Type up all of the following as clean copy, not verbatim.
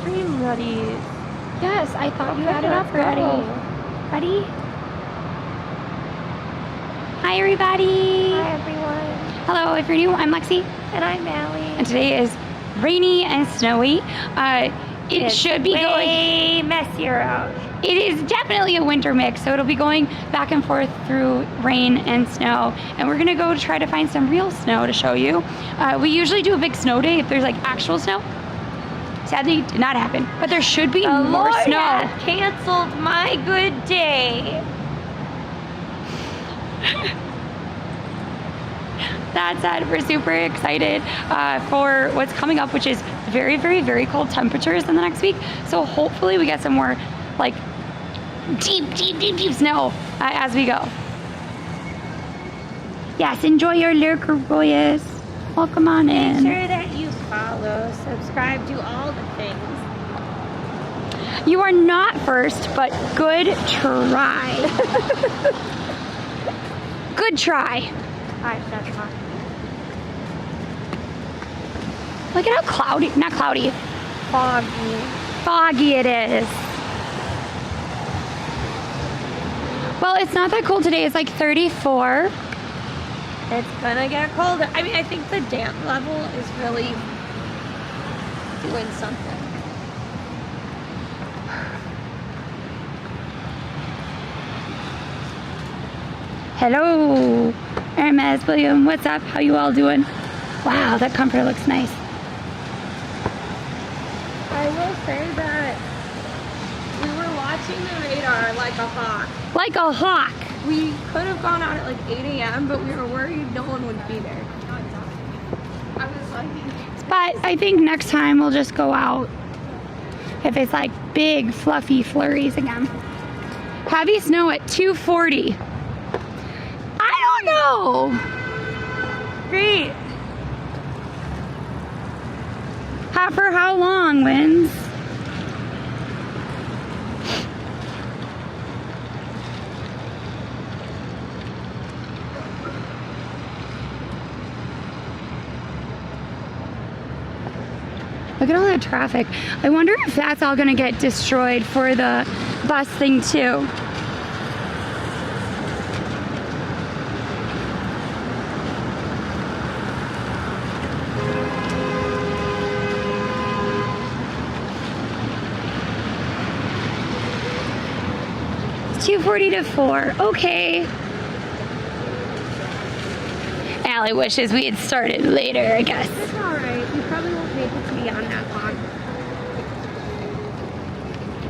stream buddies. Yes, I thought you had it up already. Ready? Hi, everybody. Hi, everyone. Hello, if you're new, I'm Lexi. And I'm Allie. And today is rainy and snowy. It should be way messier out. It is definitely a winter mix, so it'll be going back and forth through rain and snow. And we're gonna go try to find some real snow to show you. We usually do a big snow day if there's like actual snow. Sadly, did not happen, but there should be more Lord snow. has canceled my good day. That said, we're super excited for what's coming up, which is very, very, very cold temperatures in the next week. So hopefully we get some more like deep snow as we go. Yes, enjoy your lurker, boys. Welcome on in. Make sure that you follow, subscribe, do all the things. You are not first, but good try. Good try. Alright, that's fine. Look at how cloudy, not cloudy, foggy it is. Well, it's not that cold today. It's like 34. It's gonna get colder. I mean, I think the damp level is really doing something. Hello, Hermes, William, what's up? How you all doing? Wow, that comforter looks nice. I will say that we were watching the radar like a hawk. Like a hawk. We could have gone out at like 8 a.m., but we were worried no one would be there. I was like... But I think next time we'll just go out if it's like big, fluffy flurries again. Heavy snow at 2:40. I don't know. Great. For how long, winds? Look at all that traffic. I wonder if that's all gonna get destroyed for the bus thing too. It's 2:40 to 4. Okay. Allie wishes we had started later, I guess. It's alright. We probably won't make it to be on that long.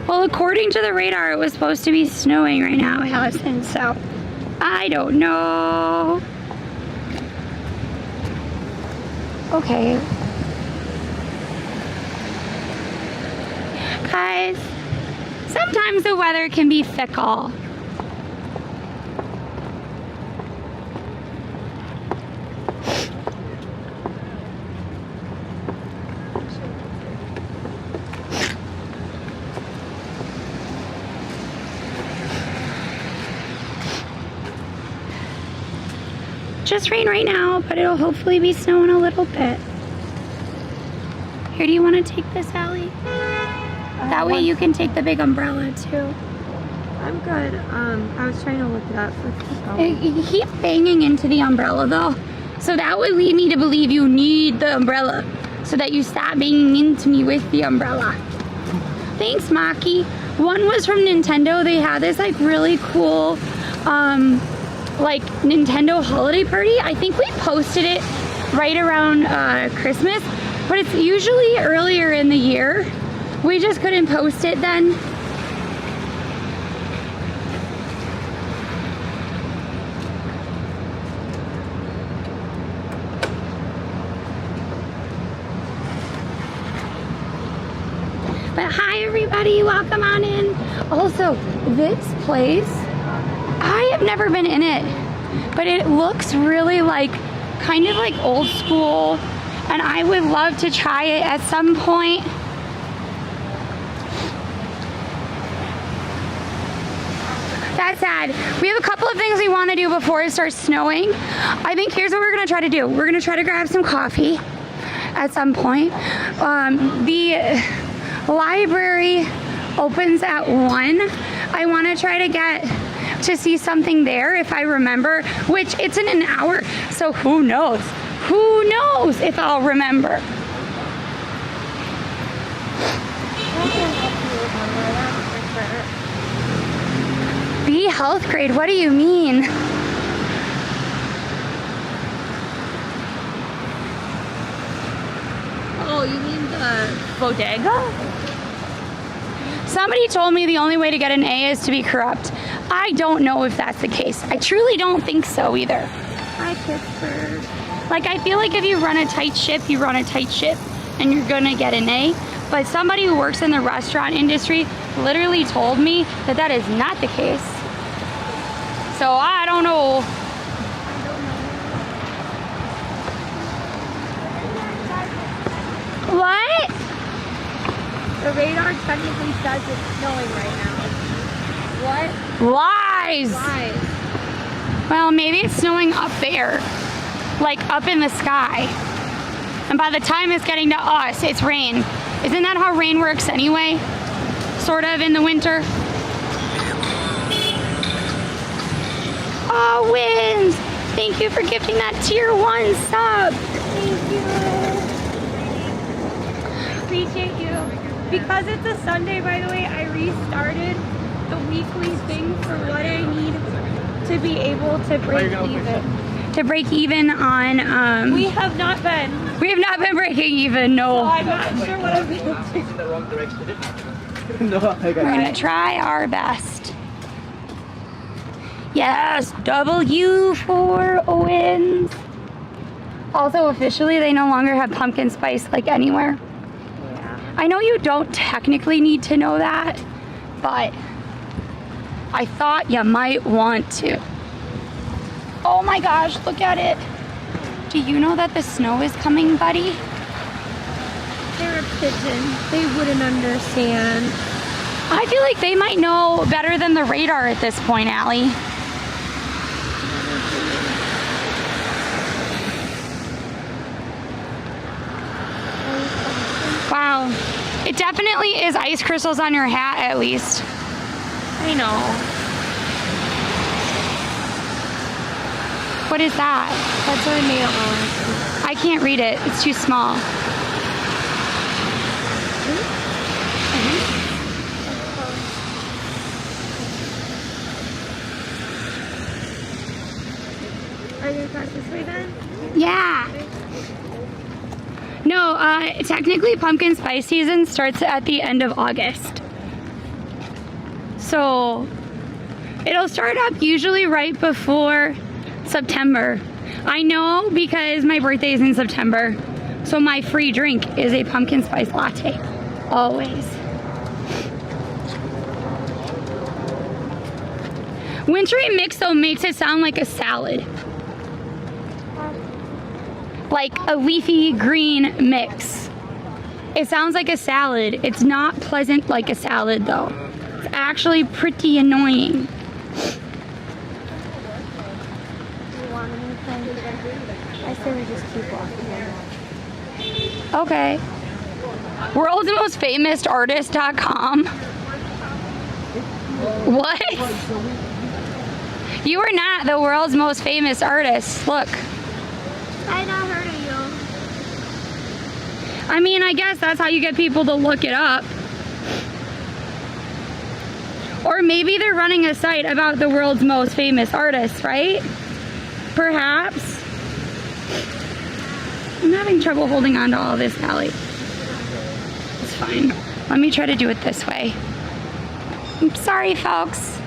Well, according to the radar, it was supposed to be snowing right now, Allison, so I don't know. Okay. Guys, sometimes the weather can be fickle. Just rain right now, but it'll hopefully be snowing a little bit. Here, do you want to take this, Allie? That way you can take the big umbrella too. I'm good. I was trying to look it up. You keep banging into the umbrella though. So that would lead me to believe you need the umbrella so that you stop banging into me with the umbrella. Thanks, Maki. One was from Nintendo. They had this like really cool like Nintendo holiday party. I think we posted it right around Christmas, but it's usually earlier in the year. We just couldn't post it then. But hi everybody, welcome on in. Also, this place, I have never been in it, but it looks really like, kind of like old school, and I would love to try it at some point. That said, we have a couple of things we want to do before it starts snowing. I think here's what we're going to try to do. We're going to try to grab some coffee at some point. The Library opens at 1. I want to try to get to see something there if I remember, which it's in an hour, so who knows? Who knows if I'll remember? B health grade, what do you mean? Oh, you mean the bodega? Somebody told me the only way to get an A is to be corrupt. I don't know if that's the case. I truly don't think so either. Hi, Pittsburgh. Like, I feel like if you run a tight ship, you run a tight ship and you're gonna get an A. But somebody who works in the restaurant industry literally told me that that is not the case. So I don't know. What? The radar technically says it's snowing right now. What? Lies. Lies. Well, maybe it's snowing up there, like up in the sky. And by the time it's getting to us, it's rain. Isn't that how rain works anyway? Sort of in the winter. Oh, Wins! Thank you for gifting that tier 1 sub. Thank you. Appreciate you. Because it's a Sunday, by the way, I restarted the weekly thing for what I need to be able to break even. To break even on, We have not been. we have not been breaking even, So no. I'm not sure what I'm going to do. In the wrong direction. No, I got We're gonna try our best. Yes, W for Owens. Also, officially, they no longer have pumpkin spice like anywhere. I know you don't technically need to know that, but I thought you might want to. Oh my gosh, look at it. Do you know that the snow is coming, buddy? They're a pigeon. They wouldn't understand. I feel like they might know better than the radar at this point, Allie. Wow. It definitely is ice crystals on your hat, at least. I know. What is that? That's what I made it on. I can't read it. It's too small. Are you across this way then? Yeah. No, technically pumpkin spice season starts at the end of August. So it'll start up usually right before September. I know because my birthday is in September. So my free drink is a pumpkin spice latte. Always. Wintry mix though makes it sound like a salad. Like a leafy green mix. It sounds like a salad. It's not pleasant like a salad though. It's actually pretty annoying. You want anything? I say we just keep walking. Okay. World's most famous artist.com. What? You are not the world's most famous artist. Look. I not heard of you. I mean, I guess that's how you get people to look it up. Or maybe they're running a site about the world's most famous artists, right? Perhaps. I'm having trouble holding on to all this, Allie. It's fine. Let me try to do it this way. I'm sorry, folks.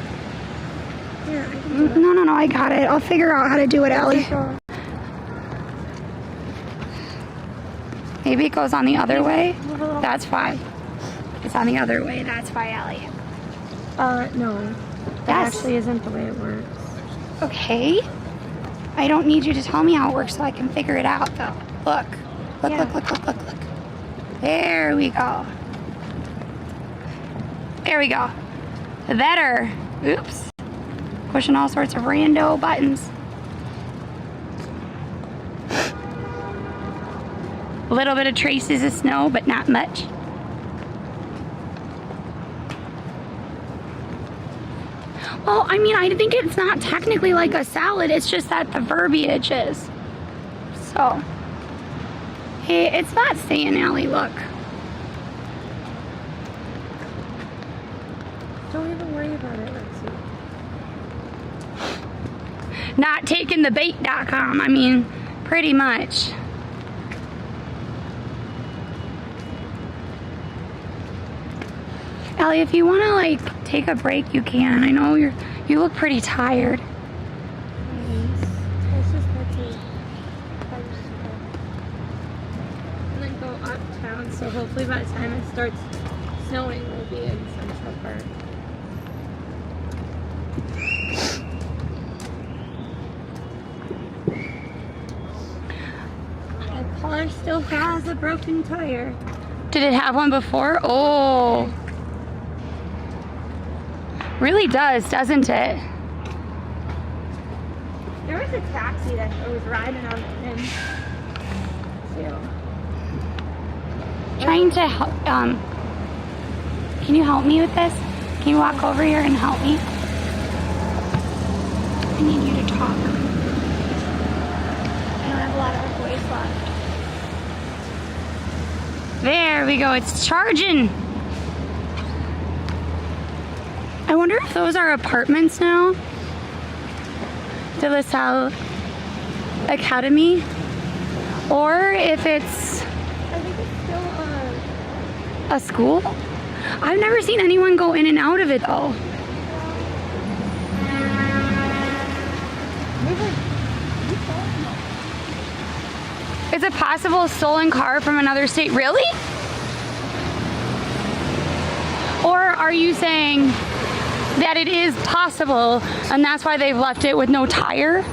Here, I can No, I got it. I'll figure out how to do it, Allie. Maybe it goes on the other way. That's why. It's on the other way. That's why, Allie. No. That Yes. actually isn't the way it works. Okay. I don't need you to tell me how it works so I can figure it out, though. Look. Look, Yeah. look. There we go. There we go. Better. Oops. Pushing all sorts of rando buttons. A little bit of traces of snow, but not much. Well, I mean, I think it's not technically like a salad. It's just that the verbiage is. So, hey, it's not saying Allie, look. Don't even worry about it, Lexi. Not taking the bait.com. I mean, pretty much. Allie, if you want to like take a break, you can. I know you look pretty tired. Let's just head to and then go uptown. So hopefully by the time it starts snowing, we'll be in Central Park. My car still has a broken tire. Did it have one before? Oh. Really does, doesn't it? There was a taxi that was riding on him too. Trying to help, can you help me with this? Can you walk over here and help me? I need you to talk. I don't have a lot of voice left. There we go, it's charging. I wonder if those are apartments now. De La Salle Academy. Or if it's I think it's still a school. I've never seen anyone go in and out of it though. Is it possible stolen car from another state? Really? Or are you saying that it is possible and that's why they've left it with no tire?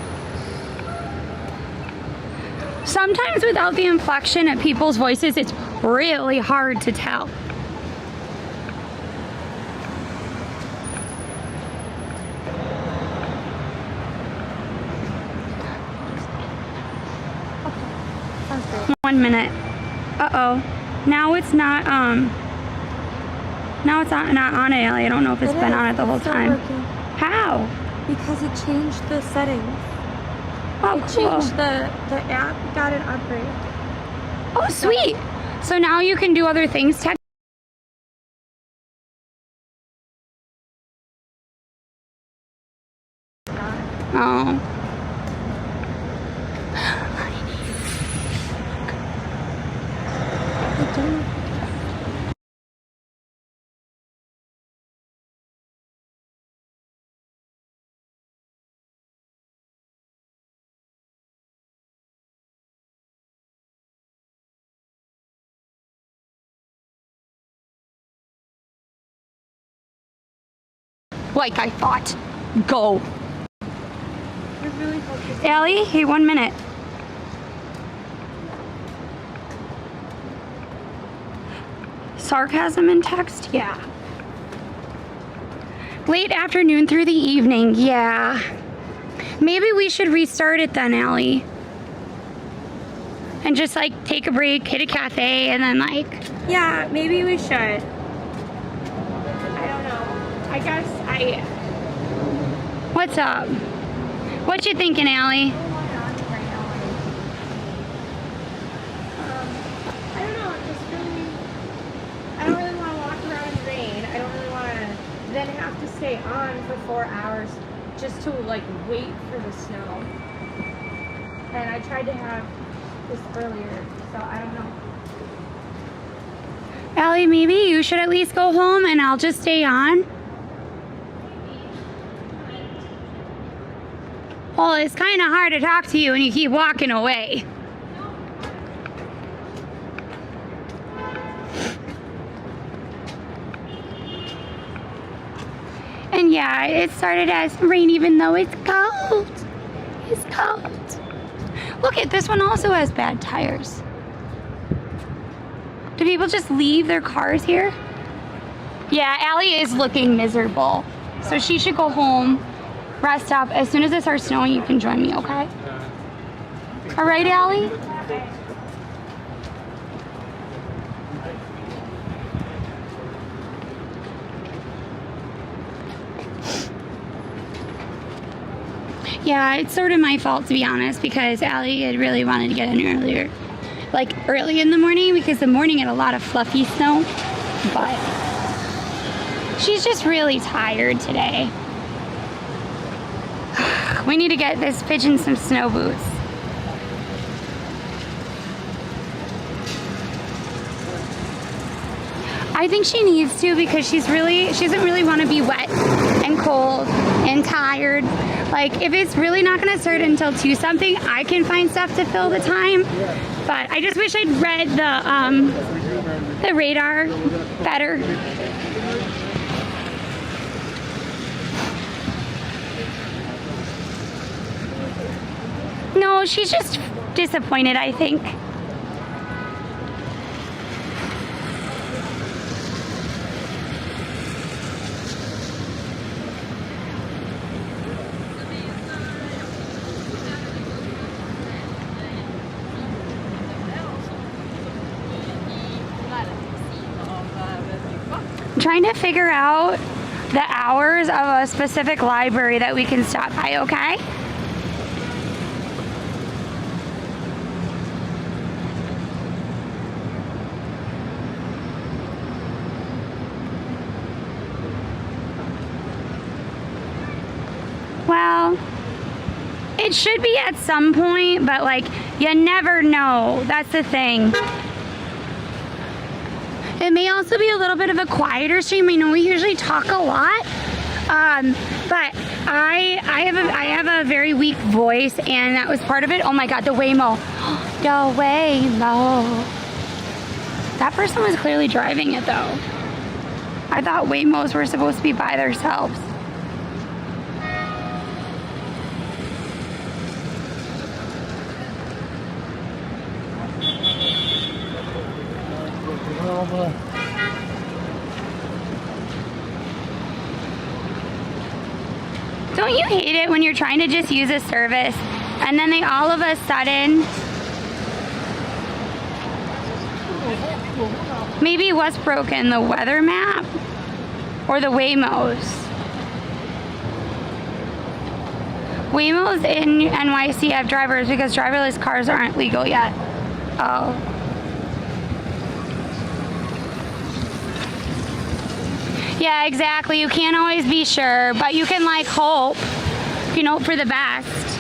Sometimes without the inflection at people's voices, it's really hard to tell. Okay. 1 minute. Uh-oh. Now it's not, now it's not on it, Ellie. I don't know if it's been on it the whole time. Working. How? Because it changed the settings. Oh, It changed the app, got an upgrade. Oh, sweet. So now you can do other things. Oh. I don't. Like I thought. Go. I really hope this. Allie, hey, 1 minute. Sarcasm in text? Yeah. Late afternoon through the evening, yeah. Maybe we should restart it then, Allie. And just like take a break, hit a cafe, and then like... Yeah, maybe we should. I don't know. I guess What's up? What you thinking, Allie? I don't know. I don't really want to walk around in the rain. I don't really want to then have to stay on for 4 hours just to like wait for the snow. And I tried to have this earlier, so I don't know. Allie, maybe you should at least go home and I'll just stay on. Well, it's kind of hard to talk to you and you keep walking away. And yeah, it started as rain even though it's cold. It's cold. Look at this one also has bad tires. Do people just leave their cars here? Yeah, Allie is looking miserable. So she should go home, rest up. As soon as it starts snowing, you can join me, okay? All right, Allie? Yeah, it's sort of my fault, to be honest, because Allie had really wanted to get in earlier. Like, early in the morning, because the morning had a lot of fluffy snow. But she's just really tired today. We need to get this pigeon some snow boots. I think she needs to, because she doesn't really want to be wet and cold and tired. Like, if it's really not going to start until 2 something, I can find stuff to fill the time. But I just wish I'd read the radar better. No, she's just disappointed, I think. I'm trying to figure out the hours of a specific library that we can stop by, okay? Well, it should be at some point, but like, you never know. That's the thing. It may also be a little bit of a quieter stream. I know we usually talk a lot, but I have a very weak voice, and that was part of it. Oh my God, the Waymo. The Waymo. That person was clearly driving it though. I thought Waymos were supposed to be by themselves. Don't you hate it when you're trying to just use a service and then they all of a sudden, maybe what's broken, the weather map or the Waymos? Waymos in NYC have drivers because driverless cars aren't legal yet. Oh. Yeah, exactly. You can't always be sure, but you can like hope. You can hope for the best.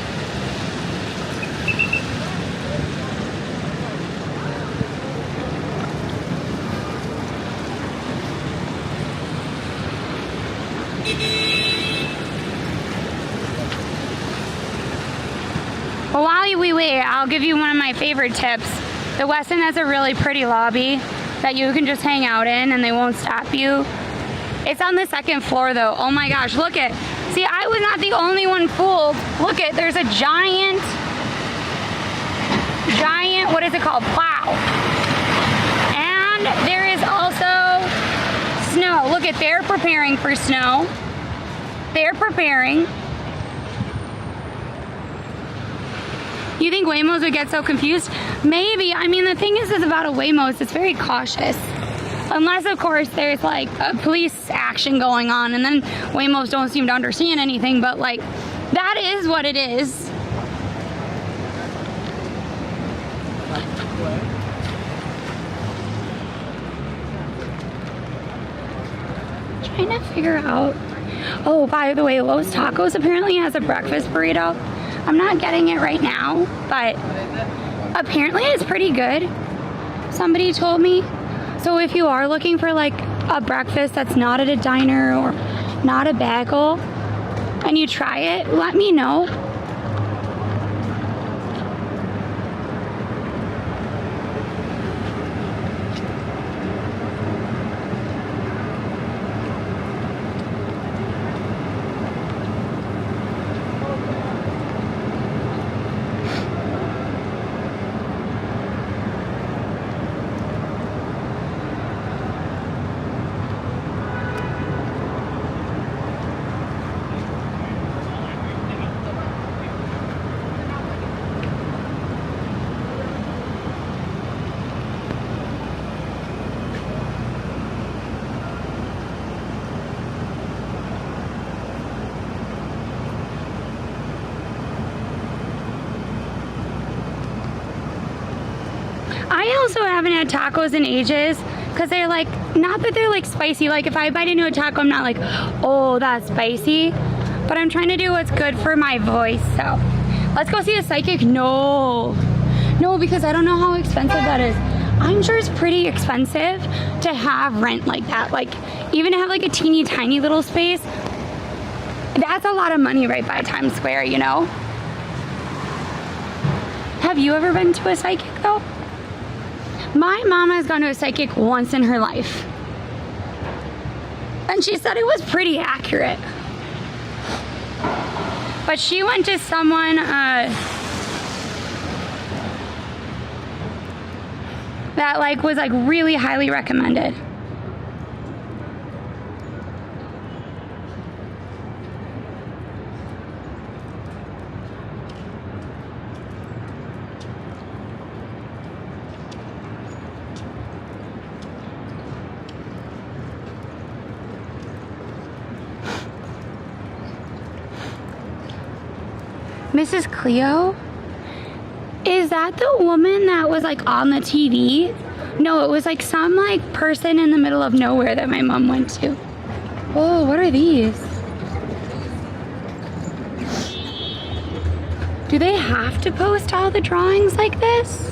Well, while we wait, I'll give you one of my favorite tips. The Westin has a really pretty lobby that you can just hang out in and they won't stop you. It's on the 2nd floor though. Oh my gosh, look it. See, I was not the only one fooled. Look it, there's a giant, what is it called? Plow. And there is also snow. Look it, they're preparing for snow. They're preparing. You think Waymos would get so confused? Maybe. I mean, the thing is about a Waymos, it's very cautious. Unless, of course, there's like a police action going on and then Waymos don't seem to understand anything, but like, that is what it is. Trying to figure out. Oh, by the way, Lowe's Tacos apparently has a breakfast burrito. I'm not getting it right now, but apparently it's pretty good. Somebody told me. So if you are looking for like a breakfast that's not at a diner or not a bagel and you try it, let me know. had tacos in ages because they're like, not that they're like spicy. Like if I bite into a taco, I'm not like, oh, that's spicy. But I'm trying to do what's good for my voice. So let's go see a psychic. No, because I don't know how expensive that is. I'm sure it's pretty expensive to have rent like that. Like even to have like a teeny tiny little space, that's a lot of money right by Times Square, you know? Have you ever been to a psychic though? My mom has gone to a psychic once in her life. And she said it was pretty accurate. But she went to someone that like was like really highly recommended. Mrs. Cleo? Is that the woman that was like on the TV? No, it was like some like person in the middle of nowhere that my mom went to. Oh, what are these? Do they have to post all the drawings like this?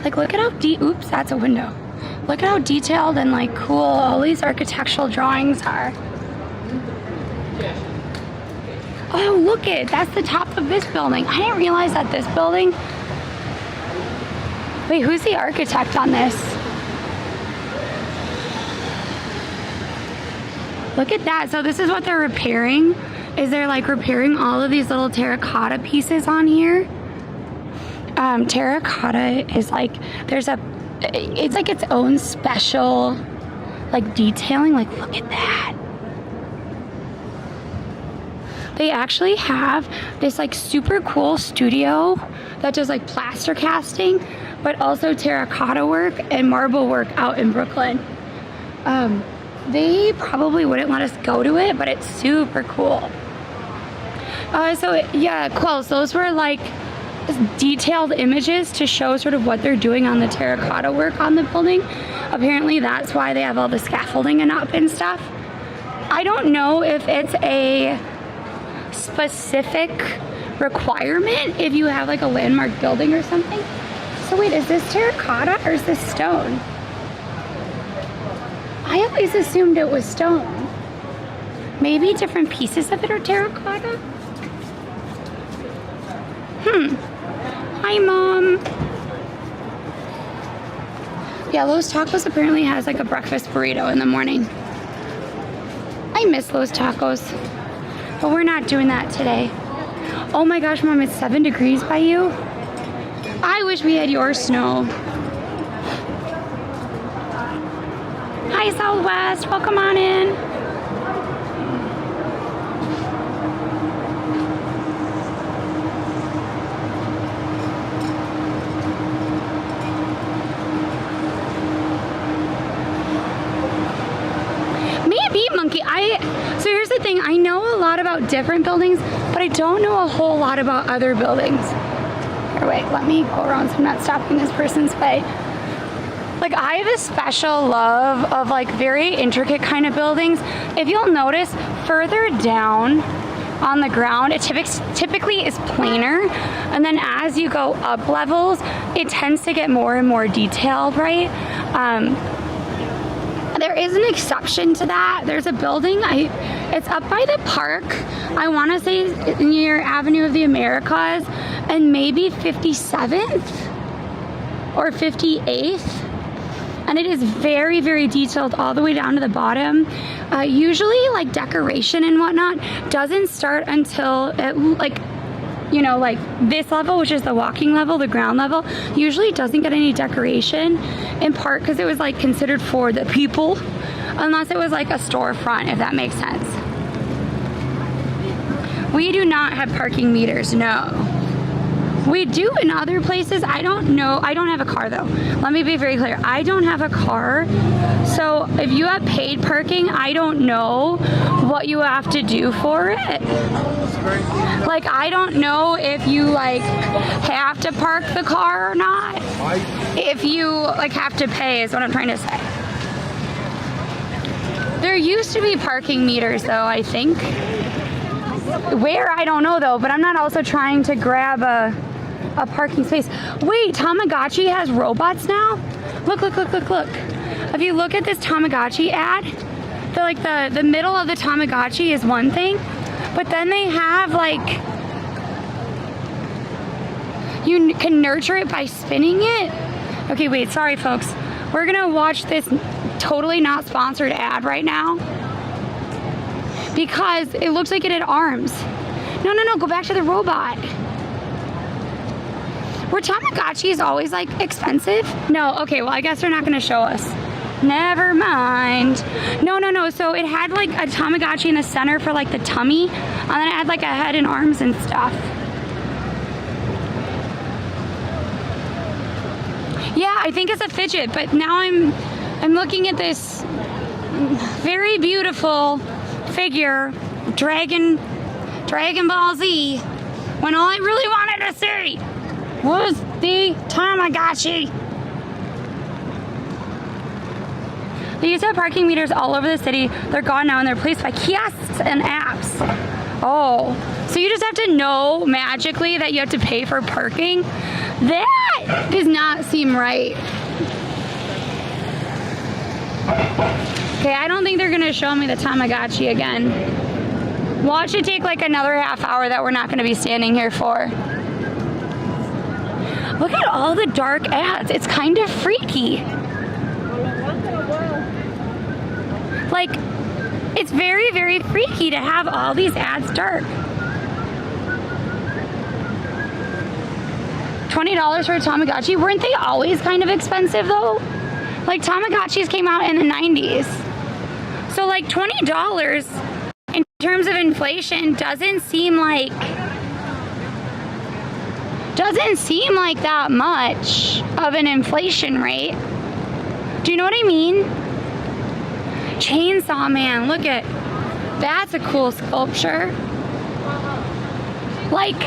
Like look at how oops, that's a window. Look at how detailed and like cool all these architectural drawings are. Oh, look it, that's the top of this building. I didn't realize that this building. Wait, who's the architect on this? Look at that. So this is what they're repairing. Is they're like repairing all of these little terracotta pieces on here. Terracotta is like, it's like its own special like detailing. Like look at that. They actually have this like super cool studio that does like plaster casting, but also terracotta work and marble work out in Brooklyn. They probably wouldn't let us go to it, but it's super cool. Yeah, close. Those were like detailed images to show sort of what they're doing on the terracotta work on the building. Apparently that's why they have all the scaffolding and up and stuff. I don't know if it's a specific requirement if you have like a landmark building or something. So wait, is this terracotta or is this stone? I always assumed it was stone. Maybe different pieces of it are terracotta? Hi, Mom. Yeah, Los Tacos apparently has like a breakfast burrito in the morning. I miss Los Tacos, but we're not doing that today. Oh my gosh, Mom, it's 7 degrees by you? I wish we had your snow. Hi, Southwest. Welcome on in. Maybe, Monkey. So here's the thing. I know a lot about different buildings, but I don't know a whole lot about other buildings. Here, wait. Let me go around so I'm not stopping this person's way. Like, I have a special love of like very intricate kind of buildings. If you'll notice, further down on the ground, it typically is plainer. And then as you go up levels, it tends to get more and more detailed, right? There is an exception to that. There's a building, it's up by the park. I wanna say near Avenue of the Americas and maybe 57th or 58th. And it is very, very detailed all the way down to the bottom. Usually like decoration and whatnot doesn't start until like this level, which is the walking level, the ground level, usually doesn't get any decoration, in part because it was like considered for the people, unless it was like a storefront, if that makes sense. We do not have parking meters, no. We do in other places. I don't know. I don't have a car though. Let me be very clear. I don't have a car. So if you have paid parking, I don't know what you have to do for it. Like, I don't know if you like have to park the car or not. If you like have to pay is what I'm trying to say. There used to be parking meters though, I think. Where, I don't know though, but I'm not also trying to grab a parking space. Wait, Tamagotchi has robots now? Look. If you look at this Tamagotchi ad, the middle of the Tamagotchi is one thing, but then they have like, you can nurture it by spinning it. Okay, wait, sorry folks. We're gonna watch this totally not sponsored ad right now because it looks like it had arms. No, go back to the robot. Were Tamagotchis always like expensive? No, okay, well I guess they're not gonna show us. Never mind. No, so it had like a Tamagotchi in the center for like the tummy, and then it had like a head and arms and stuff. Yeah, I think it's a fidget, but now I'm looking at this very beautiful figure, Dragon Ball Z, when all I really wanted to see was the Tamagotchi. They used to have parking meters all over the city. They're gone now and they're replaced by kiosks and apps. Oh, so you just have to know magically that you have to pay for parking? That does not seem right. Okay, I don't think they're gonna show me the Tamagotchi again. Watch it take like another half hour that we're not gonna be standing here for. Look at all the dark ads. It's kind of freaky. Like, it's very, very freaky to have all these ads dark. $20 for a Tamagotchi? Weren't they always kind of expensive though? Like, Tamagotchis came out in the 90s. So like $20 in terms of inflation doesn't seem like that much of an inflation rate. Do you know what I mean? Chainsaw Man, look at, that's a cool sculpture. Like,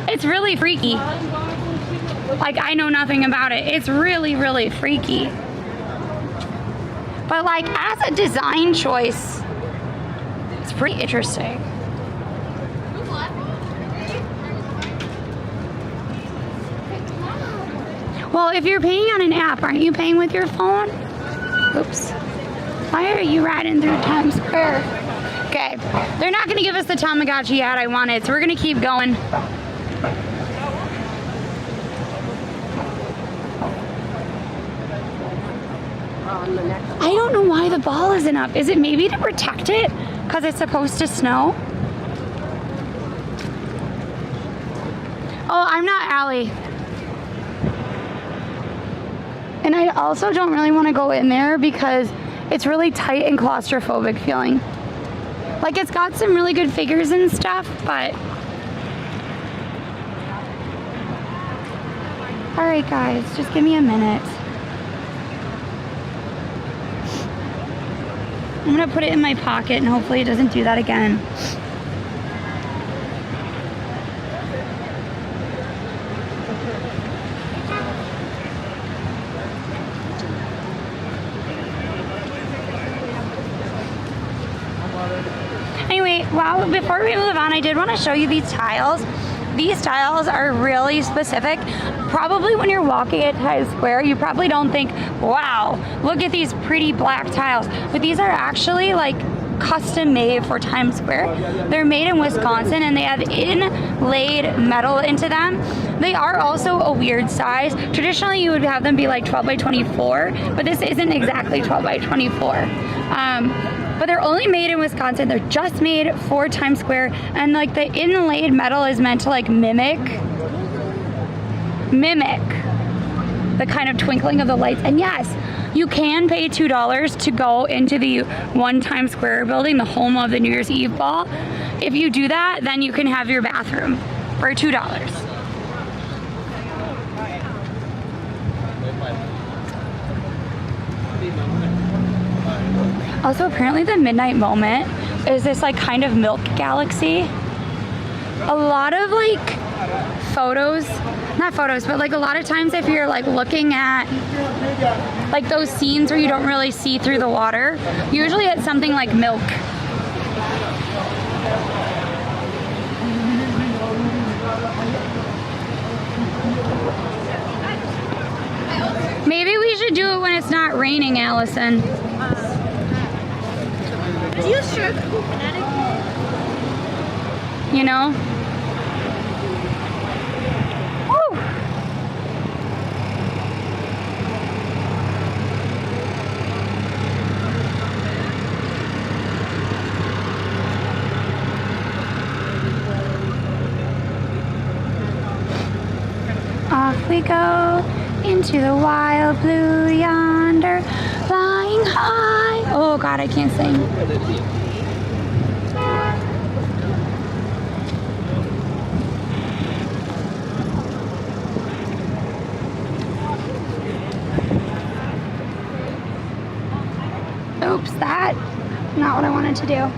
it's really freaky. Like, I know nothing about it. It's really, really freaky. But like, as a design choice, it's pretty interesting. Well, if you're paying on an app, aren't you paying with your phone? Oops. Why are you riding through Times Square? Okay, they're not gonna give us the Tamagotchi ad I wanted, so we're gonna keep going. I don't know why the ball isn't up. Is it maybe to protect it? Because it's supposed to snow? Oh, I'm not Allie. And I also don't really want to go in there because it's really tight and claustrophobic feeling. Like, it's got some really good figures and stuff, but... Alright guys, just give me a minute. I'm gonna put it in my pocket and hopefully it doesn't do that again. Anyway, well, before we move on, I did want to show you these tiles. These tiles are really specific. Probably when you're walking at Times Square, you probably don't think, wow, look at these pretty black tiles. But these are actually like custom made for Times Square. They're made in Wisconsin and they have inlaid metal into them. They are also a weird size. Traditionally, you would have them be like 12 by 24, but this isn't exactly 12 by 24. But they're only made in Wisconsin. They're just made for Times Square, and like the inlaid metal is meant to like mimic the kind of twinkling of the lights. And yes, you can pay $2 to go into the One Times Square building, the home of the New Year's Eve ball. If you do that, then you can have your bathroom for $2. Also, apparently the midnight moment is this like kind of milk galaxy. A lot of like photos, not photos, but like a lot of times if you're like looking at like those scenes where you don't really see through the water, usually it's something like milk. Maybe we should do it when it's not raining, Allison. Do you sure Connecticut? You know? Woo! Off we go into the wild blue yonder, flying high. Oh God, I can't sing. Oops, that's not what I wanted to do.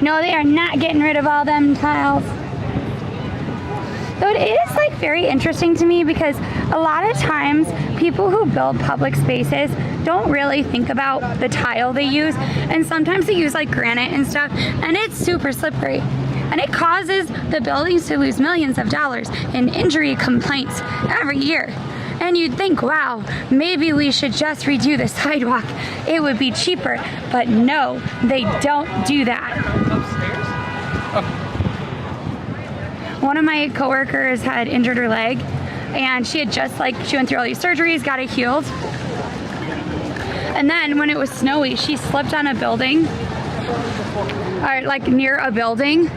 No, they are not getting rid of all them tiles. So it is like very interesting to me because a lot of times people who build public spaces don't really think about the tile they use, and sometimes they use like granite and stuff, and it's super slippery. And it causes the buildings to lose millions of dollars in injury complaints every year. And you'd think, wow, maybe we should just redo the sidewalk. It would be cheaper. But no, they don't do that. One of my coworkers had injured her leg, and she had just she went through all these surgeries, got it healed. And then when it was snowy, she slipped on a building, or like near a building,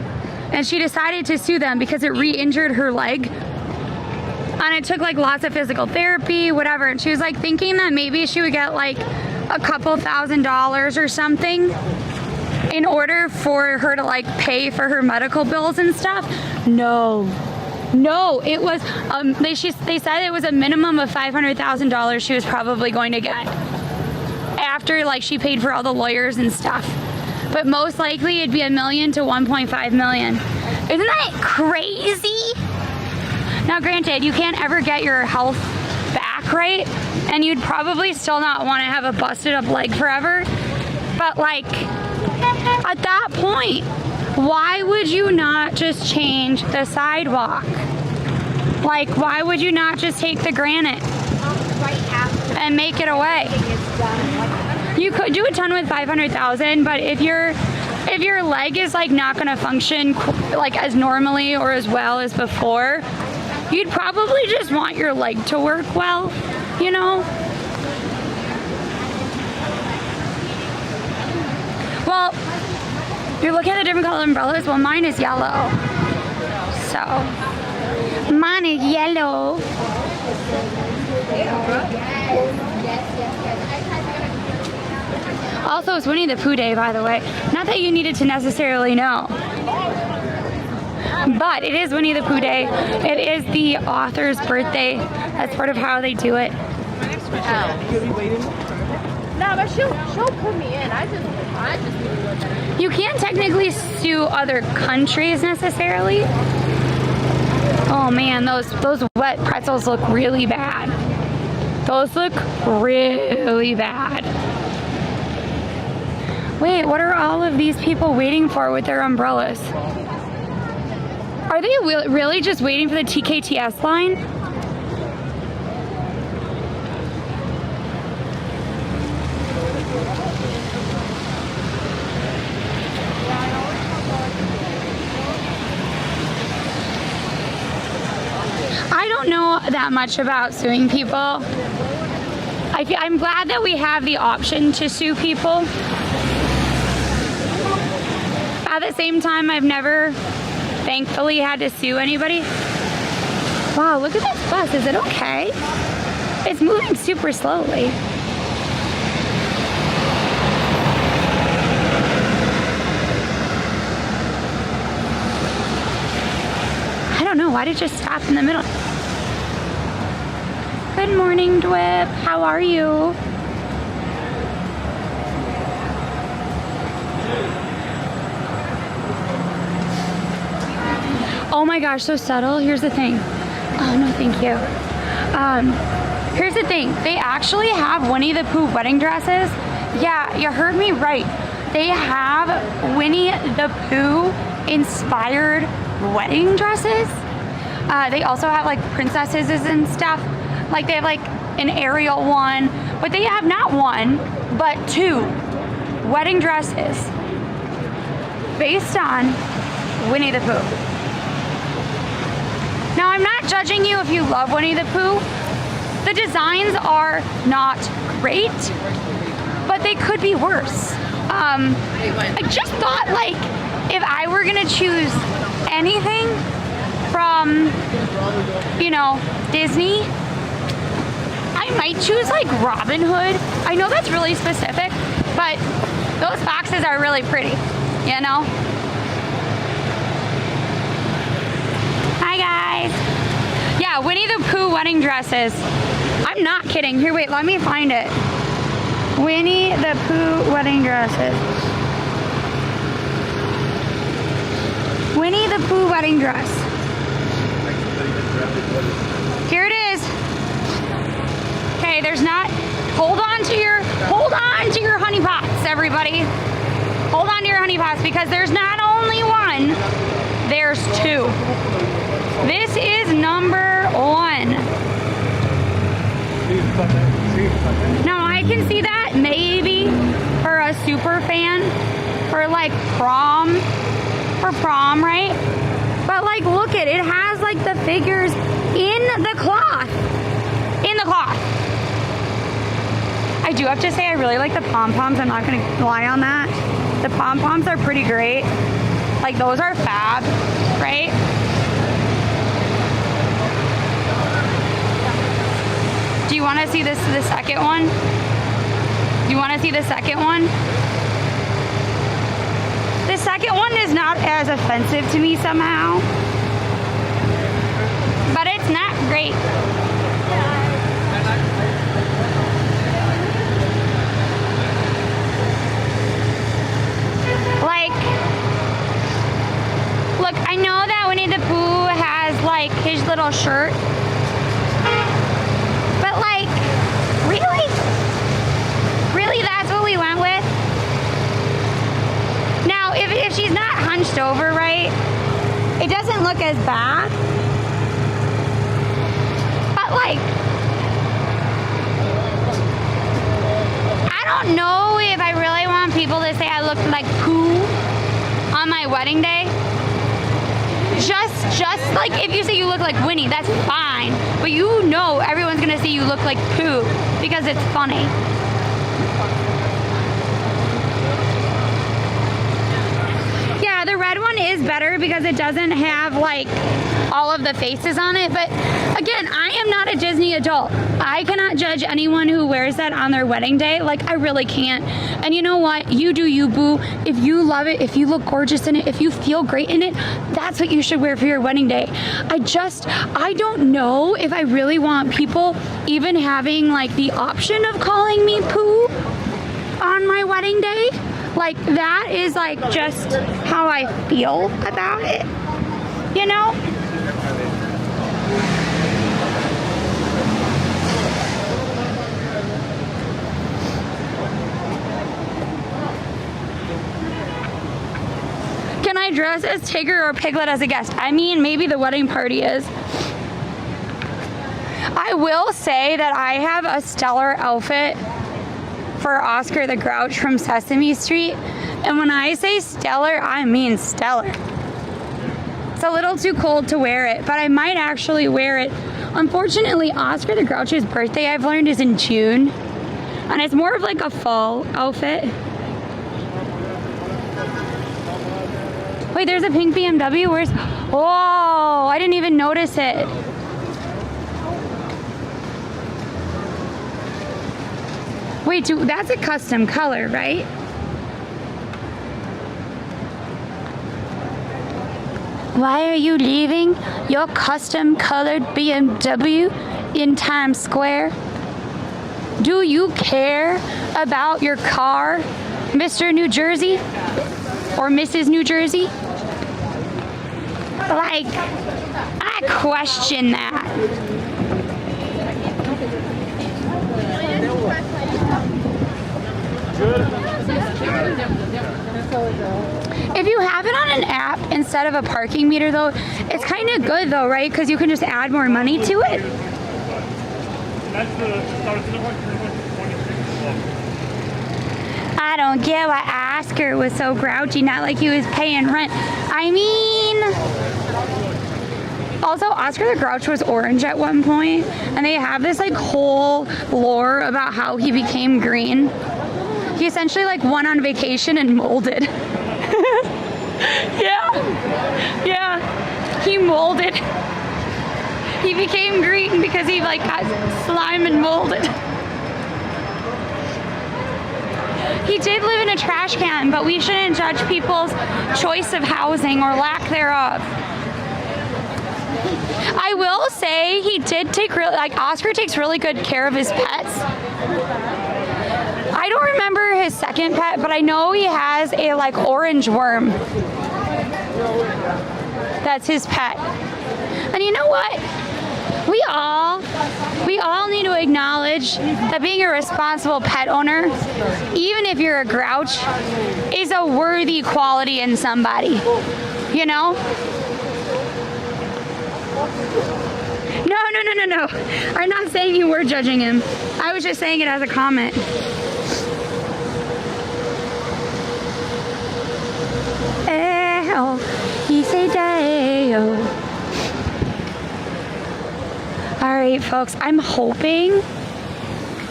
and she decided to sue them because it re-injured her leg. And it took like lots of physical therapy, whatever. And she was like thinking that maybe she would get like a couple $1,000s or something in order for her to like pay for her medical bills and stuff. No, it was, they said it was a minimum of $500,000 she was probably going to get after like she paid for all the lawyers and stuff. But most likely it'd be $1 million to $1.5 million. Isn't that crazy? Now granted, you can't ever get your health back, right? And you'd probably still not want to have a busted up leg forever. But like, at that point, why would you not just change the sidewalk? Like, why would you not just take the granite and make it away? You could do a ton with $500,000, but if your leg is like not going to function like as normally or as well as before, you'd probably just want your leg to work well, you know? Well, you're looking at the different color umbrellas. Well, mine is yellow. So, mine is yellow. Also, it's Winnie the Pooh Day, by the way. Not that you needed to necessarily know. But it is Winnie the Pooh Day. It is the author's birthday. That's part of how they do it. No, but she'll put me in. I just need to look at it. You can't technically sue other countries necessarily. Oh man, those wet pretzels look really bad. Those look really bad. Wait, what are all of these people waiting for with their umbrellas? Are they really just waiting for the TKTS line? I don't know that much about suing people. I'm glad that we have the option to sue people. At the same time, I've never, thankfully, had to sue anybody. Wow, look at this bus. Is it okay? It's moving super slowly. I don't know. Why did it just stop in the middle? Good morning, Dwip. How are you? Oh my gosh, so subtle. Here's the thing. Oh no, thank you. Here's the thing. They actually have Winnie the Pooh wedding dresses. Yeah, you heard me right. They have Winnie the Pooh inspired wedding dresses. They also have like princesses and stuff. Like they have like an Ariel one, but they have not one, but 2 wedding dresses based on Winnie the Pooh. Now, I'm not judging you if you love Winnie the Pooh. The designs are not great, but they could be worse. I just thought, like, if I were gonna choose anything from, you know, Disney, I might choose, like, Robin Hood. I know that's really specific, but those boxes are really pretty, you know? Hi guys. Yeah, Winnie the Pooh wedding dresses. I'm not kidding. Here, wait, let me find it. Winnie the Pooh wedding dresses. Winnie the Pooh wedding dress. Here it is. Okay, there's not. Hold on to your honey pots, everybody. Hold on to your honey pots because there's not only one, there's 2. This is number 1. Now I can see that maybe for a super fan for like prom, right? But like look at it, it has like the figures in the cloth. I do have to say I really like the pom-poms. I'm not gonna lie on that. The pom-poms are pretty great. Like those are fab, right? Do you want to see the second one? Do you want to see the second one? The second one is not as offensive to me somehow. But it's not great. Like, look, I know that Winnie the Pooh has like his little shirt. But like, really? Really, that's what we went with? Now, if she's not hunched over, right, it doesn't look as bad. But like, I don't know if I really want people to say I look like Pooh on my wedding day. Just like if you say you look like Winnie, that's fine. But you know everyone's gonna say you look like Pooh because it's funny. Yeah, the red one is better because it doesn't have like all of the faces on it. But again, I am not a Disney adult. I cannot judge anyone who wears that on their wedding day. Like, I really can't. And you know what? You do you, boo. If you love it, if you look gorgeous in it, if you feel great in it, that's what you should wear for your wedding day. I don't know if I really want people even having like the option of calling me Pooh on my wedding day. Like, that is like just how I feel about it, you know? Can I dress as Tigger or Piglet as a guest? I mean, maybe the wedding party is. I will say that I have a stellar outfit for Oscar the Grouch from Sesame Street. And when I say stellar, I mean stellar. It's a little too cold to wear it, but I might actually wear it. Unfortunately, Oscar the Grouch's birthday, I've learned, is in June. And it's more of like a fall outfit. Wait, there's a pink BMW. Where's... Oh, I didn't even notice it. Wait, that's a custom color, right? Why are you leaving your custom colored BMW in Times Square? Do you care about your car, Mr. New Jersey or Mrs. New Jersey? Like, I question that. If you have it on an app instead of a parking meter, though, it's kind of good, though, right? Because you can just add more money to it. I don't get why Oscar was so grouchy, not like he was paying rent. I mean, also Oscar the Grouch was orange at one point, and they have this like whole lore about how he became green. He essentially like went on vacation and molded. Yeah, he molded. He became green because he like got slime and molded. He did live in a trash can, but we shouldn't judge people's choice of housing or lack thereof. I will say he did take Oscar takes really good care of his pets. I don't remember his second pet, but I know he has a like orange worm. That's his pet. And you know what? We all need to acknowledge that being a responsible pet owner, even if you're a grouch, is a worthy quality in somebody. You know? No. I'm not saying you were judging him. I was just saying it as a comment. He say day-o. All right, folks, I'm hoping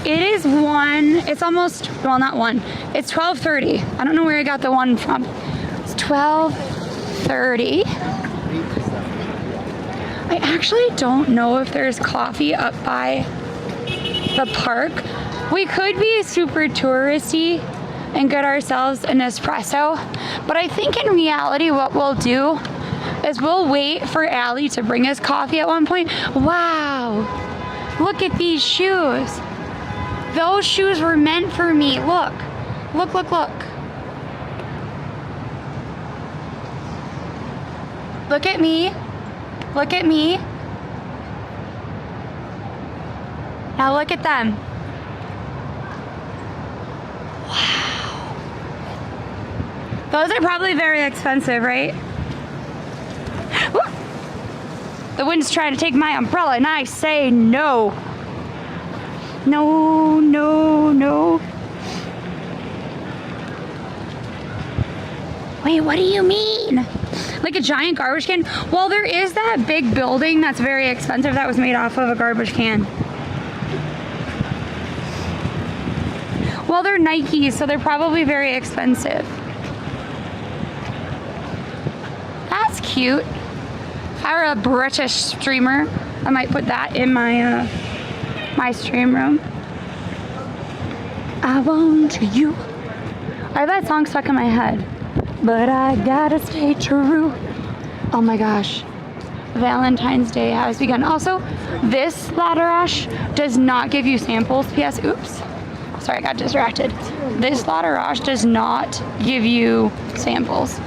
it is it's almost, well, not 1. It's 12:30. I don't know where I got the 1 from. It's 12:30. I actually don't know if there's coffee up by the park. We could be super touristy and get ourselves an espresso, but I think in reality what we'll do is we'll wait for Allie to bring us coffee at one point. Wow, look at these shoes. Those shoes were meant for me. Look. Look at me. Look at me. Now look at them. Wow. Those are probably very expensive, right? Woo! The wind's trying to take my umbrella and I say no. No. Wait, what do you mean? Like a giant garbage can? Well, there is that big building that's very expensive that was made off of a garbage can. Well, they're Nikes, so they're probably very expensive. That's cute. If I were a British streamer, I might put that in my my stream room. I want you. I have that song stuck in my head. But I gotta stay true. Oh my gosh. Valentine's Day has begun. Also, this ladder ash does not give you samples. P.S. Oops. Sorry, I got distracted. This ladder ash does not give you samples.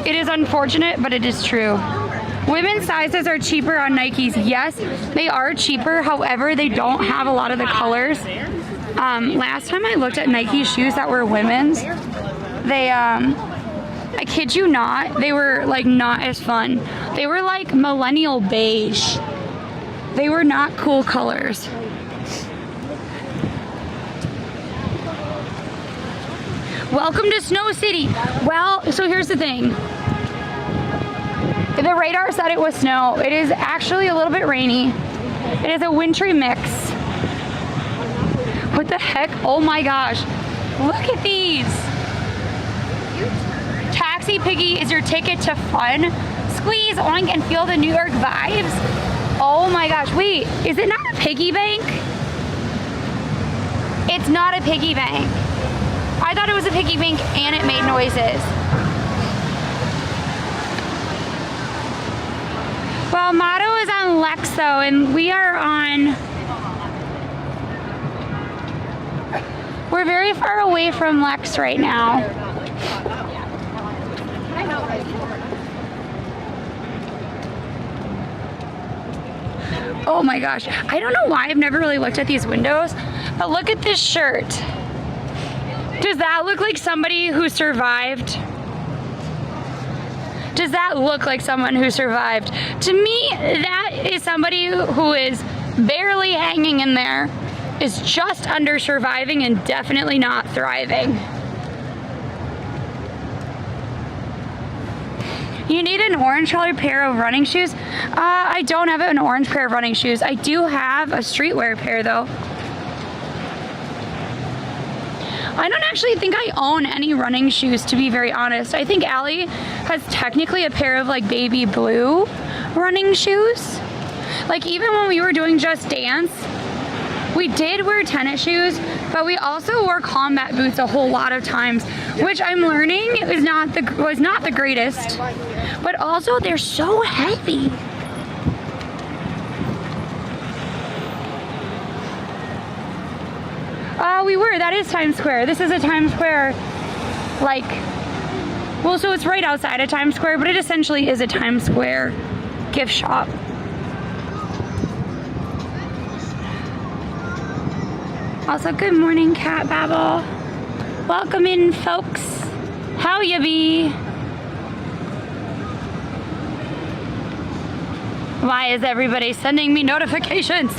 It is unfortunate, but it is true. Women's sizes are cheaper on Nikes. Yes, they are cheaper. However, they don't have a lot of the colors. Last time I looked at Nike shoes that were women's, they, I kid you not, they were like not as fun. They were like millennial beige. They were not cool colors. Welcome to Snow City. Well, so here's the thing. The radar said it was snow. It is actually a little bit rainy. It is a wintry mix. What the heck? Oh my gosh. Look at these. Taxi Piggy is your ticket to fun. Squeeze, oink, and feel the New York vibes. Oh my gosh. Wait, is it not a piggy bank? It's not a piggy bank. I thought it was a piggy bank and it made noises. Well, Motto is on Lex though, and we are on. We're very far away from Lex right now. Oh my gosh, I don't know why I've never really looked at these windows, but look at this shirt. Does that look like somebody who survived? Does that look like someone who survived? To me, that is somebody who is barely hanging in there, is just under surviving and definitely not thriving. You need an orange colored pair of running shoes. I don't have an orange pair of running shoes. I do have a streetwear pair though. I don't actually think I own any running shoes, to be very honest. I think Allie has technically a pair of like baby blue running shoes. Like even when we were doing Just Dance, we did wear tennis shoes, but we also wore combat boots a whole lot of times, which I'm learning was not the greatest. But also they're so heavy. We were. That is Times Square. This is a Times Square, like, well, so it's right outside of Times Square, but it essentially is a Times Square gift shop. Also, good morning, Cat Babble. Welcome in, folks. How you be? Why is everybody sending me notifications?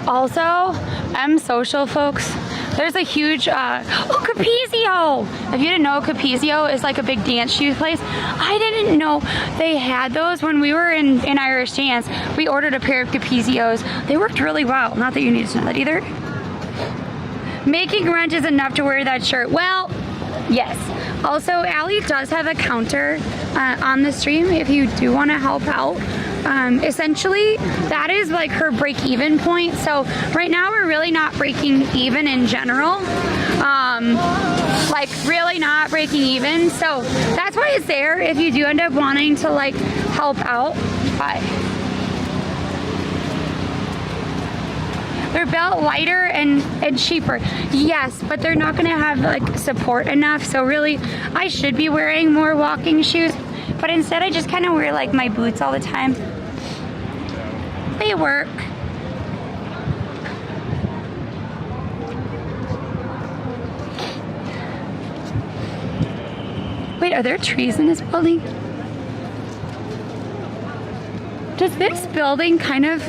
Also, Social, folks. There's a huge, Capizio! If you didn't know, Capizio is like a big dance shoe place. I didn't know they had those when we were in Irish Dance. We ordered a pair of Capizios. They worked really well. Not that you need to know that either. Making rent is enough to wear that shirt. Well, yes. Also, Allie does have a counter on the stream if you do want to help out. Essentially, that is like her break-even point. So right now we're really not breaking even in general. Like really not breaking even. So that's why it's there if you do end up wanting to like help out. But they're built lighter and cheaper. Yes, but they're not gonna have like support enough. So really, I should be wearing more walking shoes. But instead I just kind of wear like my boots all the time. They work. Wait, are there trees in this building? Does this building kind of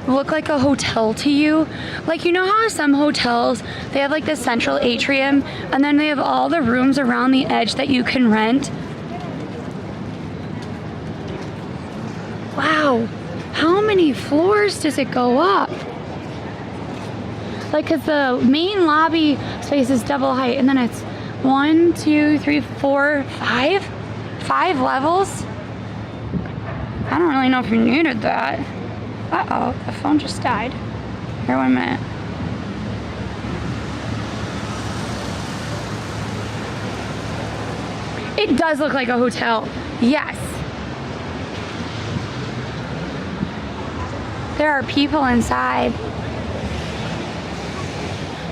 look like a hotel to you? Like, you know how some hotels, they have like the central atrium and then they have all the rooms around the edge that you can rent? Wow. How many floors does it go up? Like, cause the main lobby space is double height, and then it's 1, 2, 3, 4, 5? 5 levels? I don't really know if you needed that. Uh-oh, the phone just died. Here, 1 minute. It does look like a hotel, yes. There are people inside.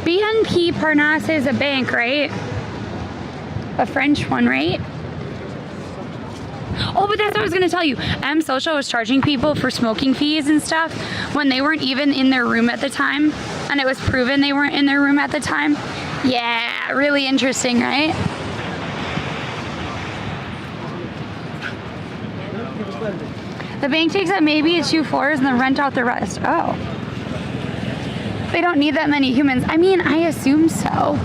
BNP Parnasse is a bank, right? A French one, right? Oh, but that's what I was gonna tell you. Social was charging people for smoking fees and stuff when they weren't even in their room at the time. And it was proven they weren't in their room at the time. Yeah, really interesting, right? The bank takes up maybe 2 floors and then rent out the rest. Oh. They don't need that many humans. I mean, I assume so.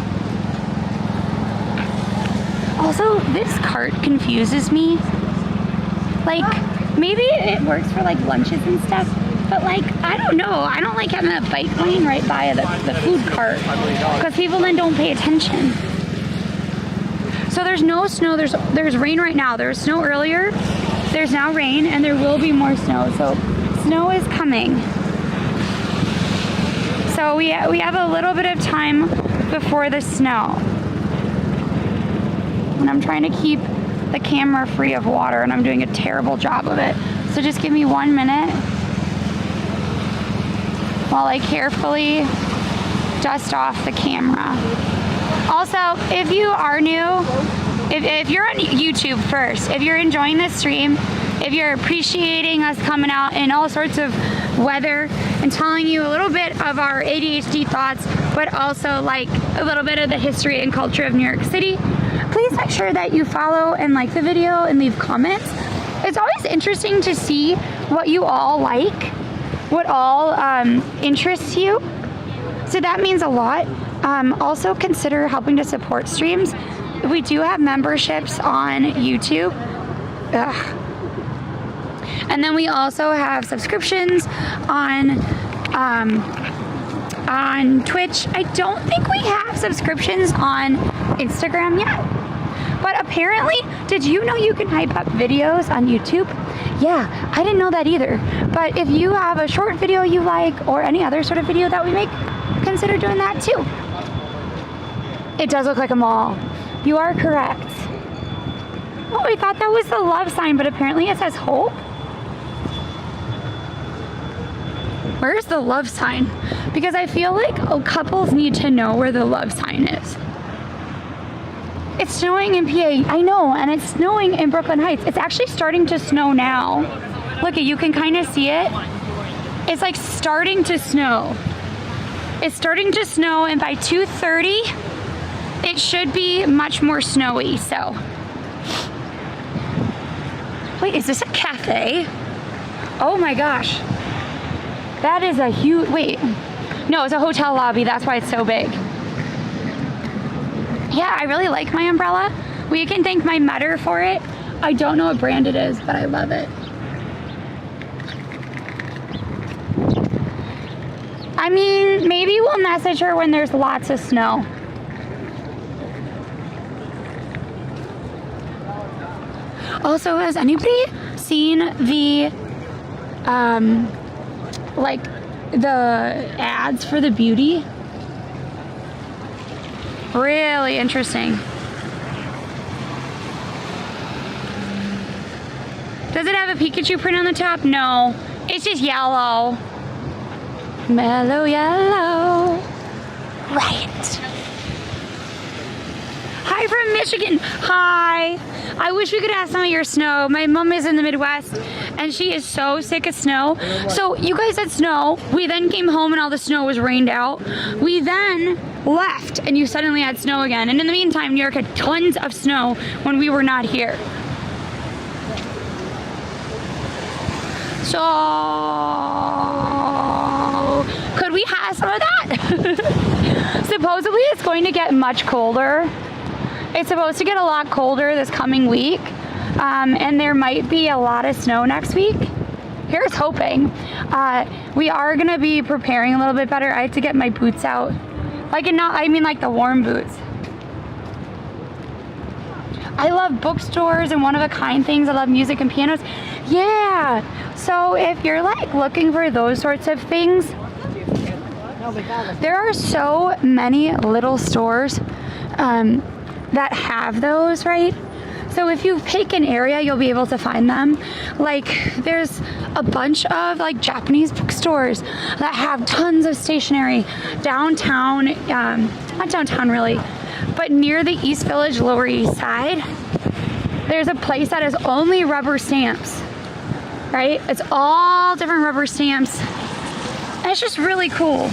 Also, this cart confuses me. Like, maybe it works for like lunches and stuff, but like, I don't know. I don't like having a bike lane right by the food cart because people then don't pay attention. So there's no snow. There's rain right now. There was snow earlier. There's now rain, and there will be more snow. So snow is coming. So we have a little bit of time before the snow. and I'm trying to keep the camera free of water, and I'm doing a terrible job of it. So just give me 1 minute while I carefully dust off the camera. Also, if you are new, if you're on YouTube first, if you're enjoying this stream, if you're appreciating us coming out in all sorts of weather and telling you a little bit of our ADHD thoughts, but also like a little bit of the history and culture of New York City, please make sure that you follow and like the video and leave comments. It's always interesting to see what you all like, what all interests you. So that means a lot. Also consider helping to support streams. We do have memberships on YouTube. And then we also have subscriptions on Twitch. I don't think we have subscriptions on Instagram yet. But apparently, did you know you can hype up videos on YouTube? Yeah, I didn't know that either. But if you have a short video you like, or any other sort of video that we make, consider doing that too. It does look like a mall. You are correct. Oh, I thought that was the love sign, but apparently it says hope. Where's the love sign? Because I feel like couples need to know where the love sign is. It's snowing in PA, I know, and it's snowing in Brooklyn Heights. It's actually starting to snow now. Look, you can kind of see it. It's like starting to snow. It's starting to snow, and by 2:30, it should be much more snowy, so. Wait, is this a cafe? Oh my gosh. That is a huge, wait. No, it's a hotel lobby, that's why it's so big. Yeah, I really like my umbrella. We can thank my Metter for it. I don't know what brand it is, but I love it. I mean, maybe we'll message her when there's lots of snow. Also, has anybody seen the, like, the ads for the beauty? Really interesting. Does it have a Pikachu print on the top? No, it's just yellow. Mellow yellow. Right. Hi from Michigan. Hi. I wish we could have some of your snow. My mom is in the Midwest and she is so sick of snow. So you guys had snow. We then came home and all the snow was rained out. We then left and you suddenly had snow again. And in the meantime, New York had tons of snow when we were not here. So could we have some of that? Supposedly it's going to get much colder. It's supposed to get a lot colder this coming week, and there might be a lot of snow next week. Here's hoping. We are gonna be preparing a little bit better. I have to get my boots out. I mean like the warm boots. I love bookstores and one-of-a-kind things. I love music and pianos. Yeah, so if you're like looking for those sorts of things, there are so many little stores that have those, right? So if you pick an area, you'll be able to find them. Like there's a bunch of like Japanese bookstores that have tons of stationery downtown, not downtown really, but near the East Village, Lower East Side. There's a place that is only rubber stamps, right? It's all different rubber stamps. And it's just really cool.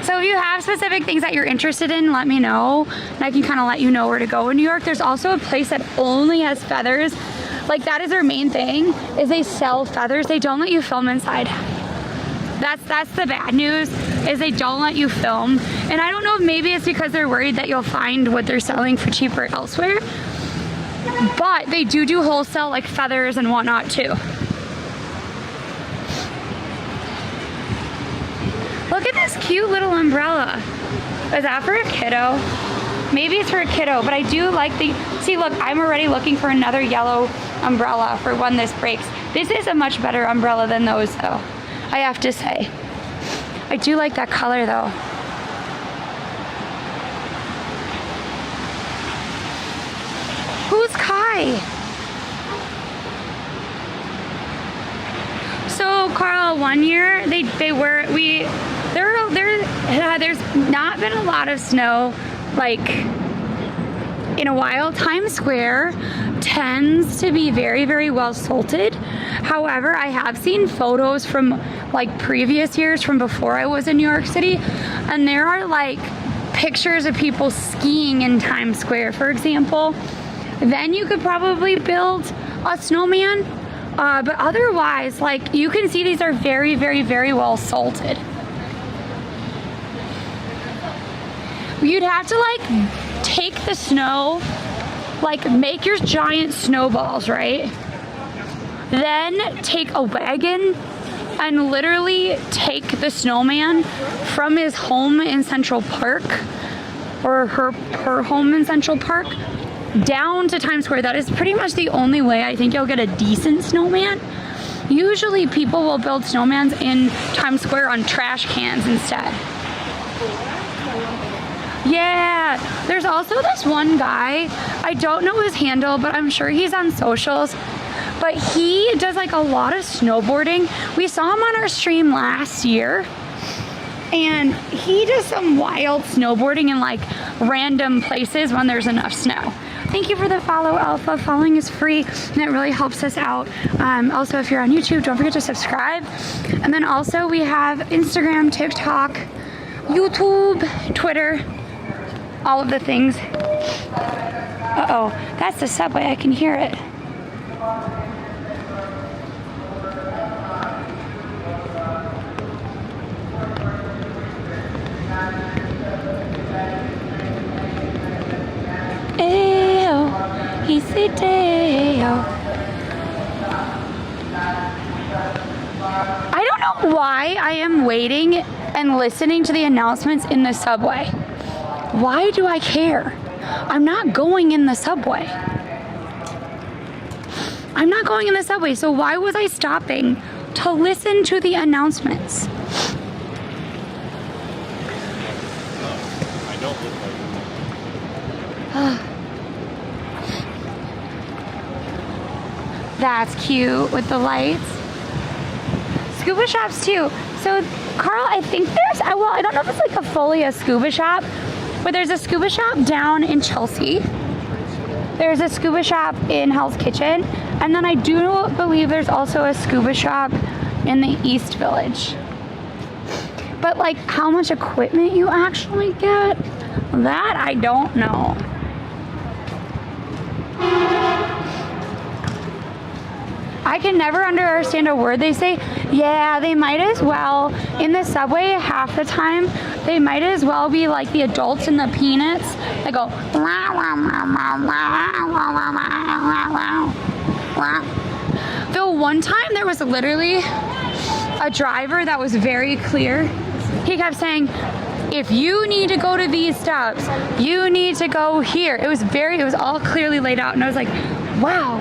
So if you have specific things that you're interested in, let me know. And I can kind of let you know where to go in New York. There's also a place that only has feathers. Like that is their main thing, is they sell feathers. They don't let you film inside. That's the bad news, is they don't let you film. And I don't know if maybe it's because they're worried that you'll find what they're selling for cheaper elsewhere. But they do wholesale like feathers and whatnot too. Look at this cute little umbrella. Is that for a kiddo? Maybe it's for a kiddo, but I do like the, see look, I'm already looking for another yellow umbrella for when this breaks. This is a much better umbrella than those though, I have to say. I do like that color though. Why? So Carl, one year there's not been a lot of snow like in a while. Times Square tends to be very, very well salted. However, I have seen photos from like previous years from before I was in New York City, and there are like pictures of people skiing in Times Square, for example. Then you could probably build a snowman. But otherwise, like, you can see these are very, very, very well salted. You'd have to, like, take the snow, like, make your giant snowballs, right? Then take a wagon and literally take the snowman from his home in Central Park, or her home in Central Park, down to Times Square. That is pretty much the only way I think you'll get a decent snowman. Usually people will build snowmans in Times Square on trash cans instead. Yeah, there's also this one guy, I don't know his handle, but I'm sure he's on socials, but he does like a lot of snowboarding. We saw him on our stream last year, and he does some wild snowboarding in like random places when there's enough snow. Thank you for the follow, Alpha. Following is free, and it really helps us out. Also, if you're on YouTube, don't forget to subscribe. And then also we have Instagram, TikTok, YouTube, Twitter, all of the things. Uh-oh, that's the subway. I can hear it. I don't know why I am waiting and listening to the announcements in the subway. Why do I care? I'm not going in the subway. I'm not going in the subway, so why was I stopping to listen to the announcements? I don't look like That's cute with the lights. Scuba shops too. So Carl, I think there's, well, I don't know if it's like fully a scuba shop, but there's a scuba shop down in Chelsea. There's a scuba shop in Hell's Kitchen. And then I do believe there's also a scuba shop in the East Village. But like how much equipment you actually get, that I don't know. I can never understand a word they say. Yeah, they might as well. In the subway, half the time, they might as well be like the adults in the Peanuts. They go, the one time there was literally a driver that was very clear. He kept saying, if you need to go to these stops, you need to go here. It was all clearly laid out. And I was like, wow.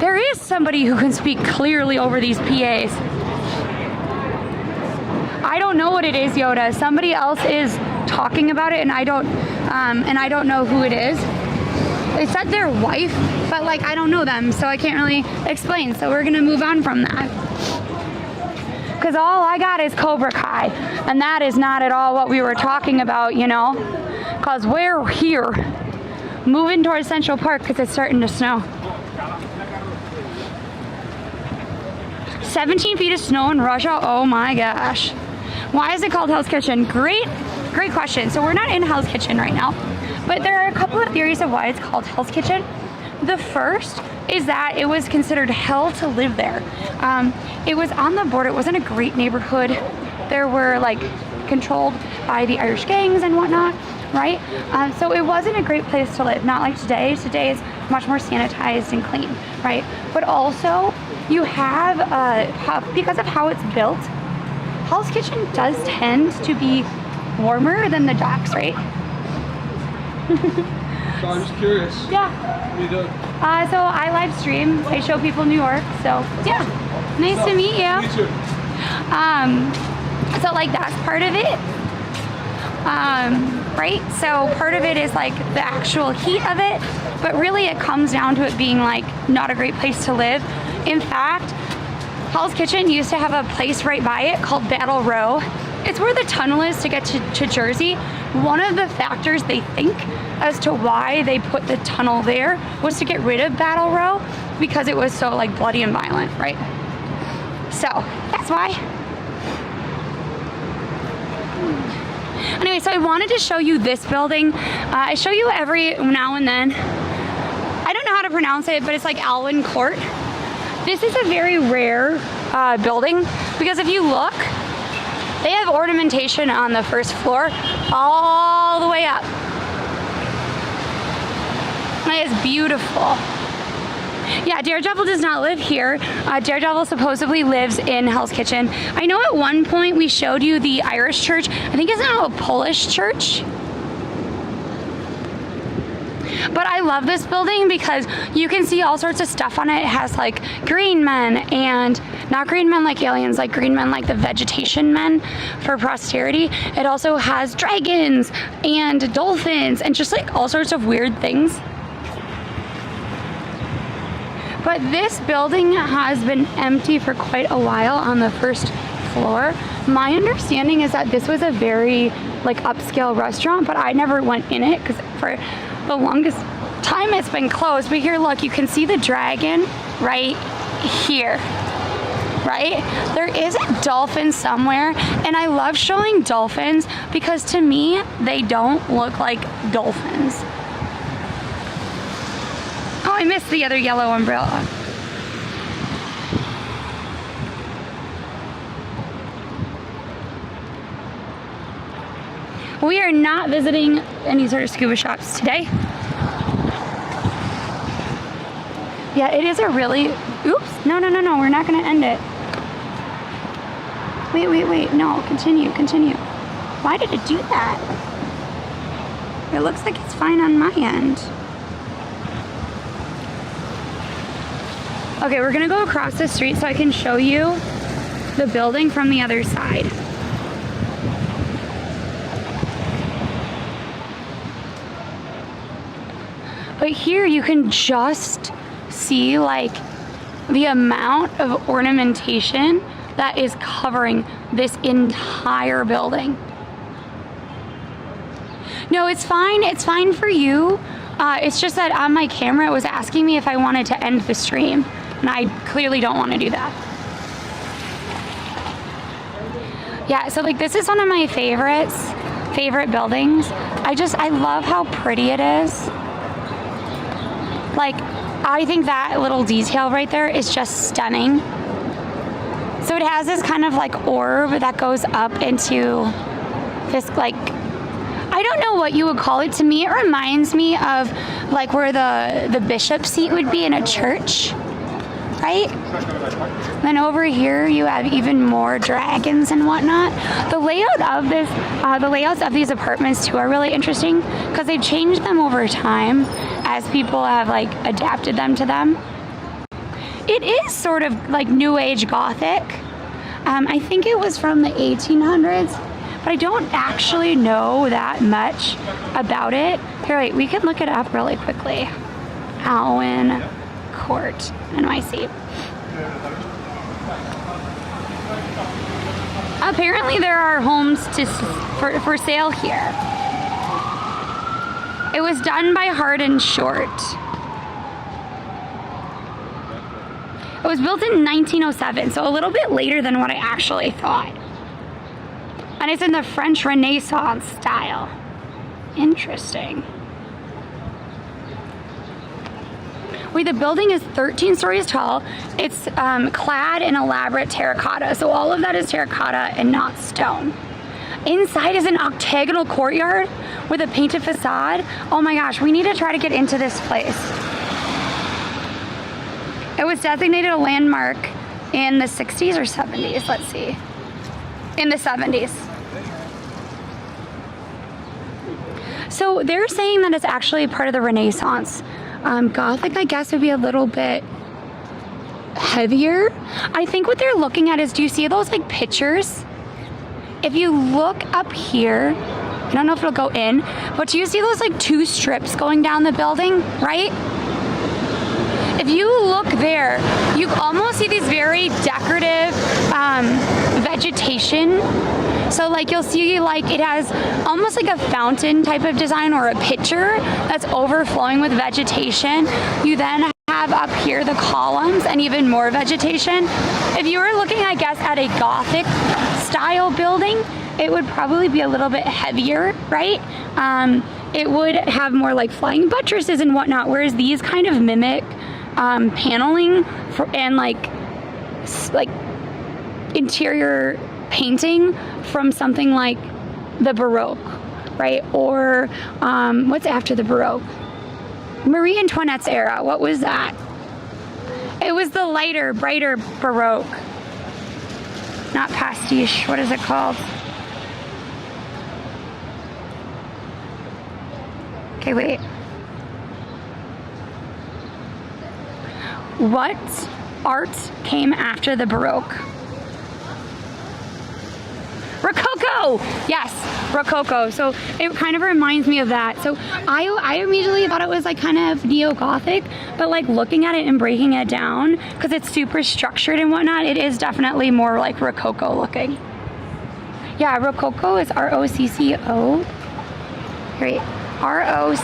There is somebody who can speak clearly over these PAs. I don't know what it is, Yoda. Somebody else is talking about it, and I don't know who it is. They said their wife, but like I don't know them, so I can't really explain. So we're gonna move on from that. Because all I got is Cobra Kai, and that is not at all what we were talking about, you know. Because we're here, moving towards Central Park because it's starting to snow. 17 feet of snow in Russia, oh my gosh. Why is it called Hell's Kitchen? Great question. So we're not in Hell's Kitchen right now, but there are a couple of theories of why it's called Hell's Kitchen. The first is that it was considered hell to live there. It was on the border, it wasn't a great neighborhood. There were like controlled by the Irish gangs and whatnot, right? So it wasn't a great place to live, not like today. Today is much more sanitized and clean, right? But also, you have, because of how it's built, Hell's Kitchen does tend to be warmer than the docks, right? So I'm just curious. Yeah. What are you doing? So I live stream. I show people New York. So yeah, nice to meet you. Me too. So like that's part of it. right? So part of it is like the actual heat of it, but really it comes down to it being like not a great place to live. In fact, Hell's Kitchen used to have a place right by it called Battle Row. It's where the tunnel is to get to Jersey. One of the factors they think as to why they put the tunnel there was to get rid of Battle Row because it was so like bloody and violent, right? So that's why. Anyway, so I wanted to show you this building. I show you every now and then. I don't know how to pronounce it, but it's like Alwyn Court. This is a very rare building because if you look, they have ornamentation on the first floor all the way up. That is beautiful. Yeah, Daredevil does not live here. Daredevil supposedly lives in Hell's Kitchen. I know at one point we showed you the Irish church. I think it's now a Polish church. But I love this building because you can see all sorts of stuff on it. It has like green men, and not green men like aliens, like green men like the vegetation men for posterity. It also has dragons and dolphins and just like all sorts of weird things. But this building has been empty for quite a while on the first floor. My understanding is that this was a very like upscale restaurant, but I never went in it because for the longest time it's been closed. But here, look, you can see the dragon right here, right? There is a dolphin somewhere, and I love showing dolphins because to me, they don't look like dolphins. Oh, I missed the other yellow umbrella. We are not visiting any sort of scuba shops today. Yeah, it is a really, oops, no, we're not gonna end it. Wait, no, continue. Why did it do that? It looks like it's fine on my end. Okay, we're gonna go across the street so I can show you the building from the other side. But here you can just see like the amount of ornamentation that is covering this entire building. No, it's fine for you. It's just that on my camera it was asking me if I wanted to end the stream, and I clearly don't want to do that. Yeah, so like this is one of my favorite buildings. I love how pretty it is. Like, I think that little detail right there is just stunning. So it has this kind of like orb that goes up into this like, I don't know what you would call it. To me, it reminds me of like where the bishop's seat would be in a church, right? Then over here you have even more dragons and whatnot. The layouts of these apartments too are really interesting because they've changed them over time as people have like adapted them to them. It is sort of like New Age Gothic. I think it was from the 1800s, but I don't actually know that much about it. Here, wait, we can look it up really quickly. Alwyn Court, NYC. Apparently there are homes for sale here. It was done by Hard and Short. It was built in 1907, so a little bit later than what I actually thought. And it's in the French Renaissance style. Interesting. Wait, the building is 13 stories tall. It's clad in elaborate terracotta. So all of that is terracotta and not stone. Inside is an octagonal courtyard with a painted facade. Oh my gosh, we need to try to get into this place. It was designated a landmark in the 60s or 70s, let's see. In the 70s. So they're saying that it's actually part of the Renaissance. Gothic, I guess, would be a little bit heavier. I think what they're looking at is, do you see those like pictures? If you look up here, don't know if it'll go in, but do you see those like two strips going down the building, right? If you look there, you almost see these very decorative vegetation. So like you'll see like it has almost like a fountain type of design or a pitcher that's overflowing with vegetation. You then have up here the columns and even more vegetation. If you were looking, I guess, at a Gothic style building, it would probably be a little bit heavier, right? It would have more like flying buttresses and whatnot, whereas these kind of mimic paneling and like interior painting from something like the Baroque, right? Or what's after the Baroque? Marie Antoinette's era. What was that? It was the lighter, brighter Baroque. Not pastiche. What is it called? Okay, wait. What art came after the Baroque? Rococo! Yes, Rococo. So it kind of reminds me of that. So I immediately thought it was like kind of neo-Gothic, but like looking at it and breaking it down, because it's super structured and whatnot, it is definitely more like Rococo looking. Yeah, Rococo is R-O-C-C-O. Right, R-O-C-O-C-O,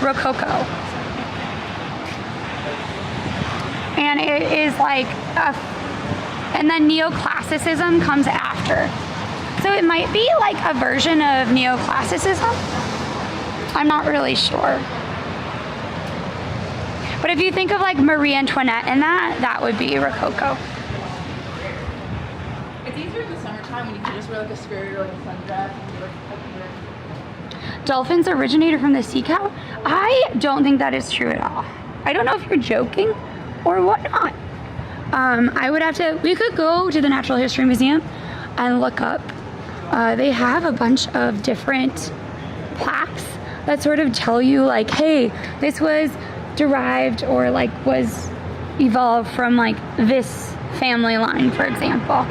Rococo. And it is like and then neoclassicism comes after. So it might be like a version of neoclassicism. I'm not really sure. But if you think of like Marie Antoinette and that would be Rococo. It's easier in the summertime when you can just wear like a skirt or like a sundress. Dolphins originated from the sea cow? I don't think that is true at all. I don't know if you're joking or whatnot. I would have to, we could go to the Natural History Museum and look up. They have a bunch of different plaques that sort of tell you like, hey, this was derived or like was evolved from like this family line, for example.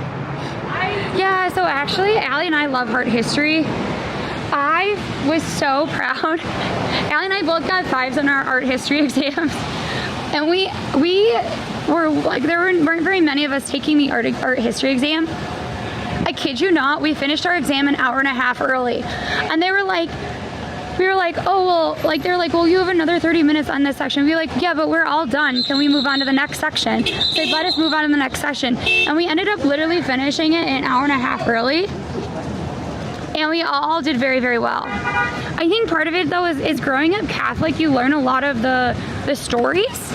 Yeah, so actually, Allie and I love art history. I was so proud. Allie and I both got 5s on our art history exams. And we were like, there weren't very many of us taking the art history exam. I kid you not, we finished our exam an hour and a half early. And we were like, oh, well, like, they're like, well, you have another 30 minutes on this section. We were like, yeah, but we're all done. Can we move on to the next section? So they let us move on to the next section. And we ended up literally finishing it an hour and a half early. And we all did very, very well. I think part of it, though, is growing up Catholic, you learn a lot of the stories.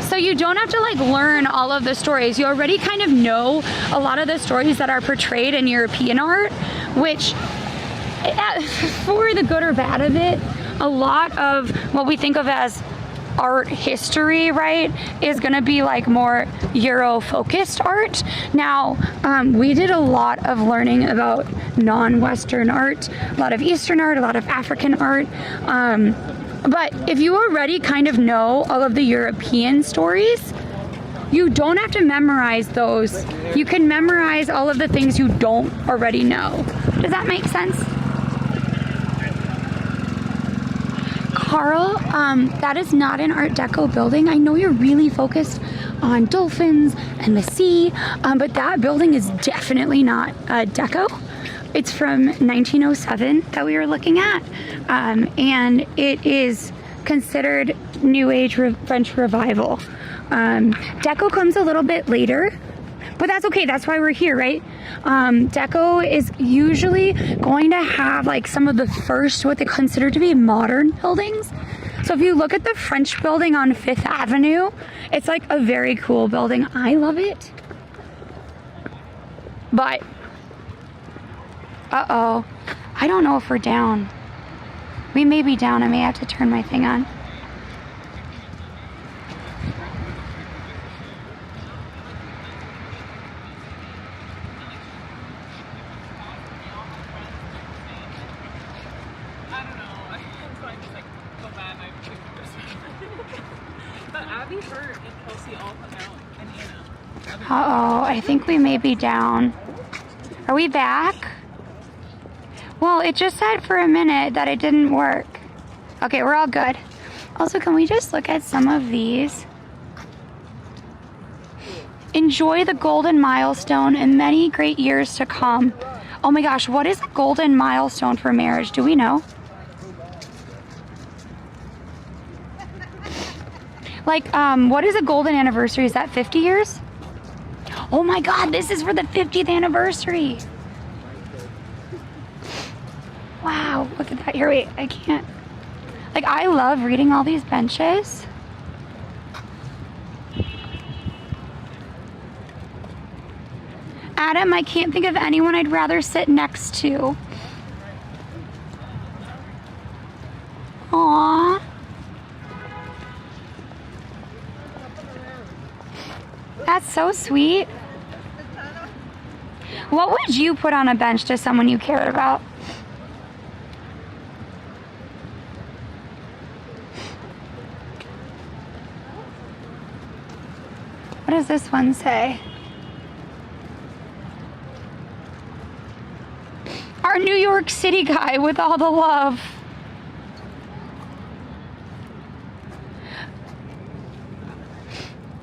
So you don't have to like learn all of the stories. You already kind of know a lot of the stories that are portrayed in European art, which for the good or bad of it, a lot of what we think of as art history, right, is gonna be like more Euro-focused art. Now, we did a lot of learning about non-Western art, a lot of Eastern art, a lot of African art. But if you already kind of know all of the European stories, you don't have to memorize those. You can memorize all of the things you don't already know. Does that make sense? Carl, that is not an Art Deco building. I know you're really focused on dolphins and the sea, but that building is definitely not Deco. It's from 1907 that we were looking at, and it is considered New Age French Revival. Deco comes a little bit later, but that's okay. That's why we're here, right? Deco is usually going to have like some of the first what they consider to be modern buildings. So if you look at the French building on 5th Avenue, it's like a very cool building. I love it. But uh-oh, I don't know if we're down. We may be down. I may have to turn my thing on. Uh-oh, I think we may be down. Are we back? Well, it just said for a minute that it didn't work. Okay, we're all good. Also, can we just look at some of these? Enjoy the golden milestone and many great years to come. Oh my gosh, what is a golden milestone for marriage? Do we know? Like, what is a golden anniversary? Is that 50 years? Oh my God, this is for the 50th anniversary. Wow, look at that. Here, wait, I can't. Like, I love reading all these benches. Adam, I can't think of anyone I'd rather sit next to. Aww. That's so sweet. What would you put on a bench to someone you cared about? What does this one say? Our New York City guy with all the love.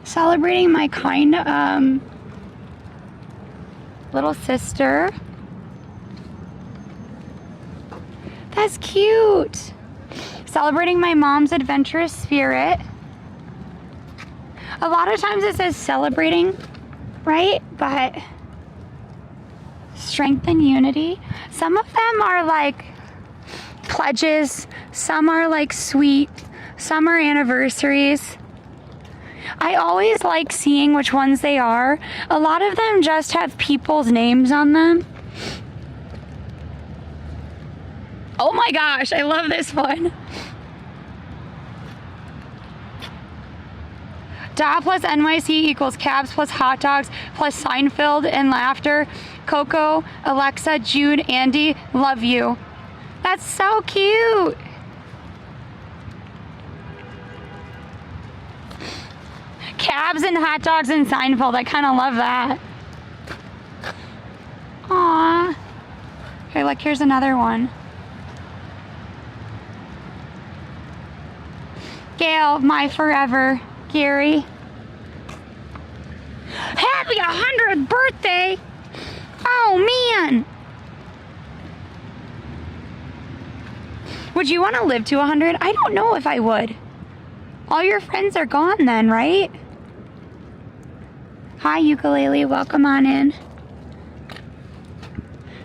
Celebrating my kind little sister. That's cute. Celebrating my mom's adventurous spirit. A lot of times it says celebrating, right? But strength and unity. Some of them are like pledges. Some are like sweet. Some are anniversaries. I always like seeing which ones they are. A lot of them just have people's names on them. Oh my gosh, I love this one. Da plus NYC equals cabs plus hot dogs plus Seinfeld and laughter. Coco, Alexa, Jude, Andy, love you. That's so cute. Cabs and hot dogs and Seinfeld. I kind of love that. Aww. Okay, look, here's another one. Gail, my forever. Gary. Happy 100th birthday! Oh man! Would you want to live to 100? I don't know if I would. All your friends are gone then, right? Hi, ukulele. Welcome on in.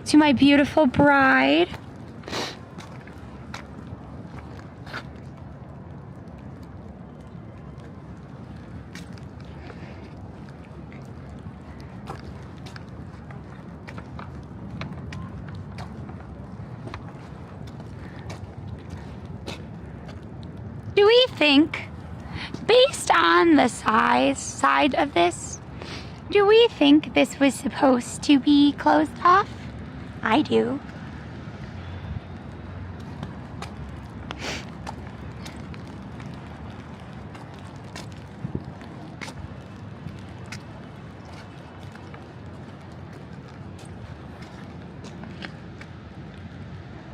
To my beautiful bride. Do we think, based on the side of this, do we think this was supposed to be closed off? I do.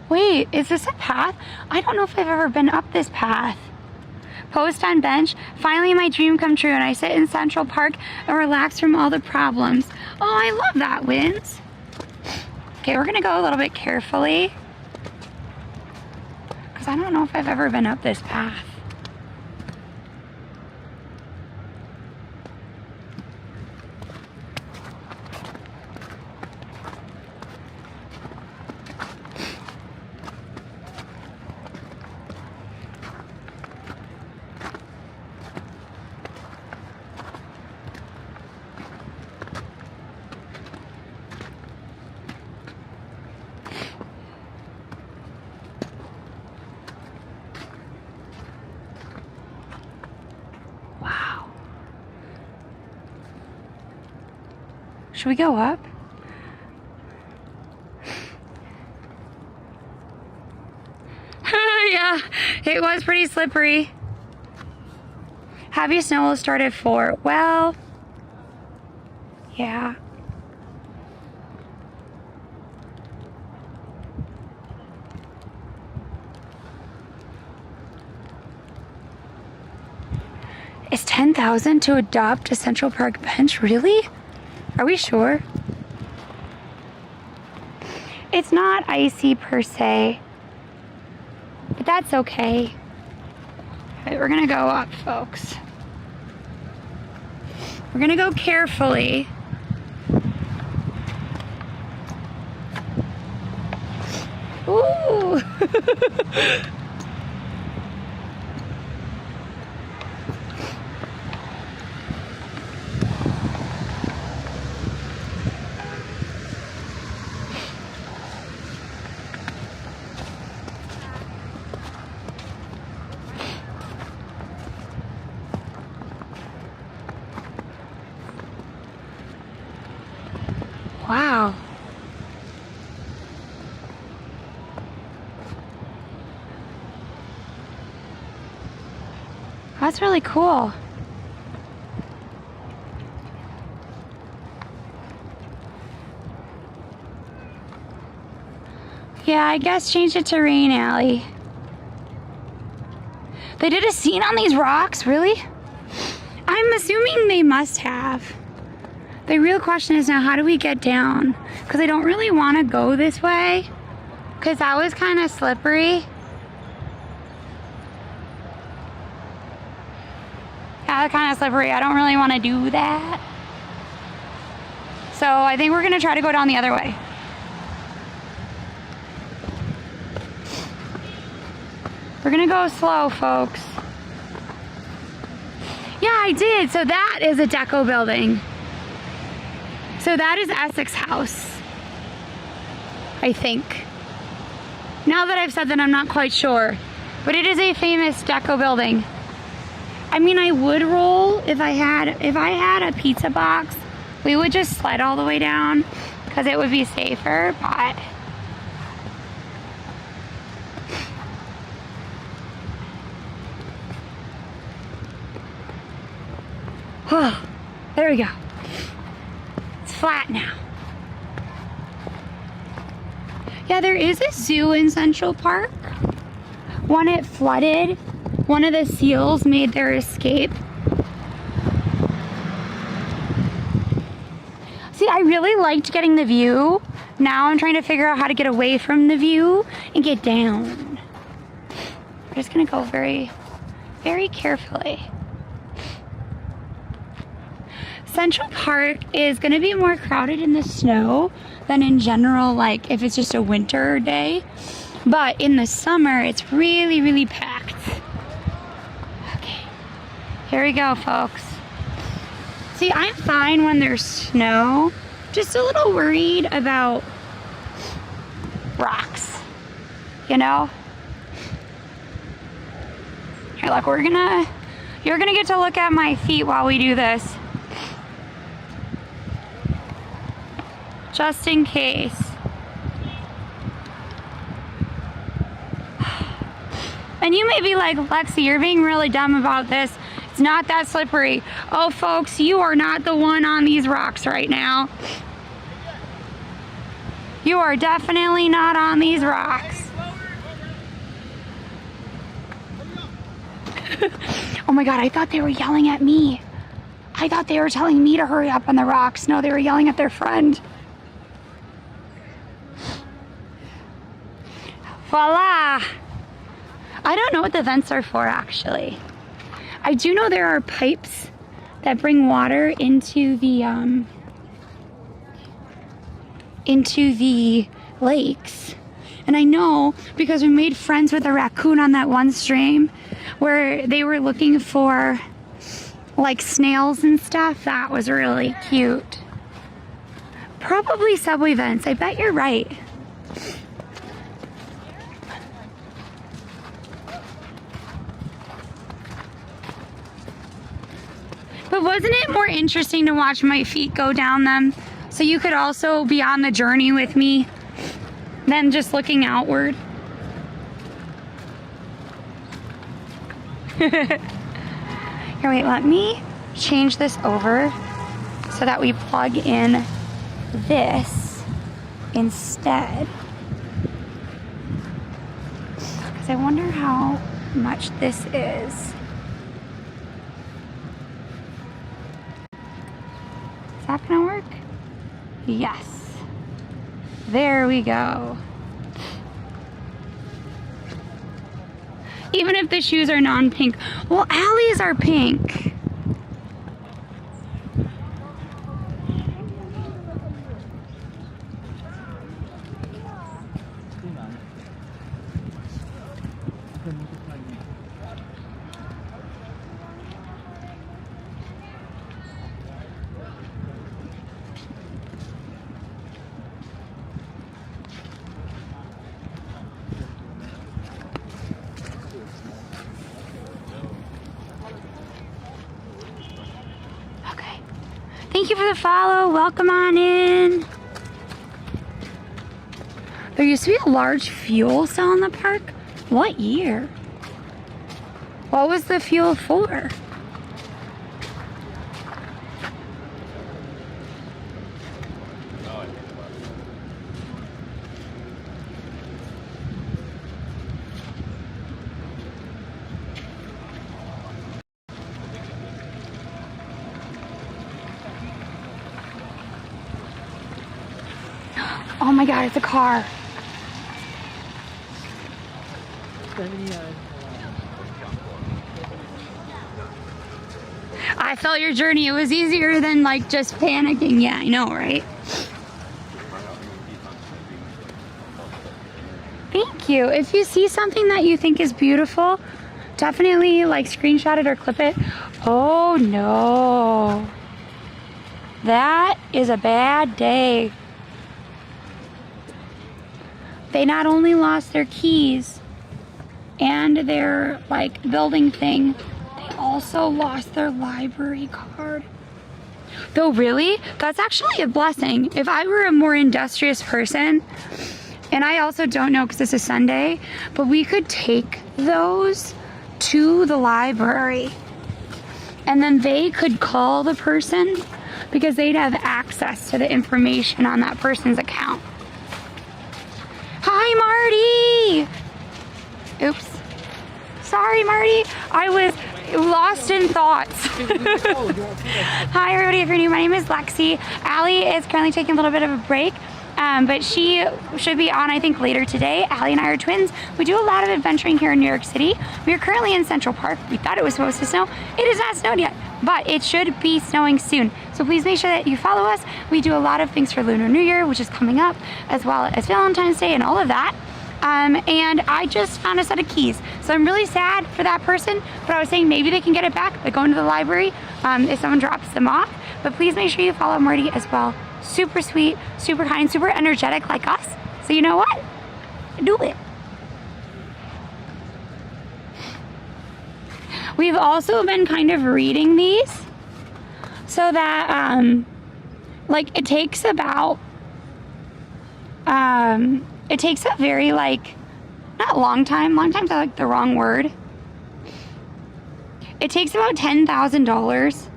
Wait, is this a path? I don't know if I've ever been up this path. Post on bench. Finally my dream come true and I sit in Central Park and relax from all the problems. Oh, I love that, Wins. Okay, we're gonna go a little bit carefully because I don't know if I've ever been up this path. Should we go up? Yeah, it was pretty slippery. Heavy snow will start at 4. Well, yeah. It's $10,000 to adopt a Central Park bench? Really? Are we sure? It's not icy per se, but that's okay. Alright, we're gonna go up, folks. We're gonna go carefully. Ooh! Wow. That's really cool. Yeah, I guess change it to Rain Alley. They did a scene on these rocks, really? I'm assuming they must have. The real question is now, how do we get down? Because I don't really want to go this way, because that was kind of slippery. Yeah, that's kind of slippery. I don't really want to do that. So I think we're going to try to go down the other way. We're going to go slow, folks. Yeah, I did. So that is a deco building. So that is Essex House, I think. Now that I've said that, I'm not quite sure. But it is a famous deco building. I mean, I would roll if I had a pizza box. We would just sled all the way down because it would be safer, but oh, there we go. It's flat now. Yeah, there is a zoo in Central Park. When it flooded, one of the seals made their escape. See, I really liked getting the view. Now I'm trying to figure out how to get away from the view and get down. I'm just gonna go very, very carefully. Central Park is gonna be more crowded in the snow than in general, like if it's just a winter day. But in the summer, it's really, really packed. Okay, here we go, folks. See, I'm fine when there's snow. Just a little worried about rocks, you know? Here, look, you're gonna get to look at my feet while we do this. Just in case. And you may be like, Lexi, you're being really dumb about this. It's not that slippery. Oh, folks, you are not the one on these rocks right now. You are definitely not on these rocks. Oh my God, I thought they were yelling at me. I thought they were telling me to hurry up on the rocks. No, they were yelling at their friend. Voila! I don't know what the vents are for, actually. I do know there are pipes that bring water into the lakes. And I know because we made friends with a raccoon on that one stream where they were looking for like snails and stuff. That was really cute. Probably subway vents. I bet you're right. But wasn't it more interesting to watch my feet go down them so you could also be on the journey with me than just looking outward? Here, wait, let me change this over so that we plug in this instead. Because I wonder how much this is. that gonna work? Yes. There we go. Even if the shoes are non-pink. Well, Allie's are pink. Okay. Thank you for the follow. Welcome on in. There used to be a large fuel cell in the park. What year? What was the fuel for? Oh my God, it's a car. I felt your journey. It was easier than like just panicking. Yeah, I know, right? Thank you. If you see something that you think is beautiful, definitely like screenshot it or clip it. Oh no. That is a bad day. They not only lost their keys and their like building thing, they also lost their library card. Though really, that's actually a blessing. If I were a more industrious person, and I also don't know because this is Sunday, but we could take those to the library and then they could call the person because they'd have access to the information on that person's account. Hi, Marty! Oops. Sorry, Marty. I was lost in thoughts. Hi, everybody. If you're new, my name is Lexi. Allie is currently taking a little bit of a break, but she should be on, I think, later today. Allie and I are twins. We do a lot of adventuring here in New York City. We are currently in Central Park. We thought it was supposed to snow. It has not snowed yet, but it should be snowing soon. So please make sure that you follow us. We do a lot of things for Lunar New Year, which is coming up, as well as Valentine's Day and all of that. And I just found a set of keys. So I'm really sad for that person, but I was saying maybe they can get it back by going to the library if someone drops them off. But please make sure you follow Marty as well. Super sweet, super kind, super energetic like us. So you know what? Do it. We've also been kind of reading these so that like it takes about it takes a very like not long time's like the wrong word. It takes about $10,000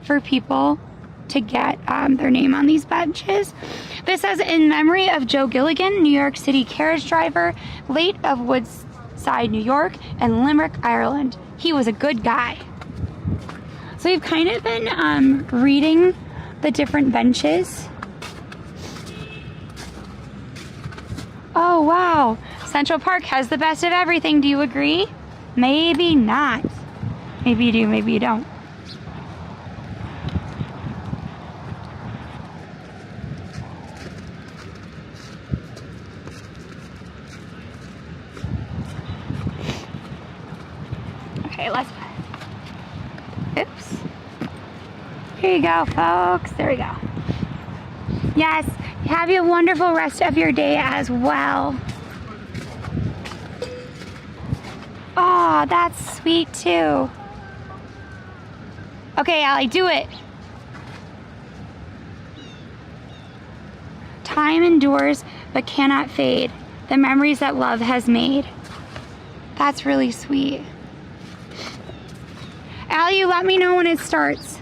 for people to get their name on these badges. This says, in memory of Joe Gilligan, New York City carriage driver, late of Woodside, New York, and Limerick, Ireland. He was a good guy. So we've kind of been reading the different benches. Oh wow, Central Park has the best of everything. Do you agree? Maybe not. Maybe you do, maybe you don't. Okay, let's, oops. Here you go, folks, there we go. Yes, have a wonderful rest of your day as well. Oh, that's sweet too. Okay, Allie, do it. Time endures but cannot fade. The memories that love has made. That's really sweet. Allie, you let me know when it starts.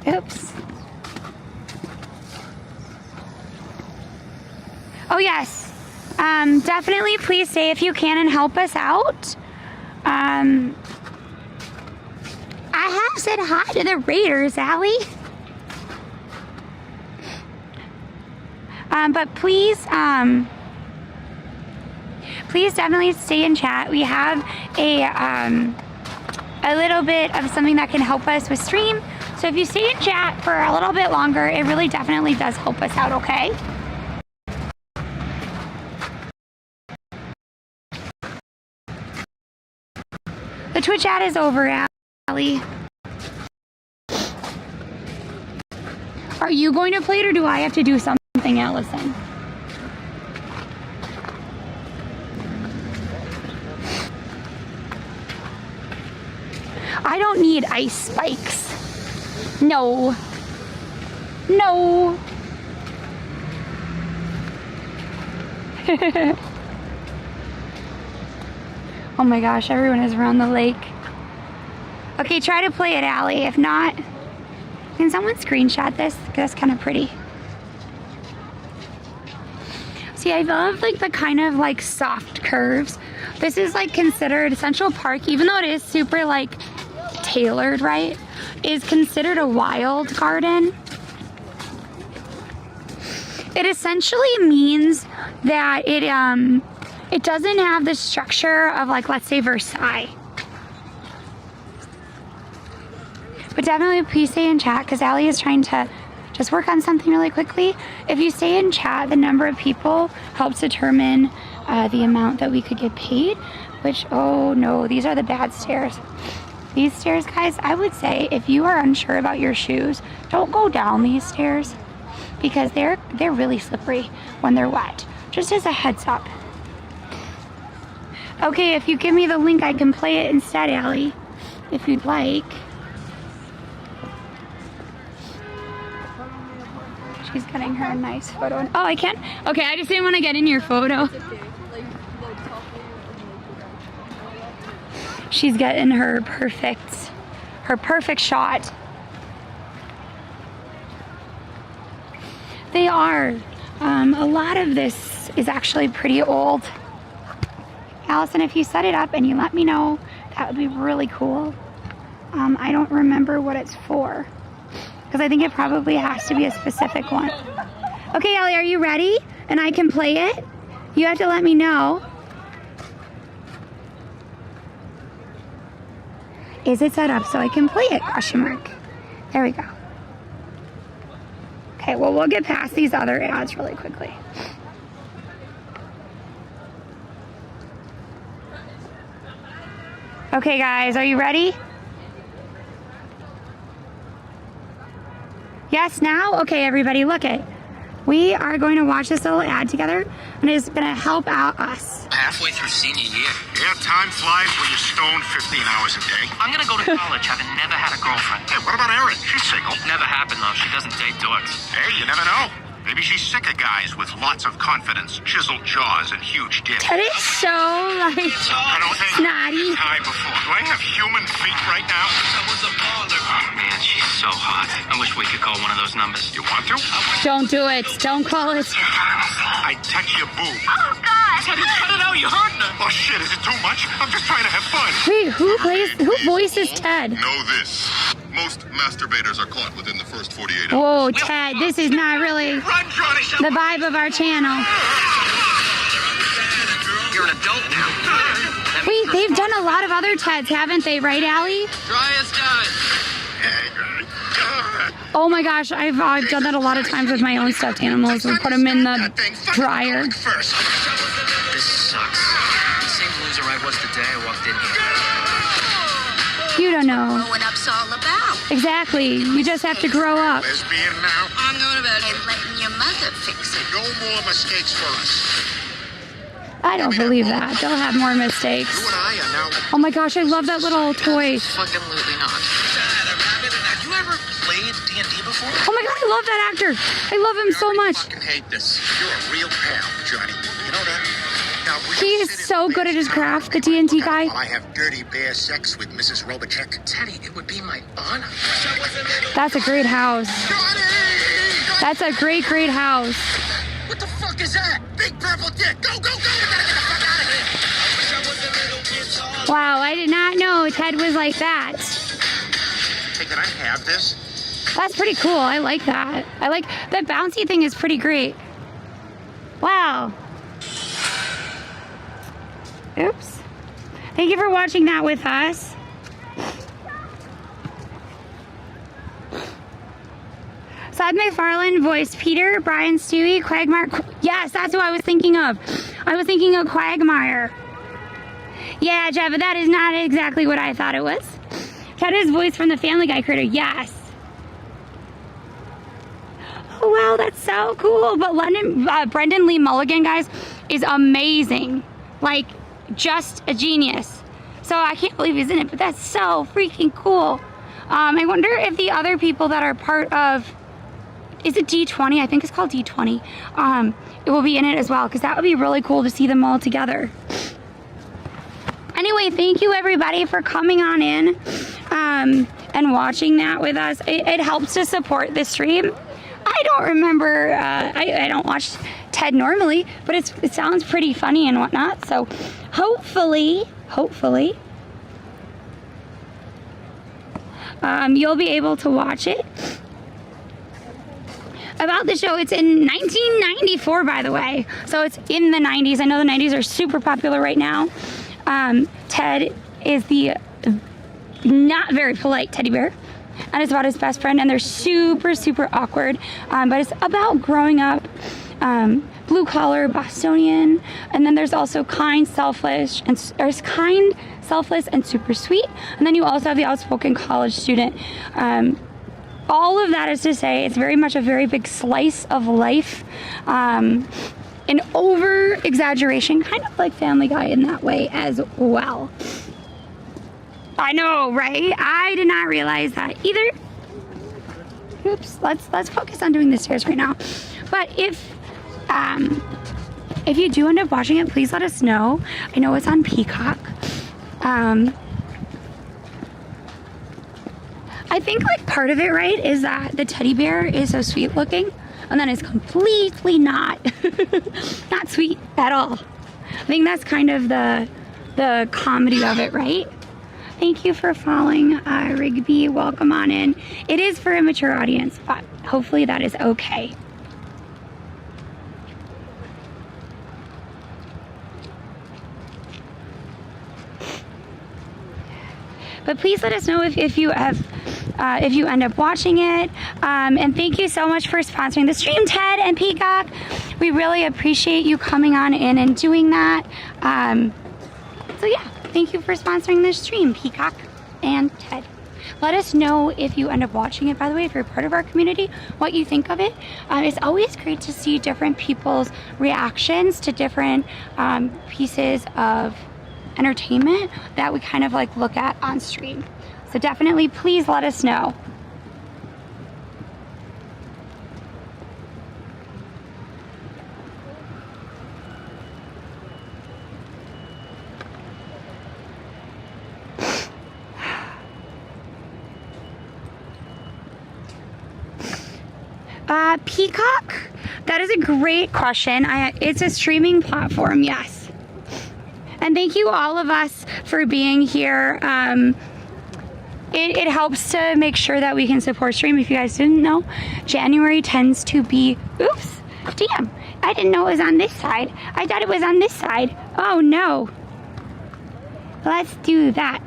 Oops. Oh, yes. Definitely please stay if you can and help us out. I have said hi to the Raiders, Allie. But please, please definitely stay in chat. We have a little bit of something that can help us with stream. So if you stay in chat for a little bit longer, it really definitely does help us out, okay? The Twitch ad is over, Allie. Are you going to play it or do I have to do something, Allison? I don't need ice spikes. No. No. Oh my gosh, everyone is around the lake. Okay, try to play it, Allie. If not, can someone screenshot this? Because that's kind of pretty. See, I love like the kind of like soft curves. This is like considered Central Park, even though it is super like tailored, right? Is considered a wild garden. It essentially means that it doesn't have the structure of like, let's say Versailles. But definitely please stay in chat because Allie is trying to just work on something really quickly. If you stay in chat, the number of people helps determine the amount that we could get paid, which, oh no, these are the bad stairs. These stairs, guys, I would say if you are unsure about your shoes, don't go down these stairs because they're really slippery when they're wet. Just as a heads up. Okay, if you give me the link, I can play it instead, Allie, if you'd like. She's getting her a nice photo. Oh, I can? Okay, I just didn't want to get in your photo. She's getting her perfect shot. They are. A lot of this is actually pretty old. Allison, if you set it up and you let me know, that would be really cool. I don't remember what it's for, because I think it probably has to be a specific one. Okay, Ellie, are you ready? And I can play it? You have to let me know. Is it set up so I can play it? Question mark. There we go. Okay, well, we'll get past these other ads really quickly. Okay, guys, are you ready? Yes, now? Okay, everybody, look it. We are going to watch this little ad together, and it's going to help out us. Halfway through senior year. Yeah, time flies when you're stoned 15 hours a day. I'm gonna go to college having never had a girlfriend. Hey, what about Erin? She's single. Never happened though. She doesn't date dorks. Hey, you never know. Maybe she's sick of guys with lots of confidence, chiseled jaws, and huge dicks. That is so, like, I don't think snotty. time before. Do I have human feet right now? Oh man, she's so hot. I wish we could call one of those numbers. You want to? Don't do it. Don't call it. I touch your boob. Oh God! Cut it out. You're hurting her. Oh shit, is it too much? I'm just trying to have fun. Wait, who voices Ted? Know this. Most masturbators are caught within the first 48 hours. Whoa, Ted, this is not really Run, Johnny! the vibe of our channel. You're an adult now. Wait, they've done a lot of other Teds, haven't they, right, Allie? Dry as done. Oh my gosh, I've done that a lot of times with my own stuffed animals. We put them in the dryer. This sucks. The same loser I was the day I walked in here. You don't know. Growing up's all about. Exactly. You just have to grow up. Lesbian now? I'm going to bed. And letting your mother fix it. No more mistakes for us. I don't believe that. They'll have more mistakes. You and I are now... Oh my gosh, I love that little toy. Fucking lutely not. Have you ever played D&D before? Oh my god, I love that actor. I love him so much. I fucking hate this. You're a real pal, Johnny. You know that? Now, He is so good at his craft, the TNT guy. I have dirty bear sex with Mrs. Robachek. Teddy, it would be my honor. That's a great house. Johnny! That's a great house. What the fuck is is that? Big purple dick. Go, go, go. We gotta get the fuck out of here. I wish I was a little bit taller. Wow, I did not know Ted was like that. Hey, can I have this? That's pretty cool. I like that. I like that bouncy thing is pretty great. Wow. Oops. Thank you for watching that with us. Seth MacFarlane voiced Peter, Brian Stewie, Quagmire. Yes, that's who I was thinking of. I was thinking of Quagmire. Yeah, Jeff, but that is not exactly what I thought it was. Ted is voiced from the Family Guy creator. Yes. Oh, wow, that's so cool. But Brendan Lee Mulligan, guys, is amazing. Like, just a genius. So I can't believe he's in it, but that's so freaking cool. I wonder if the other people that are part of, is it D20? I think it's called D20. It will be in it as well, because that would be really cool to see them all together. Anyway, thank you everybody for coming on in and watching that with us. It helps to support the stream. I don't remember, I don't watch Ted normally, but it sounds pretty funny and whatnot. So hopefully, you'll be able to watch it. About the show, it's in 1994, by the way. So it's in the 90s. I know the 90s are super popular right now. Ted is the not very polite teddy bear, and it's about his best friend, and they're super, super awkward. But it's about growing up blue collar Bostonian, and then there's also kind, selfless, and super sweet. And then you also have the outspoken college student. All of that is to say, it's very much a very big slice of life. An over exaggeration, kind of like Family Guy in that way as well. I know, right? I did not realize that either. Oops, let's focus on doing the stairs right now. But if you do end up watching it, please let us know. I know it's on Peacock. I think like part of it, right, is that the teddy bear is so sweet looking, and then it's completely not sweet at all. I think that's kind of the comedy of it, right? Thank you for following, Rigby. Welcome on in. It is for a mature audience, but hopefully that is okay. But please let us know if you end up watching it. And thank you so much for sponsoring the stream, Ted and Peacock. We really appreciate you coming on in and doing that. So yeah, thank you for sponsoring this stream, Peacock and Ted. Let us know if you end up watching it, by the way, if you're part of our community, what you think of it. It's always great to see different people's reactions to different pieces of entertainment that we kind of like look at on stream. So definitely please let us know. Peacock, that is a great question. It's a streaming platform, yes. And thank you all of us for being here. It helps to make sure that we can support stream. If you guys didn't know, January tends to be, oops, damn, I didn't know it was on this side. I thought it was on this side. Oh no. Let's do that.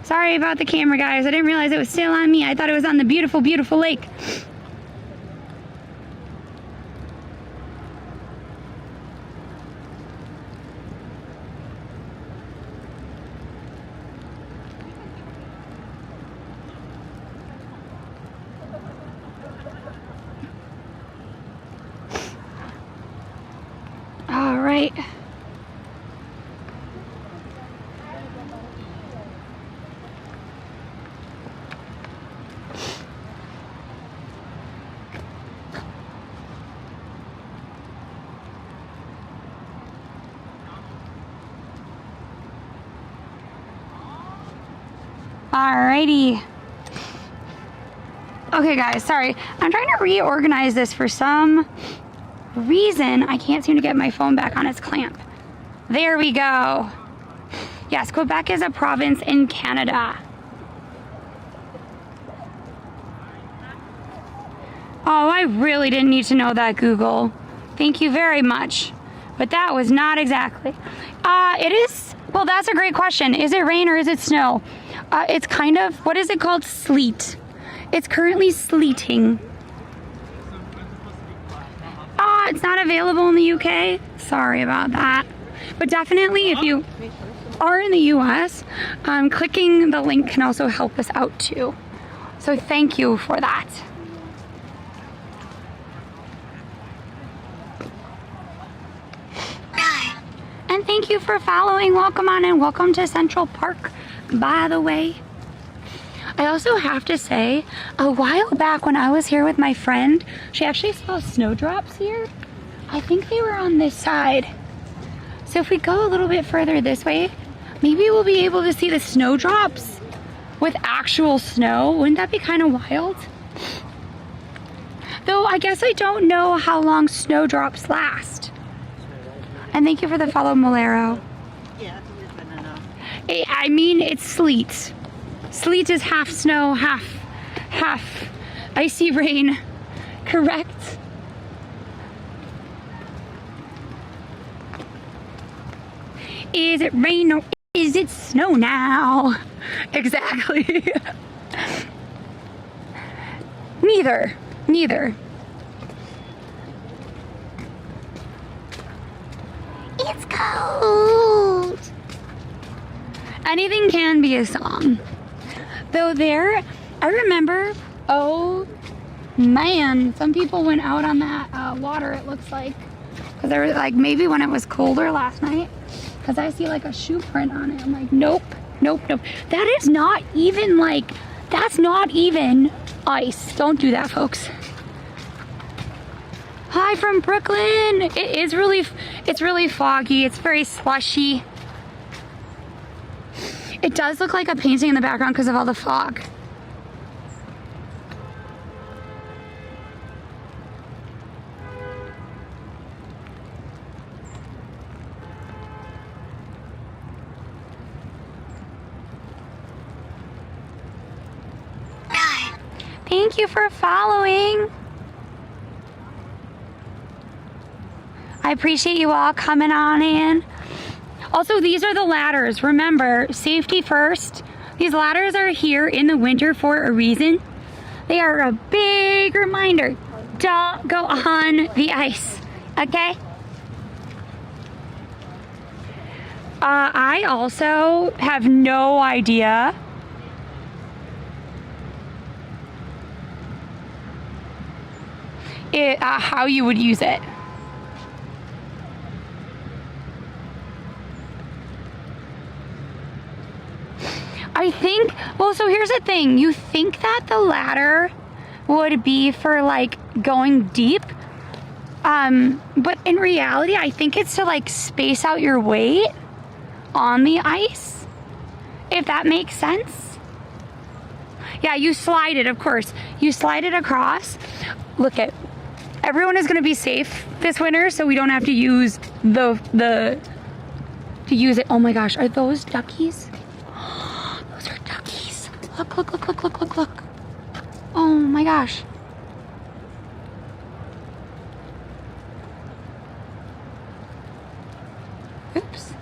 Sorry about the camera, guys. I didn't realize it was still on me. I thought it was on the beautiful, beautiful lake. All right. Alrighty. Okay guys, sorry. I'm trying to reorganize this for some reason. I can't seem to get my phone back on its clamp. There we go. Yes, Quebec is a province in Canada. Oh, I really didn't need to know that, Google. Thank you very much. But that was not exactly. It is, well, that's a great question. Is it rain or is it snow? It's kind of, what is it called? Sleet. It's currently sleeting. It's not available in the UK. Sorry about that. But definitely if you are in the US, clicking the link can also help us out too. So thank you for that. And thank you for following. Welcome on and welcome to Central Park, by the way. I also have to say, a while back when I was here with my friend, she actually saw snowdrops here. I think they were on this side. So if we go a little bit further this way, maybe we'll be able to see the snowdrops with actual snow. Wouldn't that be kind of wild? Though I guess I don't know how long snowdrops last. And thank you for the follow, Malero. Yeah, it's been enough. I mean, it's sleet. Sleet is half snow, half icy rain. Correct? Is it rain or is it snow now? Exactly. Neither. It's cold. Anything can be a song. Though there, I remember, oh man, some people went out on that water, it looks like. Because they were like, maybe when it was colder last night. Because I see like a shoe print on it. I'm like, nope. That is not even like, that's not even ice. Don't do that, folks. Hi from Brooklyn. It's really foggy. It's very slushy. It does look like a painting in the background because of all the fog. Thank you for following. I appreciate you all coming on in. Also, these are the ladders. Remember, safety first. These ladders are here in the winter for a reason. They are a big reminder. Don't go on the ice, okay? I also have no idea how you would use it. I think, well, so here's the thing. You think that the ladder would be for like going deep, but in reality, I think it's to like space out your weight on the ice, if that makes sense. Yeah, you slide it, of course. You slide it across. Look at, everyone is gonna be safe this winter, so we don't have to use to use it. Oh my gosh, are those duckies? Those are duckies. Look. Oh my gosh. Oops.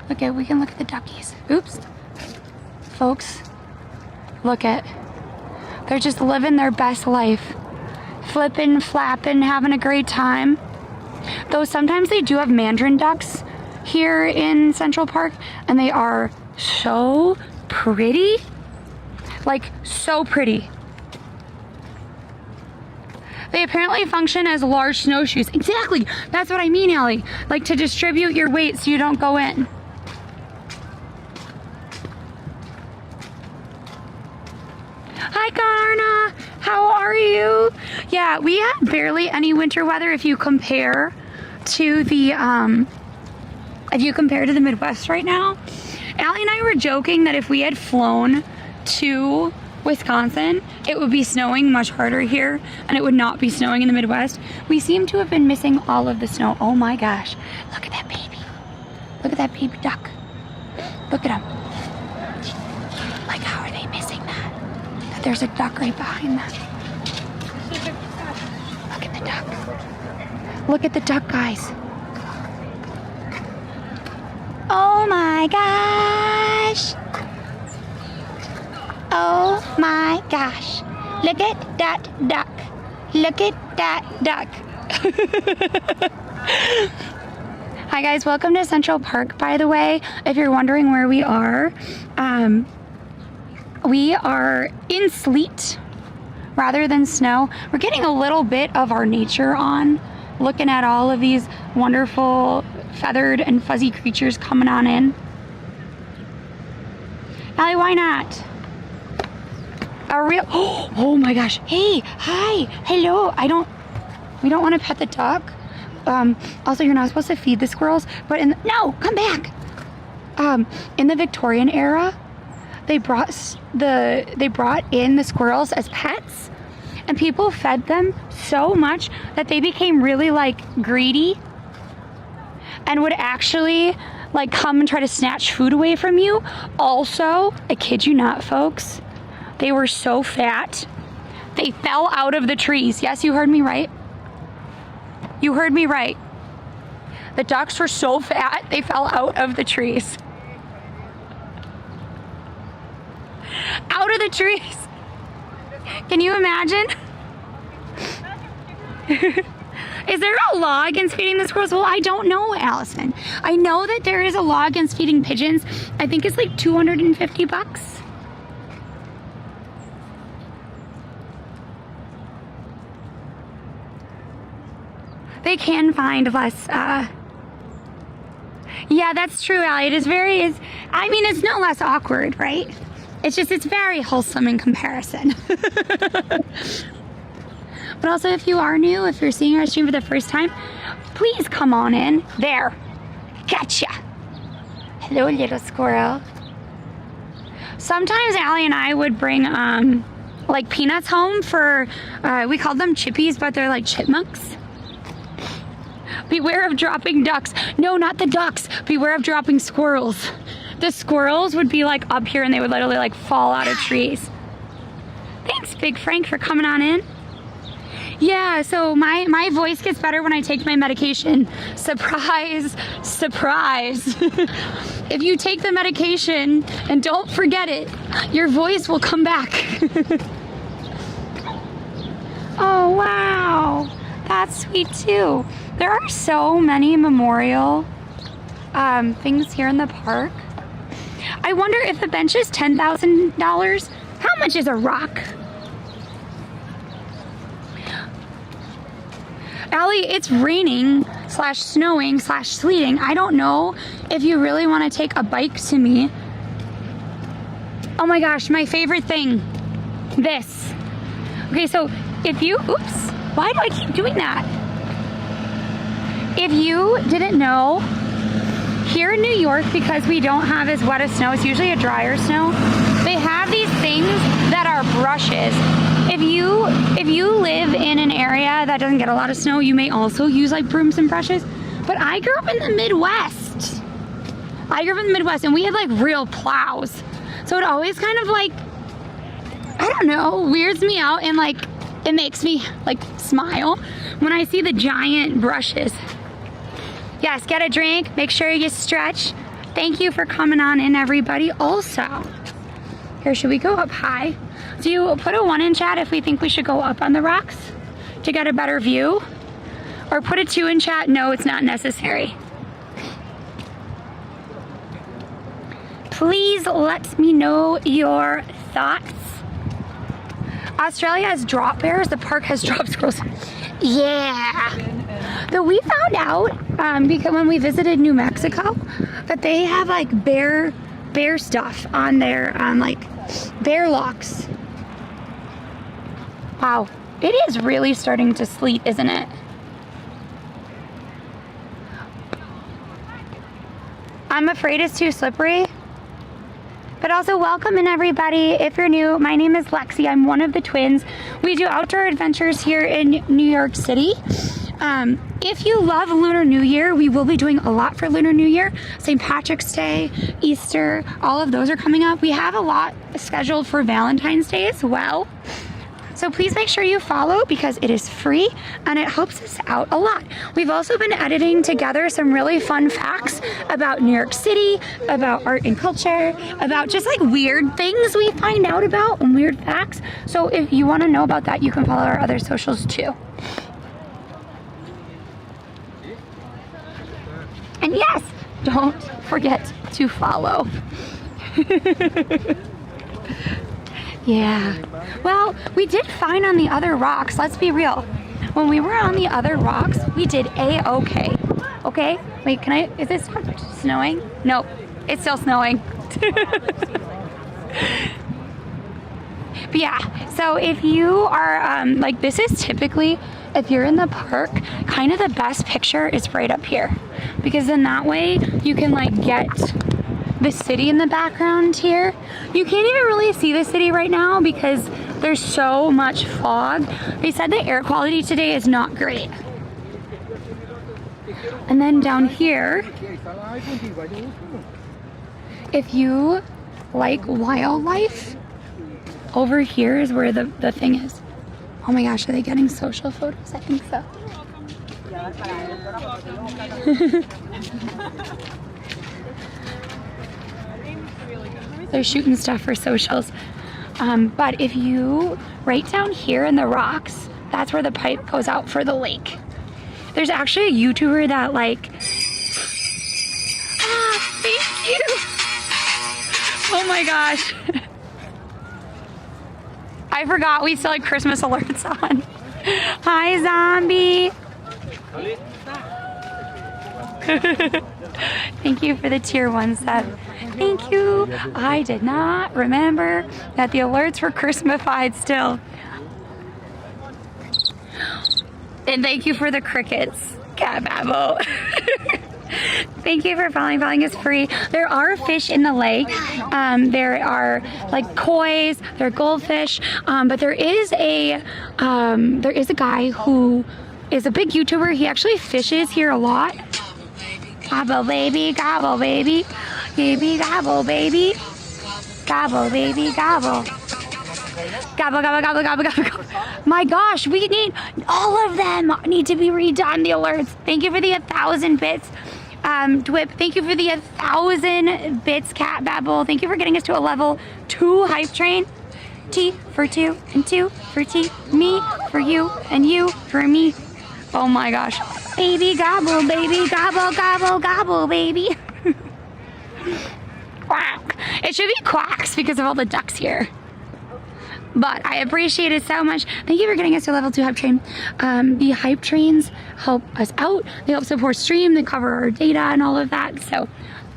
Okay, we can look at the duckies. Oops. Folks, look at, they're just living their best life. Flipping, flapping, having a great time. Though sometimes they do have mandarin ducks here in Central Park, and they are so pretty. Like, so pretty. They apparently function as large snowshoes. Exactly, that's what I mean, Allie. Like, to distribute your weight so you don't go in. Hi, Garna. How are you? Yeah, we had barely any winter weather if you compare to the if you compare to the Midwest right now. Allie and I were joking that if we had flown to Wisconsin, it would be snowing much harder here and it would not be snowing in the Midwest. We seem to have been missing all of the snow. Oh my gosh, look at that baby. Look at that baby duck. Look at him. Like, how are they missing that? That there's a duck right behind them. Look at the duck. Look at the duck, guys. Oh my gosh. Oh my gosh. Look at that duck. Look at that duck. Hi guys, welcome to Central Park, by the way. If you're wondering where we are in sleet rather than snow. We're getting a little bit of our nature on, looking at all of these wonderful feathered and fuzzy creatures coming on in. Allie, why not? A real, oh my gosh. Hey, hi, hello. We don't want to pet the duck. Also, you're not supposed to feed the squirrels, but no, come back. In the Victorian era, they brought in the squirrels as pets, and people fed them so much that they became really like greedy and would actually like come and try to snatch food away from you. Also, I kid you not, folks, they were so fat, they fell out of the trees. Yes, you heard me right. You heard me right. The ducks were so fat, they fell out of the trees. Out of the trees. Can you imagine? Is there a law against feeding the squirrels? Well, I don't know, Allison. I know that there is a law against feeding pigeons. I think it's like $250. They can find less, yeah, that's true, Allie. It is I mean, it's no less awkward, right? It's just, it's very wholesome in comparison. But also, if you are new, if you're seeing our stream for the first time, please come on in. There. Gotcha. Hello, little squirrel. Sometimes Allie and I would bring, like peanuts home for, we called them chippies, but they're like chipmunks. Beware of dropping ducks. No, not the ducks. Beware of dropping squirrels. The squirrels would be like up here and they would literally like fall out of trees. Thanks, Big Frank, for coming on in. Yeah, so my voice gets better when I take my medication. Surprise, surprise. If you take the medication and don't forget it, your voice will come back. Oh, wow. That's sweet too. There are so many memorial things here in the park. I wonder if a bench is $10,000, how much is a rock? Allie, it's raining / snowing / sleeting. I don't know if you really want to take a bike to me. Oh my gosh, my favorite thing. This. Okay, so if you, oops, why do I keep doing that? If you didn't know, here in New York, because we don't have as wet as snow, it's usually a drier snow, they have these things that are brushes. If you live in an area that doesn't get a lot of snow, you may also use like brooms and brushes. But I grew up in the Midwest. And we had like real plows. So it always kind of like, I don't know, weirds me out, and like it makes me like smile when I see the giant brushes. Yes, get a drink, make sure you stretch. Thank you for coming on in, everybody. Also, here, should we go up high? Do you put a 1 in chat if we think we should go up on the rocks to get a better view? Or put a 2 in chat, no, it's not necessary. Please let me know your thoughts. Australia has drop bears, the park has drop squirrels. Yeah. Though we found out, because when we visited New Mexico, that they have like bear stuff on their, like bear locks. Wow, it is really starting to sleet, isn't it? I'm afraid it's too slippery. But also welcome in everybody. If you're new, my name is Lexi. I'm one of the twins. We do outdoor adventures here in New York City. If you love Lunar New Year, we will be doing a lot for Lunar New Year. St. Patrick's Day, Easter, all of those are coming up. We have a lot scheduled for Valentine's Day as well. So please make sure you follow because it is free and it helps us out a lot. We've also been editing together some really fun facts about New York City, about art and culture, about just like weird things we find out about and weird facts. So if you want to know about that, you can follow our other socials too. And yes, don't forget to follow. Yeah. Well, we did fine on the other rocks. Let's be real. When we were on the other rocks, we did A-okay. Okay? Wait, can I, is it snowing? Nope. It's still snowing. But yeah, so if you are, like this is typically, if you're in the park, kind of the best picture is right up here. Because then that way you can like get the city in the background here. You can't even really see the city right now because there's so much fog. They said the air quality today is not great. And then down here, if you like wildlife, over here is where the thing is. Oh my gosh, are they getting social photos? I think so. They're shooting stuff for socials. But if you, right down here in the rocks, that's where the pipe goes out for the lake. There's actually a YouTuber that like, thank you. Oh my gosh. I forgot we still had Christmas alerts on. Hi, zombie. Thank you for the tier 1 sub. Thank you. I did not remember that the alerts were Christmasified still. And thank you for the crickets, Cat Babble. Thank you for following. Following is free. There are fish in the lake. There are like kois, there are goldfish, but there is a guy who is a big YouTuber. He actually fishes here a lot. Gobble baby, gobble baby, baby gobble baby, gobble baby gobble. Gobble, gobble, gobble, gobble, gobble, gobble. My gosh, we need, all of them need to be redone, the alerts. Thank you for the 1,000 bits. Dwip, thank you for the 1,000 bits, Cat Babble. Thank you for getting us to a level 2 hype train. T for 2 and 2 for T. Me for you and you for me. Oh my gosh. Baby gobble, baby gobble, gobble, gobble, baby. Quack. It should be quacks because of all the ducks here. But I appreciate it so much. Thank you for getting us to level 2 hype train. The hype trains help us out. They help support stream. They cover our data and all of that. So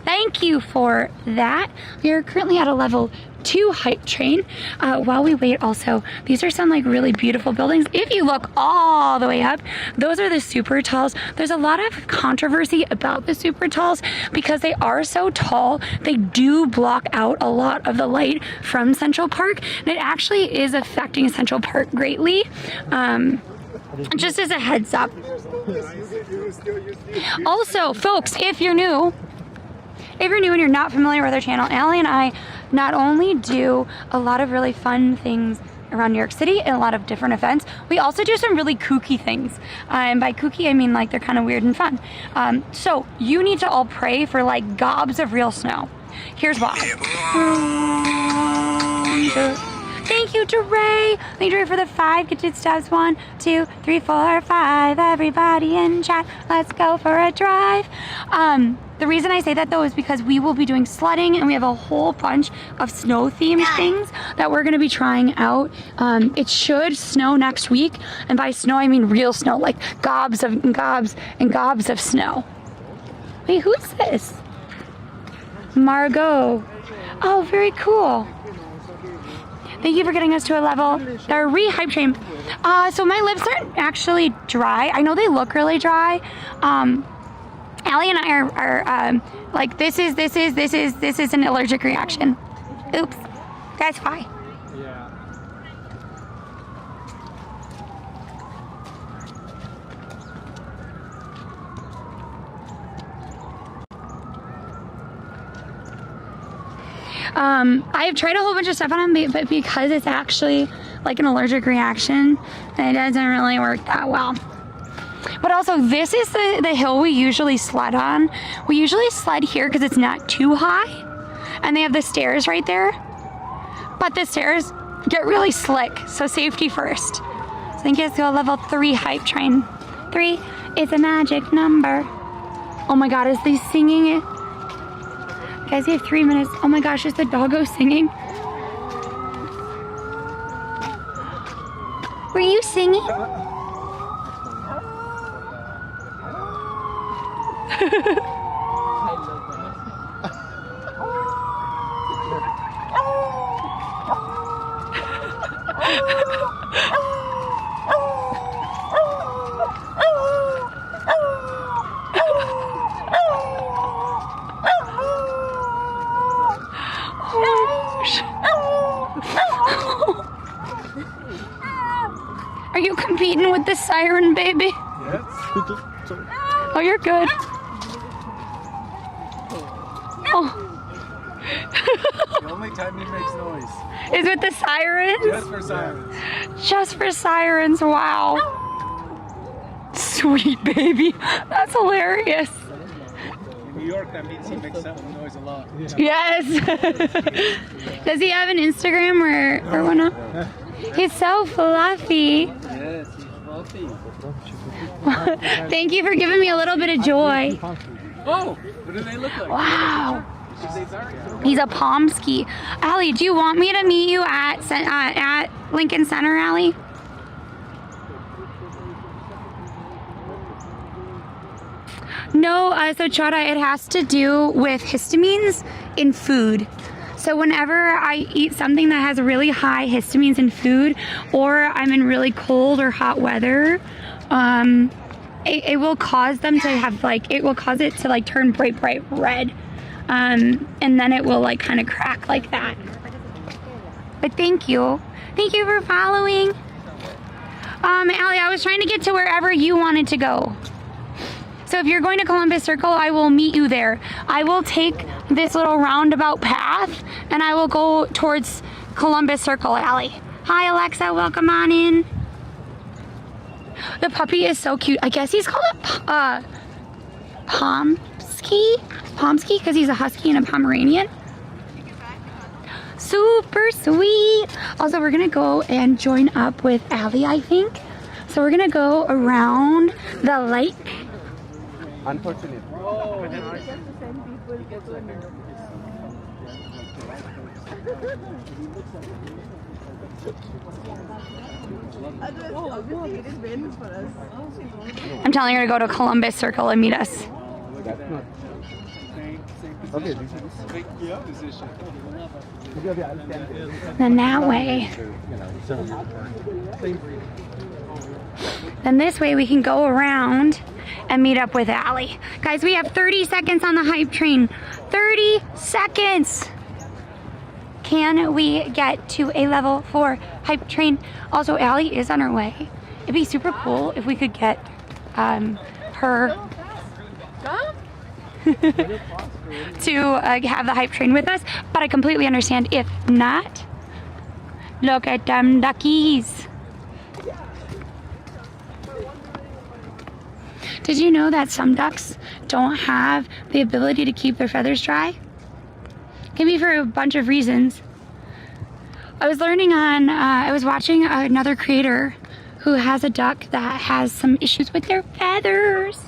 thank you for that. We are currently at a level 2 hype train. While we wait also, these are some like really beautiful buildings. If you look all the way up, those are the super talls. There's a lot of controversy about the super talls because they are so tall. They do block out a lot of the light from Central Park. And it actually is affecting Central Park greatly. Just as a heads up. Also, folks, if you're new and you're not familiar with our channel, Allie and I not only do a lot of really fun things around New York City and a lot of different events, we also do some really kooky things. And by kooky, I mean like they're kind of weird and fun. So you need to all pray for like gobs of real snow. Here's why. Thank you, DeRay. Thank you, DeRay, for the 5 gifted stubs. 1, 2, 3, 4, 5. Everybody in chat, let's go for a drive. The reason I say that though is because we will be doing sledding and we have a whole bunch of snow themed things that we're gonna be trying out. It should snow next week, and by snow I mean real snow, like gobs and gobs of snow. Wait, who's this? Margot. Oh, very cool. Thank you for getting us to a level. They're re-hype train. So my lips aren't actually dry. I know they look really dry. Allie and I are like, this is an allergic reaction. Oops. That's why. Yeah. I've tried a whole bunch of stuff on him, but because it's actually like an allergic reaction, it doesn't really work that well. But also, this is the hill we usually sled on. We usually sled here because it's not too high, and they have the stairs right there. But the stairs get really slick, so safety first. So I think it's a level 3 hype train. 3 is a magic number. Oh my God, is he singing it? Guys, we have 3 minutes. Oh my gosh, is the doggo singing? Were you singing? Are you competing with the siren, baby? Yes. Oh, you're good. Oh. The only time he makes noise. Is with the sirens? Just for sirens. Just for sirens, wow. Sweet baby. That's hilarious. In New York, that means he makes that noise a lot. Yes. Does he have an Instagram or whatnot? He's so fluffy. Yes, he's fluffy. Thank you for giving me a little bit of joy. Oh, what do they look like? Wow. He's a Pomsky. Allie, do you want me to meet you at Lincoln Center, Allie? No, so Chada, it has to do with histamines in food. So whenever I eat something that has really high histamines in food, or I'm in really cold or hot weather, it will cause them to have it will cause it to turn bright red. And then it will kind of crack like that. But thank you for following. Allie, I was trying to get to wherever you wanted to go. So if you're going to Columbus Circle, I will meet you there. I will take this little roundabout path and I will go towards Columbus Circle, Allie. Hi Alexa, welcome on in. The puppy is so cute. I guess he's called a Pomsky because he's a husky and a Pomeranian. Super sweet. Also, we're gonna go and join up with Allie, I think. So we're gonna go around the lake. Unfortunately. I'm telling her to go to Columbus Circle and meet us. Okay. Then that way. Then this way we can go around and meet up with Allie. Guys, we have 30 seconds on the hype train. 30 seconds! Can we get to a level 4 hype train? Also, Allie is on her way. It'd be super cool if we could get her to have the hype train with us, but I completely understand if not. Look at them duckies. Did you know that some ducks don't have the ability to keep their feathers dry? Can be for a bunch of reasons. I was learning I was watching another creator who has a duck that has some issues with their feathers.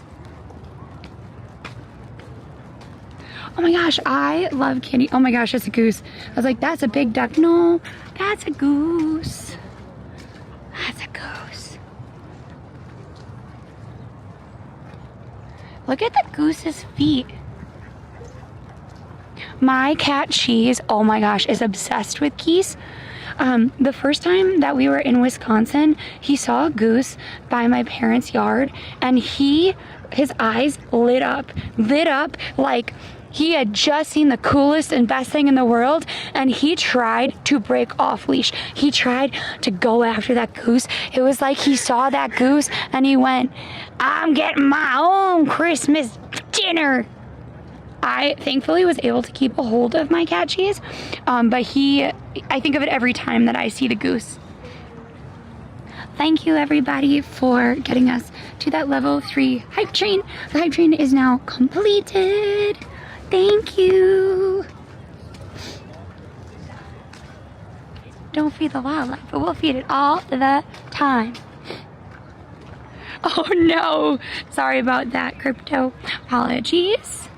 Oh my gosh, I love candy. Oh my gosh, it's a goose. I was like, that's a big duck. No, that's a goose. That's a goose. Look at the goose's feet. My cat Cheese, oh my gosh, is obsessed with geese. The first time that we were in Wisconsin, he saw a goose by my parents' yard and he his eyes lit up like he had just seen the coolest and best thing in the world, and he tried to break off leash. He tried to go after that goose. It was like he saw that goose and he went, I'm getting my own Christmas dinner. I thankfully was able to keep a hold of my cat Cheese, but I think of it every time that I see the goose. Thank you everybody for getting us to that level 3 hype train. The hype train is now completed. Thank you. Don't feed the wildlife, but we'll feed it all the time. Oh no, sorry about that, Crypto. Apologies.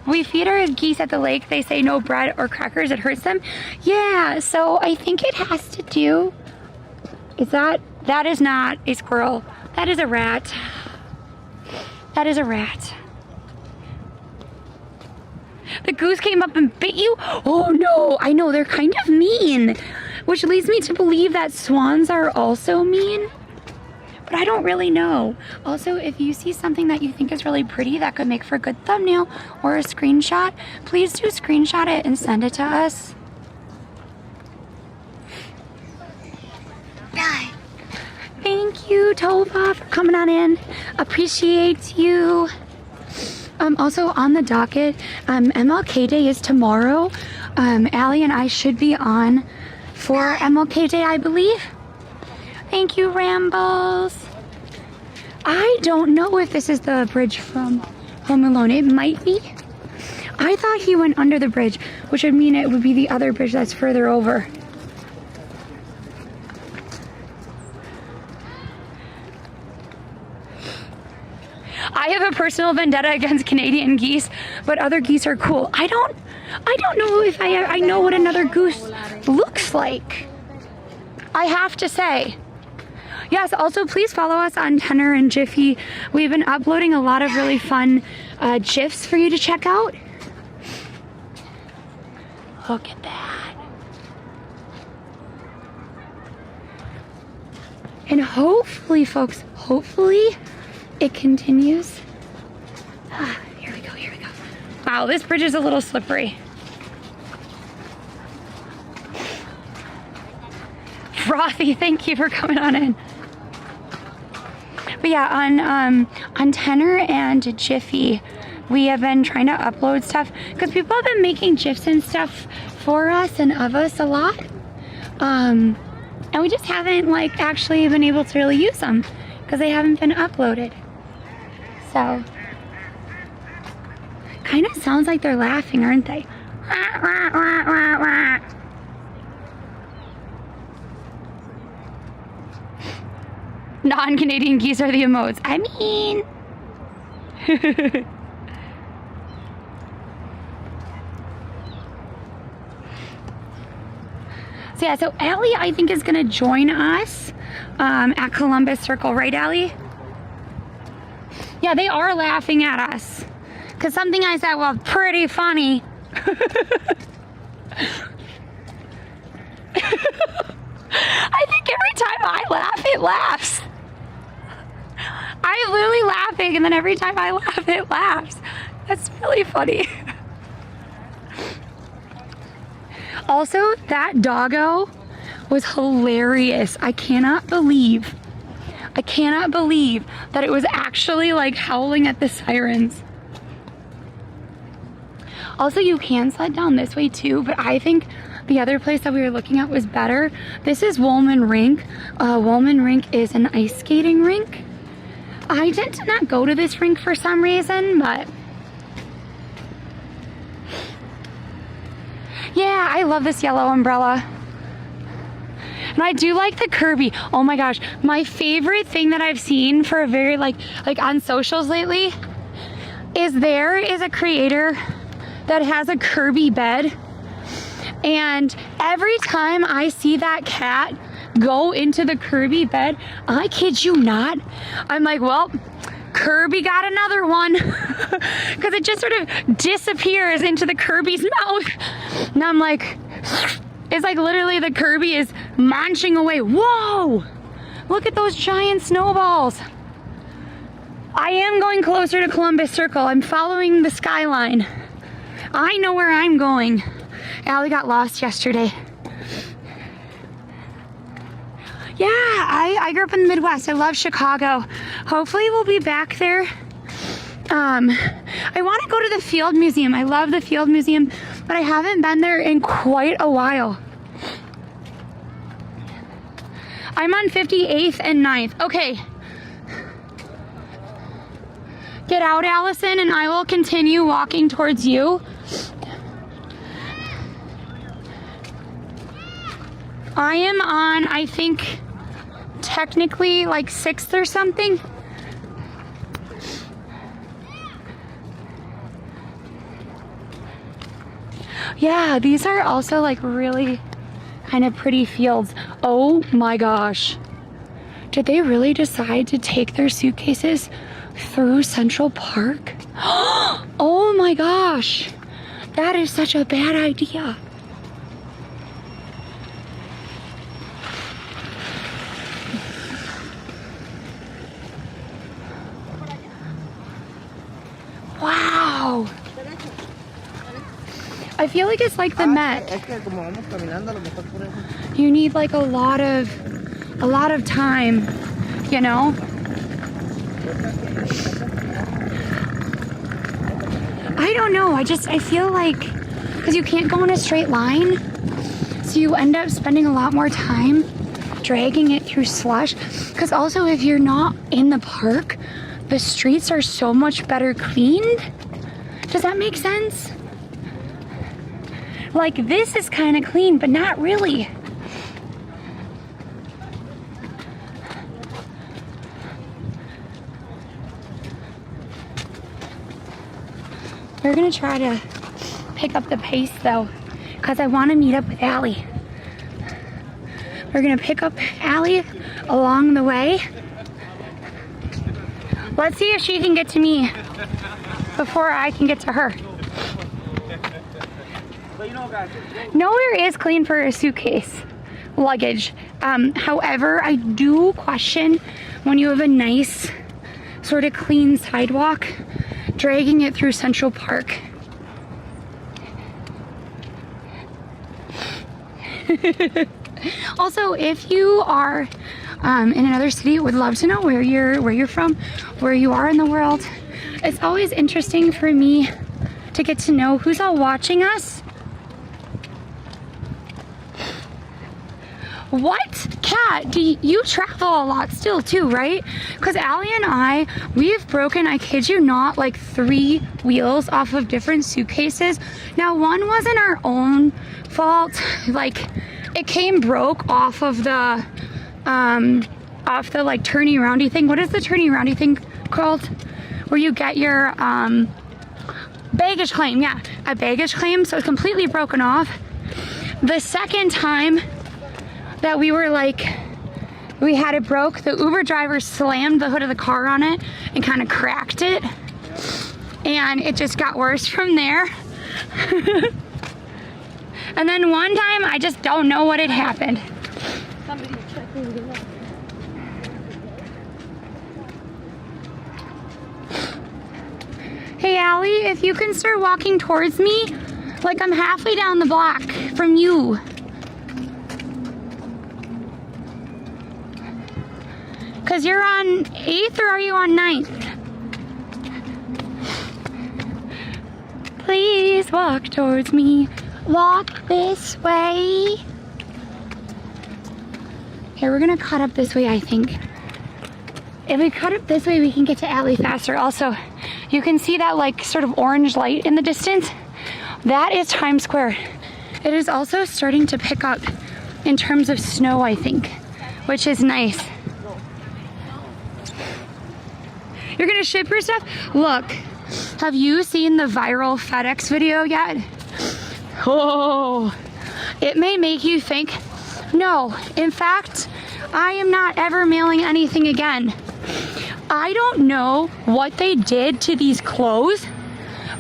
We feed our geese at the lake. They say no bread or crackers, it hurts them. Yeah, so I think it has to do, that is not a squirrel. That is a rat. That is a rat. The goose came up and bit you? Oh no, I know, they're kind of mean. Which leads me to believe that swans are also mean. But I don't really know. Also, if you see something that you think is really pretty that could make for a good thumbnail or a screenshot, please do screenshot it and send it to us. Thank you, Tova, for coming on in. Appreciate you. Also on the docket, MLK Day is tomorrow. Allie and I should be on for MLK Day, I believe. Thank you, Rambles. I don't know if this is the bridge from Home Alone. It might be. I thought he went under the bridge, which would mean it would be the other bridge that's further over. I have a personal vendetta against Canadian geese, but other geese are cool. I don't know if I know what another goose looks like. I have to say. Yes, also please follow us on Tenor and Jiffy. We've been uploading a lot of really fun GIFs for you to check out. Look at that. And hopefully, folks, hopefully it continues. Here we go, here we go. Wow, this bridge is a little slippery. Frothy, thank you for coming on in. But yeah, on Tenor and Jiffy, we have been trying to upload stuff because people have been making GIFs and stuff for us and of us a lot. And we just haven't like actually been able to really use them because they haven't been uploaded. So, kind of sounds like they're laughing, aren't they? Non-Canadian geese are the emotes. I mean... So yeah, so Allie, I think, is going to join us at Columbus Circle. Right, Allie? Yeah, they are laughing at us. Because something I said was pretty funny. I think every time I laugh, it laughs. I'm literally laughing, and then every time I laugh, it laughs. That's really funny. Also, that doggo was hilarious. I cannot believe that it was actually like howling at the sirens. Also, you can sled down this way too, but I think the other place that we were looking at was better. This is Woolman Rink. Woolman Rink is an ice skating rink. I tend to not go to this rink for some reason, but yeah, I love this yellow umbrella. And I do like the Kirby. Oh my gosh, my favorite thing that I've seen for a very like on socials lately is there is a creator that has a Kirby bed. And every time I see that cat go into the Kirby bed, I kid you not, I'm like, well, Kirby got another one. Because it just sort of disappears into the Kirby's mouth. And I'm like, it's like literally the Kirby is munching away. Whoa! Look at those giant snowballs. I am going closer to Columbus Circle. I'm following the skyline. I know where I'm going. Allie got lost yesterday. Yeah, I grew up in the Midwest. I love Chicago. Hopefully we'll be back there. I want to go to the Field Museum. I love the Field Museum, but I haven't been there in quite a while. I'm on 58th and 9th. Okay. Get out, Allison, and I will continue walking towards you. I am on, I think, technically like 6th or something. Yeah, these are also like really kind of pretty fields. Oh my gosh. Did they really decide to take their suitcases through Central Park? Oh my gosh. That is such a bad idea. Wow. I feel like it's like the Met. You need like a lot of time, you know? I don't know. I feel like, because you can't go in a straight line, so you end up spending a lot more time dragging it through slush. Because also, if you're not in the park, the streets are so much better cleaned. Does that make sense? Like, this is kind of clean, but not really. We're gonna try to pick up the pace though, because I want to meet up with Allie. We're gonna pick up Allie along the way. Let's see if she can get to me before I can get to her. Nowhere is clean for a suitcase luggage. However, I do question when you have a nice sort of clean sidewalk, dragging it through Central Park. Also, if you are in another city, would love to know where you're from, where you are in the world. It's always interesting for me to get to know who's all watching us. What? Kat, do you travel a lot still too, right? Because Allie and we've broken, I kid you not, like 3 wheels off of different suitcases. Now, one wasn't our own fault. Like, it came broke off of the like turny roundy thing. What is the turny roundy thing called? Where you get your baggage claim. Yeah, a baggage claim. So it's completely broken off. The second time that we had it broke, the Uber driver slammed the hood of the car on it and kind of cracked it, and it just got worse from there. And then one time, I just don't know what had happened. Hey Allie, if you can start walking towards me, like I'm halfway down the block from you. Because you're on 8th, or are you on 9th? Please walk towards me. Walk this way. Okay, we're gonna cut up this way, I think. If we cut up this way, we can get to Allie faster. Also, you can see that like sort of orange light in the distance. That is Times Square. It is also starting to pick up in terms of snow, I think, which is nice. You're gonna ship your stuff? Look, have you seen the viral FedEx video yet? Oh, it may make you think, no, in fact, I am not ever mailing anything again. I don't know what they did to these clothes,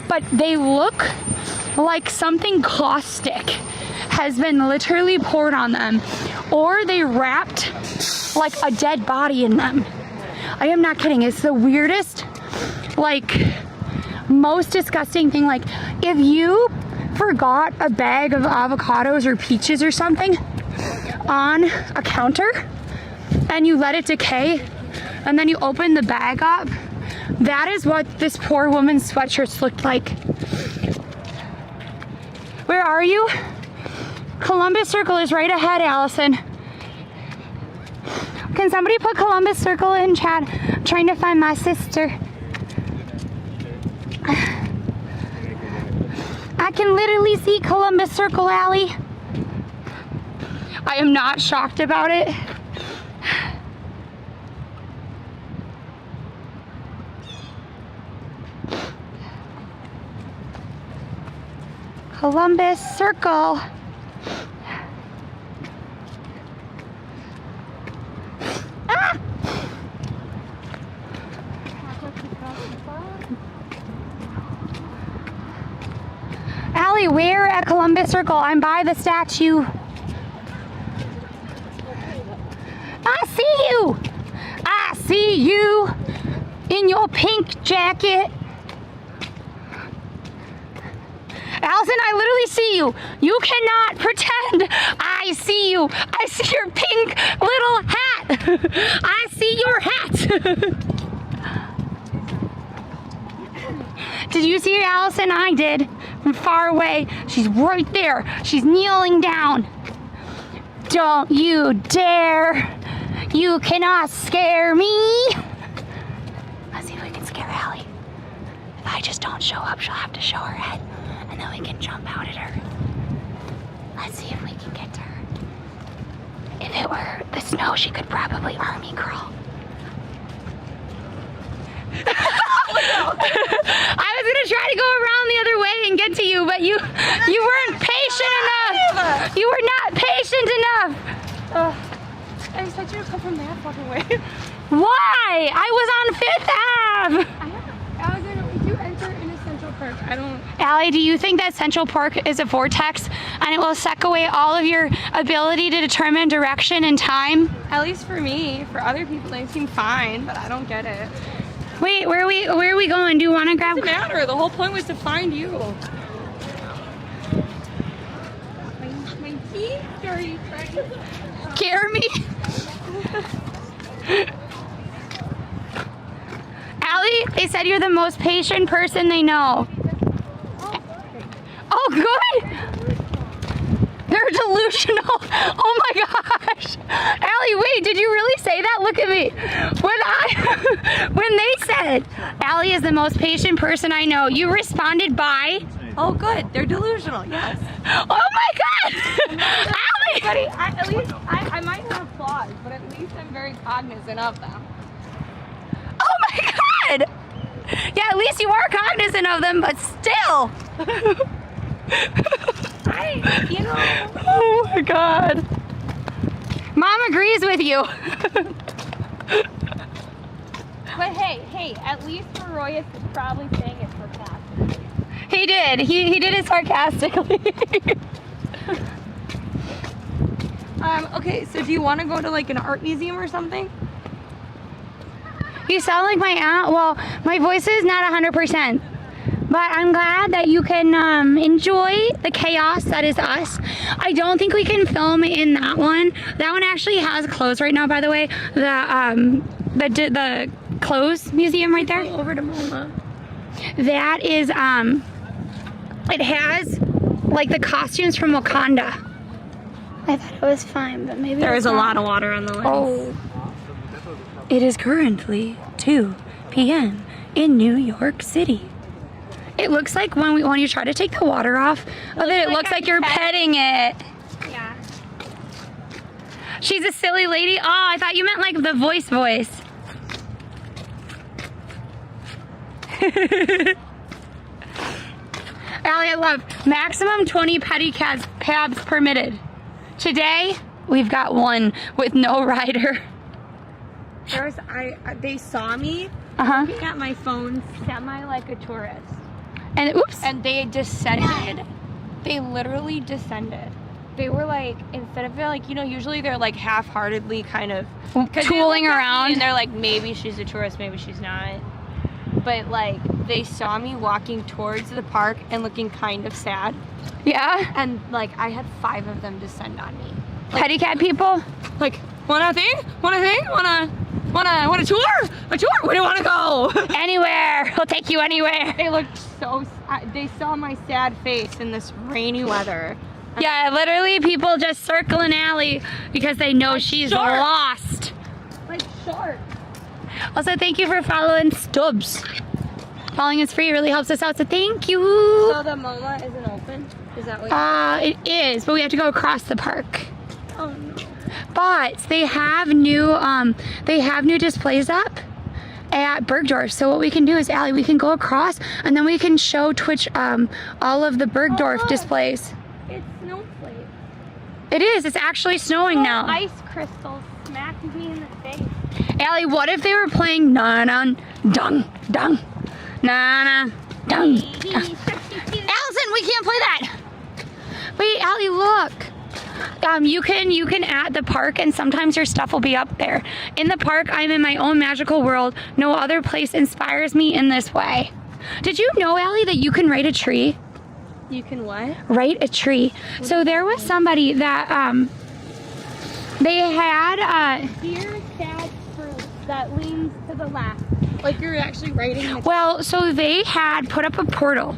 but they look like something caustic has been literally poured on them, or they wrapped like a dead body in them. I am not kidding. It's the weirdest, like, most disgusting thing. Like, if you forgot a bag of avocados or peaches or something on a counter and you let it decay and then you open the bag up, that is what this poor woman's sweatshirts looked like. Where are you? Columbus Circle is right ahead, Allison. Can somebody put Columbus Circle in chat? I'm trying to find my sister. I can literally see Columbus Circle, Allie. I am not shocked about it. Columbus Circle. Ah! Allie, where at Columbus Circle? I'm by the statue. I see you. I see you in your pink jacket. Allison, I literally see you. You cannot pretend I see you. I see your pink little hat. I see your hat. Did you see Allison? I did. From far away. She's right there. She's kneeling down. Don't you dare. You cannot scare me. Let's see if we can scare Allie. If I just don't show up, she'll have to show her head. And then we can jump out at her. Let's see if we can get to her. If it were the snow, she could probably army crawl. I was gonna try to go around the other way and get to you, but you weren't patient enough. You were not patient enough. I expect you to come from that fucking way. Why? I was on 5th Ave. If you enter into Central Park, I don't... Allie, do you think that Central Park is a vortex and it will suck away all of your ability to determine direction and time? At least for me. For other people, they seem fine, but I don't get it. Wait, where are we going? Do you want to grab... It doesn't matter. The whole point was to find you. My teeth? Are you trying to... Scare me? Allie, they said you're the most patient person they know. Oh, good. They're delusional. Oh my gosh. Allie, wait, did you really say that? Look at me. When they said, Allie is the most patient person I know, you responded by, Oh, good. They're delusional, yes. oh my God. Allie. Buddy, at least I might have flaws, but at least I'm very cognizant of them. Oh my God. Yeah, at least you are cognizant of them, but still. Oh my God. Mom agrees with you. But hey, at least Royus is probably saying it sarcastically. He did. He did it sarcastically. Okay, so do you want to go to like an art museum or something? You sound like my aunt. Well, my voice is not 100%. But I'm glad that you can enjoy the chaos that is us. I don't think we can film in that one. That one actually has clothes right now, by the way. The clothes museum right there. Over to MoMA. That is, it has like the costumes from Wakanda. I thought it was fine, but maybe There is a not. lot of water on the lens. Oh. It is currently 2 p.m. in New York City. It looks like when you try to take the water off of it, it looks like you're petting it. Yeah. She's a silly lady. Oh, I thought you meant like the voice. Allie, I love maximum 20 pedicabs permitted. Today, we've got one with no rider. They saw me looking at my phone semi like a tourist. And oops. And they descended. They literally descended. they were like, instead of like, you know, usually they're like half-heartedly kind of tooling around, and they're like, maybe she's a tourist, maybe she's not. But like, they saw me walking towards the park and looking kind of sad. Yeah. And like, I had 5 of them descend on me. Like, petty cat people. Like, want a thing? Want a tour? A tour? Where do you want to go? Anywhere. We'll take you anywhere. They looked so. They saw my sad face in this rainy weather. Yeah, literally people just circling Allie because they know she's lost. Like shark. Also, thank you for following Stubbs. Following is free, really helps us out, so thank you. So the MoMA isn't open? Is that what It is, but we have to go across the park. Oh no. But they have new displays up at Bergdorf. So what we can do is, Allie, we can go across and then we can show Twitch all of the Bergdorf displays. It's snowflake. It is. It's actually snowing now. Ice crystals smacked me in the face. Allie, what if they were playing na-na, dung, dung, na-na, dung, dung. Allison, we can't play that. Wait, Allie, look. You can at the park and sometimes your stuff will be up there. In the park, I'm in my own magical world. No other place inspires me in this way. Did you know, Allie, that you can write a tree? You can what? Write a tree. So there was somebody that they had Dear sad fruit that leans to the left. Like you're actually writing the well, so they had put up a portal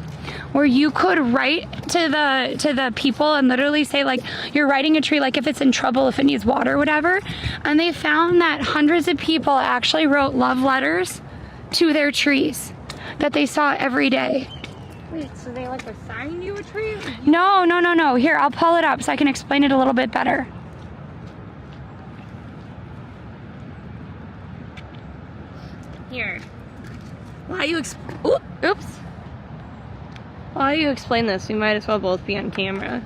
where you could write to the people and literally say, like, you're writing a tree, like if it's in trouble, if it needs water or whatever. And they found that hundreds of people actually wrote love letters to their trees that they saw every day. Wait, so they like assigned you a tree? No. Here, I'll pull it up so I can explain it a little bit better. Here. Why you oops. Why do you explain this? We might as well both be on camera.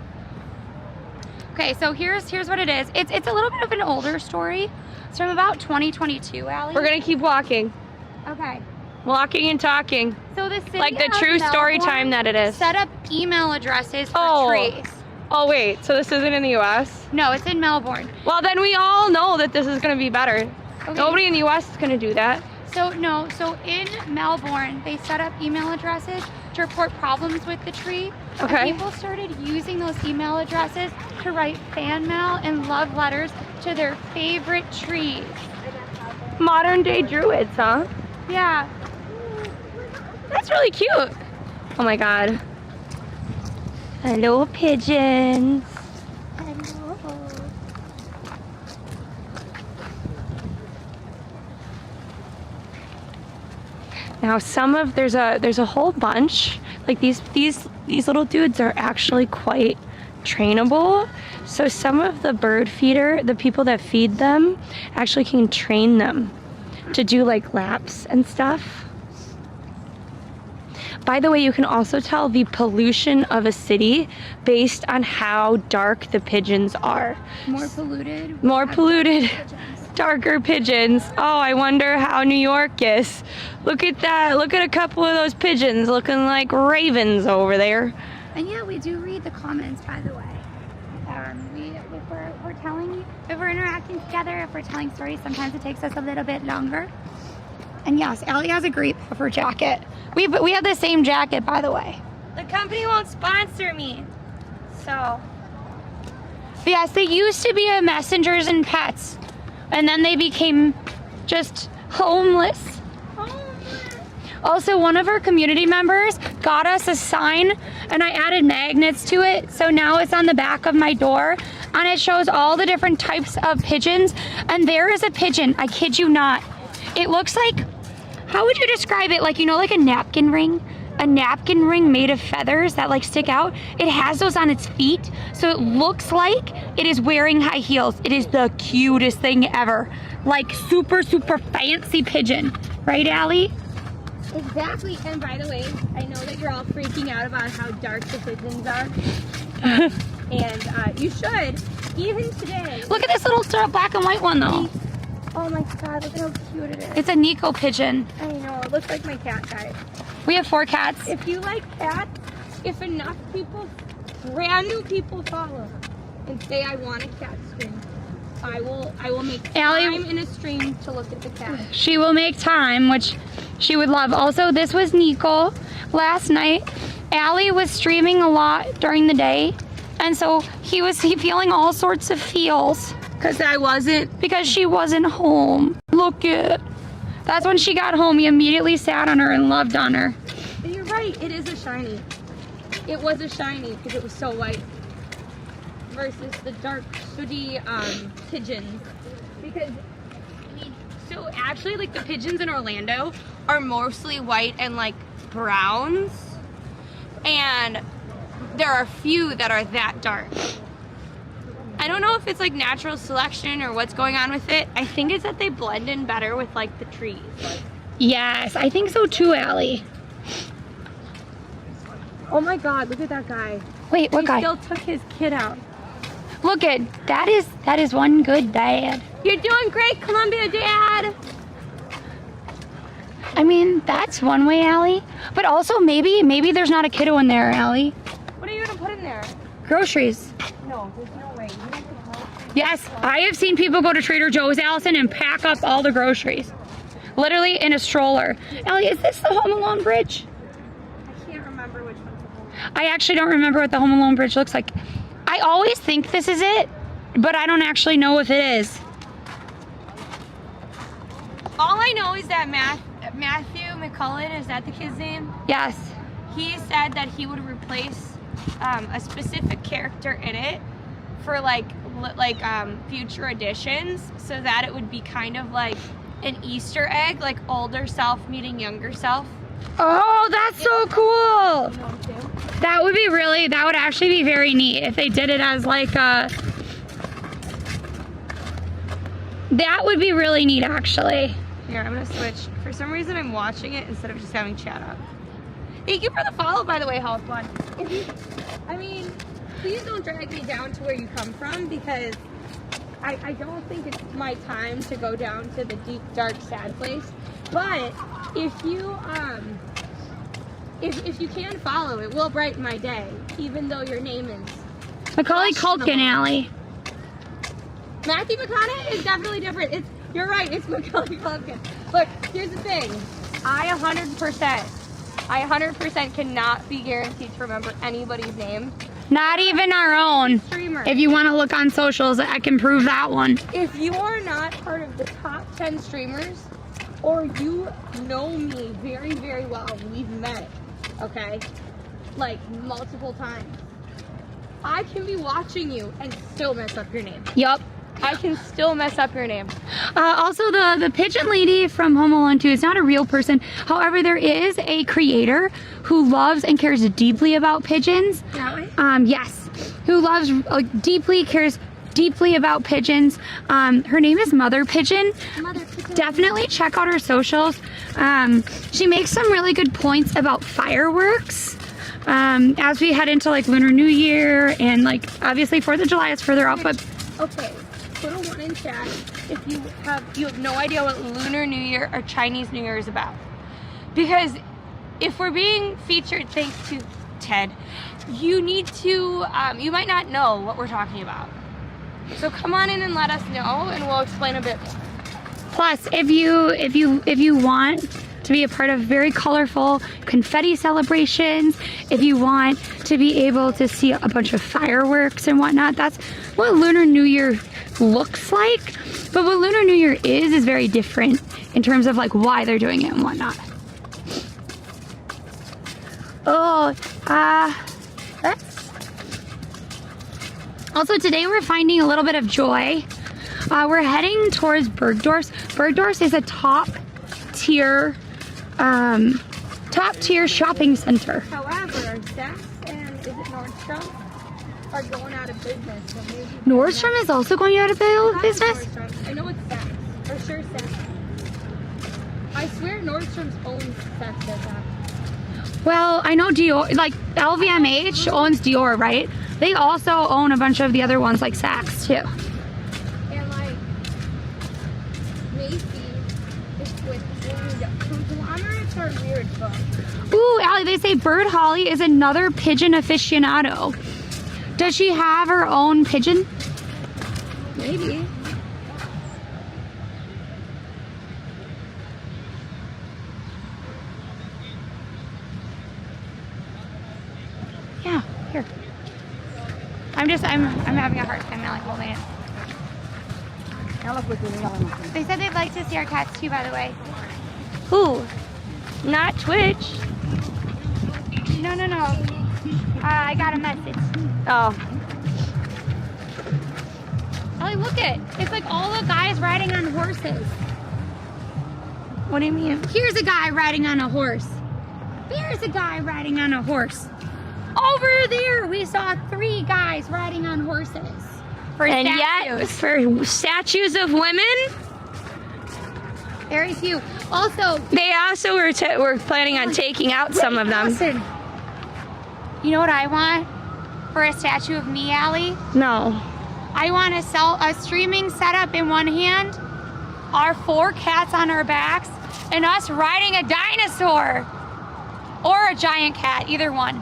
Okay, so here's what it is. It's a little bit of an older story. It's from about 2022, Allie. We're gonna keep walking. Okay. Walking and talking. So the city like the of true story Melbourne time that it is. Set up email addresses for trees. Oh wait, so this isn't in the US? No, it's in Melbourne. Well then we all know that this is gonna be better. Okay. Nobody in the US is gonna do that. So in Melbourne, they set up email addresses to report problems with the tree. Okay. And people started using those email addresses to write fan mail and love letters to their favorite trees. Modern day druids, huh? Yeah. That's really cute. Oh my god. Hello, pigeons. Hello. Now there's a whole bunch. Like these little dudes are actually quite trainable. So some of the people that feed them actually can train them to do like laps and stuff. By the way, you can also tell the pollution of a city based on how dark the pigeons are. More polluted. More polluted. Darker pigeons. Oh, I wonder how New York is. Look at that. Look at a couple of those pigeons looking like ravens over there. And yeah, we do read the comments, by the way. If we're interacting together, if we're telling stories, sometimes it takes us a little bit longer. And yes, Allie has a great puffer jacket. We have the same jacket, by the way. The company won't sponsor me. So. Yes, they used to be a Messengers and Pets. And then they became just homeless. Also, one of our community members got us a sign and I added magnets to it. So now it's on the back of my door and it shows all the different types of pigeons. And there is a pigeon, I kid you not. It looks like, how would you describe it? Like, you know, like a napkin ring? A napkin ring made of feathers that like stick out. It has those on its feet. So it looks like it is wearing high heels. It is the cutest thing ever. Like super, super fancy pigeon. Right, Allie? Exactly. And by the way, I know that you're all freaking out about how dark the pigeons are. And you should. Even today. Look at this little black and white one though. Oh my god, look at how cute it is. It's a Nico pigeon. I know, it looks like my cat, guys. We have 4 cats. If you like cats, if enough people, brand new people follow, and say I want a cat stream. I will make Allie- time in a stream to look at the cat. She will make time, which she would love. Also, this was Nico last night. Allie was streaming a lot during the day, and so he feeling all sorts of feels because she wasn't home. Look it. That's when she got home. He immediately sat on her and loved on her. And you're right, it is a shiny. It was a shiny because it was so white versus the dark sooty pigeons. Because so actually like the pigeons in Orlando are mostly white and like browns, and there are a few that are that dark. I don't know if it's like natural selection or what's going on with it. I think it's that they blend in better with like the trees. Yes, I think so too, Allie. Oh my God, look at that guy. Wait, what guy? He still took his kid out. Look at that is one good dad. You're doing great, Columbia Dad. I mean, that's one way, Allie. But also maybe there's not a kiddo in there, Allie. What are you gonna put in there? Groceries. No, there's no way. You don't put groceries. Yes, I have seen people go to Trader Joe's, Allison, and pack up all the groceries. Literally in a stroller. Allie, is this the Home Alone bridge? I can't remember which one's the Home Alone. I actually don't remember what the Home Alone bridge looks like. I always think this is it, but I don't actually know if it is. All I know is that Matthew McCullen, is that the kid's name? Yes. He said that he would replace a specific character in it for like future editions, so that it would be kind of like an Easter egg, like older self meeting younger self. Oh, that's so cool. You know what I'm saying? That would actually be very neat if they did it as like a... That would be really neat, actually. Here, I'm gonna switch. For some reason, I'm watching it instead of just having chat up. Thank you for the follow, by the way, Health One. Please don't drag me down to where you come from, because I don't think it's my time to go down to the deep, dark, sad place. But if you if you can follow, it will brighten my day, even though your name is Macaulay Culkin, Allie. Matthew McConaughey is definitely different. You're right, it's Macaulay Culkin. Look, here's the thing. I 100% cannot be guaranteed to remember anybody's name. Not even our own. Streamer. If you want to look on socials, I can prove that one. If you are not part of the top 10 streamers, or you know me very, very well, we've met, okay? Like multiple times. I can be watching you and still mess up your name. Yup. I can still mess up your name. Also, the pigeon lady from Home Alone 2 is not a real person. However, there is a creator who loves and cares deeply about pigeons. That way? Yes. Who loves, cares deeply about pigeons. Her name is Mother Pigeon. Mother Pigeon. Definitely check out her socials. She makes some really good points about fireworks. As we head into like Lunar New Year, and like obviously 4th of July is further out, but Okay, put a 1 in chat if you have no idea what Lunar New Year or Chinese New Year is about. Because if we're being featured thanks to Ted, you need to, you might not know what we're talking about. So come on in and let us know, and we'll explain a bit more. plus if you want to be a part of very colorful confetti celebrations, if you want to be able to see a bunch of fireworks and whatnot, that's what Lunar New Year looks like. But what Lunar New Year is very different in terms of like why they're doing it and whatnot. That's... Also today we're finding a little bit of joy. We're heading towards Bergdorf's. Bergdorf's is a top tier shopping center. However, Saks and is it Nordstrom are going out of business. So maybe Nordstrom is also going out of business? Nordstrom. I know it's Saks. For sure Saks. I swear Nordstrom's owns Saks as that. Well, I know Dior, like LVMH owns Dior, right? They also own a bunch of the other ones like Saks too. And like Macy's is with conglomerates are weird folks. Ooh, Allie, they say Bird Holly is another pigeon aficionado. Does she have her own pigeon? Maybe. Yeah, here. I'm having a hard time not like holding it. They said they'd like to see our cats too, by the way. Who? Not Twitch. No. I got a message. Oh. Ellie, look it. It's like all the guys riding on horses. What do you mean? Here's a guy riding on a horse. There's a guy riding on a horse. Over there, we saw 3 guys riding on horses. For statues of women? Very few. Also, they also were planning on taking out some of them. Listen. You know what I want for a statue of me, Allie? No. I want to sell a streaming setup in one hand, our 4 cats on our backs, and us riding a dinosaur or a giant cat, either one.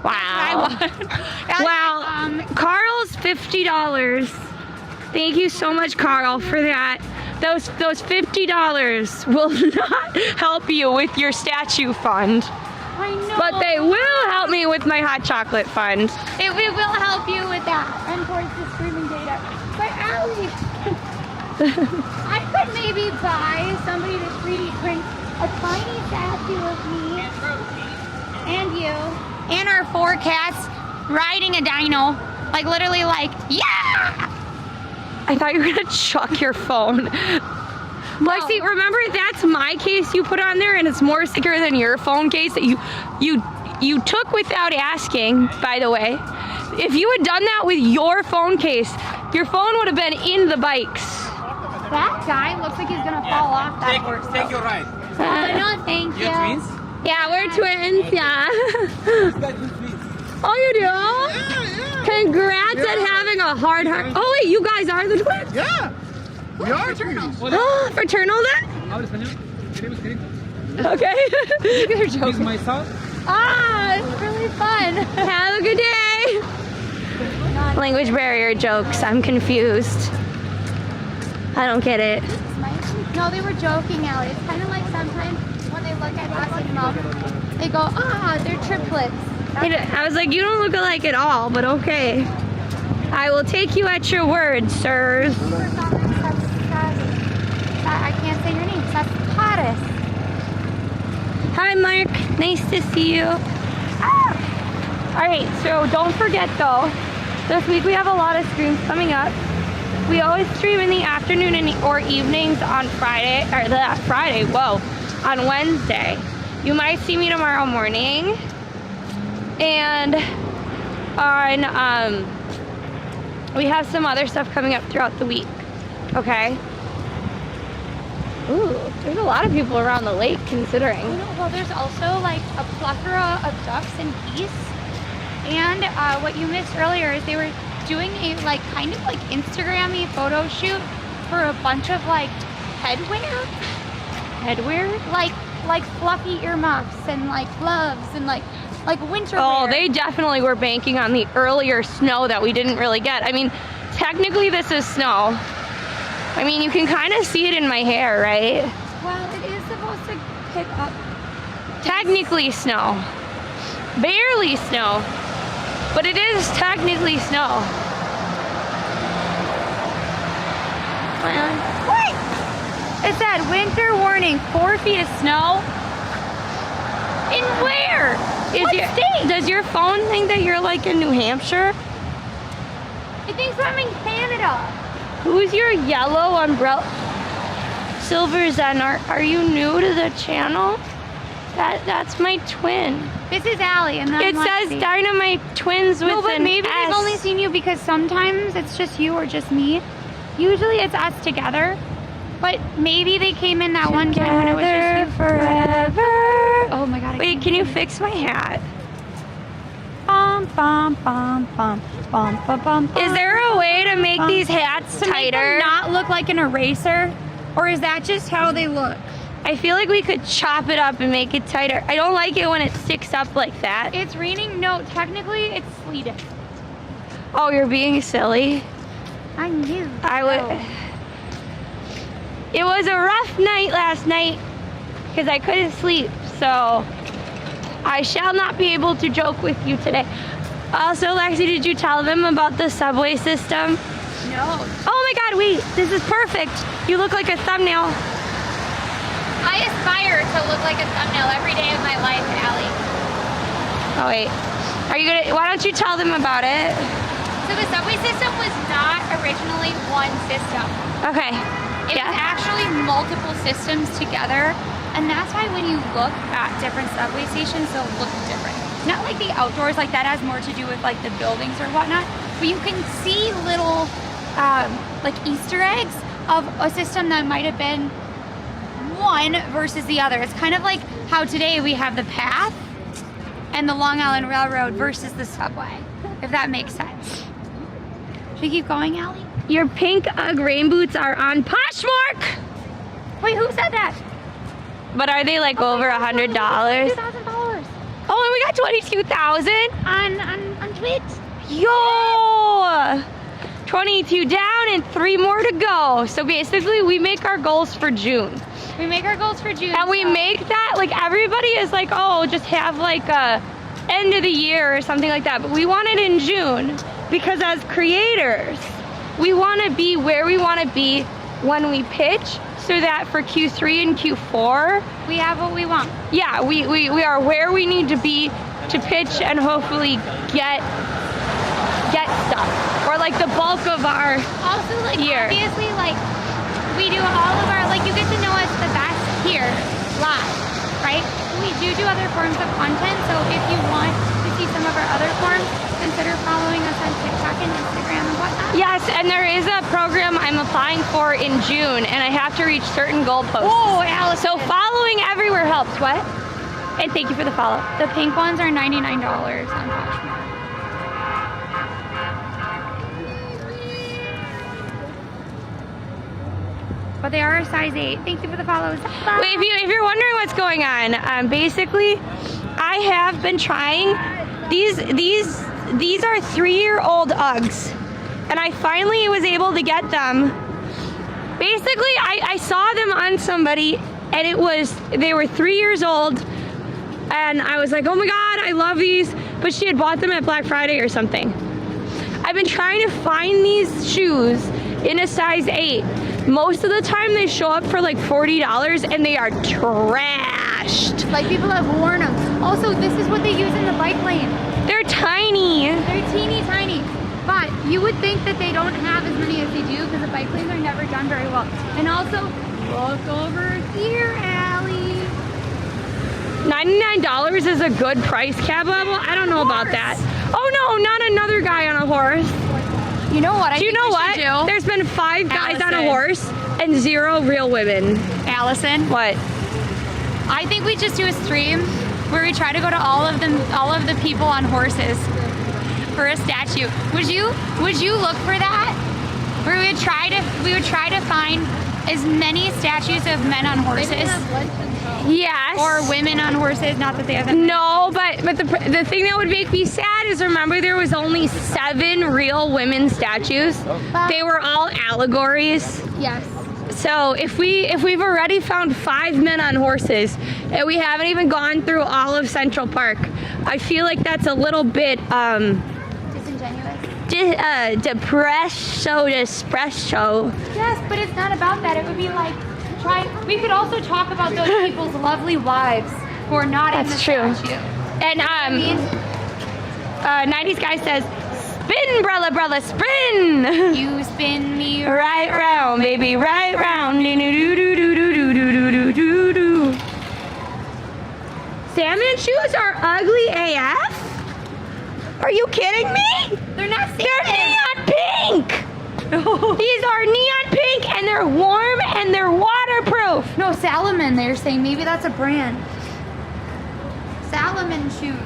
Wow. Wow. Carl's $50. Thank you so much, Carl, for that. Those $50 will not help you with your statue fund. I know. But they will help me with my hot chocolate fund. It will help you with that and towards the streaming data. But Allie, I could maybe buy somebody to 3D print a tiny statue of me and you and our 4 cats riding a dino. Like literally like, yeah! I thought you were gonna chuck your phone. Lexi, remember that's my case you put on there and it's more secure than your phone case that you took without asking, by the way. If you had done that with your phone case, your phone would have been in the bikes. That guy looks like he's gonna fall off that horse. Take your ride. No, thank you. You're twins? Yeah, we're twins, yeah. Oh, you do? Yeah. Congrats at having a hard heart. Oh, wait, you guys are the twins? Yeah. We are twins. Oh, fraternal then? Okay. You're joking. He's my son. Ah, it's really fun. Have a good day. Language barrier jokes. I'm confused. I don't get it. No, they were joking, Allie. It's kind of like sometimes when they look at us and mom, they go, they're triplets. I was like, you don't look alike at all, but okay. I will take you at your word, sirs. I can't say your name. That's Pottis. Hi, Mark. Nice to see you. All right, so don't forget, though, this week we have a lot of streams coming up. We always stream in the afternoon or evenings on Friday, on Wednesday. You might see me tomorrow morning. And on, we have some other stuff coming up throughout the week, okay? Ooh, there's a lot of people around the lake considering. Well, there's also like a plethora of ducks and geese. And what you missed earlier is they were doing a kind of Instagram-y photo shoot for a bunch of headwear? Like fluffy earmuffs and gloves and like winter wear. Oh, they definitely were banking on the earlier snow that we didn't really get. I mean, technically this is snow. I mean, you can kind of see it in my hair, right? Well, it is supposed to pick up. Technically snow. Barely snow. But it is technically snow. Wait! It said winter warning, 4 feet of snow. In where? What state? Does your phone think that you're in New Hampshire? It thinks I'm in Canada. Who's your yellow umbrella? Silver Zen, are you new to the channel? That's my twin. This is Allie, and then it says Dinomite Twins with an S. No, but maybe they've only seen you because sometimes it's just you or just me. Usually it's us together. But maybe they came in that one time when it was just you. Forever. Oh my god. Wait, can you fix my hat? Is there a way to make these hats tighter? Make them not look like an eraser? Or is that just how they look? I feel like we could chop it up and make it tighter. I don't like it when it sticks up like that. It's raining. No, technically it's sleeting. Oh, you're being silly. I knew. I would. It was a rough night last night because I couldn't sleep, so I shall not be able to joke with you today. Also, Lexi, did you tell them about the subway system? No. Oh my God, wait, this is perfect. You look like a thumbnail. I aspire to look like a thumbnail every day of my life, Allie. Oh wait, why don't you tell them about it? So the subway system was not originally one system. Okay. It was actually multiple systems together, and that's why when you look at different subway stations, they'll look different. Not like the outdoors, like that has more to do with like the buildings or whatnot, but you can see little like Easter eggs of a system that might have been one versus the other. It's kind of like how today we have the path and the Long Island Railroad versus the subway, if that makes sense. Should we keep going, Allie? Your pink UGG rain boots are on Poshmark. Wait, who said that? But are they like over $100? $2,000 Oh, and we got 22,000 on Twitch. Yo! 22 down and 3 more to go. So basically, we make our goals for June. We make our goals for June. And we make that, like, everybody is like, oh, just have like a end of the year or something like that. But we want it in June because as creators, we want to be where we want to be when we pitch so that for Q3 and Q4, we have what we want. Yeah, we are where we need to be to pitch and hopefully get stuff. Or like the bulk of our also, like, year. Obviously, like, we do all of our, like, you get to know us the best here, live, right? We do other forms of content, so if you want to see some of our other forms, consider following us on TikTok and Instagram and whatnot. Yes, and there is a program I'm applying for in June, and I have to reach certain goalposts. Oh, Allison. So following everywhere helps. What? And thank you for the follow. The pink ones are $99 on Poshmark. But they are a size 8. Thank you for the follows. Bye. Wait, if you're wondering what's going on, basically, I have been trying. These are 3-year-old Uggs, and I finally was able to get them. Basically, I saw them on somebody, and they were 3 years old, and I was like, oh my God, I love these. But she had bought them at Black Friday or something. I've been trying to find these shoes in a size 8. Most of the time they show up for like $40 and they are trashed. Like, people have worn them. Also, this is what they use in the bike lane. They're tiny. They're teeny tiny. But you would think that they don't have as many as they do because the bike lanes are never done very well. And also, look over here, Allie. $99 is a good price, cab level? I don't know about that. Oh no, not another guy on a horse. You know what? Do you know what? There's been 5 guys on a horse and 0 real women. Allison. What? I think we just do a stream where we try to go to all of the people on horses for a statue. Would you look for that? Where we would try to find as many statues of men on horses. Yes. Or women on horses, not that they have them. No, but the thing that would make me sad is, remember, there was only 7 real women statues. They were all allegories. Yes. So if we've already found 5 men on horses and we haven't even gone through all of Central Park, I feel like that's a little bit disingenuous. Depresso. Yes, but it's not about that. It would be like we could also talk about those people's lovely wives who are not in the statue. And 90s guy says, spin, brella, spin. You spin me right round, baby, right round. Salmon shoes are ugly AF? Are you kidding me? They're not salmon. They're neon pink. These are neon pink and they're warm and they're waterproof. No, Salomon, they're saying. Maybe that's a brand. Salomon shoes.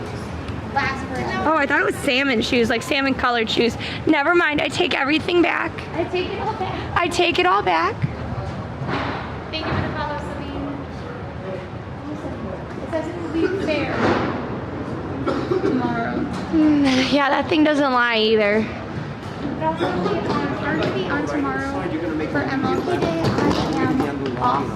Last brand. Oh, I thought it was salmon shoes, like salmon colored shoes. Never mind, I take everything back. I take it all back. I take it all back. Thank you for the follow, Sabine. It says it will be fair tomorrow. Yeah, that thing doesn't lie either. definitely R&B on tomorrow. For MLK Day, I am off.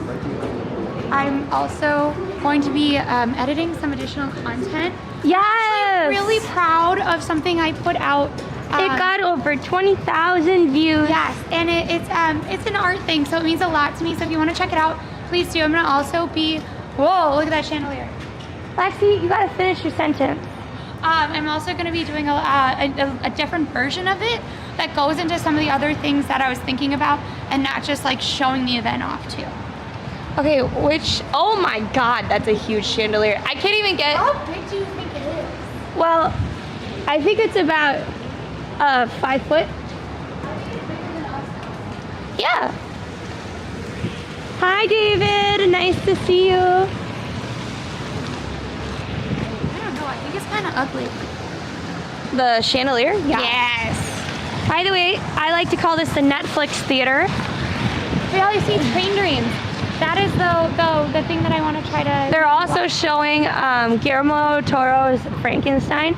I'm also going to be editing some additional content. Yes! I'm really proud of something I put out. It got over 20,000 views. Yes, and it's an art thing, so it means a lot to me. So if you want to check it out, please do. I'm gonna also be, whoa, look at that chandelier. Lexi, you gotta finish your sentence. I'm also gonna be doing a different version of it that goes into some of the other things that I was thinking about, and not just like showing the event off too. Okay, oh my God, that's a huge chandelier. I can't even get. How big do you think it is? Well, I think it's about 5 foot. Yeah. Hi, David. Nice to see you. I don't know. I think it's kind of ugly. The chandelier? Yeah. Yes. By the way, I like to call this the Netflix theater. We always see Train Dreams. That is the thing that I want to try to. They're also showing Guillermo Toro's Frankenstein.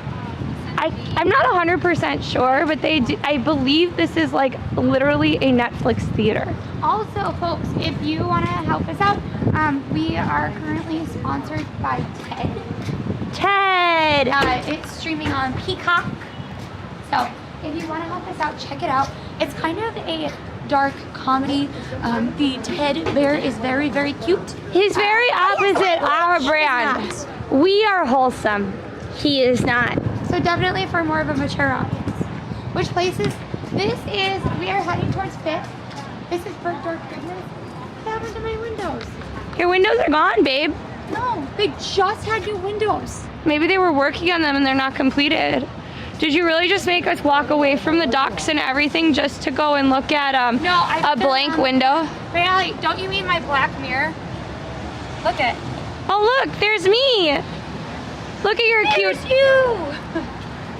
I'm not 100% sure, but I believe this is like literally a Netflix theater. Also, folks, if you want to help us out, we are currently sponsored by TED. It's streaming on Peacock. So if you want to help us out, check it out. It's kind of a dark comedy. The Ted Bear is very, very cute. He's very opposite our brand. We are wholesome. He is not. So definitely for more of a mature audience. Which places? We are heading towards Fifth. This is Dark Goodness. What happened to my windows? Your windows are gone, babe. No, they just had new windows. Maybe they were working on them and they're not completed. Did you really just make us walk away from the ducks and everything just to go and look at a blank window? Really? Don't you mean my black mirror? Look at. Oh look, there's me. Look at your cute. There's you.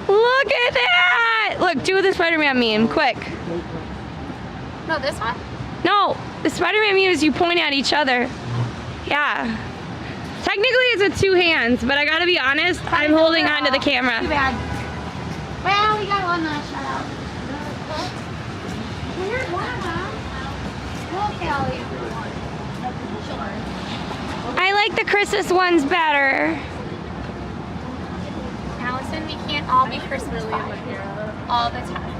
Look at that. Look, do the Spider-Man meme, quick. No, this one? No, the Spider-Man meme is you point at each other. Yeah. Technically it's with 2 hands, but I gotta be honest, I'm holding onto the camera. Too bad. Well, we got one last shout out. Here's one of them. Okay, I'll eat one. I like the Christmas ones better. Allison, we can't all be Christmas all the time.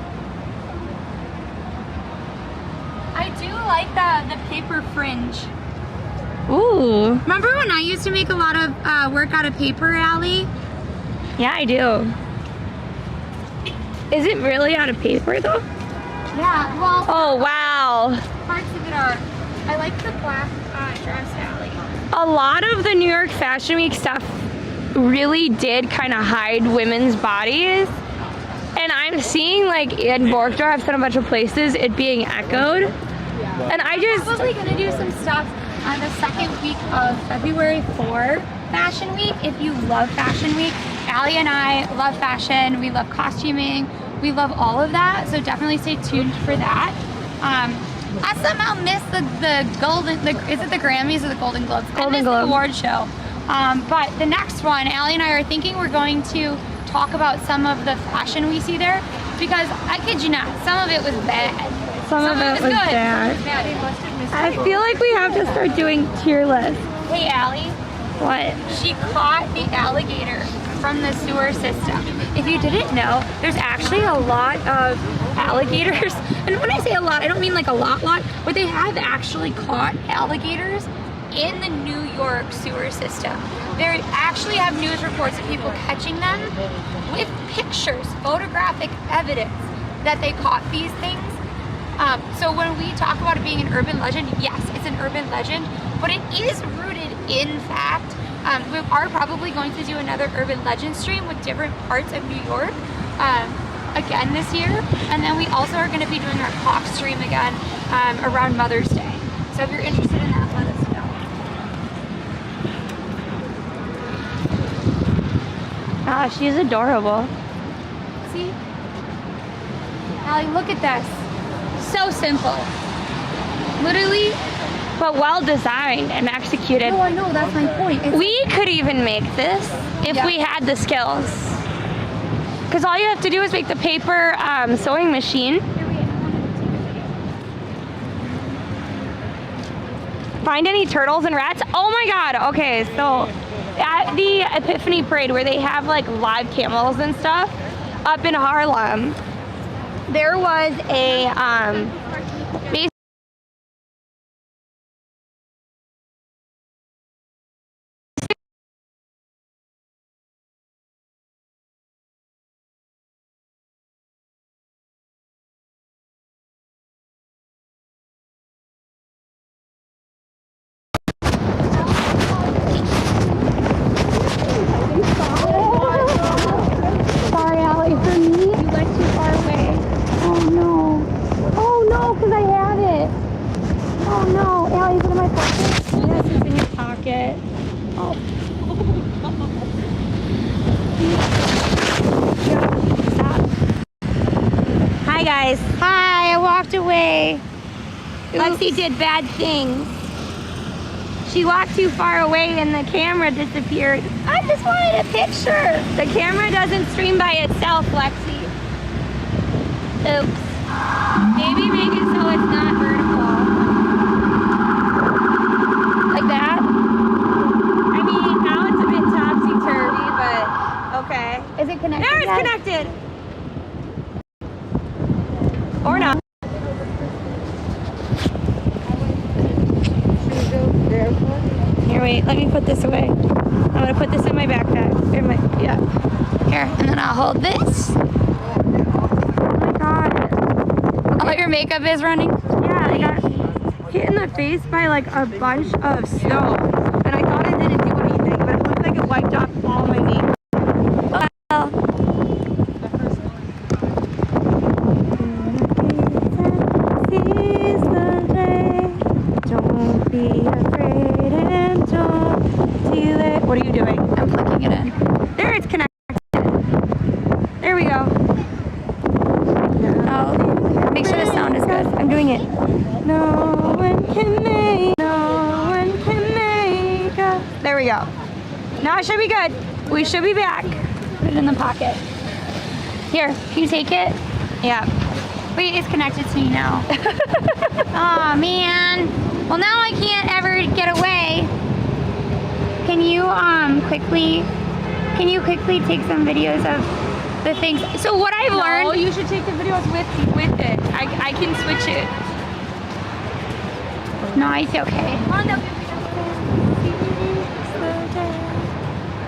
I do like the paper fringe. Ooh. Remember when I used to make a lot of work out of paper, Allie? Yeah, I do. Is it really out of paper though? Yeah, well. Oh, wow. Parts of it are. I like the black dress, Allie. A lot of the New York Fashion Week stuff really did kind of hide women's bodies. And I'm seeing like in Borgdorf and a bunch of places it being echoed. And I just... I'm probably going to do some stuff on the second week of February for Fashion Week. If you love Fashion Week, Allie and I love fashion. We love costuming. We love all of that. So definitely stay tuned for that. I somehow missed the golden, is it the Grammys or the Golden Globes? Golden Globes. The award show. But the next one, Allie and I are thinking we're going to talk about some of the fashion we see there, because I kid you not, some of it was bad. Some of it was good. bad. I feel like we have to start doing tier lists. Hey Allie, What? she caught the alligator from the sewer system. If you didn't know, there's actually a lot of alligators. And when I say a lot, I don't mean like a lot, but they have actually caught alligators in the New York sewer system. They actually have news reports of people catching them with pictures, photographic evidence that they caught these things. So when we talk about it being an urban legend, yes, it's an urban legend, but it is rooted in fact. We are probably going to do another urban legend stream with different parts of New York again this year. And then we also are going to be doing our clock stream again around Mother's Day. So if you're interested in that, let us know. Ah, she's adorable. See? Allie, look at this. So simple. Literally. But well designed and executed. No, I know, that's my point. We could even make this if we had the skills. Because all you have to do is make the paper sewing machine. Find any turtles and rats? Oh my god, okay, so at the Epiphany Parade where they have like live camels and stuff up in Harlem, there was a sorry, Allie, for me, you went too far away. Oh no. Oh no, because I have it. Oh no. Allie, is it in my pocket? Yes, it's in your pocket. Oh. Stop. Hi guys. Hi, I walked away. Lexi did bad things. She walked too far away and the camera disappeared. I just wanted a picture. The camera doesn't stream by itself, Lexi. Oops. Maybe make it so it's not vertical. Like that? I mean, now it's a bit topsy-turvy, but okay. Is it connected? There, it's connected. Or not. Here, wait, let me put this away. I'm gonna put this in my backpack. Here, and then I'll hold this. Oh my god. Oh, your makeup is running? Yeah, I got hit in the face by like a bunch of snow. And I thought it didn't do anything, but it looked like it wiped off all my makeup. Well. Don't be afraid and don't feel it. What are you doing? I'm plugging it in. There, it's connected. There we go. Oh, make sure the sound is good. I'm doing it. No one can make up. There we go. Now it should be good. We should be back. Put it in the pocket. Here, can you take it? Yeah. Wait, it's connected to me now. Oh man. Well, now I can't ever get away. Can you quickly take some videos of the things? So what I've learned. No, you should take the videos with it. I can switch it. No, it's okay.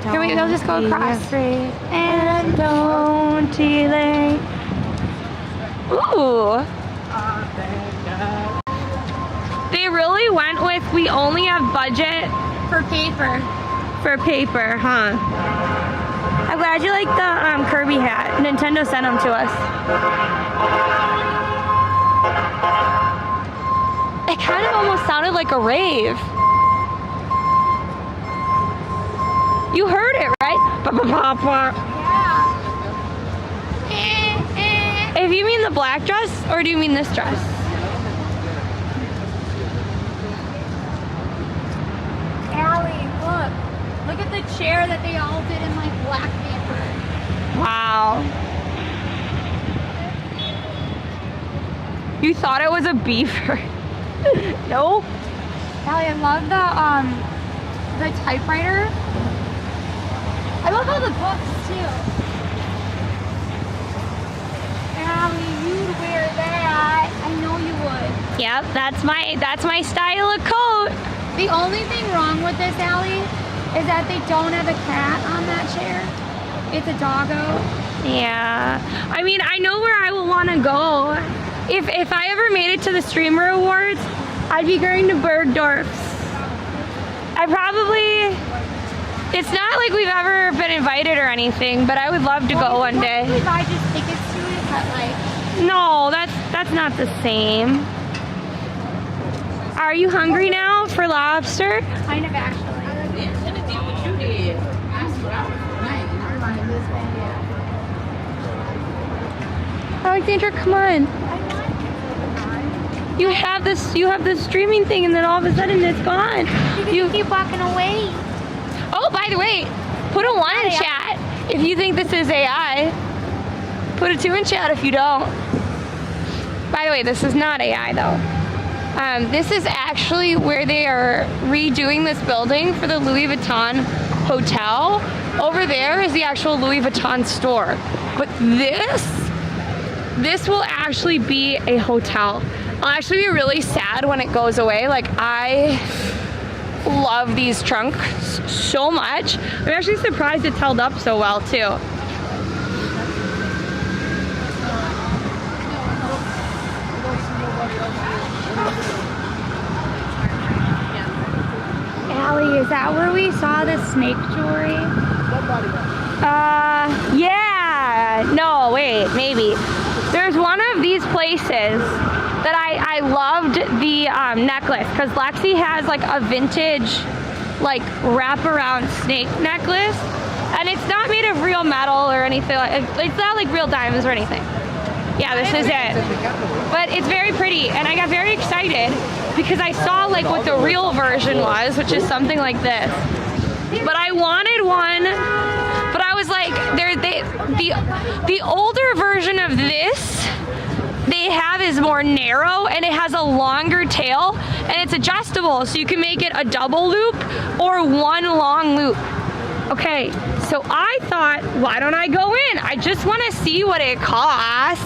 Here we go. Just go across. And don't delay. Ooh. They really went with we only have budget for paper. For paper, huh? I'm glad you like the Kirby hat. Nintendo sent them to us. It kind of almost sounded like a rave. You heard it, right? Yeah. If you mean the black dress, or do you mean this dress? Allie, look at the chair that they all did in like black paper. Wow. You thought it was a beaver? No. Allie, I love the typewriter. I love all the books too. Allie, you'd wear that. I know you would. Yep, that's my style of coat. The only thing wrong with this, Allie, is that they don't have a cat on that chair. It's a doggo. Yeah. I mean, I know where I will want to go. If I ever made it to the Streamer Awards, I'd be going to Bergdorf's. It's not like we've ever been invited or anything, but I would love to go one day. We buy just tickets to it, but like... No, that's not the same. Are you hungry now for lobster? Kind of, actually. Alexandra, come on. You have this streaming thing, and then all of a sudden it's gone. You keep walking away. Oh, by the way, put a 1 in chat if you think this is AI. Put a 2 in chat if you don't. By the way, this is not AI though. This is actually where they are redoing this building for the Louis Vuitton hotel. Over there is the actual Louis Vuitton store. But this will actually be a hotel. I'll actually be really sad when it goes away. Like, I love these trunks so much. I'm actually surprised it's held up so well too. Allie, is that where we saw the snake jewelry? Yeah. No, wait, maybe. There's one of these places that I loved the necklace, because Lexi has like a vintage like wraparound snake necklace, and it's not made of real metal or anything. It's not like real diamonds or anything. Yeah, this is it. But it's very pretty, and I got very excited because I saw like what the real version was, which is something like this. But I wanted one, but I was like, the older version of this they have is more narrow, and it has a longer tail, and it's adjustable, so you can make it a double loop or one long loop. Okay, so I thought, why don't I go in? I just want to see what it costs.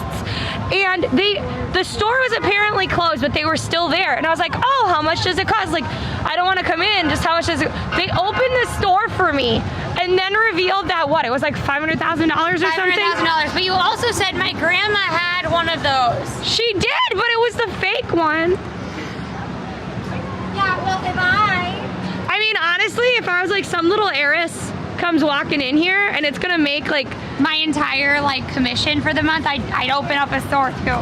And the store was apparently closed, but they were still there. And I was like, oh, how much does it cost? Like, I don't want to come in, just how much does it? They opened the store for me and then revealed that, what, it was like $500,000 or something? $500,000, but you also said my grandma had one of those. She did, but it was the fake one. Yeah, well, I mean, honestly, if I was like some little heiress comes walking in here and it's gonna make like my entire like commission for the month, I'd open up a store too.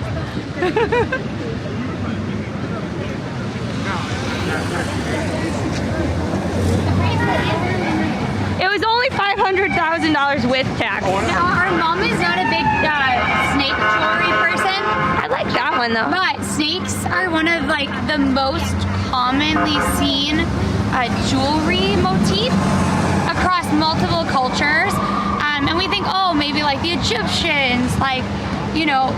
It was only $500,000 with tax. Now, our mom is not a big snake jewelry person. I like that one though. But snakes are one of like the most commonly seen jewelry motif across multiple cultures. And we think, oh, maybe like the Egyptians, like, you know,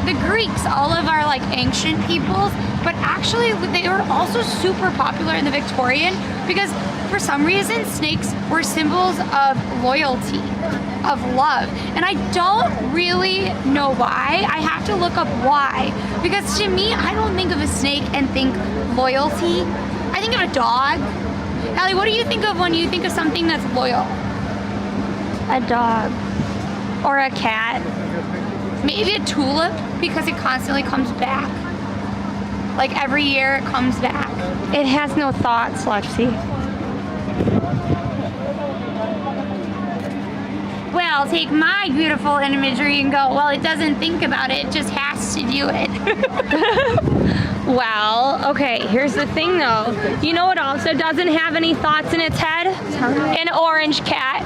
the Greeks, all of our like ancient peoples, but actually they were also super popular in the Victorian because for some reason snakes were symbols of loyalty, of love. And I don't really know why. I have to look up why, because to me, I don't think of a snake and think loyalty. I think of a dog. Allie, what do you think of when you think of something that's loyal? A dog. Or a cat. Maybe a tulip, because it constantly comes back. Like every year it comes back. It has no thoughts, Lexi. Well, take my beautiful imagery and go, well, it doesn't think about it, it just has to do it. Well, okay, here's the thing though. You know what also doesn't have any thoughts in its head? An orange cat.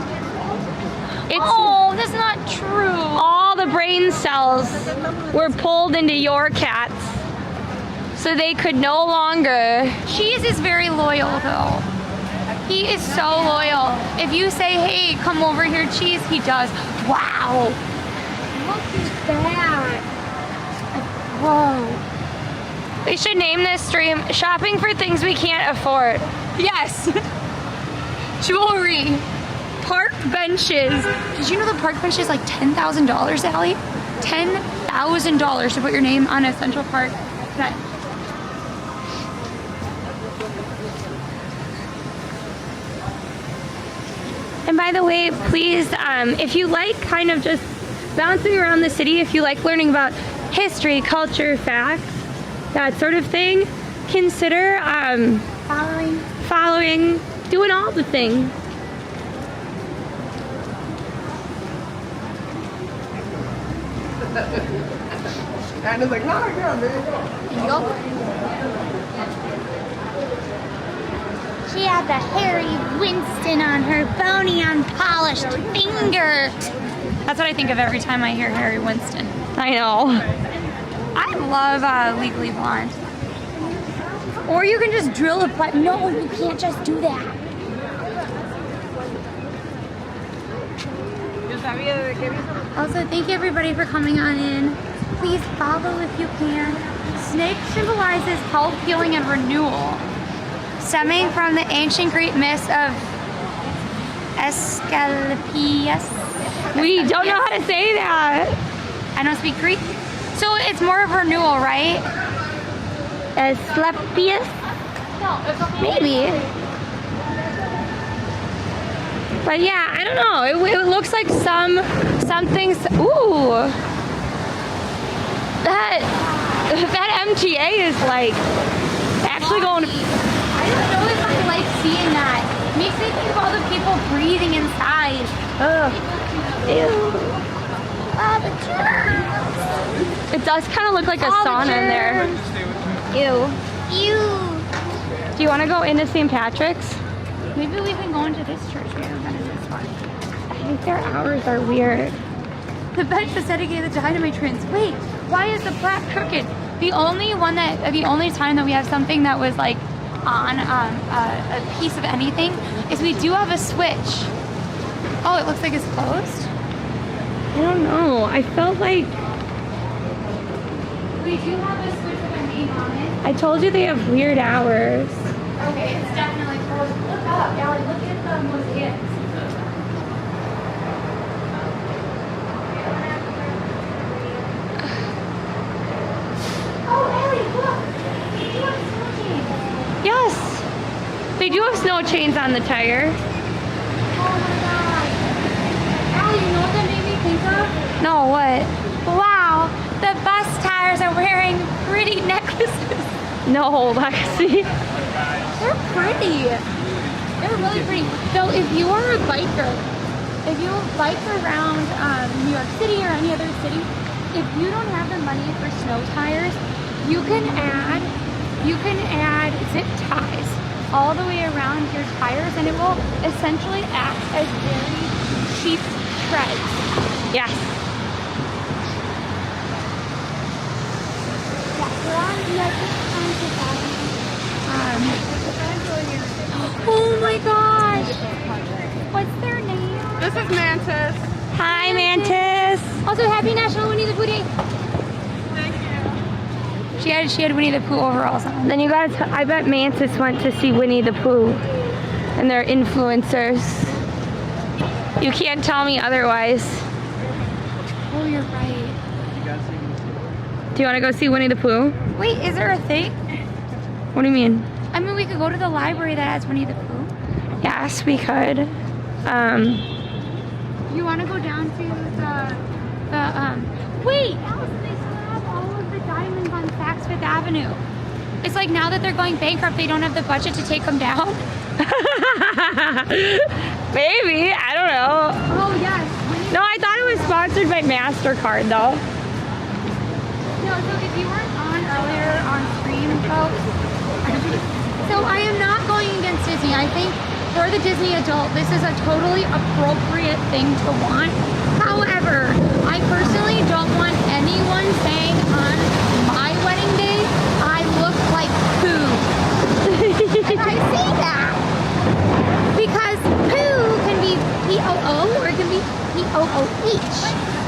Oh, that's not true. All the brain cells were pulled into your cats, so they could no longer. Cheese is very loyal though. He is so loyal. If you say, hey, come over here, Cheese, he does. Wow. Look at that. Whoa. They should name this stream Shopping for Things We Can't Afford. Yes. Jewelry. Park benches. Did you know the park bench is like $10,000, Allie? $10,000 to put your name on a Central Park bench. And by the way, please, if you like kind of just bouncing around the city, if you like learning about history, culture, facts, that sort of thing, consider following, doing all the things. And it's like, no, yeah, there you go. She had the Harry Winston on her bony, unpolished finger. That's what I think of every time I hear Harry Winston. I know. I love Legally Blonde. Or you can just drill a pipe. No, you can't just do that. Also, thank you everybody for coming on in. Please follow if you can. Snake symbolizes health, healing, and renewal, stemming from the ancient Greek myth of Asclepius. We don't know how to say that. I don't speak Greek. So it's more of renewal, right? Asclepius? Maybe. But yeah, I don't know. It looks like something. Ooh, that MTA is like actually going. I don't know if I like seeing that. Makes me think of all the people breathing inside. Ugh. Ew. The germs. It does kind of look like a sauna in there. Ew. Ew. Do you want to go into St. Patrick's? Maybe we can go into this church. We haven't been in this one. I think their hours are weird. The bench was dedicated to the Dinomite Twins. Wait, why is the plaque crooked? The only time that we have something that was like on a piece of anything is we do have a switch. Oh, it looks like it's closed? I don't know. I felt like... We do have a switch with our name on it. I told you they have weird hours. Okay, it's definitely closed. Look up, Allie. Look at the mosaics. Oh, Allie, look. They do have snow chains. Yes. They do have snow chains on the tire. Oh my god. Allie, you know what that made me think of? No, what? Wow, the bus tires are wearing pretty necklaces. No, Lexi. They're pretty. They're really pretty. So if you are a biker, if you bike around New York City or any other city, if you don't have the money for snow tires, you can add zip ties all the way around your tires, and it will essentially act as very cheap treads. Yes. Oh my gosh! What's their name? This is Mantis. Hi, Mantis. Also, happy National Winnie the Pooh Day. Thank you. She had Winnie the Pooh overalls on. Then you guys, I bet Mantis went to see Winnie the Pooh, and they're influencers. You can't tell me otherwise. Oh, you're right. Do you want to go see Winnie the Pooh? Wait, is there a thing? What do you mean? I mean, we could go to the library that has Winnie the Pooh. Yes, we could. You want to go down to wait, Allison, they still have all of the diamonds on Saks Fifth Avenue. It's like now that they're going bankrupt, they don't have the budget to take them down. Maybe, I don't know. Oh, yes. No, I thought it was sponsored by MasterCard, though. No, so if you weren't on earlier on stream, folks, so I am not going against Disney. I think for the Disney adult, this is a totally appropriate thing to want. However, I personally don't want anyone saying on my wedding day, I look like poo. And I say that because poo can be P-O-O or it can be P-O-O-H.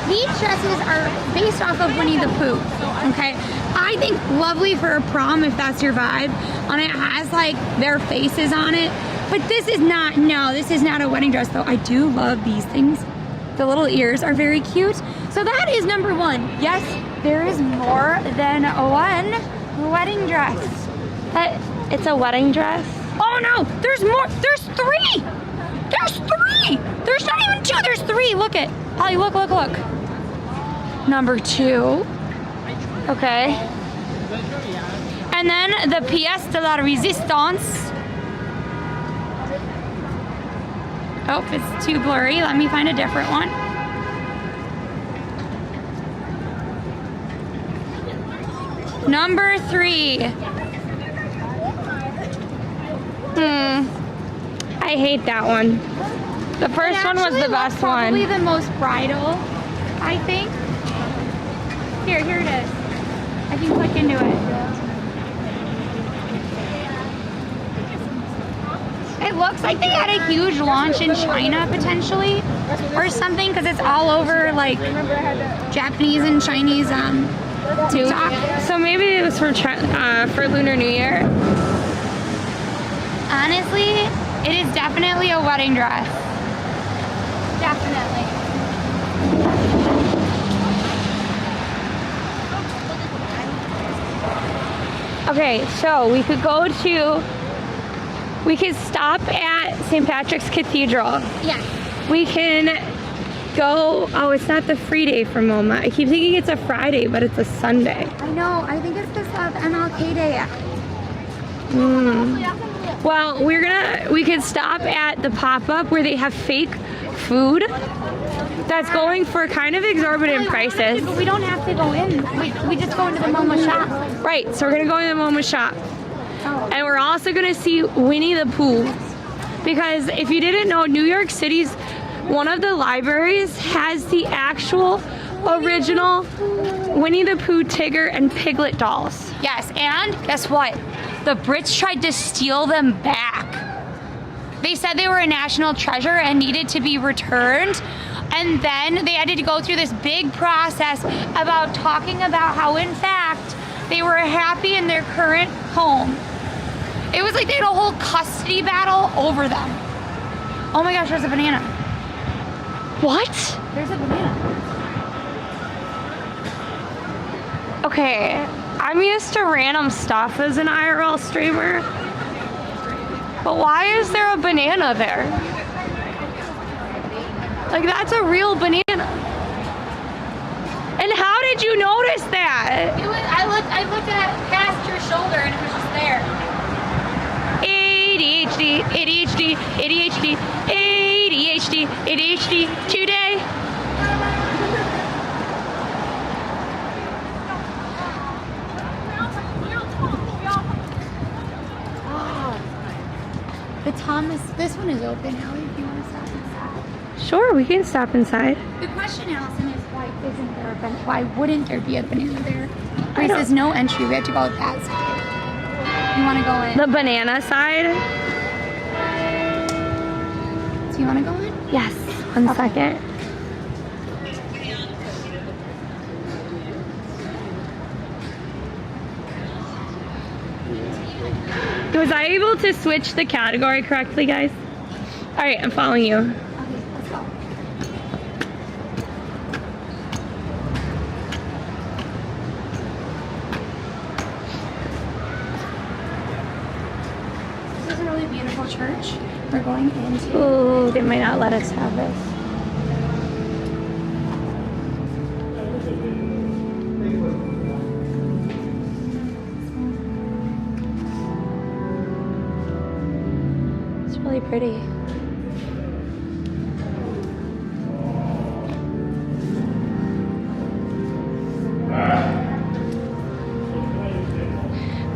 These dresses are based off of Winnie the Pooh, okay? I think lovely for a prom if that's your vibe. And it has like their faces on it. But this is not, no, this is not a wedding dress though. I do love these things. The little ears are very cute. So that is number one. Yes, there is more than one wedding dress. It's a wedding dress? Oh no, there's more, there's three. There's three. There's not even two, there's three. Look it. Holly, look, look, look. Number two. Okay. And then the pièce de la résistance. Oh, it's too blurry. Let me find a different one. Number three. I hate that one. The first one was the best one. Probably the most bridal, I think. Here it is. I can click into it. It looks like they had a huge launch in China potentially, or something, because it's all over like Japanese and Chinese too. So maybe it was for Lunar New Year. Honestly, it is definitely a wedding dress. Definitely. Okay, so we could stop at St. Patrick's Cathedral. Yeah. We can go, oh, it's not the free day for MoMA. I keep thinking it's a Friday, but it's a Sunday. I know, I think it's because of MLK Day. Well, we could stop at the pop-up where they have fake food that's going for kind of exorbitant prices. But we don't have to go in. We just go into the MoMA shop. Right, so we're gonna go in the MoMA shop. Oh. And we're also gonna see Winnie the Pooh. Because if you didn't know, New York City's one of the libraries has the actual original Winnie the Pooh, Tigger, and Piglet dolls. Yes, and guess what? The Brits tried to steal them back. They said they were a national treasure and needed to be returned. And then they had to go through this big process about talking about how, in fact, they were happy in their current home. It was like they had a whole custody battle over them. Oh my gosh, there's a banana. What? There's a banana. Okay, I'm used to random stuff as an IRL streamer. But why is there a banana there? Like, that's a real banana. And how did you notice that? I looked at it past your shoulder and it was just there. ADHD, ADHD, ADHD, ADHD, ADHD, today. The Thomas, this one is open, Allie, if you want to stop inside. Sure, we can stop inside. The question, Allison, is why wouldn't there be a banana there? Grace says no entry, we have to go that side. You want to go in? The banana side? Do you want to go in? Yes, one second. Was I able to switch the category correctly, guys? All right, I'm following you. Okay, let's go. This is a really beautiful church. We're going into... Ooh, they might not let us have this. It's really pretty.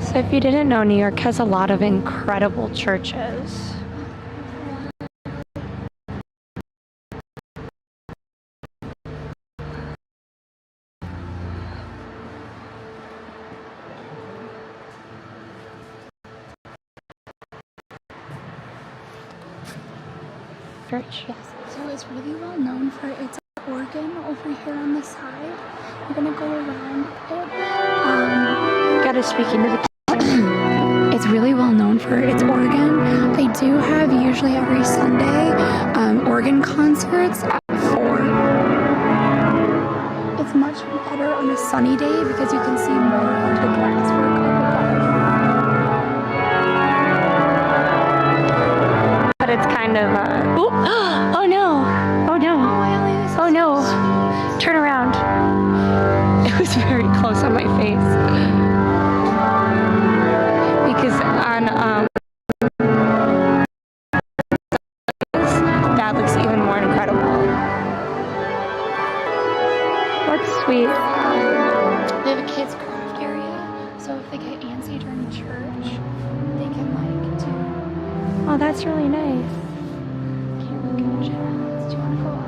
So if you didn't know, New York has a lot of incredible churches. Church. Yes, so it's really well known for its organ over here on the side. I'm gonna go around it. Gotta speak into the It's really well known for its organ. They do have usually every Sunday organ concerts at 4. It's much better on a sunny day because you can see more of the glass work up above. But it's kind of oh no, oh no, oh no, turn around. It was very close on my face. Because on that looks even more incredible. What's sweet? They have a kids craft area, so if they get antsy during church, they can like do. Oh, that's really nice. Can't look at the channels. Do you want to go up?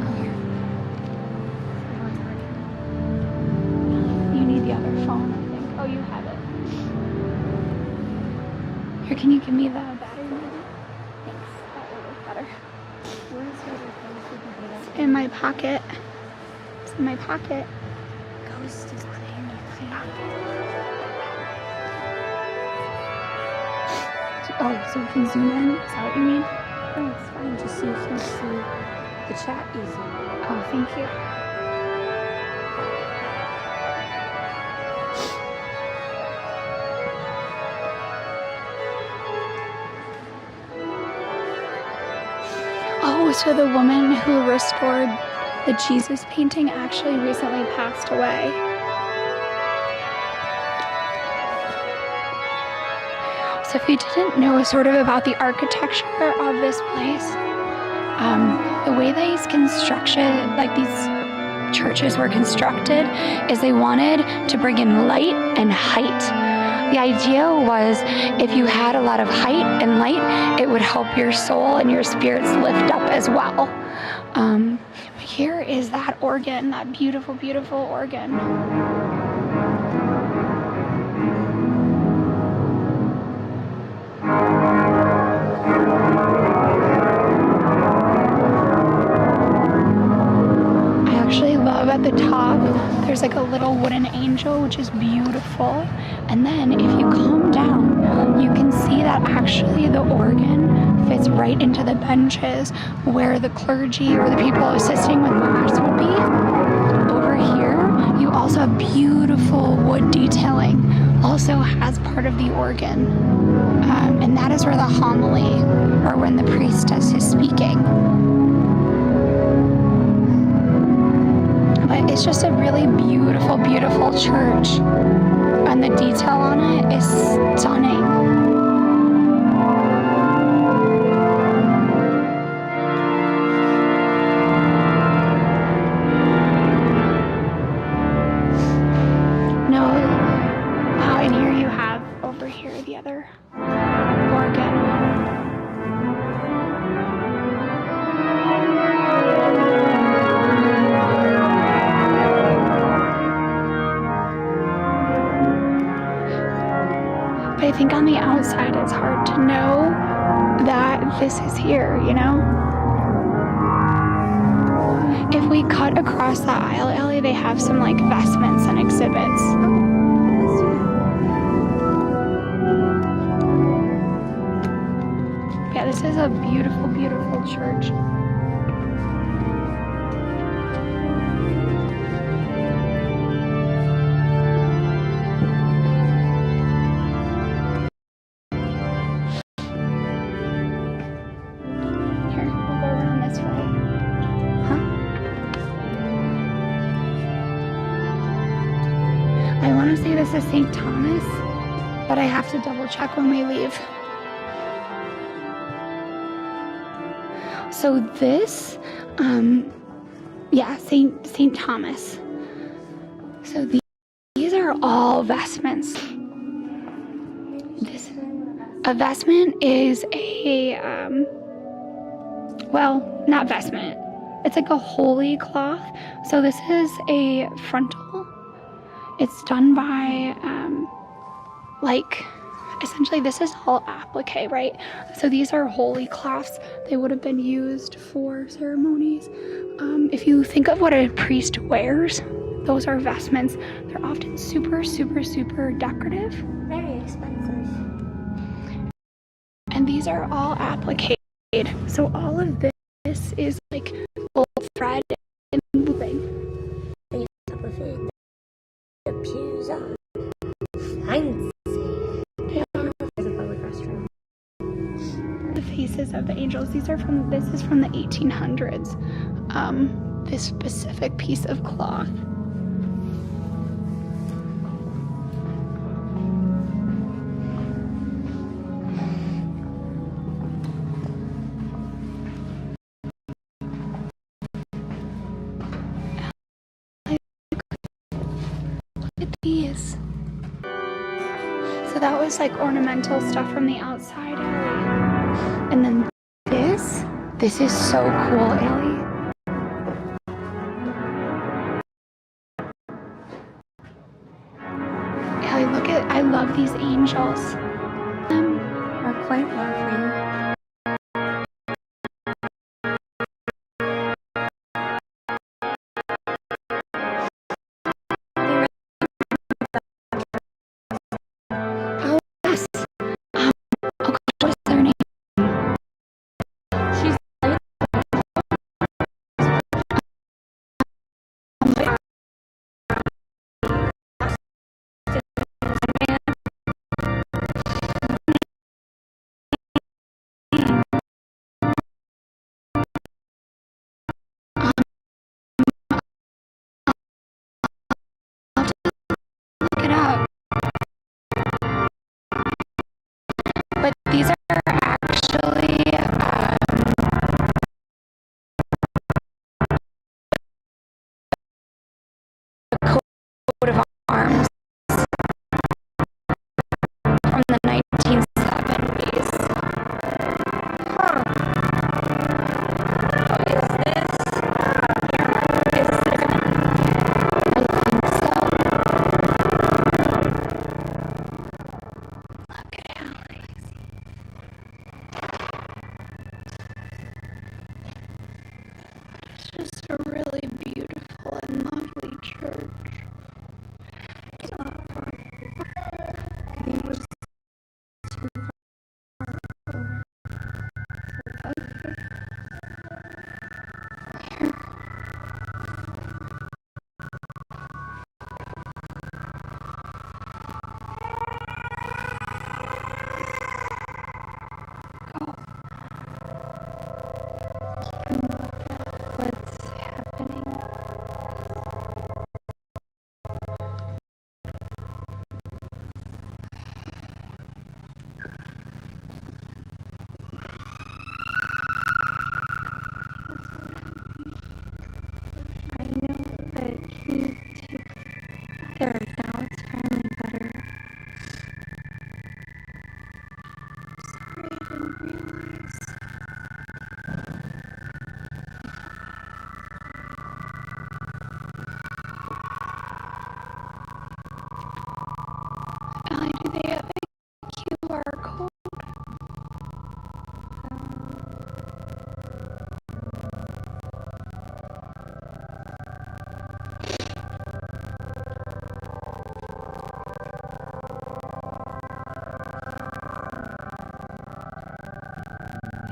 Oh, here. You need the other phone, I think. Oh, you have it. Can you give me the battery maybe? Thanks. That will work better. It's in my pocket. It's in my pocket. Ghost is playing your piano. Oh, so we can zoom in? Is that what you mean? No, it's fine. Just so you can see the chat easy. Oh, thank you. Oh, so the woman who restored the Jesus painting actually recently passed away. So if you didn't know sort of about the architecture of this place, the way these churches were constructed is they wanted to bring in light and height. The idea was if you had a lot of height and light, it would help your soul and your spirits lift up as well. Here is that organ, that beautiful, beautiful organ. I actually love at the top, there's like a little wooden angel, which is beautiful. And then if you come down, you can see that actually the organ fits right into the benches where the clergy or the people assisting with mass would be. Over here, you also have beautiful wood detailing, also has part of the organ. And that is where the homily, or when the priestess is speaking. But it's just a really beautiful, beautiful church. And the detail on it is stunning. And here you have over here the other organ. But I think on the outside it's hard to know that this is here, you know? If we cut across the aisle, Ellie, they have some like vestments and exhibits. Yeah, this is a beautiful, beautiful church. Here, we'll go around this way. I want to say this is St. Thomas, but I have to double check when we leave. So this, St. Thomas. So these are all vestments. A vestment is a, well, not vestment. It's like a holy cloth. So this is a frontal. It's done by, essentially this is all applique, right? So these are holy cloths. They would have been used for ceremonies. If you think of what a priest wears, those are vestments. They're often super, super, super decorative. Very expensive. And these are all applique. So all of this is like gold thread and moving. The pews are fancy. There's a public restroom. The faces of the angels. This is from the 1800s. This specific piece of cloth. These. So that was like ornamental stuff from the outside, Ellie. And then this is so cool, Ellie. Ellie, I love these angels. Are quite lovely. Oh, yes. Oh gosh, what's her name? She's look it up. But these are actually a coat of arms from the 1970s. Huh. Oh, is this? Is there? I think so. Look at Alex. It's just a really beautiful and lovely church. It's not far. I think it was too far over. Here. What's happening? I know, but can you take there? Now it's finally better. Sorry, I didn't realize. Ellie, do they have a QR code?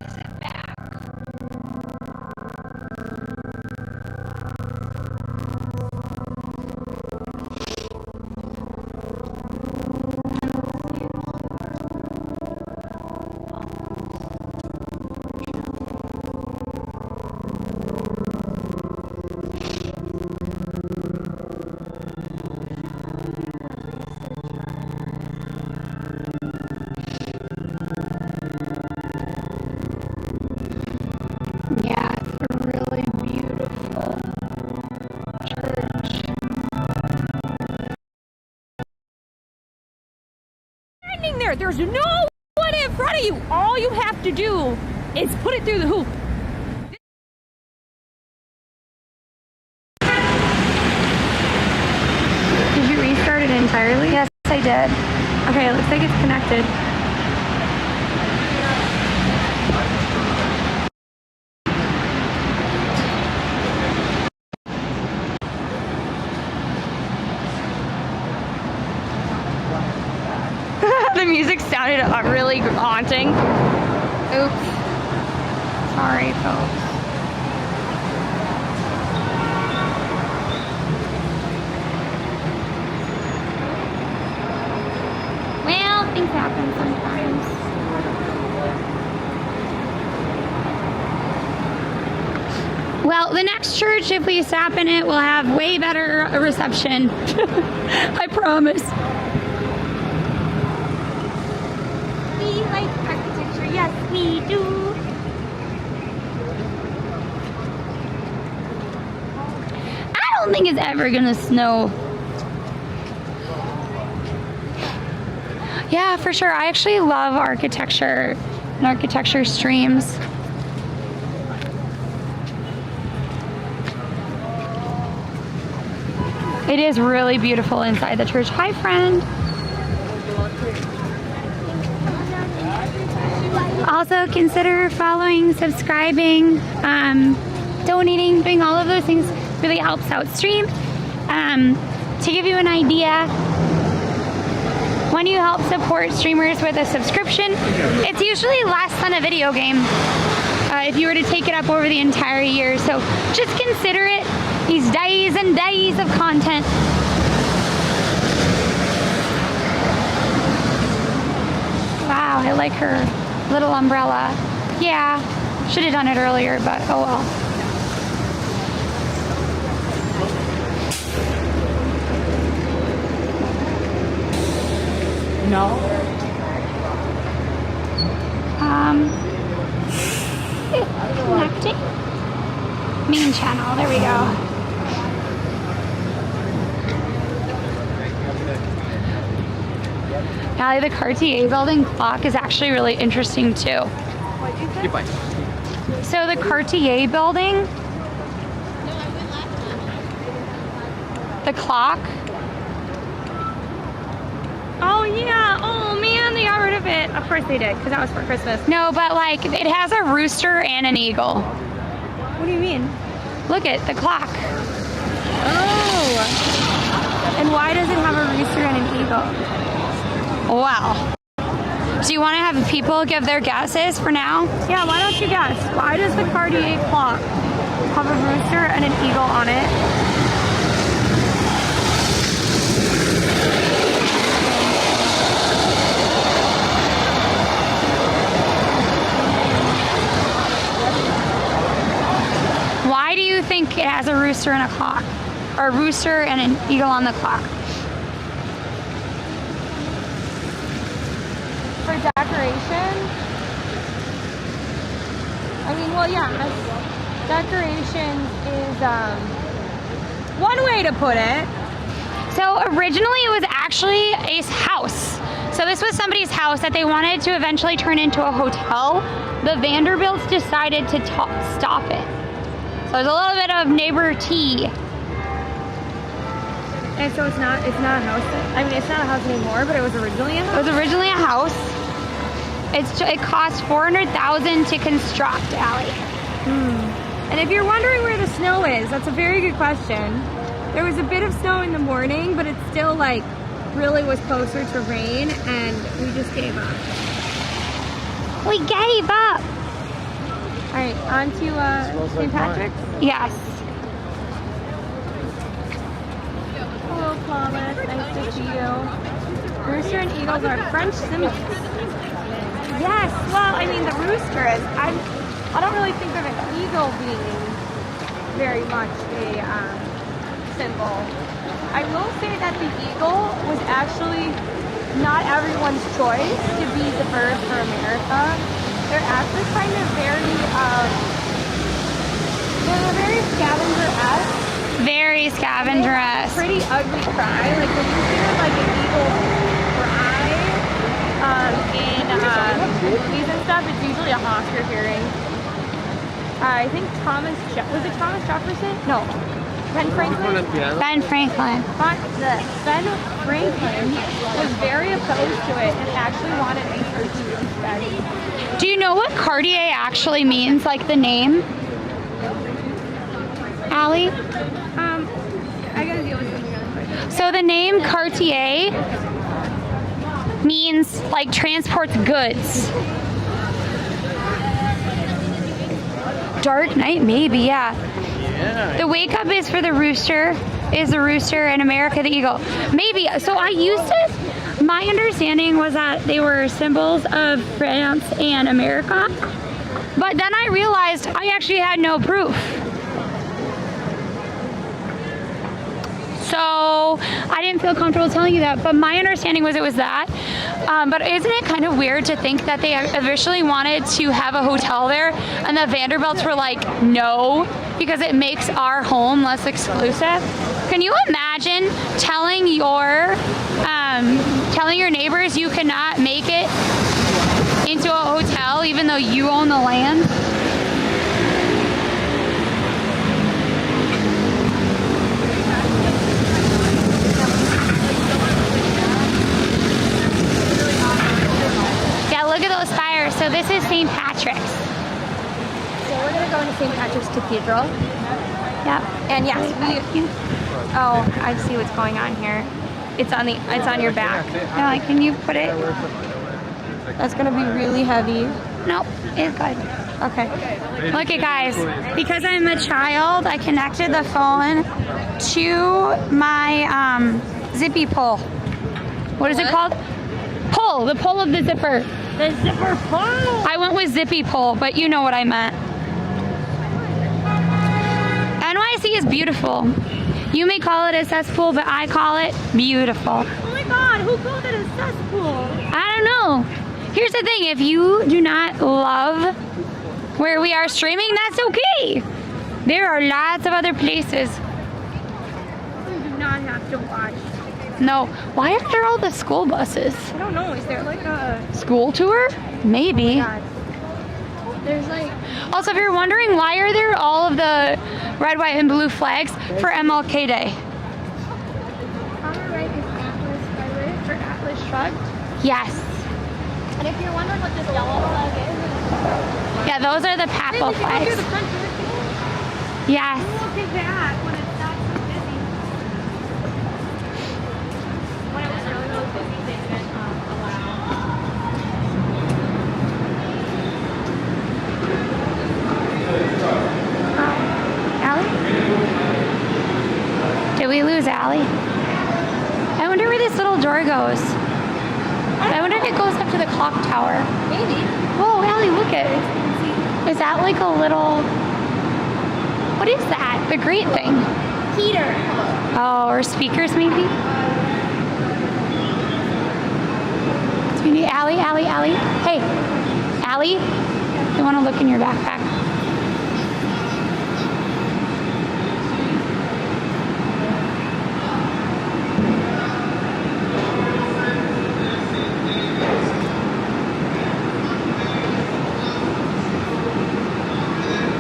Is it back? Yeah, it's a really beautiful church. Standing there, there's no one in front of you. All you have to do is put it through the hoop. Did you restart it entirely? Yes, I did. Okay, it looks like it's connected. The music sounded really haunting. Oops. Sorry, folks. Well, things happen sometimes. Well, the next church, if we stop in it, will have way better reception. I promise. We like architecture, yes we do. I don't think it's ever gonna snow. Yeah, for sure. I actually love architecture and architecture streams. It is really beautiful inside the church. Hi, friend. also consider following, subscribing, donating, doing all of those things really helps out stream. To give you an idea, when you help support streamers with a subscription, it's usually less than a video game if you were to take it up over the entire year. So just consider it. These days and days of content. Wow, I like her little umbrella. Yeah, should have done it earlier, but oh well. No. Connecting. Main channel, there we go. Allie, the Cartier building clock is actually really interesting too. So the Cartier building, the clock. Oh yeah. Oh man, they got rid of it. Of course they did, because that was for Christmas. No, but like it has a rooster and an eagle. What do you mean? Look at the clock. Oh. And why does it have a rooster and an eagle? Wow. Do you want to have people give their guesses for now? Yeah, why don't you guess? Why does the Cartier clock have a rooster and an eagle on it? Why do you think it has a rooster and a clock? Or a rooster and an eagle on the clock? For decoration? I mean, well, yeah, decoration is one way to put it. So originally it was actually a house. So this was somebody's house that they wanted to eventually turn into a hotel. The Vanderbilts decided to stop it. So there's a little bit of neighbor tea. And so it's not a house. I mean, it's not a house anymore, but it was originally a house. It was originally a house. It cost $400,000 to construct, Allie. And if you're wondering where the snow is, that's a very good question. There was a bit of snow in the morning, but it still like really was closer to rain, and we just gave up. We gave up. All right, on to St. Patrick's. Yes. Hello, Flawless. Nice to see you. Rooster and eagles are French symbols. Yes. Well, I mean, the rooster is. I don't really think of an eagle being very much a symbol. I will say that the eagle was actually not everyone's choice to be the bird for America. They're actually kind of they're very scavenger-esque. Very scavenger-esque. Pretty ugly cry. Like when you hear like an eagle cry in movies and stuff, it's usually a hawk you're hearing. I think Thomas Jefferson? No. Ben Franklin? Ben Franklin. Ben Franklin was very opposed to it and actually wanted nature to be studied. Do you know what Cartier actually means, like the name? Allie? I gotta deal with something really quick. So the name Cartier means like transports goods. Dark night, maybe, yeah. The wake up is for the rooster, and America the eagle. Maybe. So I used to, my understanding was that they were symbols of France and America. But then I realized I actually had no proof. So I didn't feel comfortable telling you that, but my understanding was it was that. But isn't it kind of weird to think that they officially wanted to have a hotel there and the Vanderbilts were like, no, because it makes our home less exclusive? Can you imagine telling your neighbors you cannot make it into a hotel even though you own the land? Look at those spires. So this is St. St. Patrick's. So we're gonna go into St. Patrick's Cathedral. Yep. And yes, oh, I see what's going on here. It's on your back. Can you put it? That's gonna be really heavy. Nope, it's good. Okay. Look at guys, because I'm a child, I connected the phone to my zippy pull. What is it called? Pull, the pull of the zipper. The zipper pull. I went with zippy pull, but you know what I meant. NYC is beautiful. You may call it a cesspool, but I call it beautiful. Oh my God, who called it a cesspool? I don't know. Here's the thing, if you do not love where we are streaming, that's okay. There are lots of other places. You do not have to watch. No, why are there all the school buses? I don't know, is there like a... School tour? Maybe. God. There's like... Also, if you're wondering, why are there all of the red, white, and blue flags for MLK Day? On the right is Atlas Skyway for Atlas Shrugged. Yes. And if you're wondering what this yellow flag is... Yeah, those are the PAPO flags. Yes. We'll take that when it's not so busy. When it was really, really busy, they didn't allow... Allie? Did we lose Allie? I wonder where this little door goes. I wonder if it goes up to the clock tower. Maybe. Whoa, Allie, look at it. Is that like a little... What is that? The great thing. Heater. Oh, or speakers maybe? Do you need Allie? Hey, Allie, I want to look in your backpack.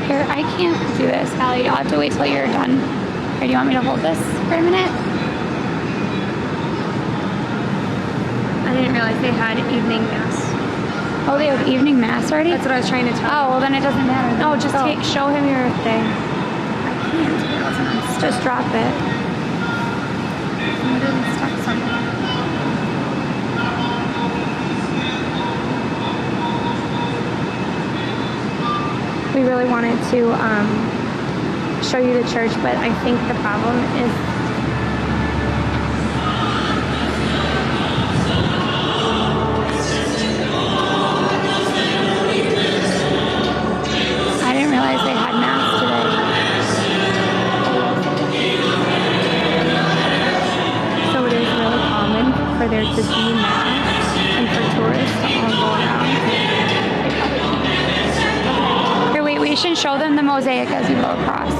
Here, I can't do this, Allie. You'll have to wait till you're done. Here, do you want me to hold this for a minute? I didn't realize they had evening mass. Oh, they have evening mass already? That's what I was trying to tell you. Oh, well then it doesn't matter. No, just show him your thing. I can't. Just drop it. It isn't stuck somewhere. We really wanted to show you the church, but I think the problem is I didn't realize they had mass today. so it is really common for there to be mass and for tourists to all go around. Here, wait, we should show them the mosaic as we go across.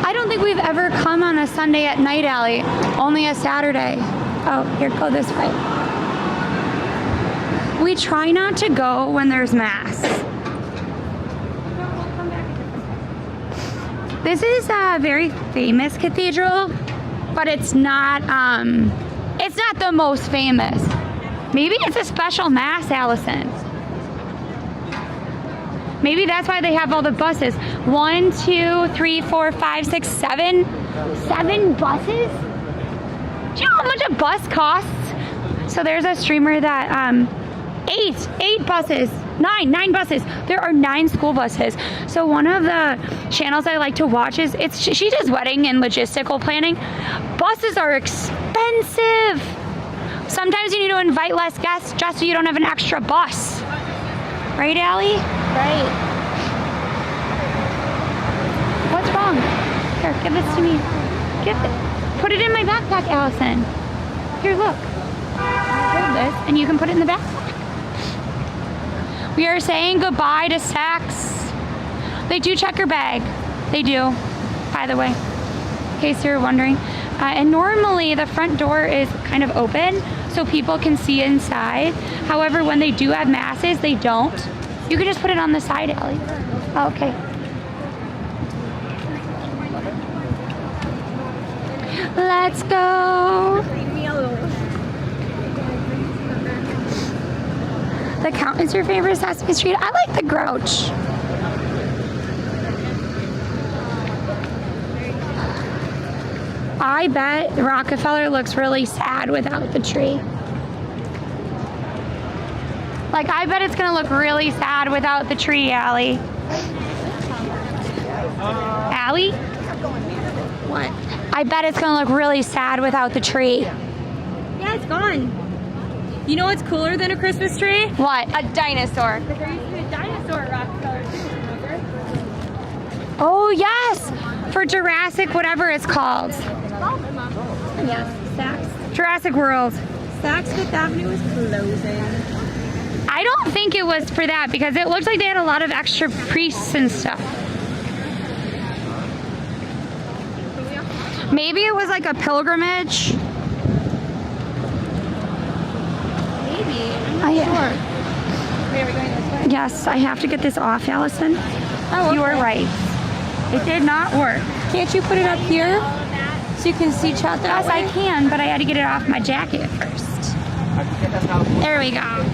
I don't think we've ever come on a Sunday at night, Allie. Only a Saturday. Oh, here, go this way. We try not to go when there's mass. This is a very famous cathedral, but it's not the most famous. Maybe it's a special mass, Allison. Maybe that's why they have all the buses. 1, 2, 3, 4, 5, 6, 7. 7 buses? Do you know how much a bus costs? So there's a streamer that 8 buses. 9 buses. There are 9 school buses. So one of the channels I like to watch is she does wedding and logistical planning. Buses are expensive. Sometimes you need to invite less guests just so you don't have an extra bus. Right, Allie? Right. What's wrong? Here, give this to me. Put it in my backpack, Allison. Here, look. Hold this, and you can put it in the backpack. We are saying goodbye to Saks. They do check your bag. They do, by the way, in case you're wondering. And normally the front door is kind of open so people can see inside. However, when they do have masses, they don't. You can just put it on the side, Allie. Oh, okay. Let's go. that count as your favorite Sesame Street? I like the Grouch. I bet Rockefeller looks really sad without the tree. Like, I bet it's gonna look really sad without the tree, Allie. Allie? What? I bet it's gonna look really sad without the tree. Yeah, it's gone. You know what's cooler than a Christmas tree? What? A dinosaur. There used to be a dinosaur at Rockefeller too, remember? Oh, yes! For Jurassic, whatever it's called. Yes, Saks. Jurassic World. Saks Fifth Avenue is closing. I don't think it was for that because it looked like they had a lot of extra priests and stuff. Maybe it was like a pilgrimage. Maybe. I'm not sure. Wait, are we going this way? Yes, I have to get this off, Allison. Oh, You are right. It did not work. Can't you put it up here so you can see chat that Yes, way? I can, but I had to get it off my jacket first. There we go.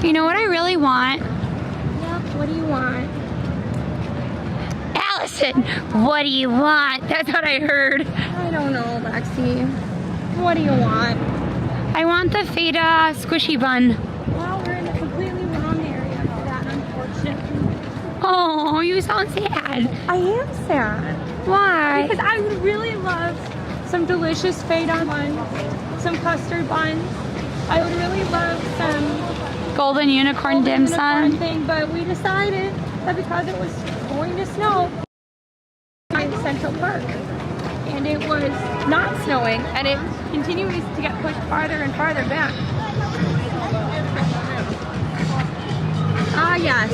You know what I really want? Yep, what do you want? Allison, what do you want? That's what I heard. I don't know, Lexi. What do you want? I want the feta squishy bun. Well, we're in the completely wrong area for that, unfortunately. Oh, you sound sad. I am sad. Why? Because I would really love some delicious feta buns, some custard buns. I would really love some Golden unicorn dim sum. thing, but we decided that because it was going to snow in Central Park, and it was not snowing, and it continues to get pushed farther and farther back. Ah, yes.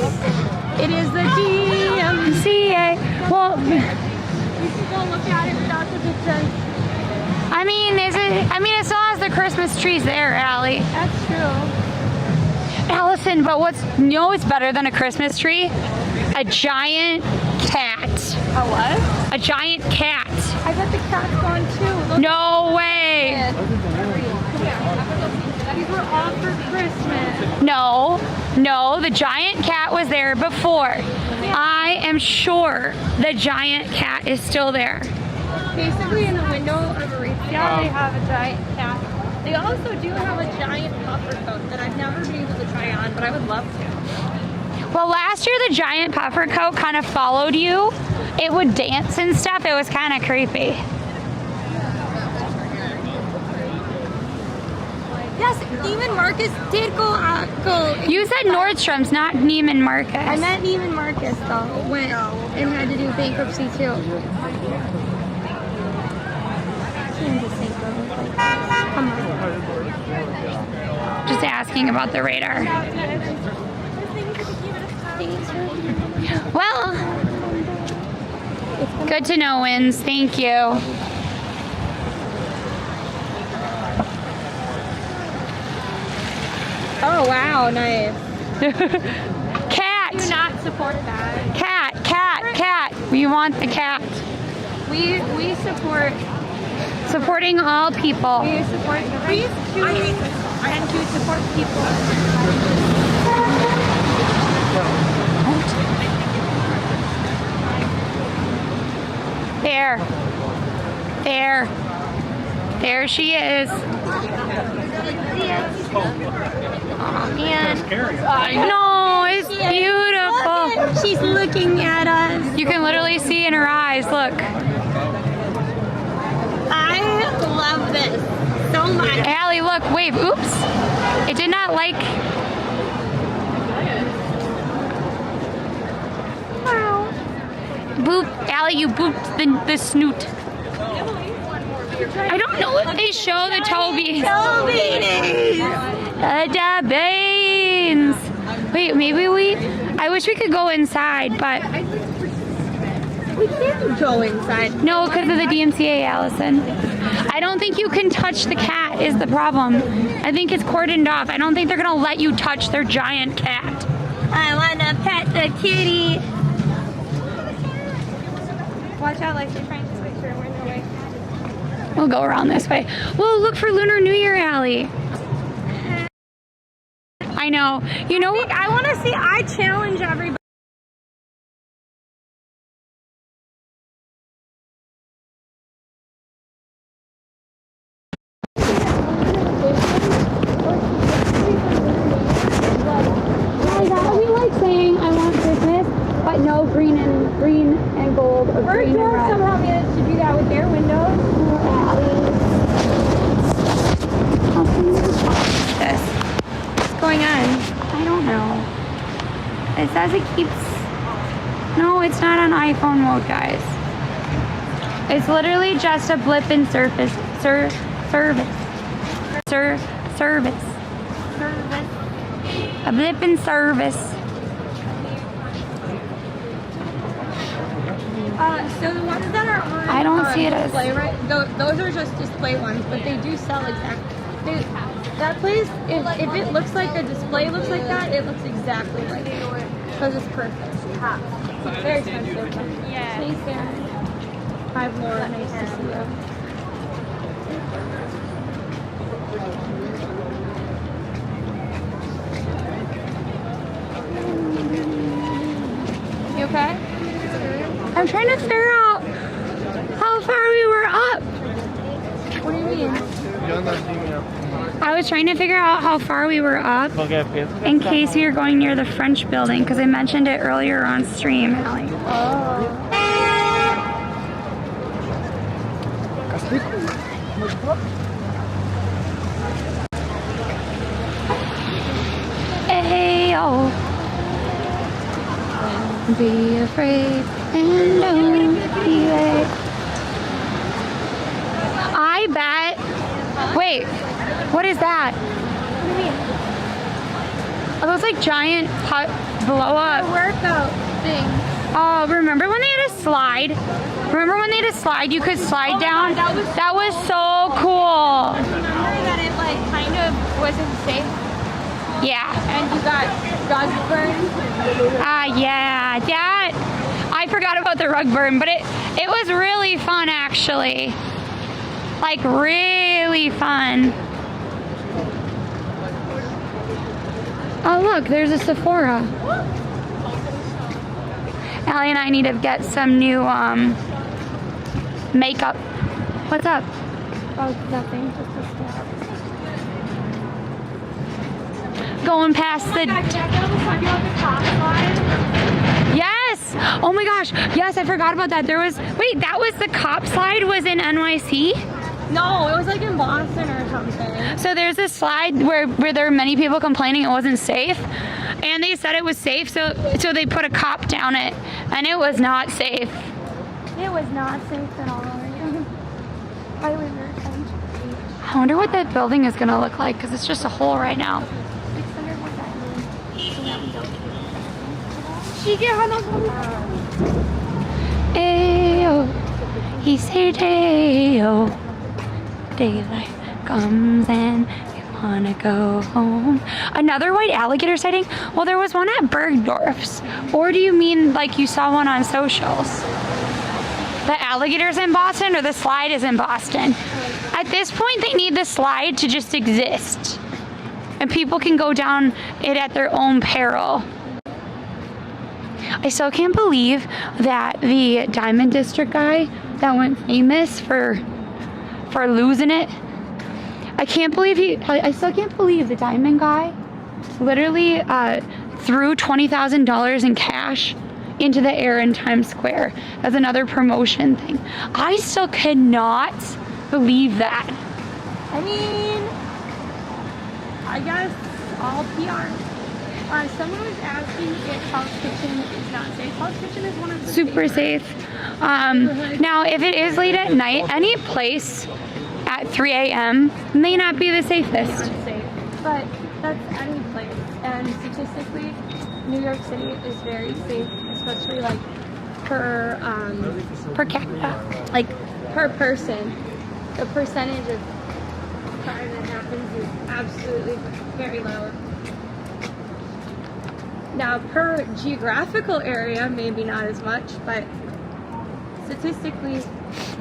It is the DMCA. Well, You should go look at it. That's what it says. I mean, as long as the Christmas tree's there, Allie. That's true. Allison, but what's better than a Christmas tree? A giant cat. A what? A giant cat. I bet the cat's gone too. Look, No way. these were all for Christmas. No, the giant cat was there before. I am sure the giant cat is still there. Basically, in the window of Aritzia, they have a giant cat. They also do have a giant puffer coat that I've never been able to try on, but I would love to. Well, last year the giant puffer coat kind of followed you. It would dance and stuff. It was kind of creepy. Yes, Neiman Marcus did go. You said Nordstrom's, not Neiman Marcus. I meant Neiman Marcus though. Went and had to do bankruptcy too. Come on. Just asking about the radar. Well, good to know, Wins. Thank you. Oh wow, nice. Cat. Do not support that. Cat. We want the cat. We support. Supporting all people. We support the right and to support people. There she is. Oh man. No, it's beautiful. She's looking at us. You can literally see in her eyes. Look. I love this so much. Allie, look. Wave. Oops. It did not like. Wow. Boop. Allie, you booped the snoot. I don't know if they show the Tobies. The beans. Wait, maybe I wish we could go inside, but. We can't go inside. No, because of the DMCA, Allison. I don't think you can touch the cat is the problem. I think it's cordoned off. I don't think they're going to let you touch their giant cat. I want to pet the kitty. Watch out, like they're trying to switch her. We're in their way. We'll go around this way. We'll look for Lunar New Year Alley. I know. You know what? I want to see. I challenge everybody. That would be like saying I want Christmas, but no green and gold or Her green and door red. somehow managed to do that with their windows. This. What's going on? I don't know. It says it keeps. No, it's not on iPhone mode, guys. It's literally just a blip in service. Service. A blip in service. So the ones that are on I don't see it as display, right? Those are just display ones, but they do sell that place, if it looks like the display looks like that, it looks exactly like it. Because it's perfect. It's very expensive. Yeah. Thanks, Darren. Hi, Laura. Nice to see you. You okay? I'm trying to figure out how far we were up. What do you mean? I was trying to figure out how far we were up in case we were going near the French building because I mentioned it earlier on stream, Allie. Oh. Ayo. Be afraid and don't be late. I bet. Wait, what is that? What do you mean? Are those like giant blow up? Workout thing. Oh, remember when they had a slide? Remember when they had a slide you could slide down? God, that was so cool. Remember that it like kind of wasn't safe Yeah. and you got rug burned? Yeah. That. I forgot about the rug burn, but it was really fun actually. Like really fun. Oh look, there's a Sephora. Allie and I need to get some new makeup. What's up? Oh, nothing. Just a step. Going past the. Yes! Oh my gosh! Yes, I forgot about that. There was. Wait, that was the cop slide was in NYC? No, it was like in Boston or something. So there's a slide where there were many people complaining it wasn't safe. And they said it was safe, so they put a cop down it. And it was not safe. It was not safe at all. I was very kind. I wonder what that building is going to look like, because it's just a hole right now. She get her Ayo, he said ayo. Daylight comes and you wanna go home. Another white alligator sighting? Well, there was one at Bergdorf's. Or do you mean like you saw one on socials? The alligator's in Boston or the slide is in Boston? At this point, they need the slide to just exist. And people can go down it at their own peril. I still can't believe that the Diamond District guy that went famous for losing it. I still can't believe the Diamond guy literally threw $20,000 in cash into the air in Times Square as another promotion thing. I still cannot believe that. I mean, I guess all PR. Someone was asking if Hell's Kitchen is not safe. Hell's Kitchen is one of the Super safe. Now, if it is late at night, any place at 3 a.m. may not be the safest. Safe, but that's any place. And statistically, New York City is very safe, especially like per capita, like per person. The percentage of crime that happens is absolutely very low. Now, per geographical area, maybe not as much, but statistically,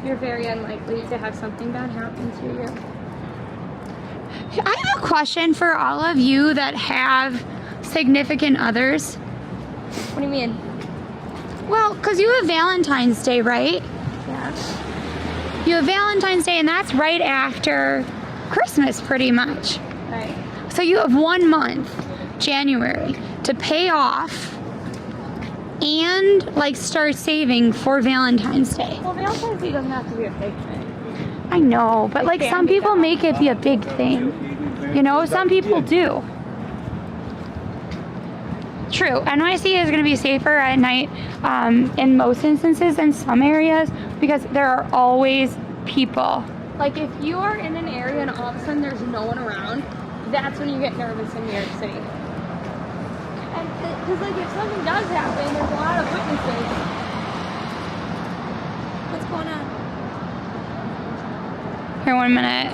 you're very unlikely to have something bad happen to you. I have a question for all of you that have significant others. What do you mean? Well, because you have Valentine's Day, right? Yeah. You have Valentine's Day, and that's right after Christmas, pretty much. Right. So you have 1 month, January, to pay off and like start saving for Valentine's Day. Well, Valentine's Day doesn't have to be a big thing. I know, but like some people make it be a big thing. You know, some people do. True, NYC is going to be safer at night in most instances in some areas because there are always people. Like if you are in an area and all of a sudden there's no one around, that's when you get nervous in New York City. And because like if something does happen, there's a lot of witnesses. What's going on? Here, 1 minute.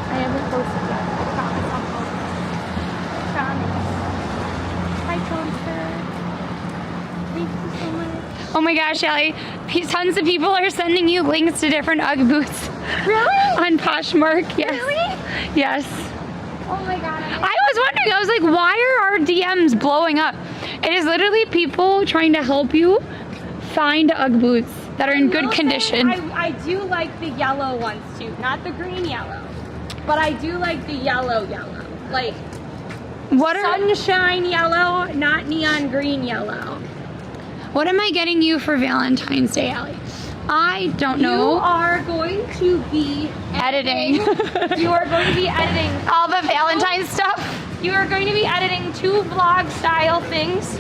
I haven't posted yet. I promise I'll post. Promise. Hi, Toaster. Thank you so much. Oh my gosh, Allie, tons of people are sending you links to different UGG boots. Really? On Poshmark, yes. Really? Yes. Oh my god. I was wondering, I was like, why are our DMs blowing up? It is literally people trying to help you find UGG boots that are in good condition. I do like the yellow ones too, not the green yellow, but I do like the yellow. Like What are sunshine yellow, not neon green yellow. What am I getting you for Valentine's Day, Allie? I don't know. You are going to be Editing. You are going to be editing all the Valentine's stuff. You are going to be editing 2 vlog style things,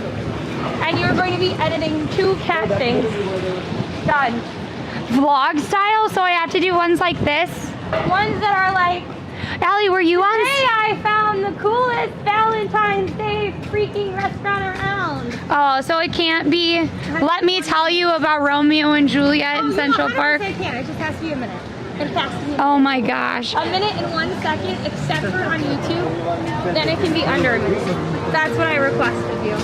and you're going to be editing 2 cat things. Done. Vlog style? So I have to do ones like this? Ones that are like, Allie, were you on? hey, I found the coolest Valentine's Day freaking restaurant around. Oh, so it can't be, let me tell you about Romeo and Juliet in Central Park? I can't. It just has to be a minute. It has to be a minute. Oh my gosh. A minute and 1 second, except for on YouTube, then it can be under a minute. That's what I request of you.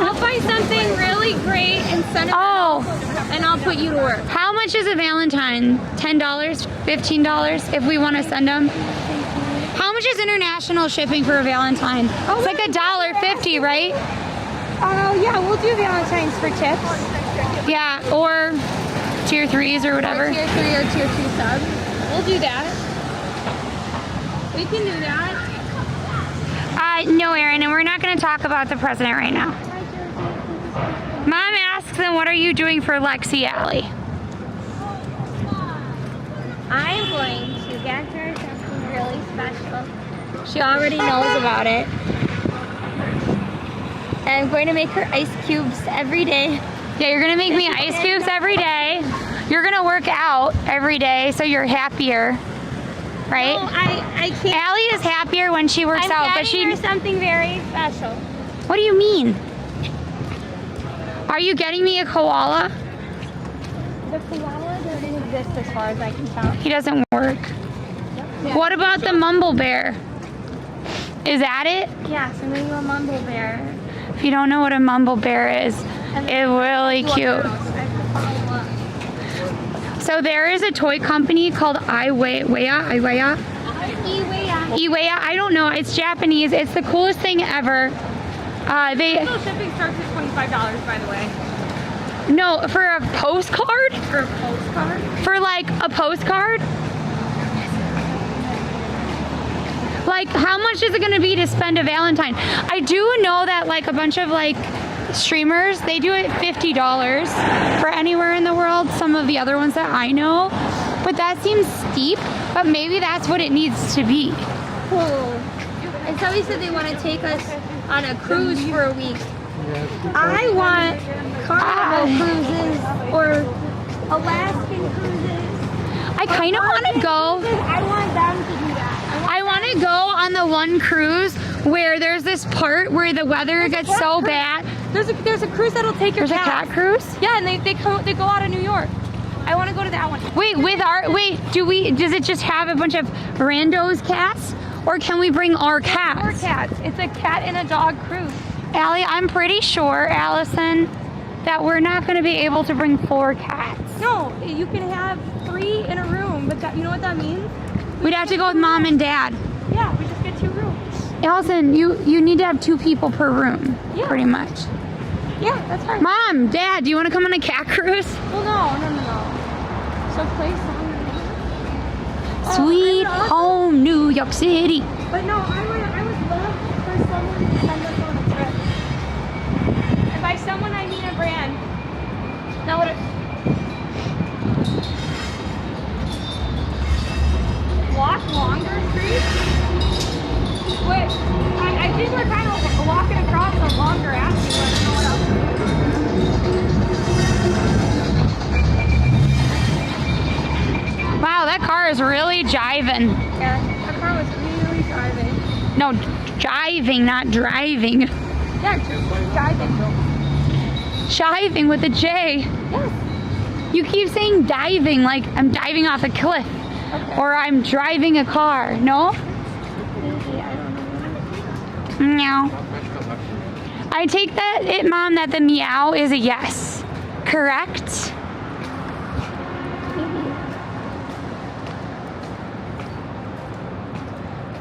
I'll find something really great and send it and I'll put you to work. How much is a Valentine? $10? $15 if we want to send them? How much is international shipping for a Valentine? It's like $1.50, right? Oh, yeah, we'll do Valentine's for tips. Yeah, or tier 3s or whatever. Or tier 3 or tier 2 sub. We'll do that. We can do that. No, Erin, and we're not going to talk about the president right now. Mom asks him, what are you doing for Lexi, Allie? I'm going to get her something really special. She already knows about it. And I'm going to make her ice cubes every day. Yeah, you're going to make me ice cubes every day. You're going to work out every day so you're happier. Right? No, I can't. Allie is happier when she works out, but she her something very special. What do you mean? Are you getting me a koala? The koala doesn't exist as far as I can tell. He doesn't work. Yeah. What about the mumble bear? Is that it? Yes, I'm gonna do a mumble bear. If you don't know what a mumble bear is, it's really cute. So there is a toy company called Iwaya. I don't know. It's Japanese. It's the coolest thing ever. Shipping starts at $25, by the way. No, for a postcard? For a postcard? For like a postcard? Like, how much is it going to be to spend a Valentine? I do know that like a bunch of like streamers, they do it $50 for anywhere in the world. Some of the other ones that I know, but that seems steep. But maybe that's what it needs to be. Cool. And somebody said they want to take us on a cruise for a week. I want Carnival cruises or Alaskan cruises. I kind of want to go. I want them to do that. I want to go on the one cruise where there's this part where the weather gets so bad. There's a cruise that'll take your cat. There's a cat cruise? Yeah, and they go out of New York. I want to go to that one. Wait, does it just have a bunch of randos cats? Or can we bring our cats? Four cats. It's a cat and a dog cruise. Allie, I'm pretty sure, Allison, that we're not going to be able to bring 4 cats. No, you can have 3 in a room, but that, you know what that means? We'd have to go with Mom and Dad. Yeah, we just get 2 rooms. Allison, you need to have 2 people per room, pretty much. Yeah, that's fine. Mom, Dad, do you want to come on a cat cruise? Well, no. So play song. Sweet home, New York City. But no, I would love for someone to send us on a trip. And by someone, I mean a brand. Now what? Walk longer streets? Wait, I think we're kind of walking across a longer avenue. I don't know what else to do. Wow, that car is really jiving. Yeah, that car was really driving. No, jiving, not driving. Yeah, driving. Shiving with a J. Yes. You keep saying diving like I'm diving off a cliff. Okay. Or I'm driving a car. No? Maybe, I don't know. Meow. I take that, Mom, that the meow is a yes. Correct?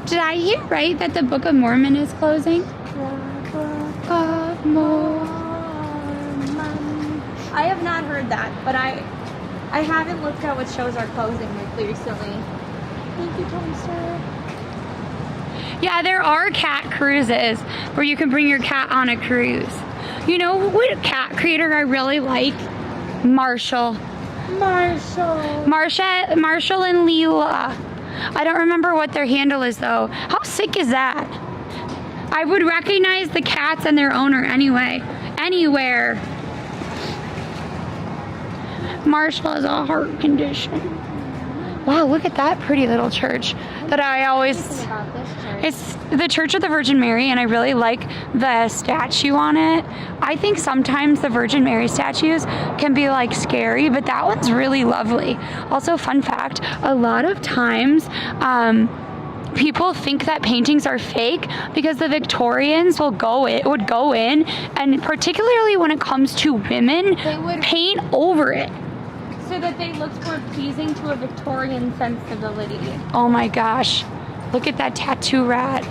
Did I hear right that the Book of Mormon is closing? Book of Mormon. I have not heard that, but I haven't looked at what shows are closing recently. Thank you, Toaster. Yeah, there are cat cruises where you can bring your cat on a cruise. You know what cat creator I really like? Marshall and Leela. I don't remember what their handle is though. How sick is that? I would recognize the cats and their owner anywhere. Marshall has a heart condition. Wow, look at that pretty little church that I always... It's the Church of the Virgin Mary, and I really like the statue on it. I think sometimes the Virgin Mary statues can be like scary, but that one's really lovely. Also, fun fact, a lot of times people think that paintings are fake because the Victorians would go in, and particularly when it comes to women, They would paint over it. so that they looked more pleasing to a Victorian sensibility. Oh my gosh. Look at that tattoo rat.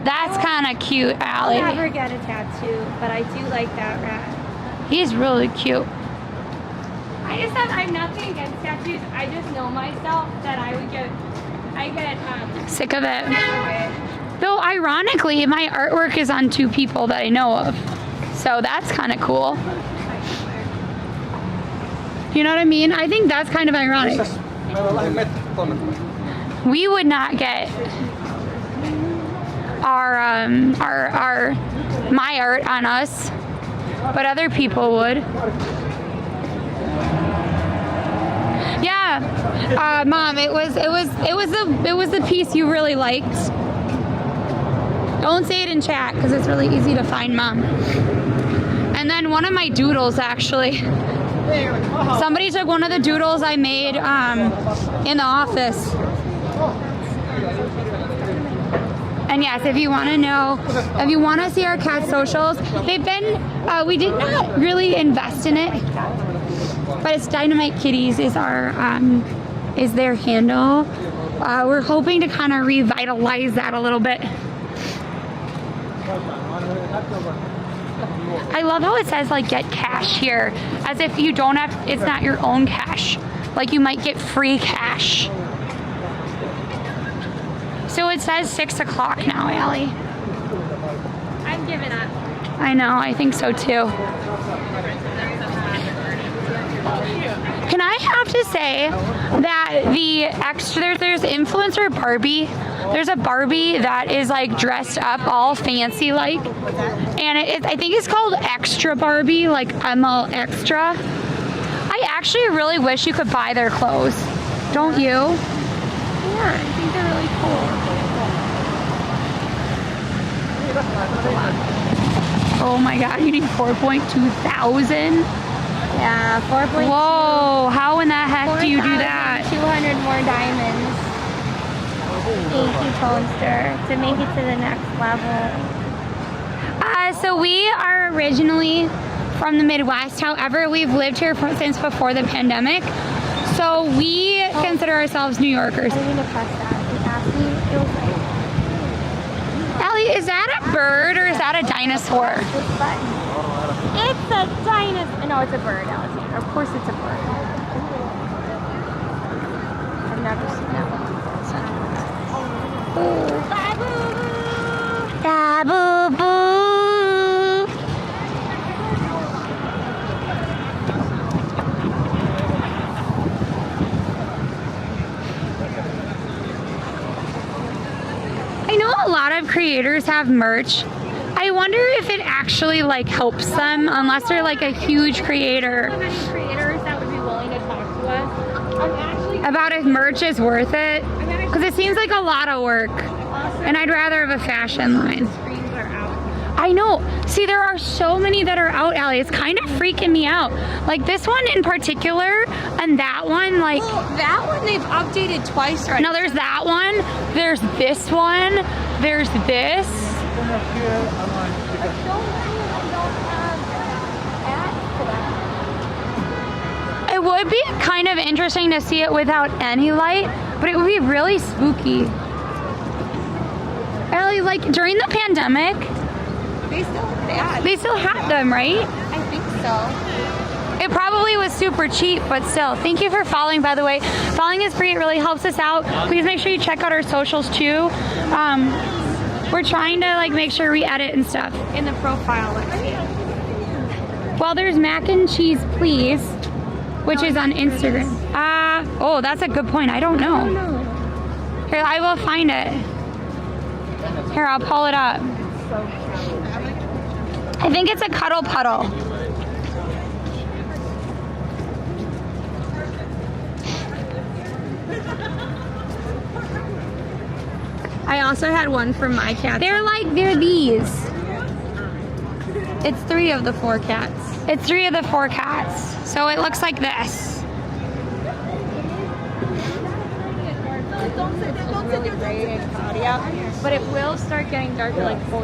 That's kind of cute, Allie. I'll never get a tattoo, but I do like that rat. He's really cute. I have nothing against tattoos. I just know myself that I get Sick of it. Though, ironically, my artwork is on 2 people that I know of. So that's kind of cool. You know what I mean? I think that's kind of ironic. We would not get my art on us, but other people would. Yeah, Mom, it was the piece you really liked. Don't say it in chat because it's really easy to find, Mom. And then one of my doodles, actually. Somebody took one of the doodles I made in the office. And yes, if you want to know, if you want to see our cat socials, they've been, we did not really invest in it, but it's Dinomite Kitties is their handle. We're hoping to kind of revitalize that a little bit. I love how it says like get cash here, as if you don't have, it's not your own cash. Like you might get free cash. So it says 6 o'clock now, Allie. I'm giving up. I know, I think so too. Can I have to say that the extra, there's influencer Barbie. There's a Barbie that is like dressed up all fancy like. And I think it's called Extra Barbie, like ML Extra. I actually really wish you could buy their clothes. Don't you? Yeah, I think they're really cool. Oh my God, you need 4.2 thousand? Yeah, 4.2. Whoa, how in the heck do you do that? 200 more diamonds. Thank you, Toaster, to make it to the next level. So we are originally from the Midwest. However, we've lived here since before the pandemic. So we consider ourselves New Yorkers. I didn't mean to press that. It asked me, it was like, Allie, is that a bird or is that a dinosaur? this button. It's a dinosaur. No, it's a bird, Alexander. Of course it's a bird. I've never seen that one before. Ba-boo-boo. I know a lot of creators have merch. I wonder if it actually like helps them unless they're like a huge creator. Creators that would be willing to talk to us. I'm actually About if merch is worth it. Because it seems like a lot of work. And I'd rather have a fashion line. screens are out. I know. See, there are so many that are out, Allie. It's kind of freaking me out. Like this one in particular, and that one, like... Well, that one they've updated twice already. No, there's that one. There's this one. There's this. It would be kind of interesting to see it without any light, but it would be really spooky. Allie, like during the pandemic, they still had them, right? I think so. It probably was super cheap, but still. Thank you for following, by the way. Following is free. It really helps us out. Please make sure you check out our socials too. We're trying to like make sure we edit and stuff. In the profile, let's see. Well, there's mac and cheese, please, which is on Instagram. Oh, that's a good point. I don't know. Here, I will find it. Here, I'll pull it up. I think it's a cuddle puddle. I also had one from my cat. They're these. It's 3 of the 4 cats. It's 3 of the 4 cats. So it looks like this. Really great and cloudy out, but it will start getting dark at like 4:30.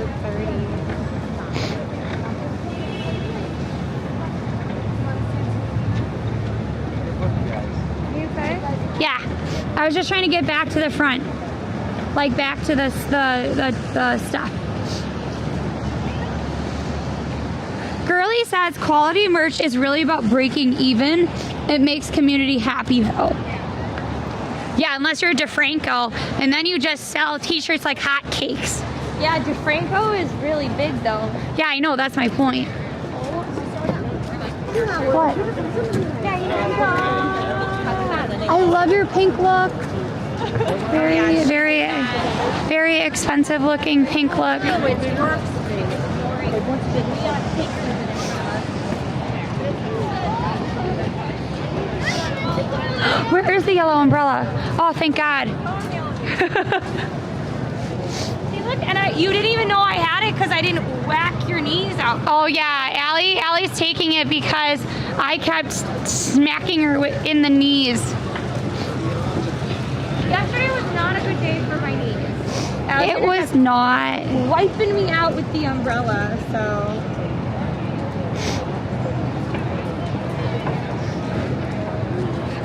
Yeah, I was just trying to get back to the front, like back to the stuff. Girly says quality merch is really about breaking even. It makes community happy though. Yeah, unless you're DeFranco and then you just sell t-shirts like hotcakes. Yeah, DeFranco is really big though. Yeah, I know, that's my point. What? I love your pink look. Very, very, very expensive looking pink look. Where is the yellow umbrella? Oh, thank God. See, look, and you didn't even know I had it because I didn't whack your knees out. Oh yeah, Allie's taking it because I kept smacking her in the knees. Yesterday was not a good day for my knees. It was not. Wiping me out with the umbrella, so.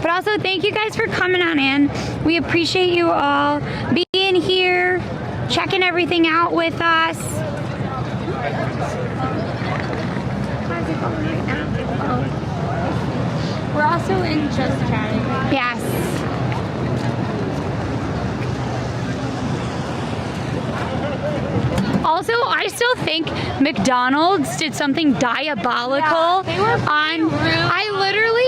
But also, thank you guys for coming on in. We appreciate you all being here, checking everything out with us. We're also in Just Chatting. Yes. Also, I still think McDonald's did something diabolical they were on. I literally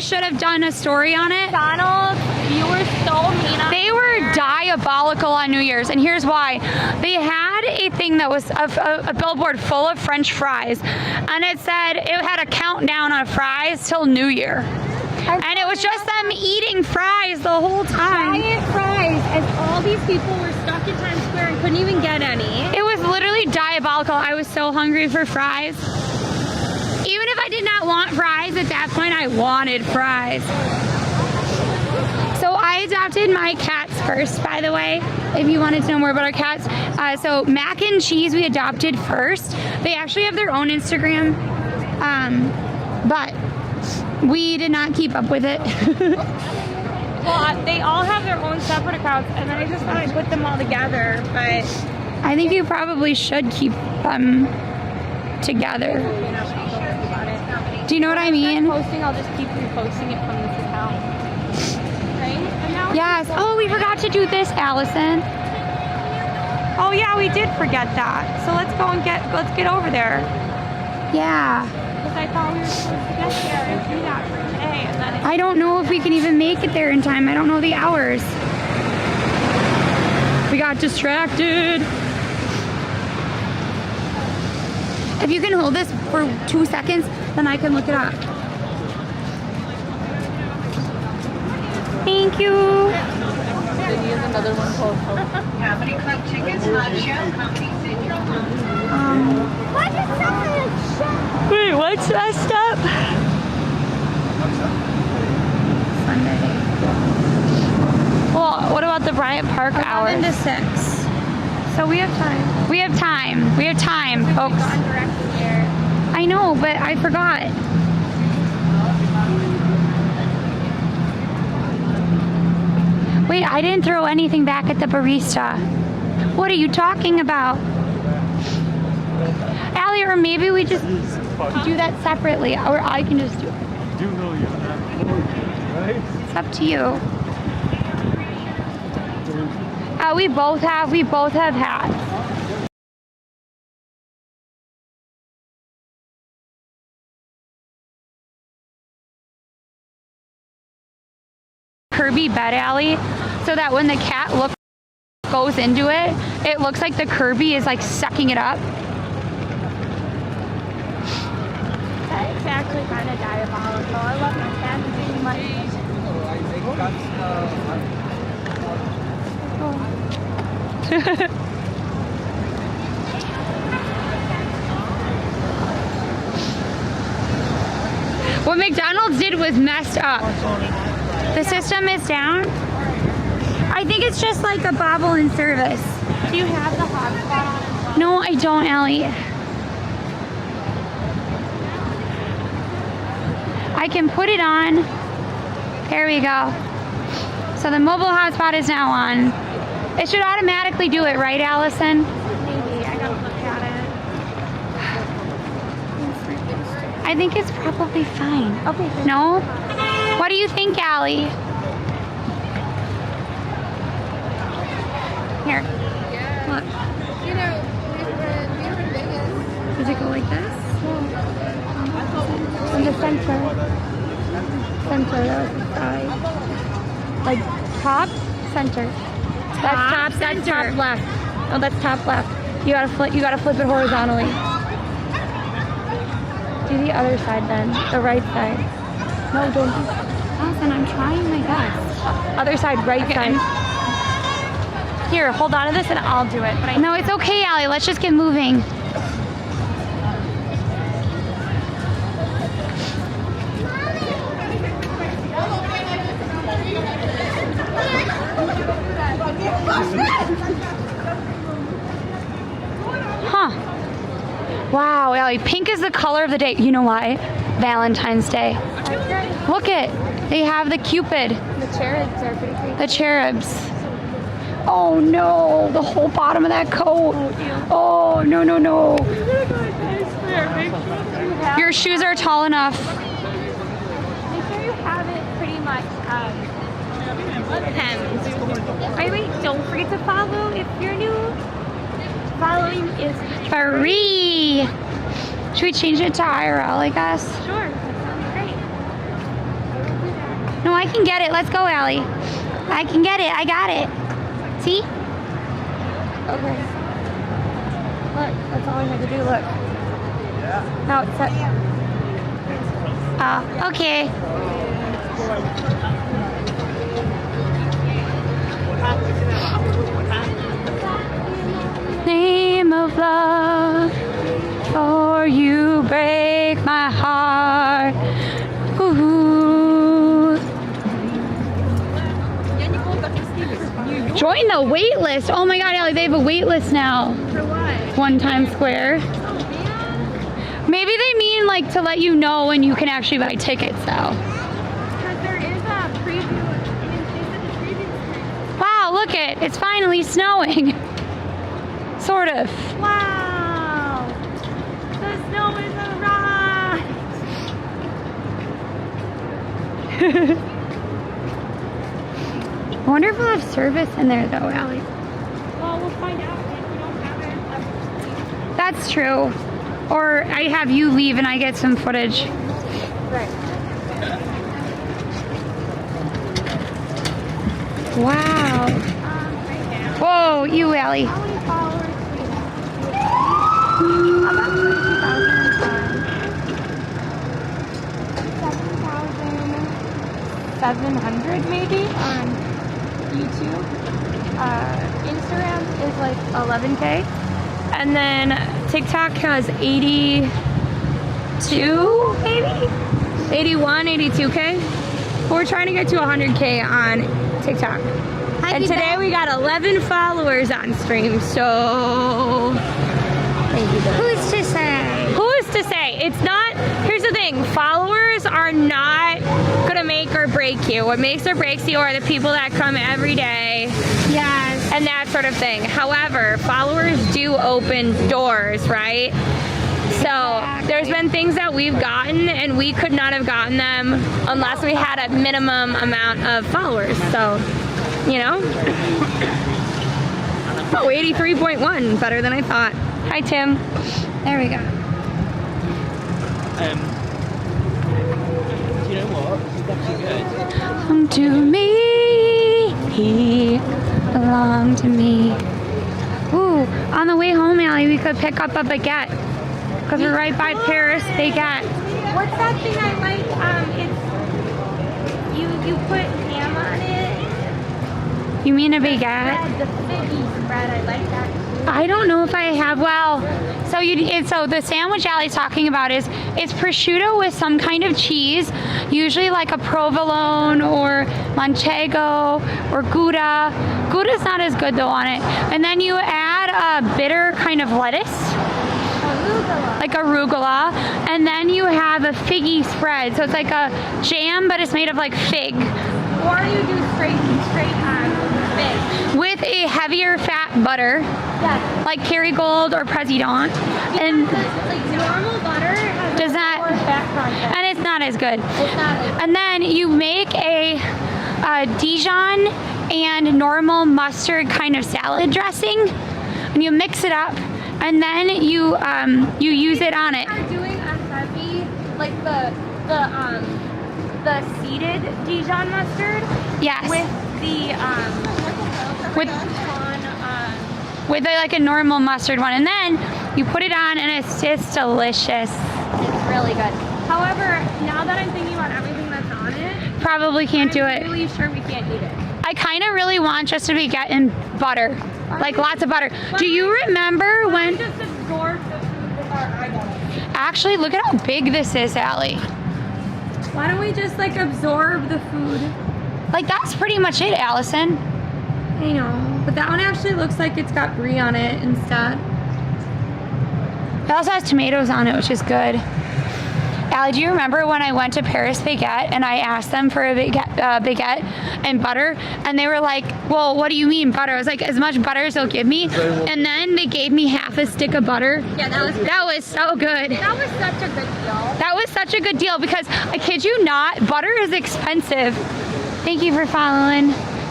should have done a story on it. McDonald's, you were so mean on They were diabolical on New Year's, and here's why. They had a thing that was a billboard full of French fries, and it said it had a countdown on fries till New Year. And it was just them eating fries the whole time. Giant fries, as all these people were stuck in Times Square and couldn't even get any. It was literally diabolical. I was so hungry for fries. Even if I did not want fries at that point, I wanted fries. So I adopted my cat's first, by the way, if you wanted to know more about our cats. So Mac and Cheese we adopted first. They actually have their own Instagram, but we did not keep up with it. Well, they all have their own separate accounts, and then I just thought I'd put them all together, but... I think you probably should keep them together. Do you know what I mean? Posting, I'll just keep reposting it from this account. Right? And now Yes. Oh, we forgot to do this, Allison. oh yeah, we did forget that. So let's go and let's get over there. Yeah. Because I thought we were supposed to get there and do that for today, and then I don't know if we can even make it there in time. I don't know the hours. We got distracted. If you can hold this for 2 seconds, then I can look it up. Thank you. Here's another one called How many club tickets? Hot show. Companies in your Wait, what's messed up? Sunday. Well, what about the Bryant Park hours? 11 to 6. So we have time. We have time. We have time, folks. I know, but I forgot. Wait, I didn't throw anything back at the barista. What are you talking about? Allie, or maybe we just do that separately, or I can just do it. You do know you're not working, right? It's up to you. We both have hats. Kirby bed alley, so that when the cat goes into it, it looks like the Kirby is like sucking it up. It's actually kind of diabolical. I love my cat too much. What McDonald's did was messed up. The system is down. I think it's just like a bobble in service. Do you have the hotspot on as well? No, I don't, Allie. I can put it on. There we go. So the mobile hotspot is now on. It should automatically do it, right, Allison? Maybe. I gotta look at it. I think it's probably fine. Okay. No? What do you think, Allie? Here. Look. You know, we were in Vegas. Does it go like this? In the center. Center, that was the side. Like top, center. That's top, that's top left. Oh, that's top left. You gotta flip it horizontally. Do the other side then, the right side. No, don't. Allison, I'm trying my best. Other side, right side. Here, hold on to this and I'll do it. But No, it's okay, Allie. Let's just get moving. Huh. Wow, Allie, pink is the color of the day. You know why? Valentine's Day. Look it. They have the Cupid. the cherubs are pretty crazy. The cherubs. Oh no, the whole bottom of that coat. Oh, no, no, no. Your shoes are tall enough. Make sure you have it pretty much hemmed. By the way, don't forget to follow if you're new. Following is Free. Should we change it to IRL, I guess? sure. That sounds great. No, I can get it. Let's go, Allie. I can get it. I got it. See? Okay. Look, that's all I had to do. Look. Now it's set. Okay. Name of love, for you break my heart. Ooh. Я ніколи так не снилась. Ні. wait list. Oh my God, Allie, they have a wait list now. For what? One Times Square. Oh man. Maybe they mean like to let you know when you can actually buy tickets though. Because there is a preview. I mean, they said the preview. Wow, look it. It's finally snowing. Sort of. Wow. The snow is arrived. I wonder if we'll have service in there though, Allie. Well, we'll find out if we don't have it. That's true. Or I have you leave and I get some footage. Right. Wow. Right now. Whoa, you, Allie. How many followers do we have? About 7,700 maybe on YouTube. Instagram is like 11K. And then TikTok has 82 maybe? 81, 82K. We're trying to get to 100K on TikTok. And today we got 11 followers on stream, so thank you. Who's to say? Who's to say? It's not, here's the thing, followers are not gonna make or break you. What makes or breaks you are the people that come every day. Yes. And that sort of thing. However, followers do open doors, right? So there's been things that we've gotten and we could not have gotten them unless we had a minimum amount of followers. So, you know? Oh, 83.1, better than I thought. Hi, Tim. There we go. You know what? It's actually good. Come to me, he belong to me. Ooh, on the way home, Allie, we could pick up a baguette. Because we're right by Paris Baguette. What's that thing I like? It's you put ham on it. You mean a baguette? Bread, the figgy spread. I like that too. I don't know if I have. Well, so the sandwich Allie's talking about is it's prosciutto with some kind of cheese, usually like a provolone or manchego or Gouda. Gouda's not as good though on it. And then you add a bitter kind of lettuce. Like arugula, and then you have a figgy spread. So it's like a jam, but it's made of like fig. Or you do straight fig. With a heavier fat butter, Yes. like Kerrygold or President. And Like normal butter has does more that, fat content. and it's not as good. It's not as And then you make a Dijon and normal mustard kind of salad dressing, and you mix it up. And then you use it on it. We're doing a heavy, like the seeded Dijon mustard. Yes. With the with like a normal mustard one, and then you put it on, and it's just delicious. It's really good. However, now that I'm thinking about everything that's on it, Probably can't do it. I'm really sure we can't eat it. I kind of really want just to be getting butter, like lots of butter. Do you remember when? Just absorb the food with our eyeballs. Actually, look at how big this is, Allie. Why don't we just like absorb the food? Like that's pretty much it, Allison. I know, but that one actually looks like it's got brie on it instead. It also has tomatoes on it, which is good. Allie, do you remember when I went to Paris Baguette and I asked them for a baguette and butter, and they were like, well, what do you mean butter? I was like, as much butter as they'll give me. And then they gave me half a stick of butter. Yeah, that was so good. That was such a good deal. That was such a good deal because, I kid you not, butter is expensive. Thank you for following.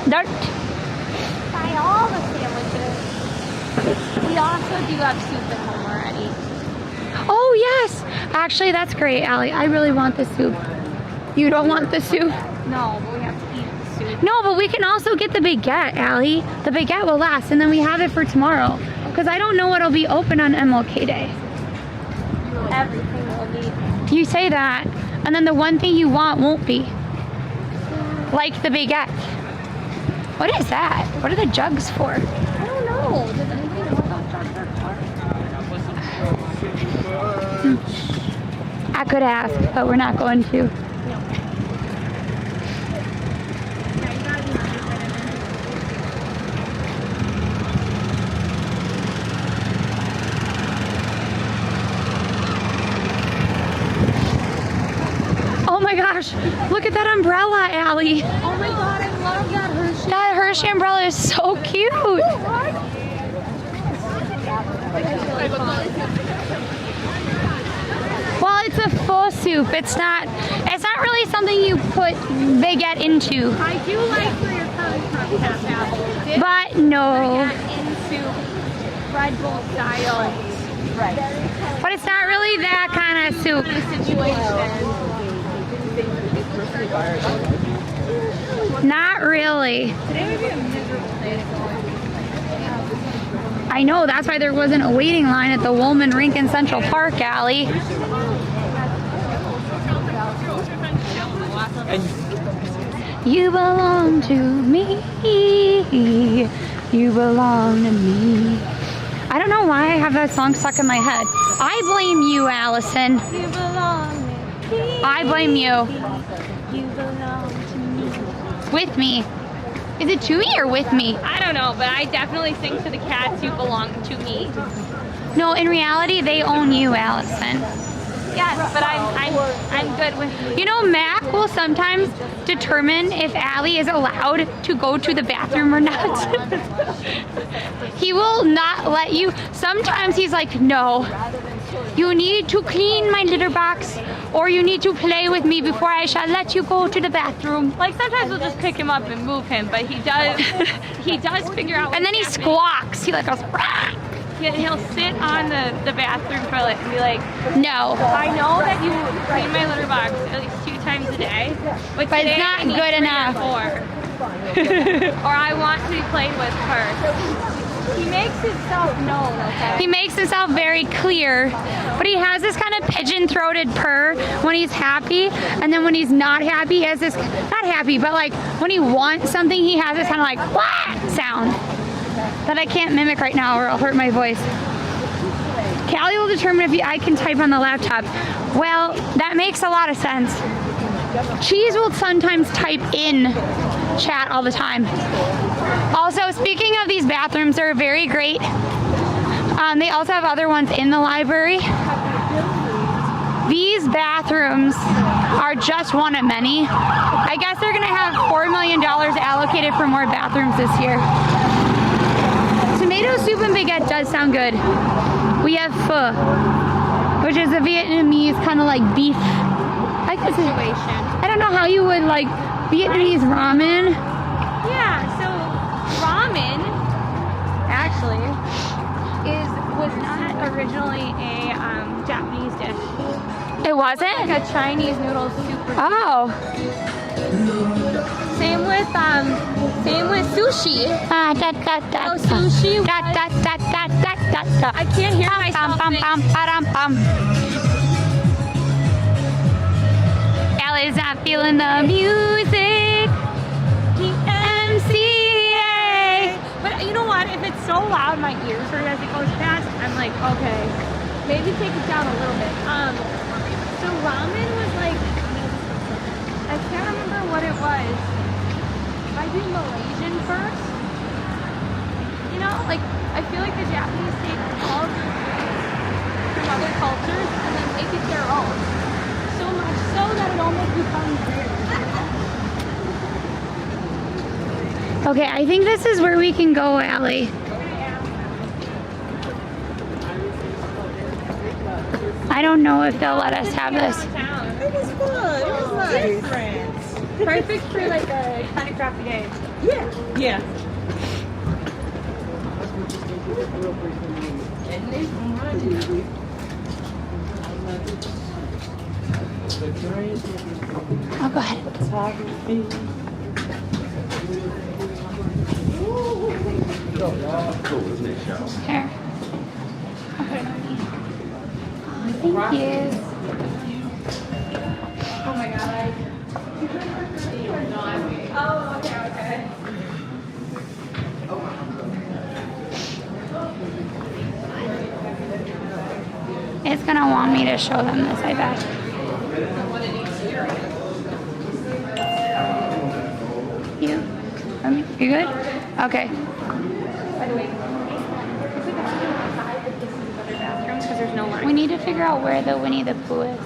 Dirt. Buy all the sandwiches. We also do have soup at home already. Oh, yes. Actually, that's great, Allie. I really want the soup. You don't want the soup? No, but we have to eat the soup. No, but we can also get the baguette, Allie. The baguette will last, and then we have it for tomorrow. Because I don't know what'll be open on MLK Day. Everything will be. You say that, and then the one thing you want won't be. Like the baguette. What is that? What are the jugs for? I don't know. Does anybody know what those drugs are for? I could ask, but we're not going to. my gosh, look at that umbrella, Allie. Oh my god, I love that Hershey. That Hershey umbrella is so cute. Well, it's a full soup. It's not really something you put baguette into. I do like where you're coming from, Half Apple. But no. Into Red Bull style. Right. But it's not really that kind of soup. Not really. Today would be a miserable day to go. I know, that's why there wasn't a waiting line at the Woolman Rink in Central Park, Allie. You belong to me. You belong to me. I don't know why I have that song stuck in my head. I blame you, Allison. You belong to me. I blame you. You belong to me. With me. Is it to me or with me? I don't know, but I definitely sing to the cats, you belong to me. No, in reality, they own you, Allison. Yes, but I'm good with you. You know, Mac will sometimes determine if Allie is allowed to go to the bathroom or not. He will not let you. Sometimes he's like, no, you need to clean my litter box or you need to play with me before I shall let you go to the bathroom. Like sometimes we'll just pick him up and move him, but he does figure out what's And then he happening. squawks. He like goes, "Rah!" He'll sit on the bathroom toilet and be like, No. I know that you clean my litter box at least 2 times a day, but But today it's not I need good 3 enough. or 4. Or I want to be played with her. He makes himself known, okay? He makes himself very clear, but he has this kind of pigeon-throated purr when he's happy, and then when he's not happy, he has this, not happy, but like when he wants something, he has this kind of like, wah sound that I can't mimic right now or it'll hurt my voice. Callie will determine if I can type on the laptop. Well, that makes a lot of sense. Cheese will sometimes type in chat all the time. Also, speaking of these bathrooms, they're very great. They also have other ones in the library. These bathrooms are just one of many. I guess they're gonna have $4 million allocated for more bathrooms this year. Tomato soup and baguette does sound good. We have pho, which is a Vietnamese kind of like beef. I don't know how you would like Vietnamese ramen. Yeah, so ramen actually was not originally a Japanese dish. It wasn't? Like a Chinese noodle soup. Oh. Same with sushi. Oh, sushi was, I can't hear myself Allie's not feeling the music. DMCA. But you know what? If it's so loud, my ears hurt as it goes past. I'm like, okay, maybe take it down a little bit. So ramen was like, I can't remember what it was. Might be Malaysian first. You know, like I feel like the Japanese take all the from other cultures and then make it their own. So much so that it almost becomes weird. Okay, I think this is where we can go, Allie. I don't know if they'll let us have this. It was fun. It was nice. Perfect for like a kind of crappy day. Yeah. Yeah. Oh, go ahead. Here. I'll put it on me. Oh, thank you. Oh my god. Oh, okay. It's gonna want me to show them this, I bet. You good? Okay. By the way, because there's no line. We need to figure out where the Winnie the Pooh is.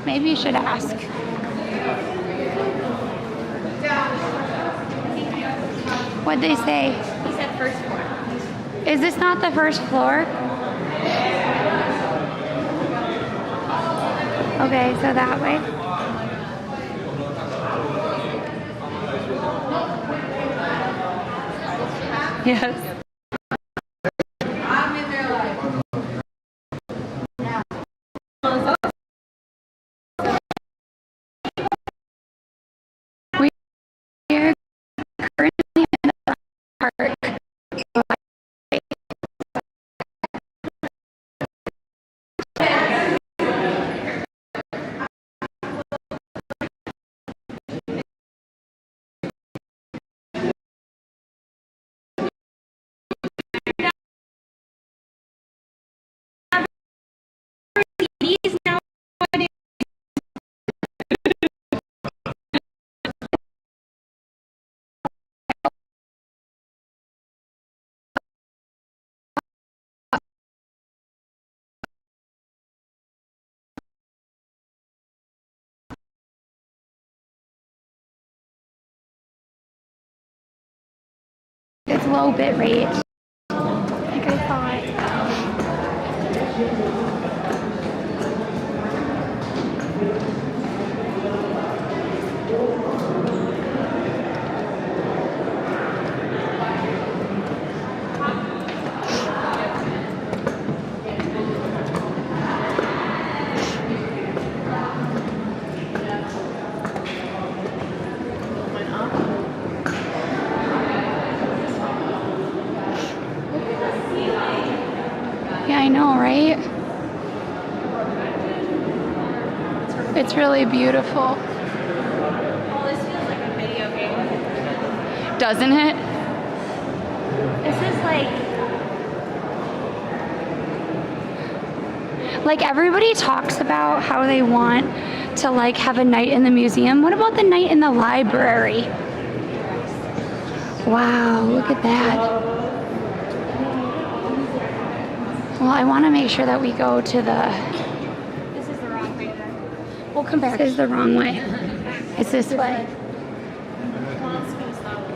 Maybe you should ask. What'd they say? He said first floor. Is this not the first floor? Okay, so that way. Yes. We are currently in the park. It's low bit rate. Like I thought. Yeah, I know, right? It's really beautiful. Oh, this feels like a video game. Doesn't it? This is Like everybody talks about how they want to like have a night in the museum. What about the night in the library? Wow, look at that. Well, I want to make sure that we go to the... This is the wrong way then. We'll come back. This is the wrong way. It's this way. Well, let's go slowly.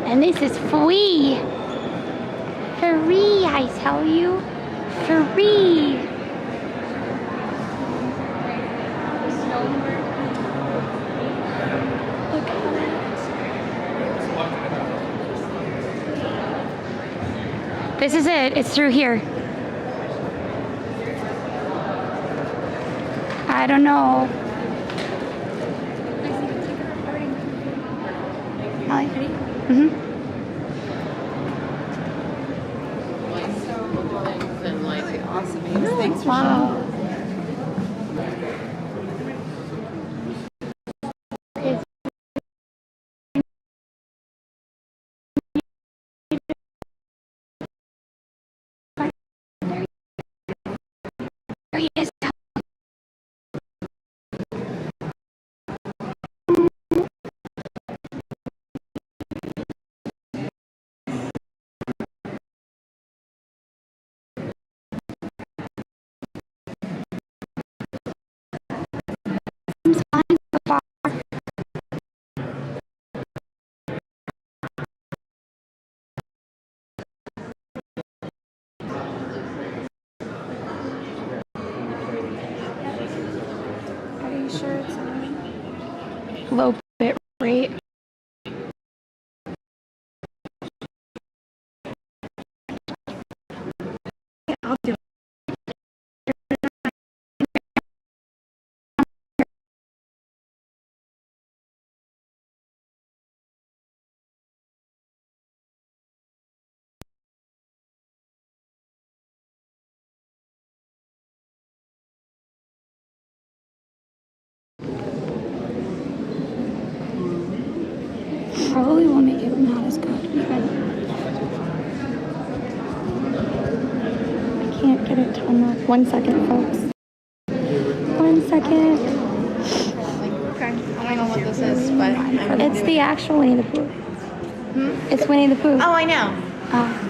And this is free. Free, I tell you. Free. Look at that. This is it. It's through here. I don't know. Mm-hmm. Wow. Okay. There he is. Are you sure it's low bit rate? I'll do it. Probably will make it not as good because I can't get it to unlock. 1 second, folks. 1 second. Okay. I don't know what this is, but It's the actual Winnie the Pooh. It's Winnie the Pooh. Oh, I know. Oh.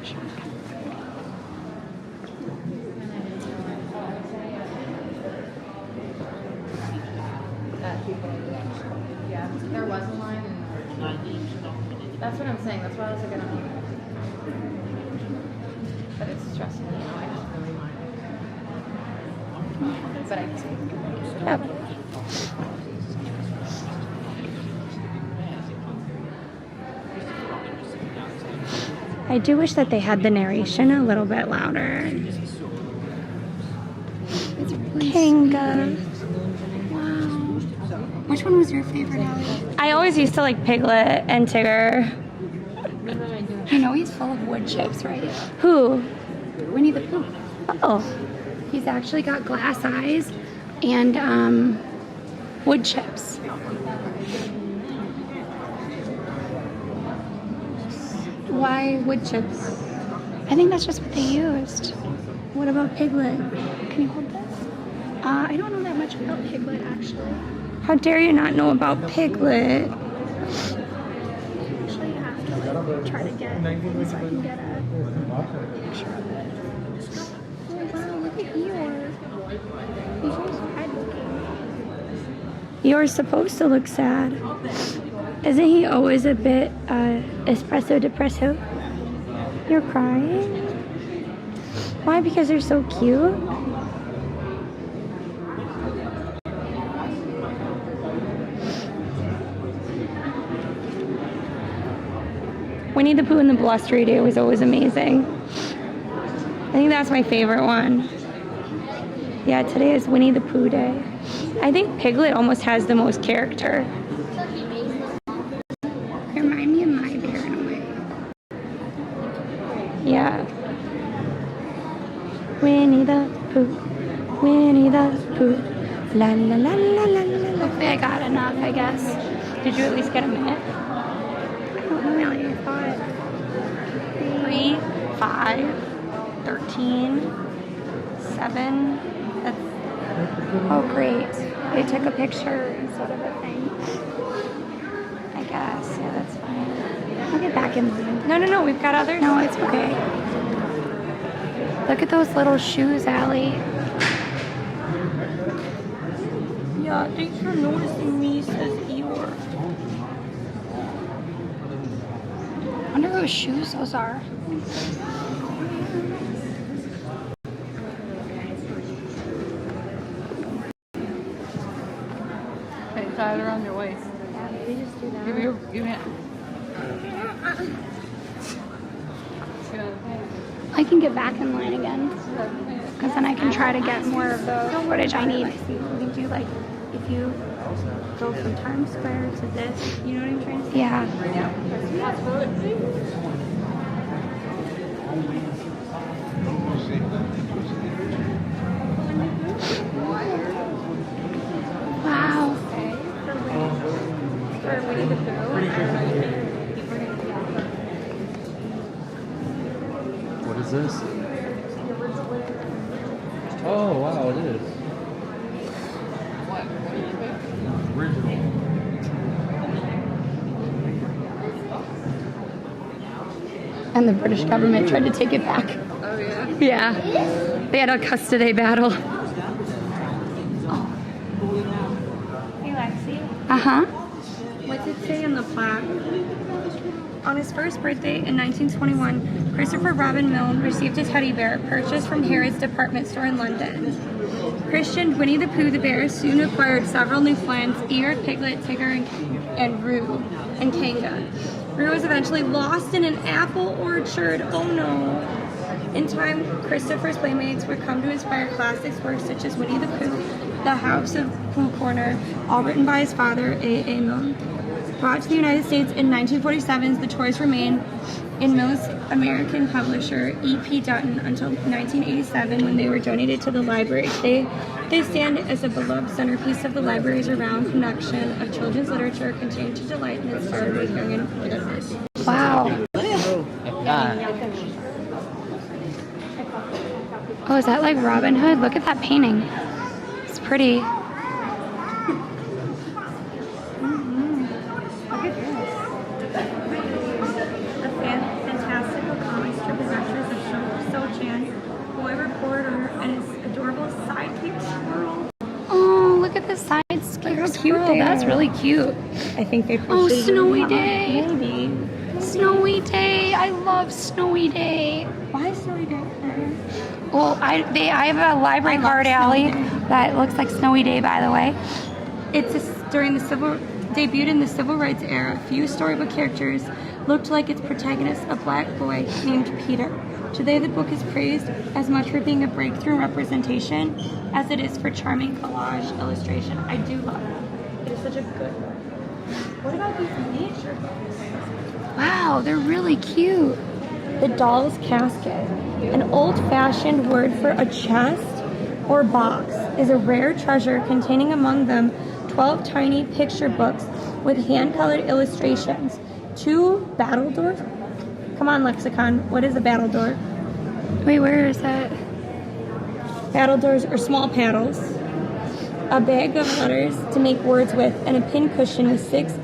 picture. Yeah, there was a line. That's what I'm saying. That's why I was like, I don't know. But it's stressing me out. I just really want it. But I just Yep. I do wish that they had the narration a little bit louder. It's really Kanga. Wow. Which one was your favorite, Allie? I always used to like Piglet and Tigger. You know he's full of wood chips, right? Who? Winnie the Pooh. Oh. He's actually got glass eyes and wood chips. Why wood chips? I think that's just what they used. What about Piglet? Can you hold this? I don't know that much about Piglet, actually. How dare you not know about Piglet? Actually, you have to like try to get so I can get a picture of it. Oh wow, look at Eeyore. He's so sad looking. You're supposed to look sad. Isn't he always a bit espresso depresso? You're crying? Why? Because they're so cute? Winnie the Pooh and the Blustery Day was always amazing. I think that's my favorite one. Yeah, today is Winnie the Pooh Day. I think Piglet almost has the most character. They remind me of my bear in a way. Yeah. Winnie the Pooh, Winnie the Pooh, la la la la la la la. Hopefully I got enough, I guess. Did you at least get a minute? I don't know really, I thought 3, 5, 13, 7. That's, oh great. They took a picture instead of a thing. I guess, yeah, that's fine. I'll get back in line. No, we've got others. No, it's okay. Look at those little shoes, Allie. Yeah, thanks for noticing me, says Eeyore. I wonder whose shoes those are. Okay, tie it around your waist. Yeah, maybe just do that. Give me it. I can get back in line again. Because then I can try to get more of the footage I need. We can do like, if you go from Times Square to this, you know what I'm trying to say? Yeah. Wow. For Winnie the Pooh. What is this? Oh, wow, it is. Original. And the British government tried to take it back. Oh, yeah? Yeah. They had a custody battle. Hey, Lexi. Uh-huh. What did it say on the plaque? On his first birthday in 1921, Christopher Robin Milne received a teddy bear purchased from Harrods department store in London. Christianed Winnie the Pooh the bear soon acquired several new friends, Eeyore, Piglet, Tigger, and Roo, and Kanga. Roo was eventually lost in an apple orchard. Oh no. In time, Christopher's playmates would come to inspire classics works such as Winnie the Pooh, The House of Pooh Corner, all written by his father, A.A. Milne. Brought to the United States in 1947, the toys remained in Milne's American publisher, E.P. Dutton, until 1987 when they were donated to the library. They stand as a beloved centerpiece of the library's around collection of children's literature, continuing to delight and inspire both young and old listeners. Wow. Oh, is that like Robin Hood? Look at that painting. It's pretty. Look at this. A fantastical comic strip is actually Oh, that's really cute. I think they Oh, pushed it Snowy in. Day. Maybe. Snowy Day. I love Snowy Day. Why Snowy Day? Well, I have a library card, Allie, that looks like Snowy Day, by the way. It's debuted in the Civil Rights era. Few storybook characters looked like its protagonist, a black boy named Peter. Today, the book is praised as much for being a breakthrough representation as it is for charming collage illustration. I do love it. It is such a good book. What about these miniature books? Wow, they're really cute. The Doll's Casket. An old-fashioned word for a chest or box is a rare treasure containing among them 12 tiny picture books with hand-colored illustrations. 2 battledores. Come on, lexicon. What is a battledore? Wait, where is that? Battledores are small paddles. A bag of letters to make words with, and a pin cushion with 6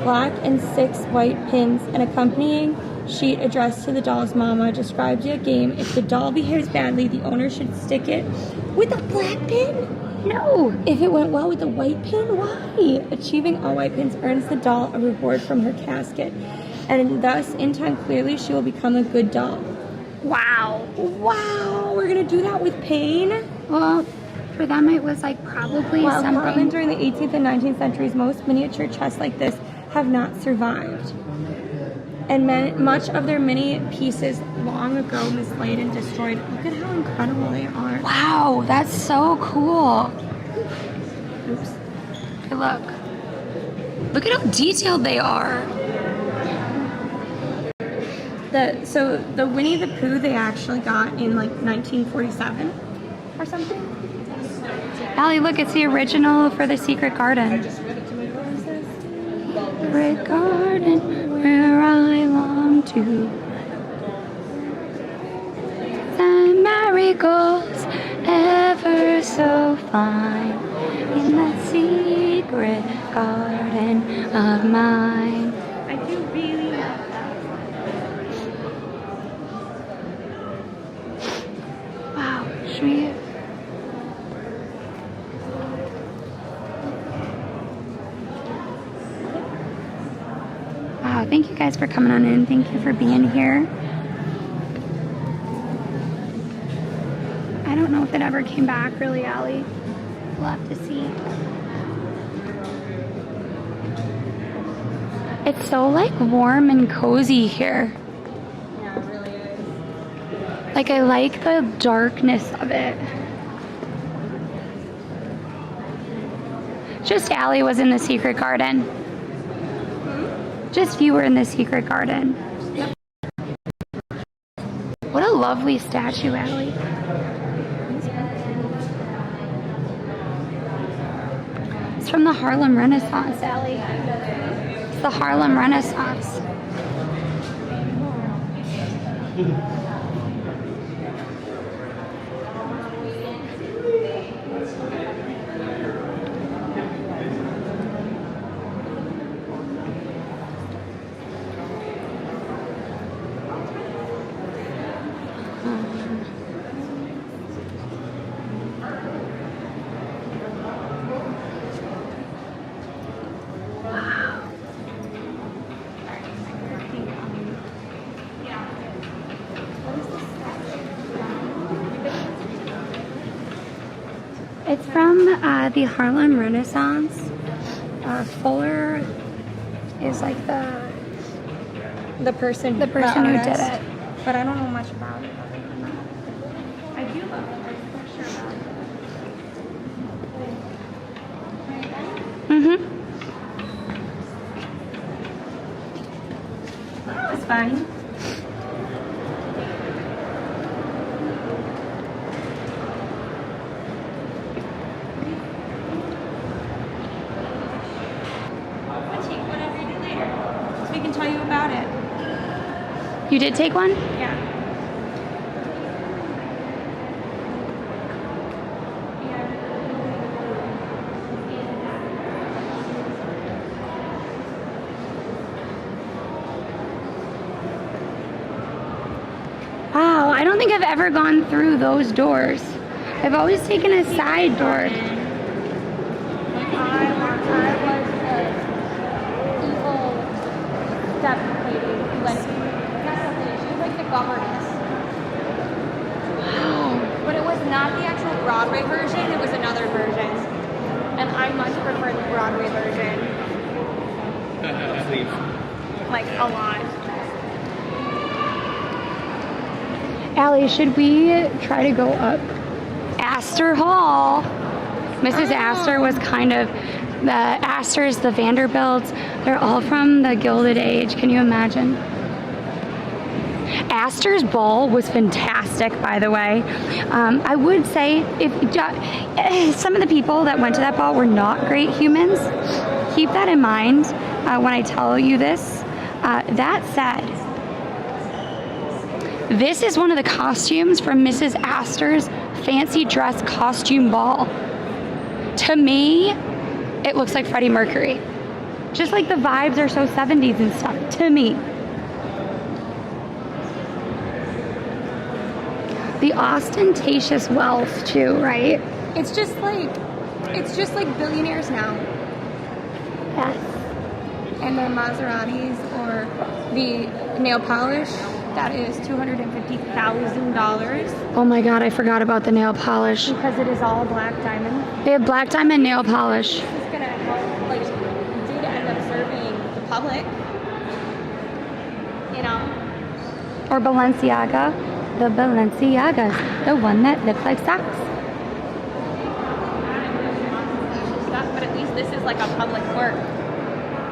black and 6 white pins. An accompanying sheet addressed to the doll's mama describes a game. If the doll behaves badly, the owner should stick it with a black pin. No. If it went well with a white pin, why? Achieving all white pins earns the doll a reward from her casket. And thus, in time, clearly, she will become a good doll. Wow. Wow. We're going to do that with pain? Well, for them, it was like probably something. Common during the 18th and 19th centuries, most miniature chests like this have not survived. And much of their mini pieces long ago mislaid and destroyed. Look at how incredible they are. Wow, that's so cool. Oops. Hey, look. Look at how detailed they are. So the Winnie the Pooh they actually got in like 1947 or something. Allie, look, it's the original for the Secret Garden. Secret Garden, where I long to. The marigolds ever so fine in that secret garden of mine. I do really love that. Wow, should we? Wow, thank you guys for coming on in. Thank you for being here. I don't know if it ever came back, really, Allie. We'll have to see. It's so, like, warm and cozy here. Yeah, it really is. Like, I like the darkness of it. Just Allie was in the Secret Garden. Just you were in the Secret Garden. Yep. What a lovely statue, Allie. It's from the Harlem Renaissance, Allie. It's the Harlem Renaissance. It's from the Harlem Renaissance. Fuller is like the person who did it. But I don't know much about it other than that. I do love it. I'm for sure about it. That was fun. You did take one? Yeah. Wow, I don't think I've ever gone through those doors. I've always taken a side door. governess. Wow. But it was not the actual Broadway version, it was another version. And I much prefer the Broadway version. Like, a lot. Allie, should we try to go up Astor Hall? Mrs. Astor was kind of, the Astors, the Vanderbilts, they're all from the Gilded Age. Can you imagine? Astor's ball was fantastic, by the way. I would say if some of the people that went to that ball were not great humans, keep that in mind when I tell you this. That said, this is one of the costumes from Mrs. Astor's fancy dress costume ball. To me, it looks like Freddie Mercury. Just like the vibes are so 70s and stuff, to me. The ostentatious wealth too, right? It's just like billionaires now. Yes. And their Maseratis or the nail polish, that is $250,000. Oh my God, I forgot about the nail polish. Because it is all black diamond. They have black diamond nail polish. This is gonna help, like, do to end up serving the public. You know? Or Balenciaga. The Balenciagas. The one that looks like socks. But at least this is like a public work.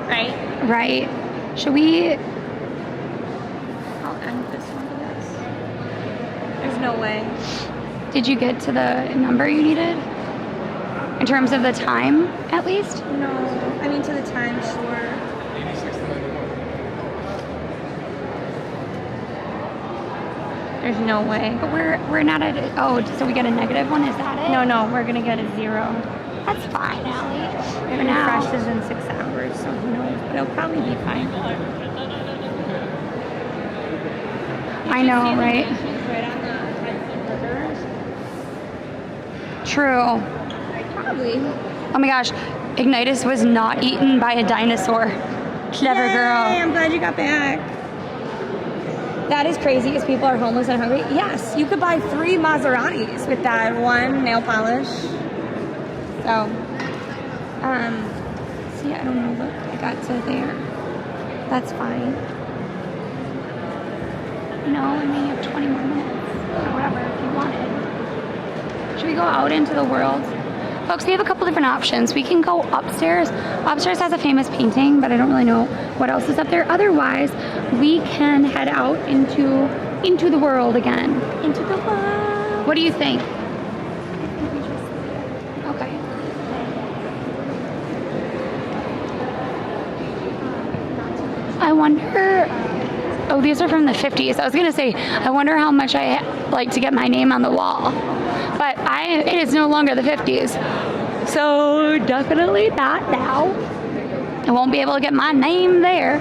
Right? Right. Should we... I'll end this one with this. There's no way. Did you get to the number you needed? In terms of the time, at least? No. I mean, to the time, sure. There's no way. But we're not at it. Oh, so we get a negative one? Is that it? No, we're gonna get a 0. That's fine, Allie. It refreshes in 6 hours, so who knows? But it'll probably be fine. I know, right? Right on the True. Probably. Oh my gosh. Ignitus was not eaten by a dinosaur. Clever girl. I'm glad you got back. That is crazy because people are homeless and hungry. Yes, you could buy 3 Maseratis with that one nail polish. So, see, I don't know, look, I got to there. That's fine. No, I mean, you have 20 more minutes. Or whatever, if you wanted. Should we go out into the world? Folks, we have a couple different options. We can go upstairs. Upstairs has a famous painting, but I don't really know what else is up there. Otherwise, we can head out into the world again. Into the world. What do you think? Okay. I wonder... Oh, these are from the 50s. I was going to say, I wonder how much I like to get my name on the wall. But it is no longer the 50s. So definitely not now. I won't be able to get my name there.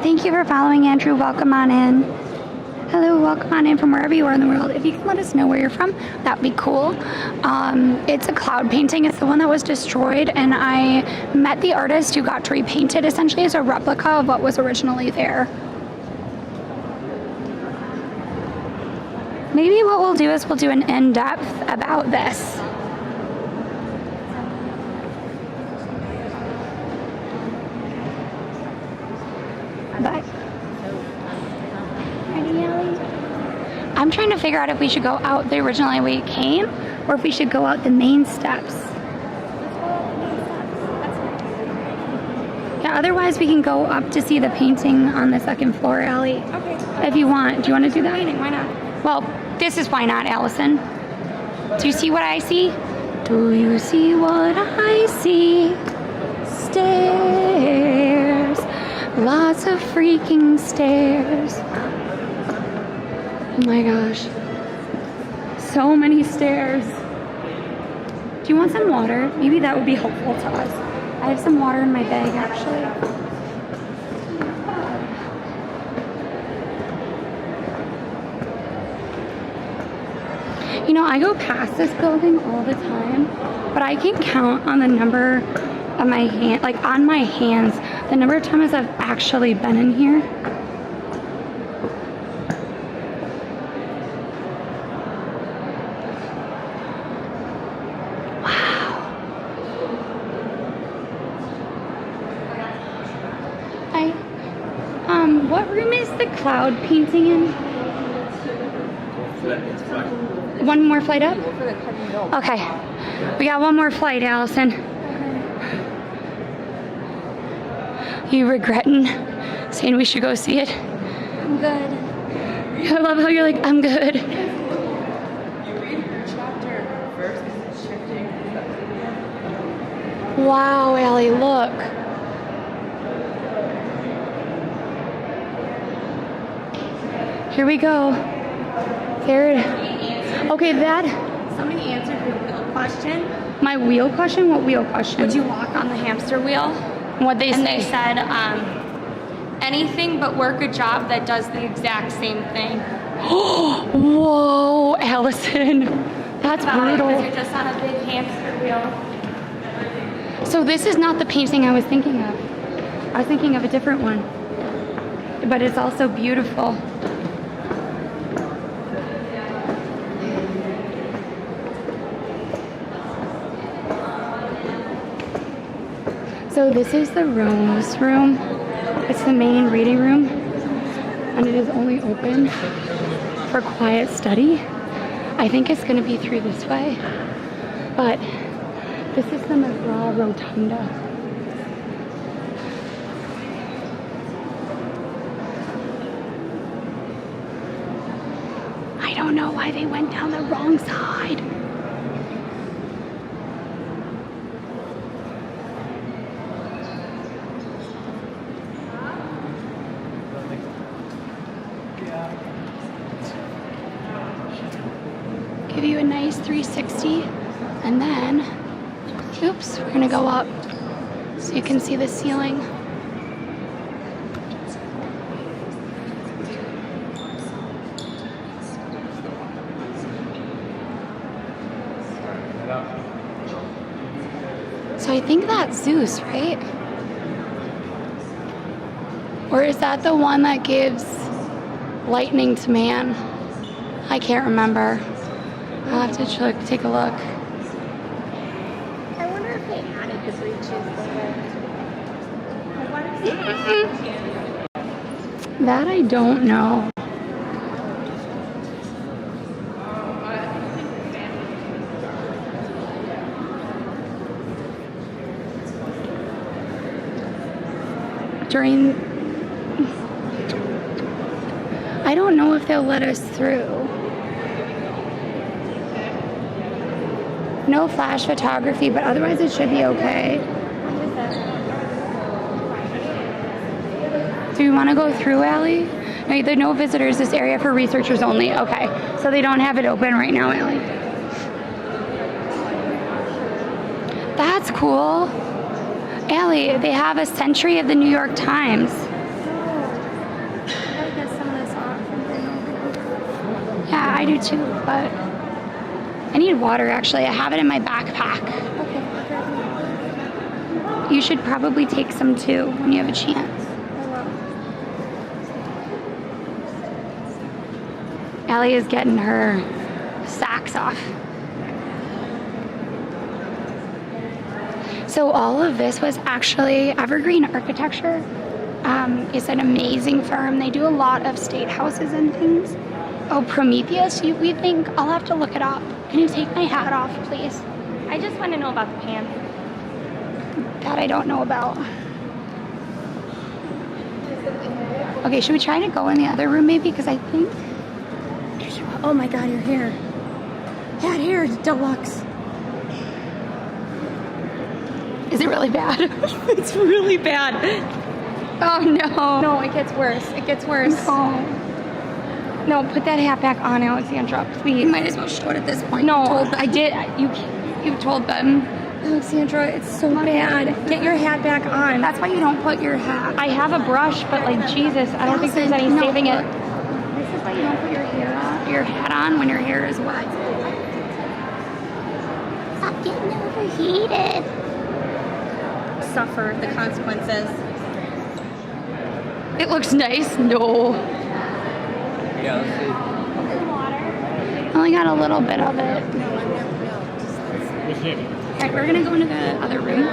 Thank you for following, Andrew. Welcome on in. Hello, welcome on in from wherever you are in the world. If you can let us know where you're from, that would be cool. It's a cloud painting. It's the one that was destroyed, and I met the artist who got to repaint it essentially as a replica of what was originally there. Maybe what we'll do is we'll do an in-depth about this. But I'm trying to figure out if we should go out the original way we came or if we should go out the main steps. Yeah, otherwise we can go up to see the painting on the second floor, Allie. Okay. If you want. Do you want to do that? Why not? Well, this is why not, Allison. Do you see what I see? Do you see what I see? Stairs. Lots of freaking stairs. Oh my gosh. So many stairs. Do you want some water? Maybe that would be helpful to us. I have some water in my bag, actually. You know, I go past this building all the time, but I can count on the number of my hand, like on my hands, the number of times I've actually been in here. What room is the cloud painting in? One more flight up? Okay. We got one more flight, Allison. You regretting saying we should go see it? I'm good. I love how you're like, I'm good. You read your chapter first because it's shifting. Wow, Allie, look. Here we go. There it is. Okay, that. Somebody answered your wheel question. My wheel question? What wheel question? Would you walk on the hamster wheel? What'd they say? And they said, anything but work a job that does the exact same thing. Whoa, Allison. That's brutal. Because you're just on a big hamster wheel. So this is not the painting I was thinking of. I was thinking of a different one. But it's also beautiful. So this is the Rose room. It's the main reading room, and it is only open for quiet study. I think it's going to be through this way, but this is the McGraw Rotunda. I don't know why they went down the wrong side. Give you a nice 360, and then, oops, we're gonna go up so you can see the ceiling. So I think that's Zeus, right? Or is that the one that gives lightning to man? I can't remember. I'll have to take a look. I wonder if they added the breeches later. That I don't know. I don't know if they'll let us through. No flash photography, but otherwise it should be okay. Do you want to go through, Allie? No, there are no visitors. This area for researchers only. Okay, so they don't have it open right now, Allie. That's cool. Allie, they have a century of the New York Times. Yeah, I do too, but I need water actually. I have it in my backpack. Okay. You should probably take some too when you have a chance. Allie is getting her socks off. So all of this was actually Evergreen Architecture. It's an amazing firm. They do a lot of state houses and things. Oh, Prometheus, we think, I'll have to look it up. Can you take my hat off, please? I just want to know about the pants. That I don't know about. Okay, should we try to go in the other room maybe? Because I think... Oh my God, your hair. That hair is deluxe. Is it really bad? It's really bad. Oh no. No, it gets worse. It gets worse. No, put that hat back on, Alexandra, please. You might as well show it at this point. No, I did. You told them. Alexandra, it's so bad. Get your hat back on. That's why you don't put your hat. I have a brush, but like Jesus, I don't think there's any saving it. This is why you don't put your hat on when your hair is wet. getting overheated. Suffer the consequences. It looks nice. No. Yeah, let's see. I only got a little bit of it. Alright, we're gonna go into the other room.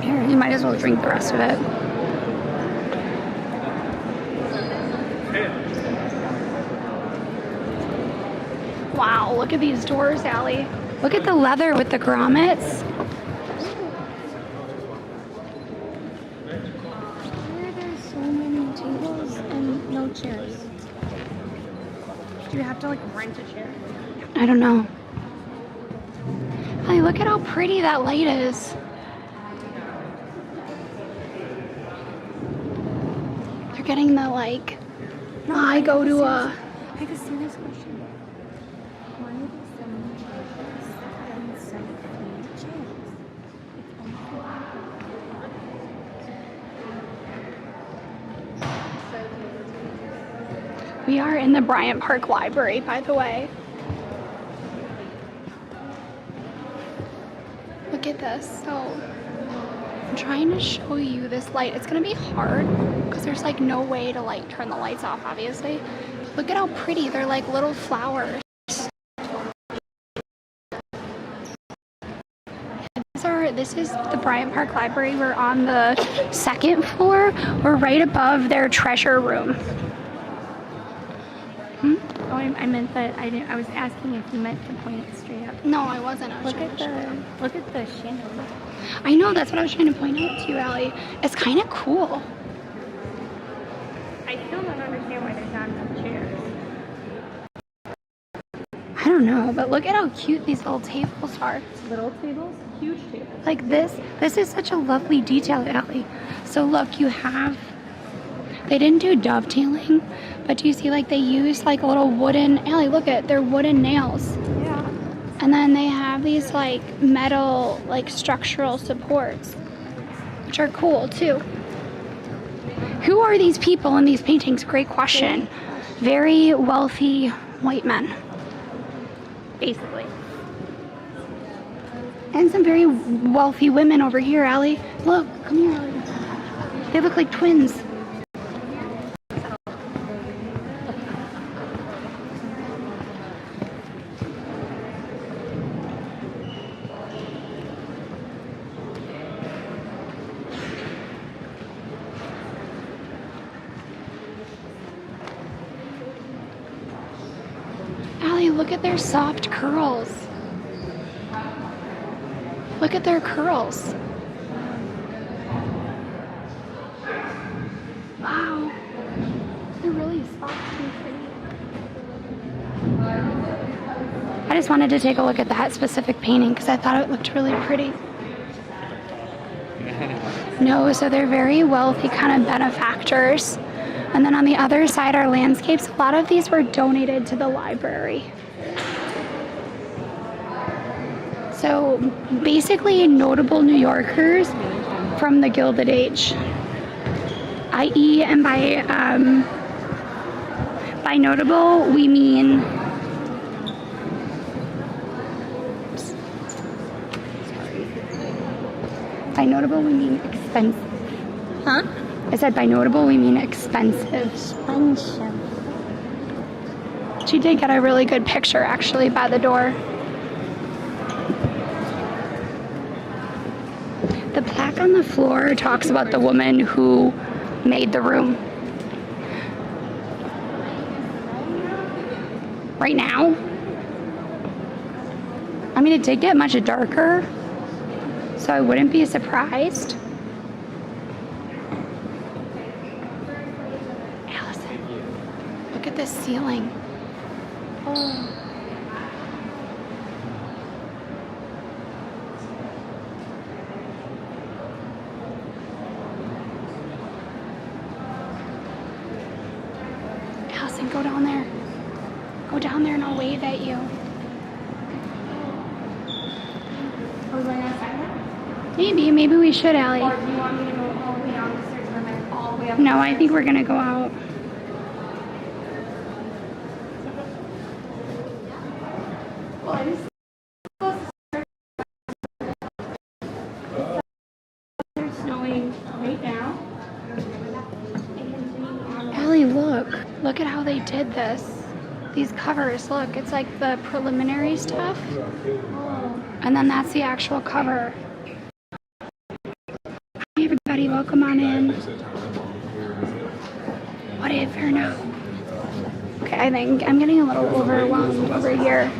Here, you might as well drink the rest of it. Wow, look at these doors, Allie. Look at the leather with the grommets. Why are there so many tables and no chairs? Do you have to like rent a chair? I don't know. Hey, look at how pretty that light is. They're getting the like. No, I go to a. I have a serious question. Why are there so many tables and so few chairs? We are in the Bryant Park Library, by the way. Look at this. So I'm trying to show you this light. It's gonna be hard because there's like no way to like turn the lights off, obviously. Look at how pretty. They're like little flowers. This is the Bryant Park Library. We're on the second floor. We're right above their treasure room. Oh, I meant that I was asking if you meant to point it straight up. No, I wasn't. I was Look at the chandelier. I know, that's what I was trying to point out to you, Allie. It's kind of cool. I still don't understand why there's not enough chairs. I don't know, but look at how cute these little tables are. Little tables, huge tables. Like this is such a lovely detail, Allie. So look, you have, they didn't do dovetailing, but do you see like they use like little wooden, Allie, look at, they're wooden nails. Yeah. And then they have these like metal, like structural supports, which are cool too. Who are these people in these paintings? Great question. Very wealthy white men, basically. And some very wealthy women over here, Allie. Look, come here, Allie. They look like twins. Allie, look at their soft curls. Look at their curls. Wow. They're really soft and pretty. I just wanted to take a look at that specific painting because I thought it looked really pretty. No, so they're very wealthy kind of benefactors. And then on the other side are landscapes. A lot of these were donated to the library. So basically notable New Yorkers from the Gilded Age. I.e. and by notable we mean by notable we mean expensive. Huh? I said by notable we mean expensive. Expensive. She did get a really good picture actually by the door. The plaque on the floor talks about the woman who made the room. Right now? I mean, it did get much darker, so I wouldn't be surprised. Allison, look at this ceiling. Oh. Go down there. Go down there and I'll wave at you. Are we going outside now? Maybe we should, Allie. Or do you want me to go all the way down the stairs or am I all the way up? No, I think we're gonna go out. They're snowing right now. Allie, look. Look at how they did this. These covers, look. It's like the preliminary stuff. And then that's the actual cover. Hey everybody, welcome on in. Whatever now. Okay, I think I'm getting a little overwhelmed over here.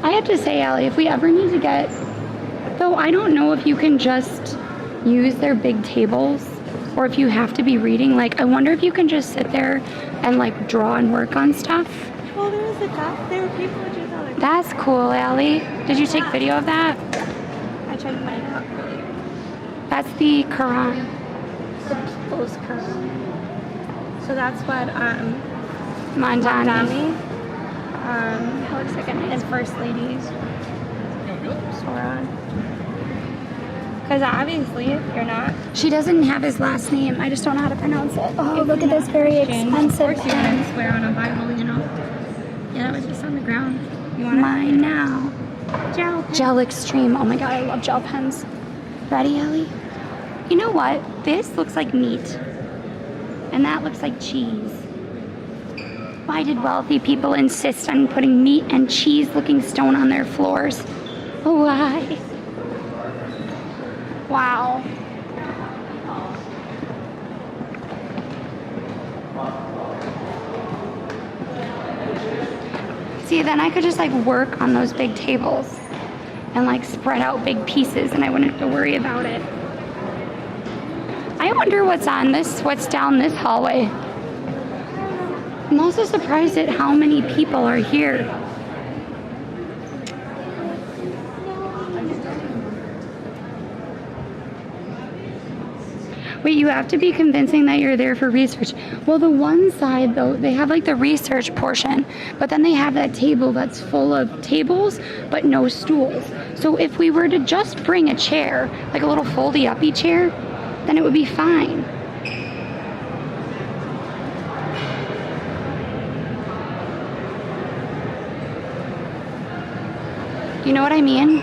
I have to say, Allie, if we ever need to get, though I don't know if you can just use their big tables or if you have to be reading. Like, I wonder if you can just sit there and like draw and work on stuff. Well, there was a top. There were people just on the. That's cool, Allie. Did you take video of that? I checked mine out earlier. That's the Quran. The people's Quran. So that's what Mandani. looks like his first ladies. Because obviously, if you're not. She doesn't have his last name. I just don't know how to pronounce it. Oh, look at this very expensive Of course, you're going to swear on a Bible, you know. Yeah, that was just on the ground. You want mine now. Gel pen. Gel Extreme. Oh my god, I love gel pens. Ready, Ellie? You know what? This looks like meat. And that looks like cheese. Why did wealthy people insist on putting meat and cheese-looking stone on their floors? Why? Wow. See, then I could just like work on those big tables and like spread out big pieces and I wouldn't have to worry about it. I wonder what's down this hallway. I'm also surprised at how many people are here. Wait, you have to be convincing that you're there for research. Well, the one side, though, they have like the research portion, but then they have that table that's full of tables, but no stools. So if we were to just bring a chair, like a little foldy-uppy chair, then it would be fine. You know what I mean?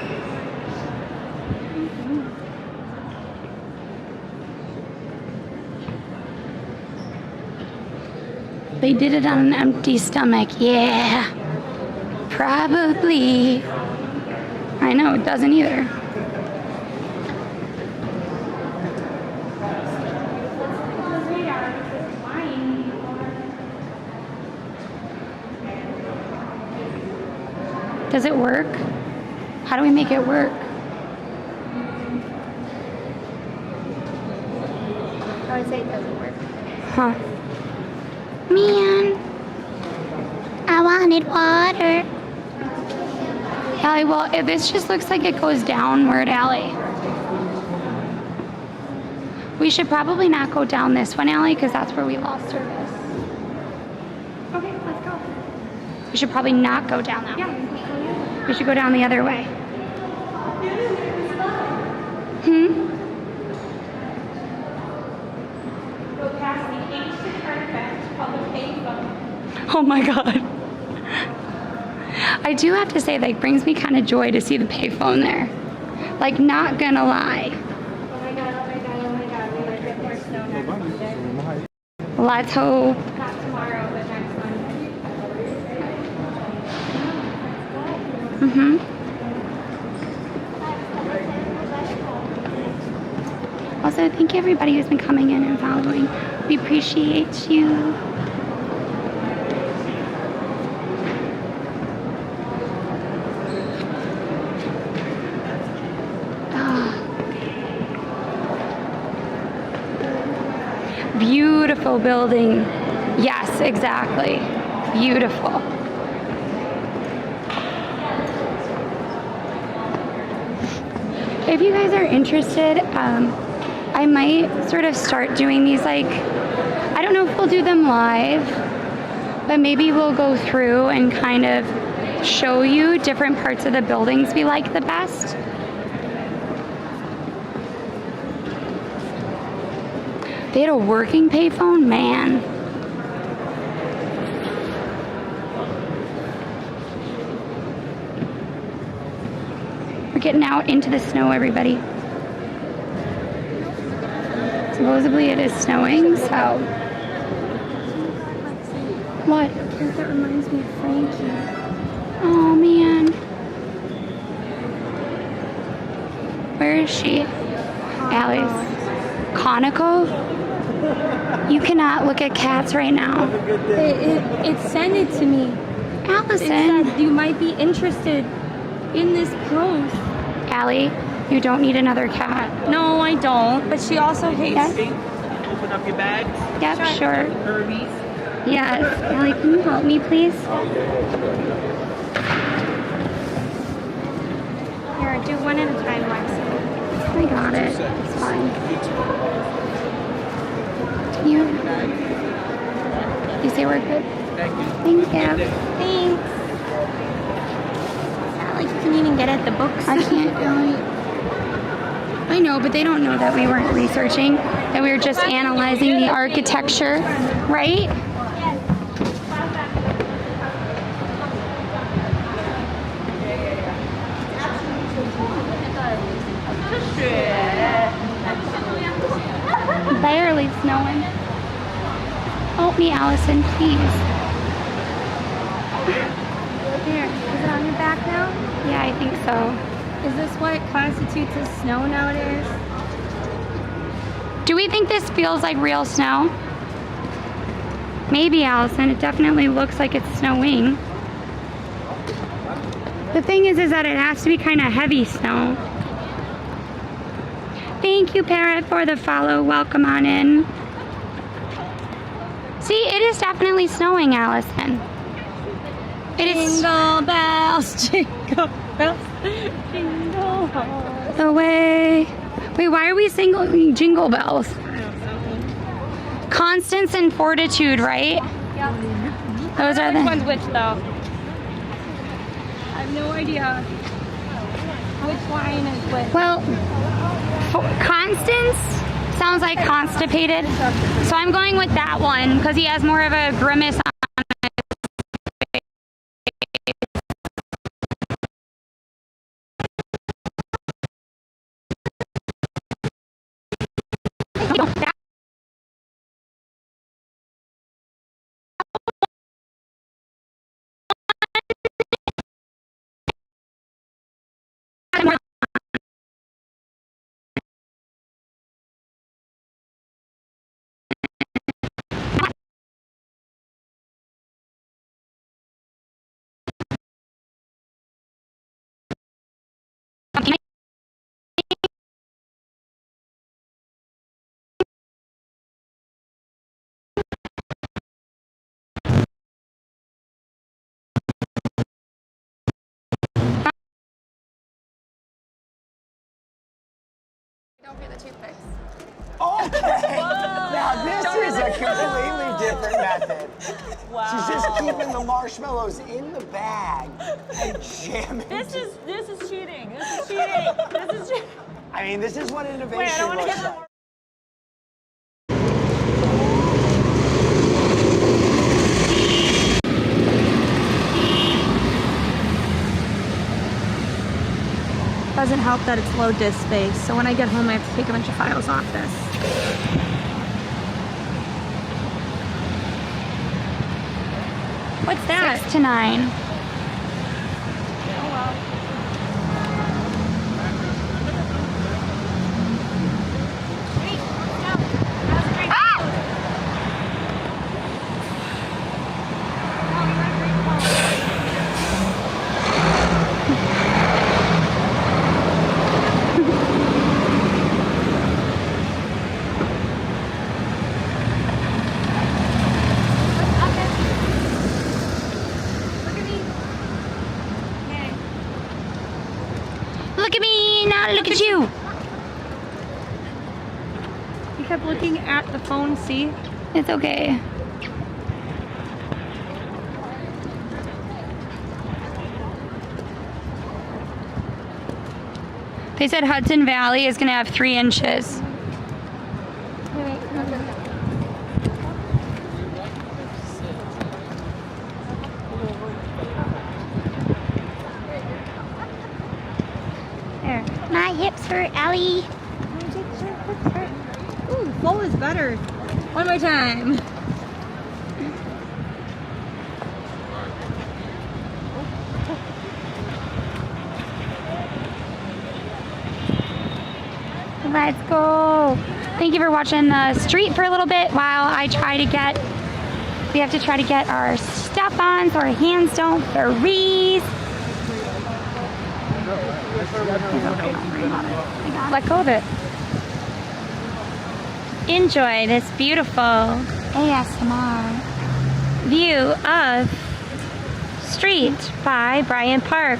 They did it on an empty stomach. Yeah, probably. I know, it doesn't either. Does it work? How do we make it work? I would say it doesn't work. Huh. Man, I wanted water. Allie, well, this just looks like it goes downward, Allie. We should probably not go down this one, Allie, because that's where we lost service. Okay, let's go. We should probably not go down that way. We should go down the other way. Go past the ancient artifact called the payphone. Oh my god. I do have to say, that brings me kind of joy to see the payphone there. Like, not gonna lie. Oh my god, oh my god, oh my god. We might get more snow next Monday. Let's hope. Not tomorrow, but next Monday. Also, thank you everybody who's been coming in and following. We appreciate you. Beautiful building. Yes, exactly. Beautiful. If you guys are interested, I might sort of start doing these, like, I don't know if we'll do them live, but maybe we'll go through and kind of show you different parts of the buildings we like the best. They had a working payphone? Man. We're getting out into the snow, everybody. Supposedly it is snowing, so. What? That reminds me of Frankie. Oh, man. Where is she? Alice. Conoco? You cannot look at cats right now. It sent it to me. Allison. It said you might be interested in this post. Allie, you don't need another cat. No, I don't. But she also hates. Yes? Open up your bags. Yep, sure. Herbies. Yes. Allie, can you help me, please? Here, do one at a time, Lexi. I got it. It's fine. You say we're good? Thank you. Thank you. Thanks. It's not like you can even get at the books. I can't really. I know, but they don't know that we weren't researching, that we were just analyzing the architecture, right? Barely snowing. Help me, Allison, please. Here, is it on your back now? Yeah, I think so. Is this what constitutes as snow nowadays? Do we think this feels like real snow? Maybe, Allison. It definitely looks like it's snowing. The thing is that it has to be kind of heavy snow. Thank you, Parrot, for the follow. Welcome on in. See, it is definitely snowing, Allison. It is. Jingle bells, jingle bells, jingle bells. The way. Wait, why are we singing jingle bells? Constance and fortitude, right? Yep. Those are Which the. one's which, though? I have no idea which line is which. Well, Constance sounds like constipated, so I'm going with that one because he has more of a grimace on his face. Don't forget the toothpicks. Okay. Now this is a completely different method. Wow. She's just keeping the marshmallows in the bag and jamming. This is cheating. This is cheating. This is cheating. I mean, this is what innovation Wait, I don't want to looks get like. more. Doesn't help that it's low disk space, so when I get home I have to take a bunch of files off this. What's that? 6 to 9. Look at me, now look at you. You kept looking at the phone, see? It's okay. They said Hudson Valley is gonna have 3 inches. Wait, there. My hips hurt, Ellie. Ooh, full is better. One more time. Let's go. Thank you for watching the street for a little bit while I try to get, we have to try to get our stuff on so our hands don't freeze. Let go of it. Enjoy this beautiful ASMR view of Street by Bryant Park.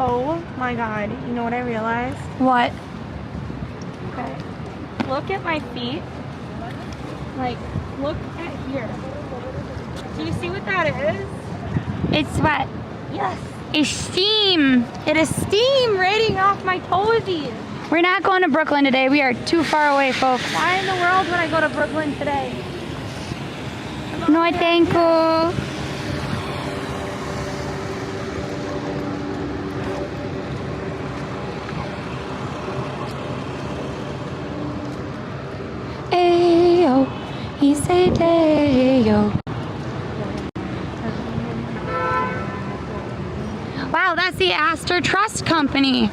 Oh my god, you know what I realized? What? Okay. Look at my feet. Like, look at here. Do you see what that is? It's what? Yes. It's steam. It is steam radiating off my toesies. We're not going to Brooklyn today. We are too far away, folks. Why in the world would I go to Brooklyn today? No, I thank you. Ayo, he said ayo. Wow, that's the Astor Trust Company.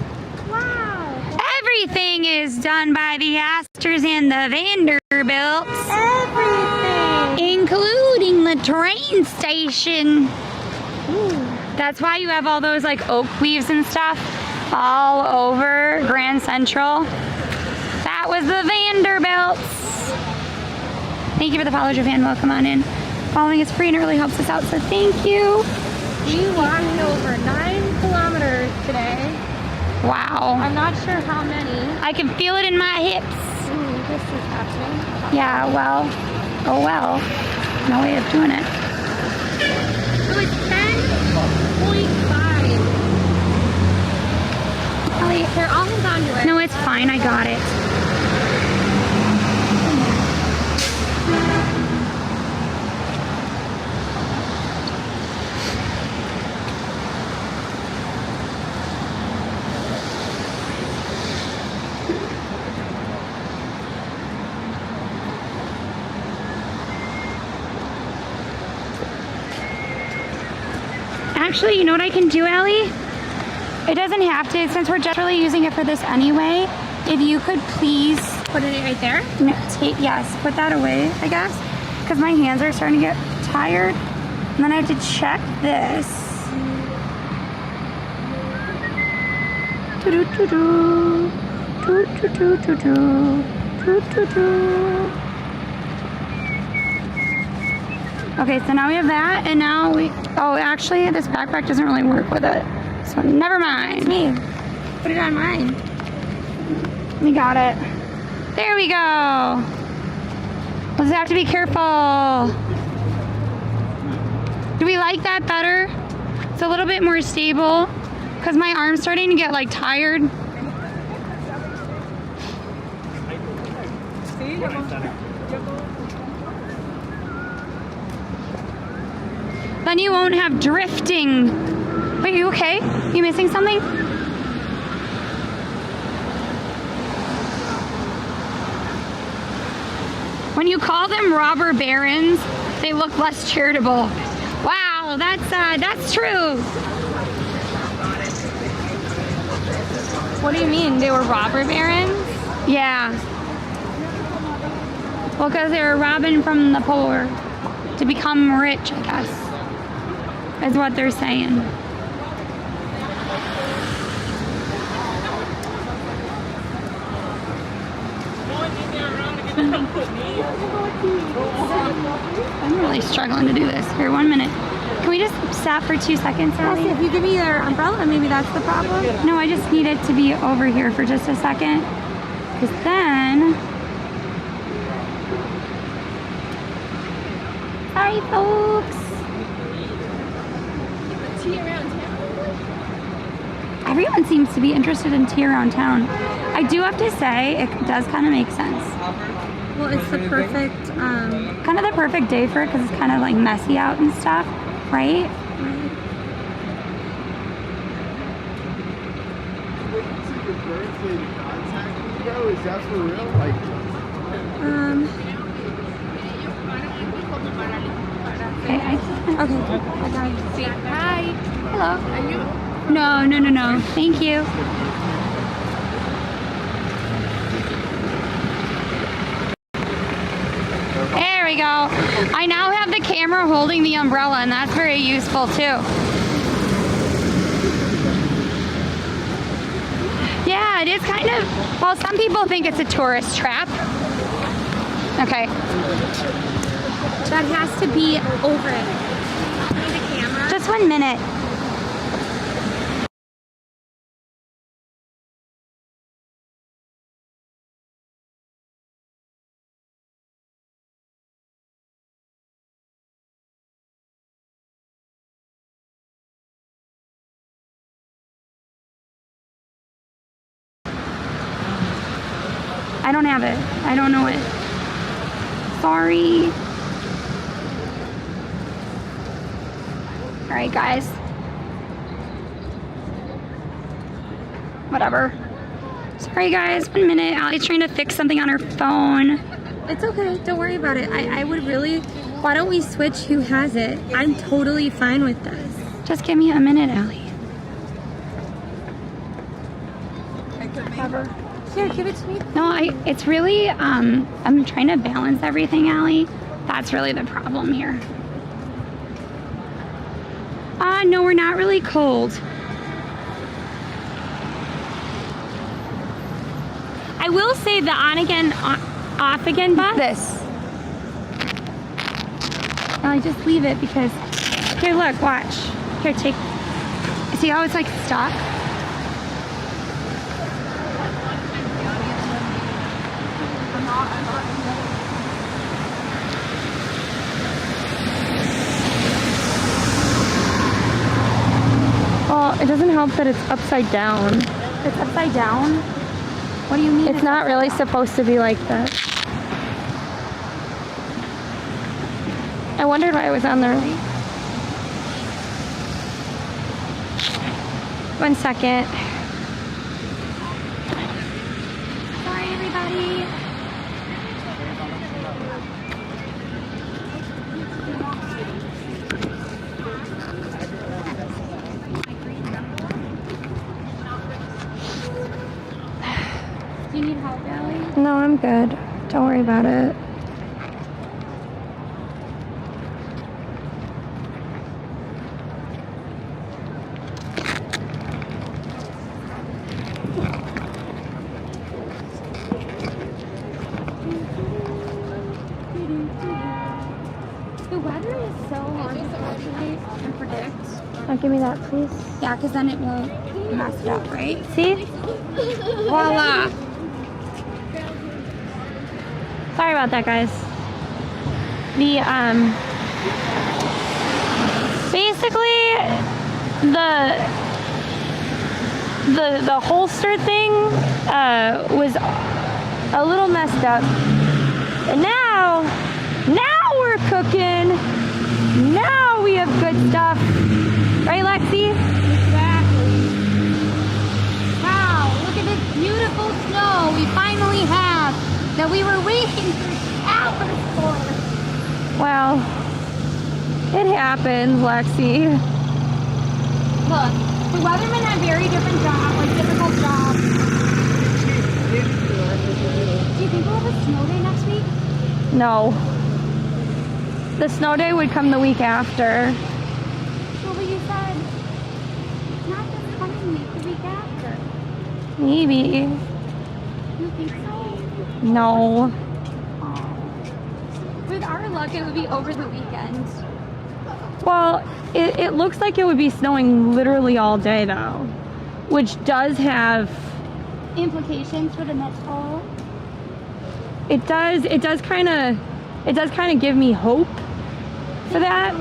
Wow. Everything is done by the Astors and the Vanderbilts. Everything. Including the train station. Ooh. That's why you have all those like oak leaves and stuff all over Grand Central. That was the Vanderbilts. Thank you for the follow, Japan. Welcome on in. Following is free and it really helps us out, so thank you. We walked over 9 kilometers today. Wow. I'm not sure how many. I can feel it in my hips. Ooh, this is happening. Yeah, well, oh well. No way of doing it. So it's 10.5. Ellie, here, I'll hold on to it. No, it's fine. I got it. Actually, you know what I can do, Allie? It doesn't have to, since we're just really using it for this anyway. If you could please Put it right there? no, yes, put that away, I guess. Because my hands are starting to get tired. And then I have to check this. Do-do-do-do. Do-do-do-do-do. Do-do-do. Okay, so now we have that, and now we, oh, actually, this backpack doesn't really work with it. So never mind. It's me. Put it on mine. We got it. There we go. We'll just have to be careful. Do we like that better? It's a little bit more stable because my arm's starting to get like tired. Then you won't have drifting. Wait, you okay? You missing something? When you call them robber barons, they look less charitable. Wow, that's true. What do you mean? They were robber barons? Yeah. Well, because they were robbing from the poor to become rich, I guess, is what they're saying. I'm really struggling to do this. Here, 1 minute. Can we just stop for 2 seconds, Allie? Also, if you give me your umbrella, maybe that's the problem. No, I just need it to be over here for just a second. Because then... Sorry, folks. I everyone seems to be interested in tea around town. I do have to say, it does kind of make sense. Well, it's the perfect, kind of the perfect day for it because it's kind of like messy out and stuff, right? Is that for real? Like, okay, I got it. Hi. Hello. Are you? No. Thank you. There we go. I now have the camera holding the umbrella, and that's very useful too. Yeah, it is kind of, well, some people think it's a tourist trap. Okay. that has to be over it. Need a camera? Just 1 minute. I don't have it. I don't know it. Sorry. All right, guys. Whatever. Sorry, guys. 1 minute. Allie's trying to fix something on her phone. It's okay. Don't worry about it. I would really... Why don't we switch who has it? I'm totally fine with this. Just give me a minute, Allie. Whatever. Here, give it to me. No, it's really, I'm trying to balance everything, Allie. That's really the problem here. No, we're not really cold. I will say the on again, off again button. This. Allie, just leave it because, here, look, watch. Here, take, see how it's like stuck? Well, it doesn't help that it's upside down. It's upside down? What do you mean? It's not really supposed to be like that. I wondered why it was on there. 1 second. Sorry, everybody. Do you need help, Allie? No, I'm good. Don't worry about it. The weather is so hard to calculate and predict. Give me that, please. Yeah, because then it won't mess it up, right? See? Voila! Sorry about that, guys. Basically, the holster thing was a little messed up. And now we're cooking. Now we have good stuff. Right, Lexi? Exactly. Wow, look at this beautiful snow we finally have that we were waiting for hours for. Well, it happens, Lexi. Look, the weathermen have very different jobs, like difficult jobs. Do you think we'll have a snow day next week? No. The snow day would come the week after. Well, but you said not this coming week, the week after. Maybe. You think so? No. With our luck, it would be over the weekend. Well, it looks like it would be snowing literally all day though, which does have Implications for the Metro. it does kind of give me hope for that.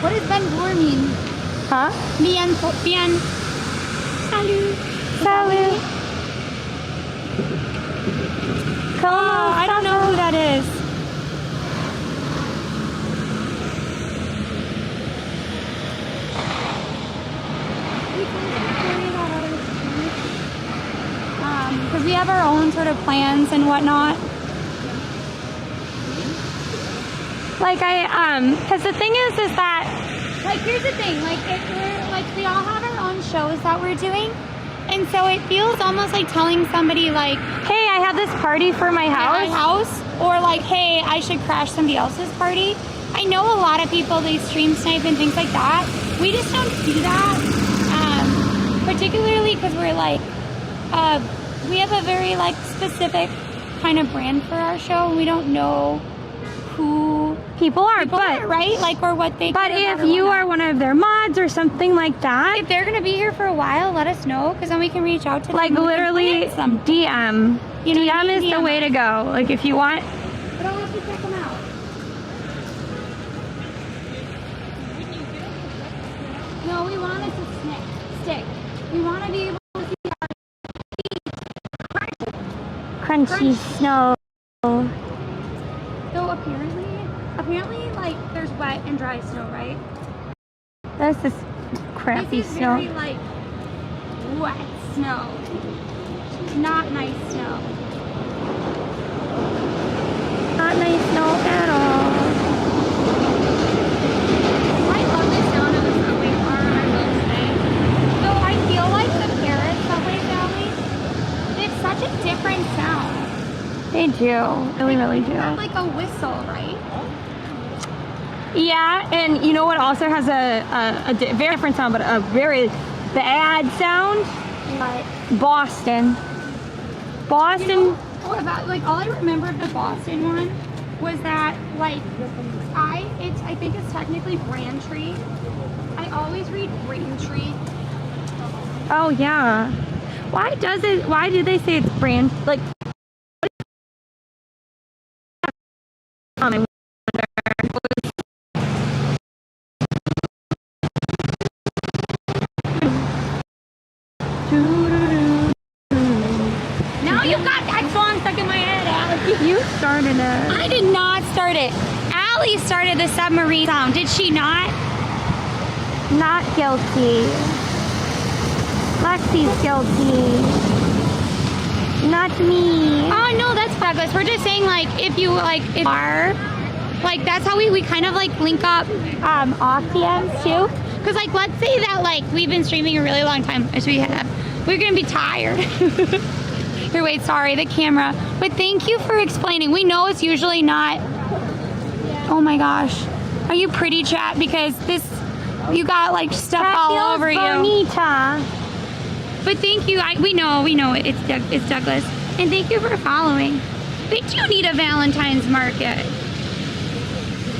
What does Ben Gur mean? Huh? Bien. Salut. Salut. I don't know who that is. Because we have our own sort of plans and whatnot. Like because the thing is that, Like, here's the thing, like, if we're, like, we all have our own shows that we're doing, and so it feels almost like telling somebody, like, hey, I have this party for my house. Or like, hey, I should crash somebody else's party. I know a lot of people, they stream snipe and things like that. We just don't do that, particularly because we're, like, we have a very, like, specific kind of brand for our show. We don't know who people are, right? Like, or what they. But if you are one of their mods or something like that, if they're gonna be here for a while, let us know, because then we can reach out to them. Like, literally, DM. You know, DM is the way to go. Like, if you want. But I'll have to check them out. No, we want it to stick. We want to be able to see our feet Crunchy snow. So apparently, like, there's wet and dry snow, right? That's just crappy this is snow. very, like, wet snow. Not nice snow. Not nice snow at all. I love the sound of the subway car, I will say. Though I feel like the Paris subway valley, it's such a different sound. They do. Really, really do. They have like a whistle, right? Yeah, and you know what also has a very different sound, but a very bad sound? What? Boston. Boston. You know, about, like, all I remember of the Boston one was that, like, I think it's technically Braintree. I always read Braintree. Oh yeah. Why do they say it's brand, like, I wonder. Now you got that song stuck in my head, Allie. You started it. I did not start it. Allie started the submarine sound. Did she not? Not guilty. Lexi's guilty. Not me. Oh no, that's Douglas. We're just saying, like, if you, like, if are, like, that's how we kind of, like, link up off DMs too. Because, like, let's say that, like, we've been streaming a really long time, as we have. We're gonna be tired. Here, wait, sorry, the camera. But thank you for explaining. We know it's usually not. Oh my gosh. Are you pretty, chat? Because this, you got, like, stuff that all over bonita. you. But thank you. We know it's Douglas. And thank you for following. We do need a Valentine's market.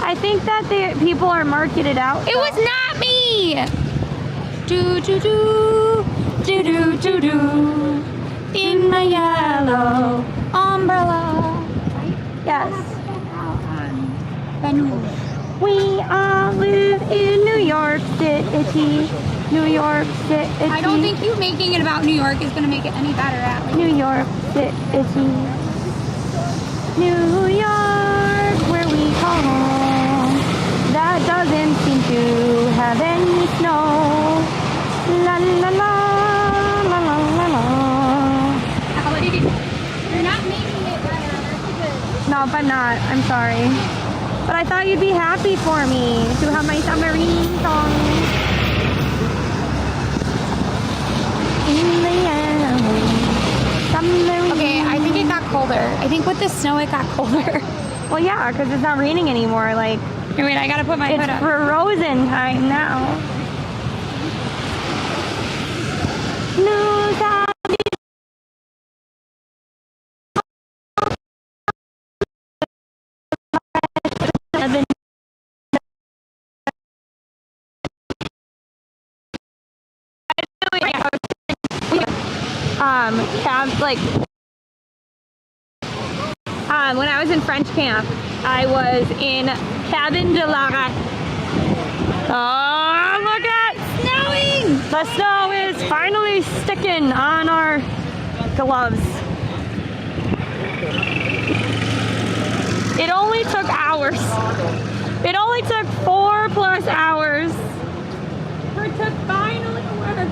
I think that people are marketed out. It was not me. Do do do do do do do. In my yellow umbrella. Yes. Venue. We all live in New York City. New York City. I don't think you making it about New York is going to make it any better, Allie. New York City. New York, where we call home. That doesn't seem to have any snow. La la la la la la la. Allie, you're not making it better. No, I'm not. I'm sorry. But I thought you'd be happy for me to have my submarine song. In the air. Submarine. Okay, I think it got colder. I think with the snow it got colder. Well, yeah, because it's not raining anymore. Like, here, wait, I gotta put my hood up. It's frozen time now. News out. When I was in French camp, I was in Cabin de la Rat. Oh, look at The snow is finally sticking on our gloves. It only took hours. It only took 4+ hours for it to finally work.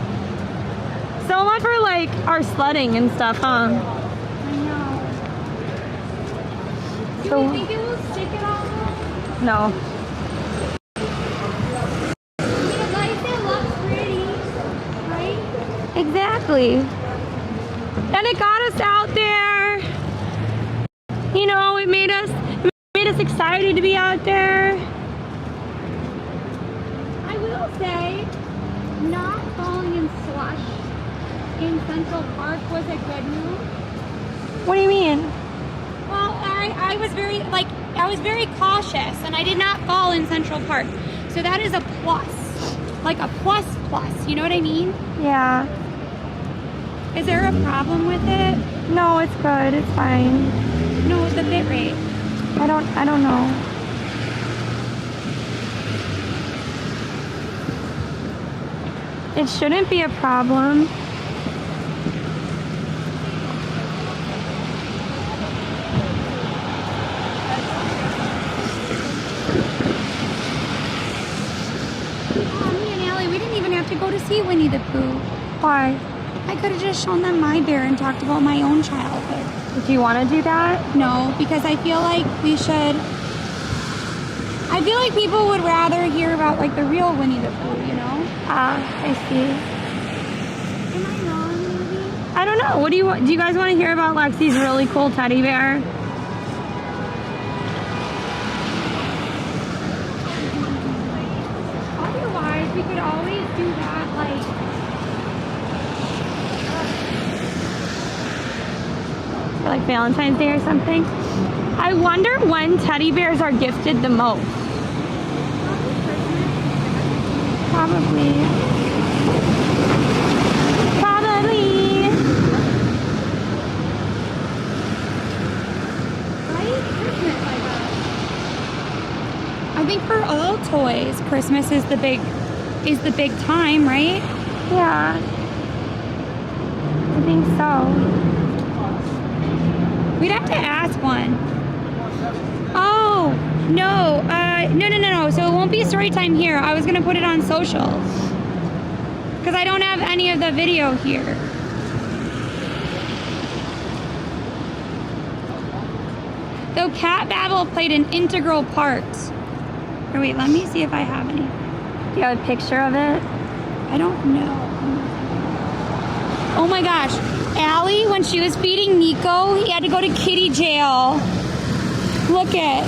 So much for like our sledding and stuff, huh? I know. Do So, you think it will stick at all? no. At least it looks pretty, right? Exactly. And it got us out there. You know, it made us excited to be out there. I will say, not falling in slush in Central Park was a good move. What do you mean? Well, I was very cautious, and I did not fall in Central Park. So that is a plus. Like a plus. You know what I mean? Yeah. Is there a problem with it? No, it's good. It's fine. No, the bit rate. I don't know. It shouldn't be a problem. Me and Allie, we didn't even have to go to see Winnie the Pooh. Why? I could have just shown them my bear and talked about my own childhood. Do you want to do that? No, because I feel like we should. I feel like people would rather hear about like the real Winnie the Pooh, you know? I see. Am I wrong, maybe? I don't know. What do you want? Do you guys want to hear about Lexi's really cool teddy bear? Otherwise, we could always do that, like. For like Valentine's Day or something? I wonder when teddy bears are gifted the most. Probably. I think for all toys, Christmas is the big time, right? Yeah. I think so. We'd have to ask one. Oh, no. No. So it won't be story time here. I was going to put it on social. Because I don't have any of the video here. Though Cat Babble played an integral part. Or wait, let me see if I have any. Do you have a picture of it? I don't know. Oh my gosh. Allie, when she was feeding Nico, he had to go to kitty jail. Look at.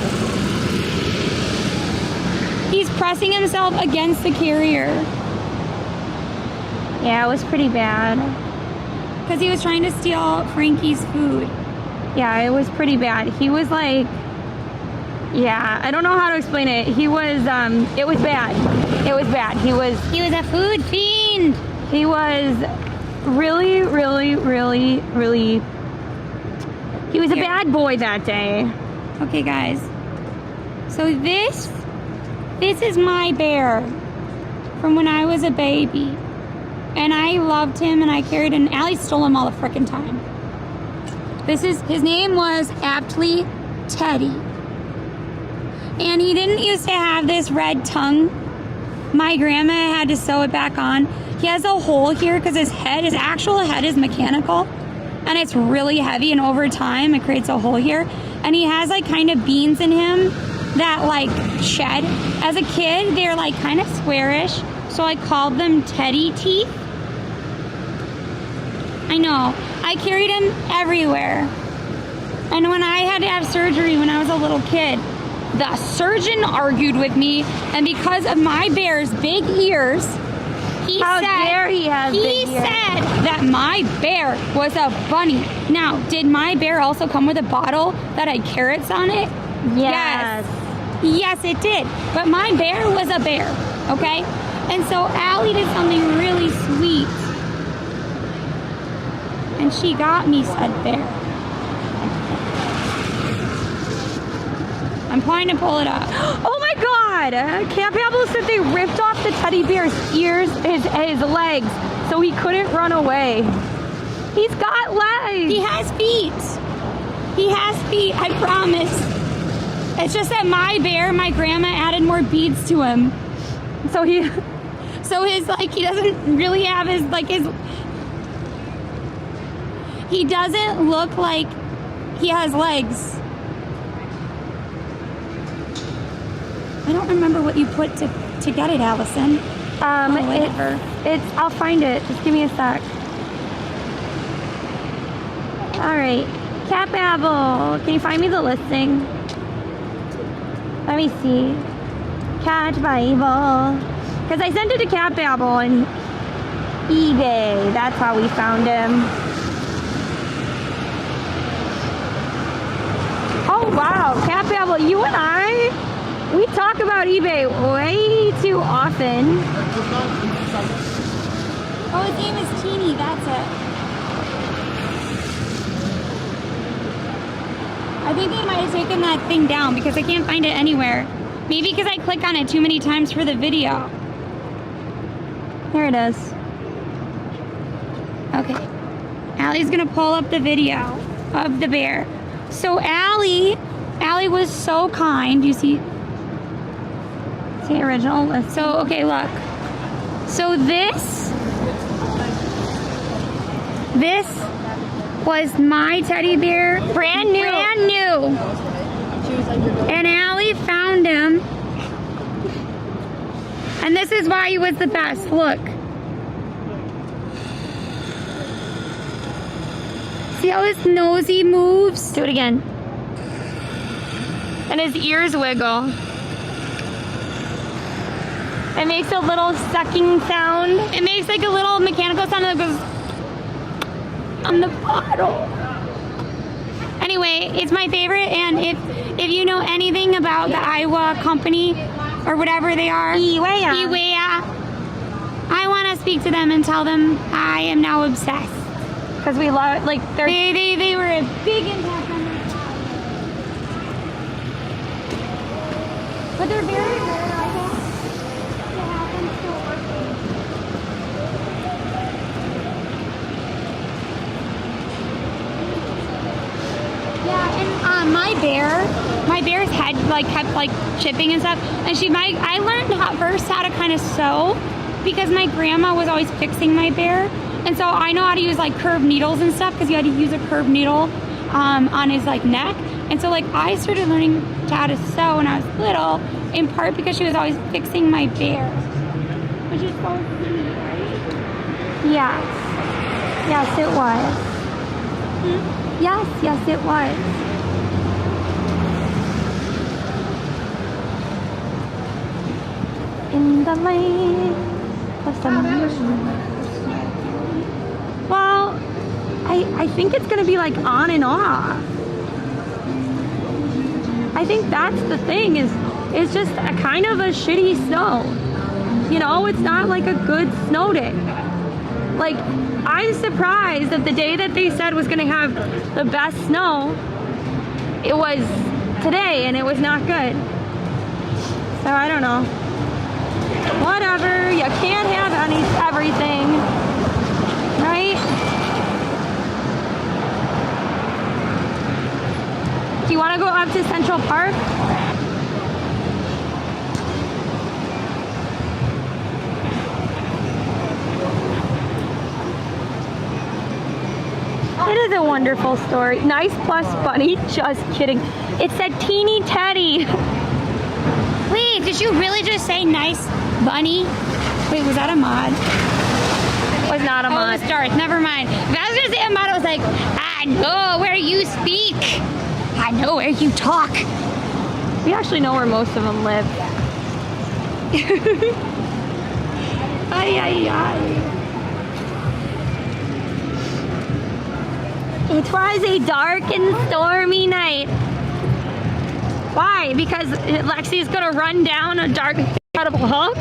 He's pressing himself against the carrier. Yeah, it was pretty bad. Because he was trying to steal Frankie's food. Yeah, it was pretty bad. He was like, yeah, I don't know how to explain it. He was, it was bad. It was bad. He was a food fiend. He was really, he was a bad boy that day. Okay, guys. So this is my bear from when I was a baby. And I loved him and I carried him. Allie stole him all the frickin' time. His name was aptly Teddy. And he didn't used to have this red tongue. My grandma had to sew it back on. He has a hole here because his actual head is mechanical. And it's really heavy, and over time it creates a hole here. And he has like kind of beans in him that like shed. As a kid, they're like kind of squarish. So I called them Teddy teeth. I know. I carried him everywhere. And when I had to have surgery when I was a little kid, the surgeon argued with me, and because of my bear's big ears, he said that my bear was a bunny. Now, did my bear also come with a bottle that had carrots on it? Yes. Yes, it did. But my bear was a bear, okay? And so Allie did something really sweet. And she got me said bear. I'm trying to pull it up. Oh my God! God. Camp Apple said they ripped off the teddy bear's ears, his legs, so he couldn't run away. He's got legs. He has feet. He has feet, I promise. It's just that my bear, my grandma added more beads to him. So his, like, he doesn't really have his, like, he doesn't look like he has legs. I don't remember what you put to get it, Allison. Whatever. I'll find it. Just give me a sec. All right. Cat Babble. Can you find me the listing? Let me see. Cat Bible. Because I sent it to Cat Babble on eBay. That's how we found him. Oh, wow. Cat Babble, you and I, we talk about eBay way too often. Oh, his name is Teeny, that's it. I think they might have taken that thing down because I can't find it anywhere. Maybe because I click on it too many times for the video. Here it is. Okay. Allie's gonna pull up the video of the bear. So Allie was so kind. You see the original list. So, okay, look. So this was my teddy bear. Brand new. Brand new. And Allie found him. And this is why he was the best. Look. See how his nosy moves? Do it again. And his ears wiggle. It makes a little sucking sound. It makes like a little mechanical sound that goes on the bottle. Anyway, it's my favorite, and if you know anything about the Iowa company or whatever they are, Iwea, I want to speak to them and tell them I am now obsessed. Because we love, like, they were a big impact on my life. But they're very rare, I guess, to have them still working. Yeah, and my bear's head like kept like chipping and stuff, and I learned first how to kind of sew because my grandma was always fixing my bear, and so I know how to use like curved needles and stuff because you had to use a curved needle on his like neck, and so like I started learning how to sew when I was little, in part because she was always fixing my bear, which is so sweet, right? Yes, it was. Yes, it was. In the lane of summer. Well, I think it's gonna be like on and off. I think that's the thing, is it's just a kind of a shitty snow. You know, it's not like a good snow day. Like, I'm surprised that the day that they said was gonna have the best snow, it was today and it was not good. So I don't know. Whatever, you can't have everything, right? Do you wanna go up to Central Park? It is a wonderful story. Nice plus bunny. Just kidding. It said teeny teddy. Wait, did you really just say nice bunny? Wait, was that a mod? Was not a mod. Oh, it was Darth. Never mind. If I was gonna say a mod, I was like, I know where you speak. I know where you talk. We actually know where most of them live. Ay, ay, ay. It was a dark and stormy night. Why? Because Lexi's gonna run down a dark, incredible hook?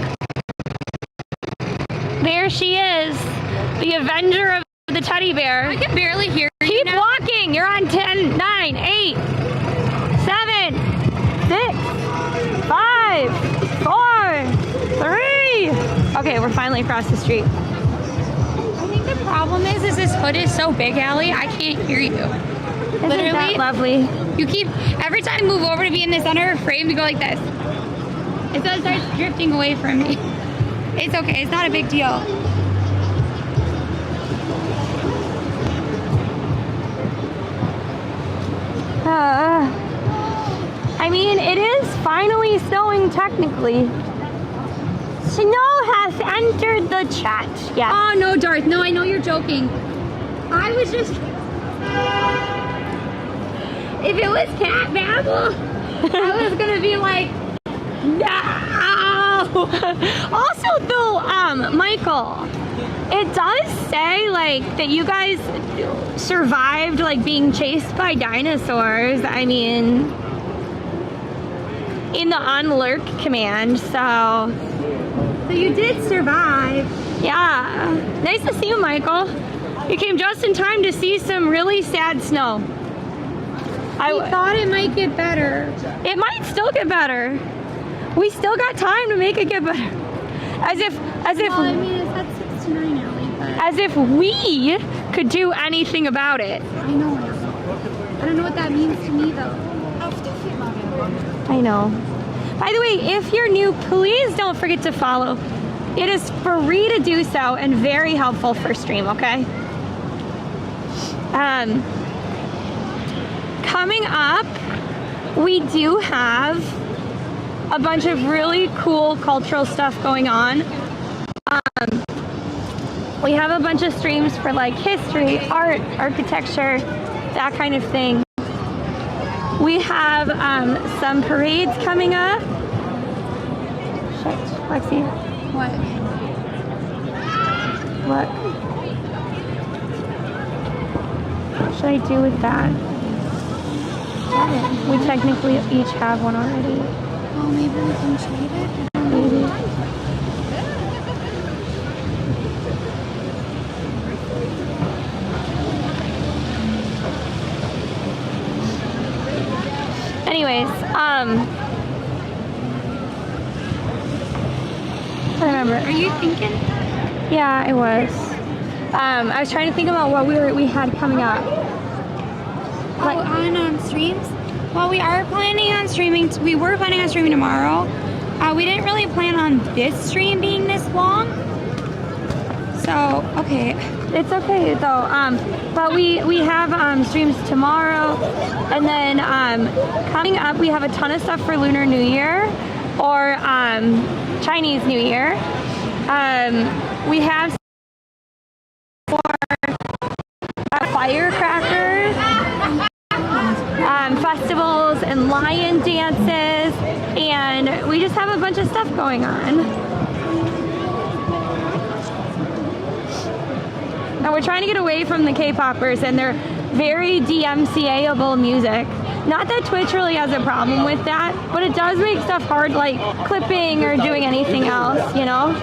There she is, the avenger of the teddy bear. I can barely hear you. Keep walking. You're on 10, 9, 8, 7, 6, 5, Okay, we're finally across the street. I think the problem is this hood is so big, Allie, I can't hear you. Isn't Literally, that lovely? you keep, every time I move over to be in the center frame, you go like this. It starts drifting away from me. It's okay, it's not a big deal. I mean, it is finally snowing technically. Snow has entered the chat. Yes. Oh no, Darth, no, I know you're joking. I was just, if it was cat babble, I was gonna be like, no. Also though, Michael, it does say like that you guys survived like being chased by dinosaurs. I mean, in the unlurk command, so you did survive. Yeah. Nice to see you, Michael. You came just in time to see some really sad snow. I thought it might get better. It might still get better. We still got time to make it get better. As if Well, I mean, it's at 6 to 9, Allie, but as if we could do anything about it. I know. I don't know what that means to me though. I know. By the way, if you're new, please don't forget to follow. It is free to do so and very helpful for stream, okay? Coming up, we do have a bunch of really cool cultural stuff going on. We have a bunch of streams for like history, art, architecture, that kind of thing. We have some parades coming up. Shit, Lexi. What? What should I do with that? We technically each have one already. Oh, maybe we can trade it? Maybe. Anyways, I remember. Are you thinking? Yeah, I was. I was trying to think about what we had coming up. Oh, on streams? Well, we are planning on streaming. We were planning on streaming tomorrow. We didn't really plan on this stream being this long. So, okay. It's okay though. But we have streams tomorrow, and then coming up we have a ton of stuff for Lunar New Year or Chinese New Year. We have for firecrackers, festivals and lion dances, and we just have a bunch of stuff going on. And we're trying to get away from the K-popers and their very DMCA-able music. Not that Twitch really has a problem with that, but it does make stuff hard, like clipping or doing anything else, you know?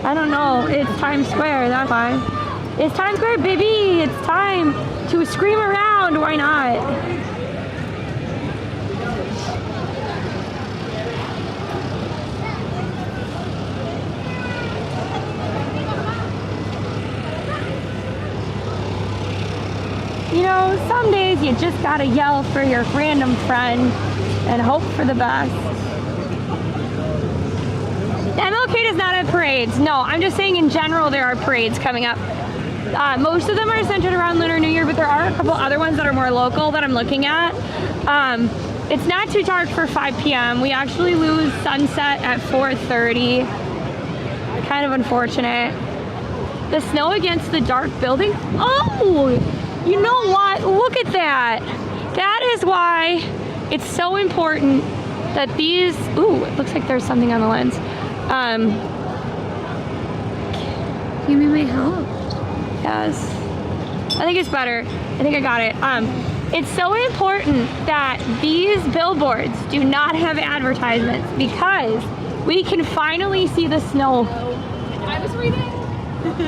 I don't know, it's Times Square, that's why. It's Times Square, baby! It's time to scream around, why not? You know, some days you just gotta yell for your random friend and hope for the best. MLK does not have parades. No, I'm just saying in general there are parades coming up. Most of them are centered around Lunar New Year, but there are a couple other ones that are more local that I'm looking at. It's not too dark for 5 p.m. We actually lose sunset at 4:30. Kind of unfortunate. The snow against the dark building. Oh! You know what? Look at that. That is why it's so important that these, ooh, it looks like there's something on the lens. You need my help? Yes. I think it's better. I think I got it. It's so important that these billboards do not have advertisements because we can finally see the snow. I was reading.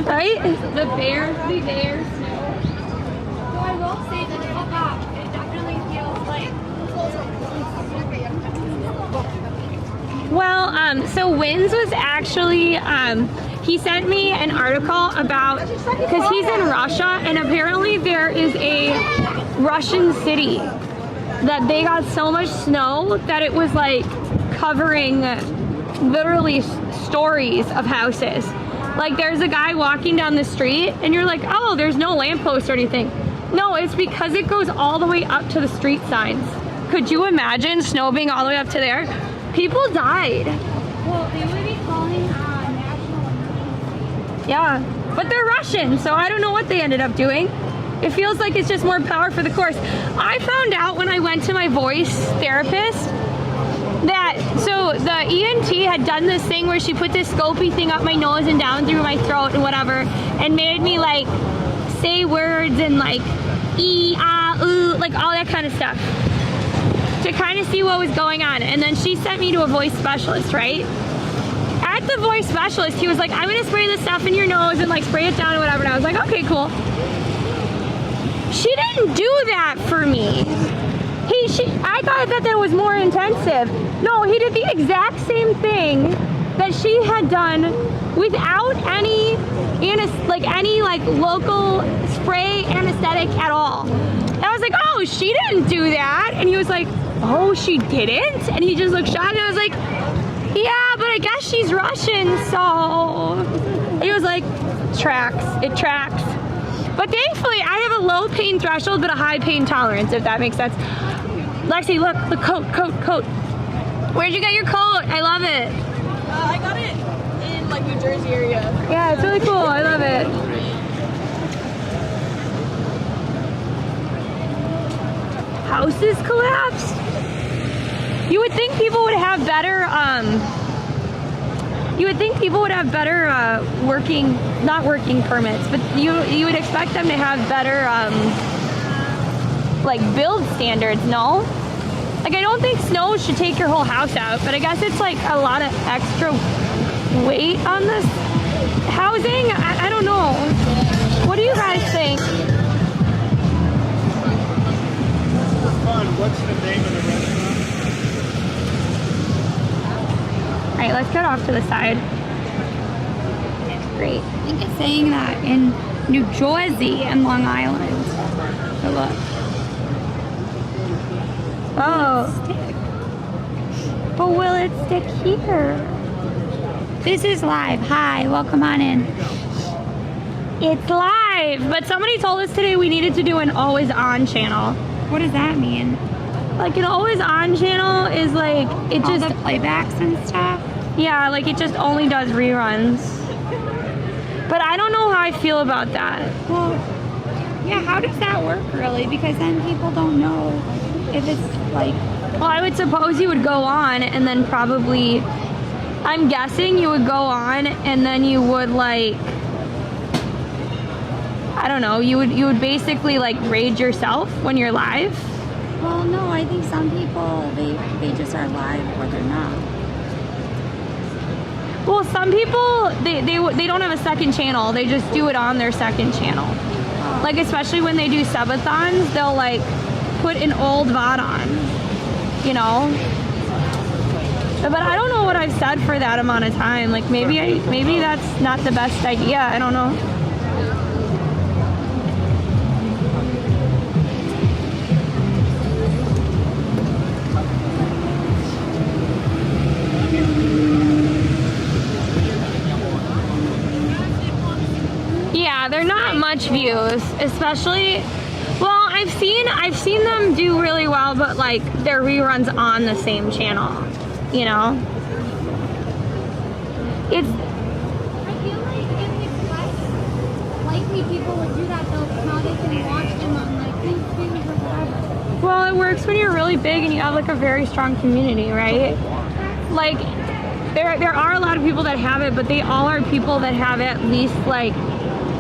Right? The bear snow. So I will say that it definitely feels like Well, so Wins was actually, he sent me an article about, because he's in Russia, and apparently there is a Russian city that they got so much snow that it was like covering literally stories of houses. Like there's a guy walking down the street and you're like, oh, there's no lamppost or anything. No, it's because it goes all the way up to the street signs. Could you imagine snow being all the way up to there? People died. Well, they would be calling national emergency. Yeah, but they're Russian, so I don't know what they ended up doing. It feels like it's just more power for the course. I found out when I went to my voice therapist that, so the ENT had done this thing where she put this scopy thing up my nose and down through my throat and whatever, and made me like say words and like like all that kind of stuff to kind of see what was going on. And then she sent me to a voice specialist, right? At the voice specialist, he was like, I'm gonna spray this stuff in your nose and like spray it down or whatever. And I was like, okay, cool. She didn't do that for me. I thought that was more intensive. No, he did the exact same thing that she had done without any local spray anesthetic at all. And I was like, oh, she didn't do that. And he was like, oh, she didn't? And he just looked shocked. And I was like, yeah, but I guess she's Russian, so. He was like, tracks, it tracks. But thankfully, I have a low pain threshold, but a high pain tolerance, if that makes sense. Lexi, look, the coat. Where'd you get your coat? I love it. I got it in like New Jersey area. Yeah, it's really cool. I love it. Houses collapsed. You would think people would have better, not working permits, but you would expect them to have better, like build standards, no? Like I don't think snow should take your whole house out, but I guess it's like a lot of extra weight on this housing. I don't know. What do you guys think? What's the name of the restaurant? All right, let's get off to the side. Great. I think it's saying that in New Jersey and Long Island. So look. Oh. But will it stick here? This is live. Hi, welcome on in. It's live, but somebody told us today we needed to do an always on channel. What does that mean? Like an always on channel is like, it all just the playbacks and stuff? Yeah, like it just only does reruns. But I don't know how I feel about that. Well, yeah, how does that work really? Because then people don't know if it's like... Well, I would suppose you would go on and then probably, I'm guessing you would go on and then you would like, I don't know, you would basically like rage yourself when you're live. Well, no, I think some people, they just are live or they're not. Well, some people, they don't have a second channel. They just do it on their second channel. Oh. Like, especially when they do subathons, they'll, like, put an old VOD on, you know? But I don't know what I've said for that amount of time. Like, maybe that's not the best idea. I don't know. Yeah, they're not much views, especially, well, I've seen them do really well, but like their reruns on the same channel, you know? I feel like if it's less likely people would do that though, because now they can watch them on like YouTube or whatever. Well, it works when you're really big and you have like a very strong community, right? Like, there are a lot of people that have it, but they all are people that have at least like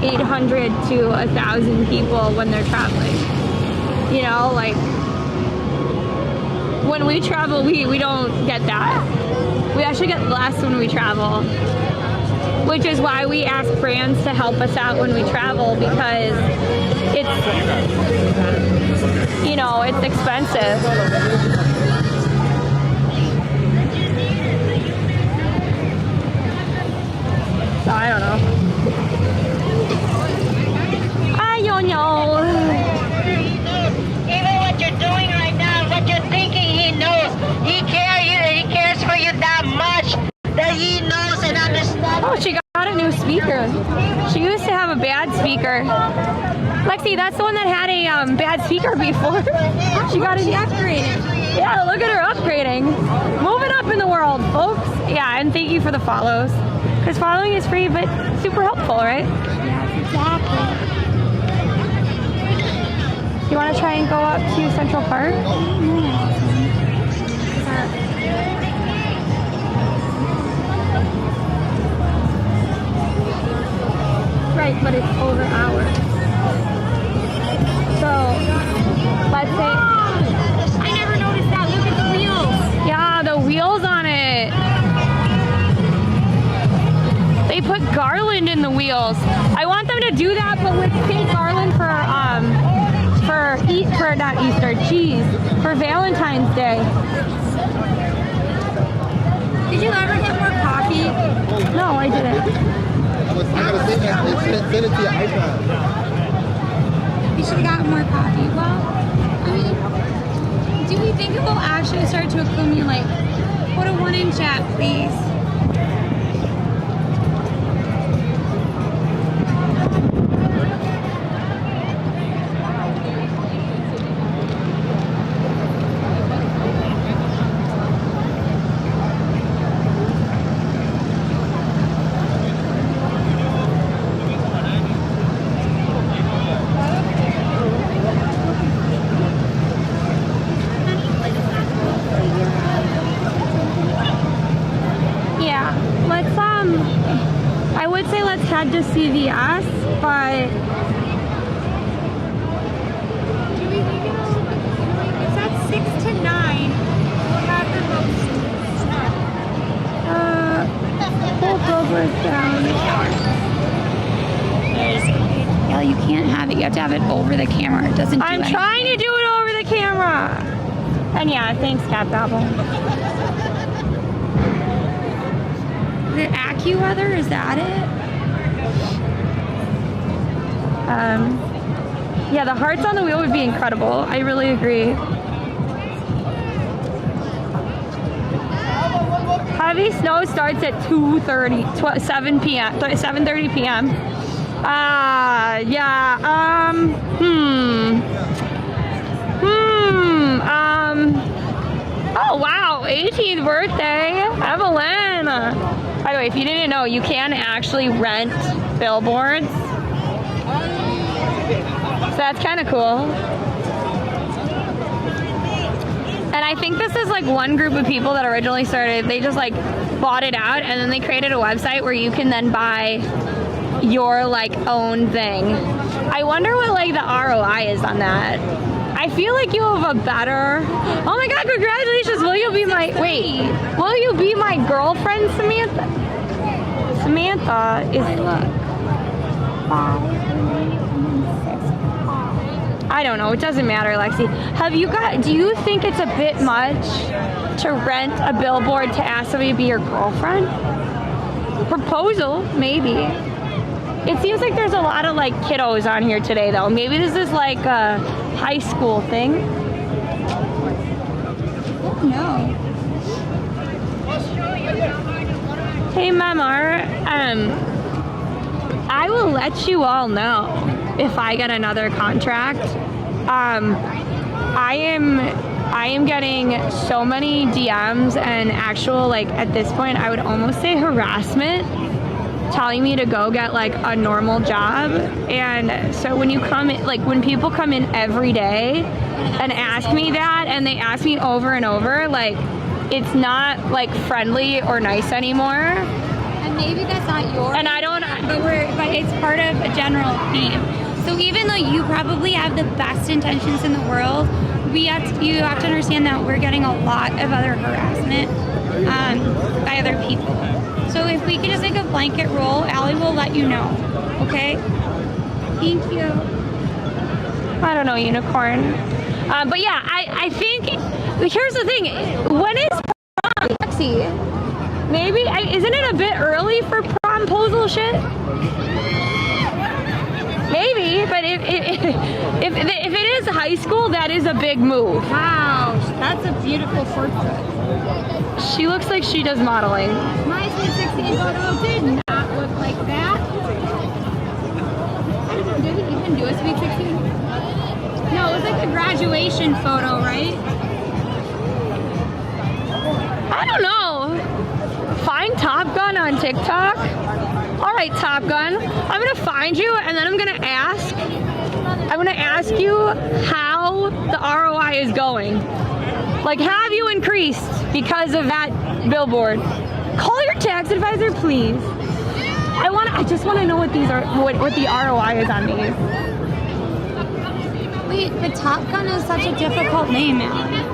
800 to 1,000 people when they're traveling. You know, like when we travel, we don't get that. We actually get less when we travel, which is why we ask brands to help us out when we travel, because it's, you know, it's expensive. So I don't know. I don't know. Even what you're doing right now, what you're thinking, he knows. He cares for you that much that he knows and understands. Oh, she got a new speaker. She used to have a bad speaker. Lexi, that's the one that had a bad speaker before. She got it upgraded. Yeah, look at her upgrading. Moving up in the world, folks. Yeah, and thank you for the follows. Because following is free, but super helpful, right? Yes, exactly. You want to try and go up to Central Park? Right, but it's over hours. So, let's say... I never noticed that. Look at the wheels. Yeah, the wheels on it. They put garland in the wheels. I want them to do that, but with pink garland for not Easter, geez, for Valentine's Day. Did you ever get more coffee? No, I didn't. I gotta say that. Send it to your iPad. We should have gotten more coffee. Well, I mean, do we think it will actually start to accumulate? Put a 1 in chat, please. Head to CVS, but Do we think it's at 6 to 9? We'll have the most both overs down. Yeah, you can't have it. You have to have it over the camera. It doesn't do I'm anything. trying to do it over the camera. And yeah, thanks, Cat Babble. The AccuWeather, is that it? Yeah, the hearts on the wheel would be incredible. I really agree. Heavy snow starts at 7 p.m. 7:30 p.m. Oh wow, 18th birthday, Evelyn. By the way, if you didn't know, you can actually rent billboards. So that's kind of cool. And I think this is like one group of people that originally started, they just like bought it out and then they created a website where you can then buy your like own thing. I wonder what like the ROI is on that. I feel like you have a better, oh my God, congratulations. Will you be will you be my girlfriend, Samantha? Samantha is, I don't know, it doesn't matter, Lexi. Do you think it's a bit much to rent a billboard to ask somebody to be your girlfriend? Proposal, maybe. It seems like there's a lot of like kiddos on here today though. Maybe this is like a high school thing. no. Hey Memar, I will let you all know if I get another contract. I am getting so many DMs and actual, like at this point I would almost say harassment, telling me to go get like a normal job. And so when you come in, like when people come in every day and ask me that, and they ask me over and over, like it's not like friendly or nice anymore. And maybe that's not yours. And I don't, but it's part of a general theme. So even though you probably have the best intentions in the world, you have to understand that we're getting a lot of other harassment by other people. So if we could just make a blanket rule, Allie will let you know. Okay? Thank you. I don't know, unicorn. But yeah, I think, here's the thing. When is prom, Lexi? Maybe, isn't it a bit early for promposal bullshit? Maybe, but if it is high school, that is a big move. Wow, that's a beautiful portrait. She looks like she does modeling. My Sweet 16 photo did not look like that. I don't know, did we even do a Sweet 16? No, it was like a graduation photo, right? I don't know. Find Top Gun on TikTok. All right, Top Gun. I'm gonna find you, and then I'm gonna ask you how the ROI is going. Like, have you increased because of that billboard? Call your tax advisor, please. I just want to know what these are, what the ROI is on these. Wait, but Top Gun is such a difficult name, Allie.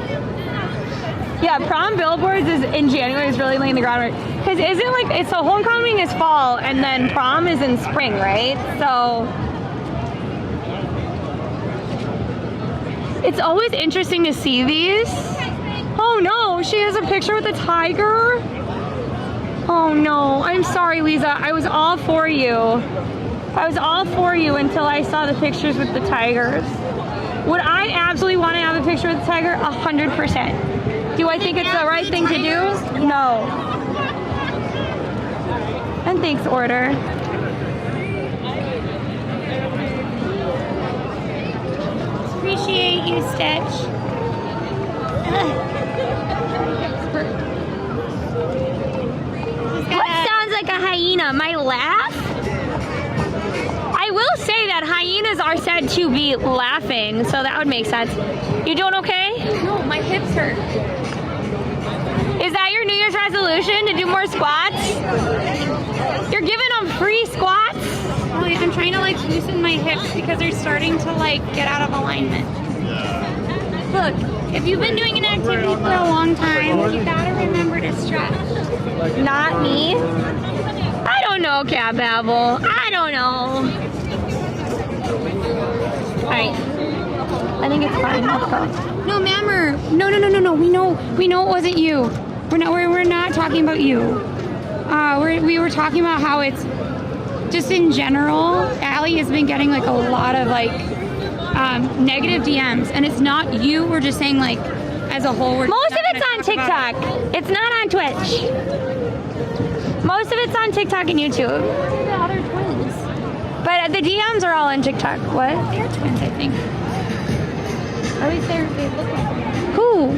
Yeah, prom billboards is in January is really laying the groundwork. Because isn't like, it's so homecoming is fall and then prom is in spring, right? So it's always interesting to see these. Oh no, she has a picture with a tiger. Oh no, I'm sorry, Lisa. I was all for you. I was all for you until I saw the pictures with the tigers. Would I absolutely want to have a picture with the tiger? 100%. Do I think it's the right thing to do? No. And thanks, order. Appreciate you, Stitch. What sounds like a hyena? My laugh? I will say that hyenas are said to be laughing, so that would make sense. You doing okay? No, my hips hurt. Is that your New Year's resolution, to do more squats? You're giving them free squats? Really, I'm trying to like loosen my hips because they're starting to like get out of alignment. Look, if you've been doing an activity for a long time, you gotta remember to stretch. Not me. I don't know, Cat Babble. I don't know. Alright. I think it's fine. Let's go. No, Mammer. No. We know it wasn't you. We're not talking about you. We were talking about how it's just in general. Allie has been getting like a lot of like negative DMs, and it's not you. We're just saying like as a whole. Most of it's on TikTok. It's not on Twitch. Most of it's on TikTok and YouTube. The other twins. But the DMs are all on TikTok. What? They're twins, I think. At least they look like them. Who?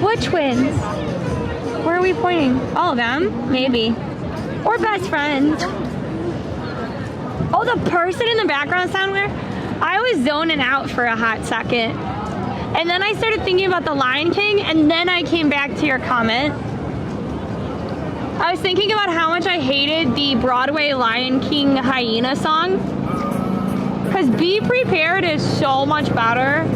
What twins? Where are we pointing? All of them? Maybe. Or best friends. Oh, the person in the background somewhere? I was zoning out for a hot second. And then I started thinking about the Lion King, and then I came back to your comment. I was thinking about how much I hated the Broadway Lion King hyena song. Because Be Prepared is so much better.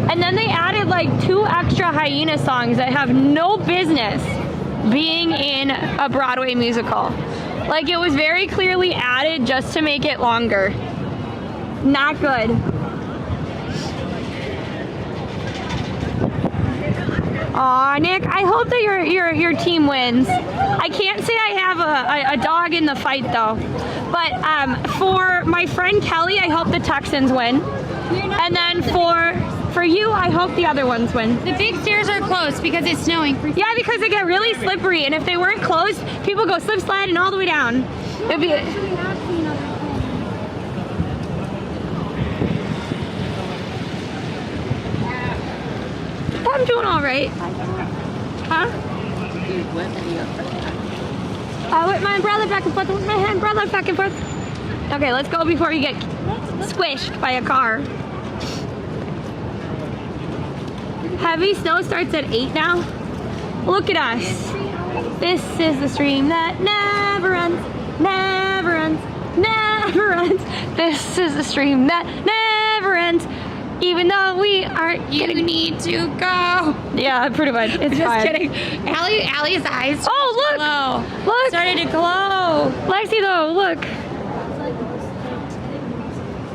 And then they added like 2 extra hyena songs that have no business being in a Broadway musical. Like, it was very clearly added just to make it longer. Not good. Aw, Nick, I hope that your team wins. I can't say I have a dog in the fight though. But for my friend Kelly, I hope the Texans win. And then for you, I hope the other ones win. The big stairs are closed because it's snowing. Yeah, because they get really slippery, and if they weren't closed, people go slip sliding all the way down. It'd be. I'm doing all right. Huh? With my umbrella back and forth, with my umbrella back and forth. Okay, let's go before you get squished by a car. Heavy snow starts at 8 now. Look at us. This is the stream that never ends, never ends, never ends. This is the stream that never ends. Even though we aren't You need to go. Yeah, pretty much. It's Just fine. kidding. Allie's eyes. Oh, look! Glow. Look! Started to glow. Lexi, though, look.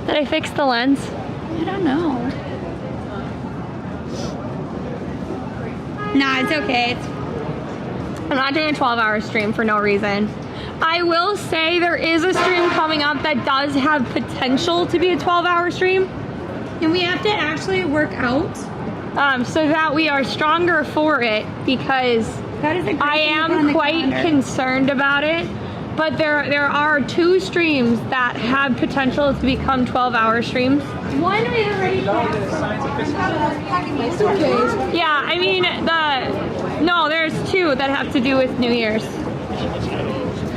Did I fix the lens? I don't know. Nah, it's okay. I'm not doing a 12-hour stream for no reason. I will say there is a stream coming up that does have potential to be a 12-hour stream. And we have to actually work out so that we are stronger for it, because I am quite concerned about it. But there are 2 streams that have potential to become 12-hour streams. One we already It's okay. Yeah, I mean, there's 2 that have to do with New Year's.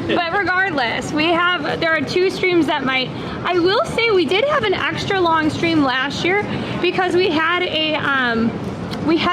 But regardless, there are 2 streams that might. I will say we did have an extra long stream last year because we had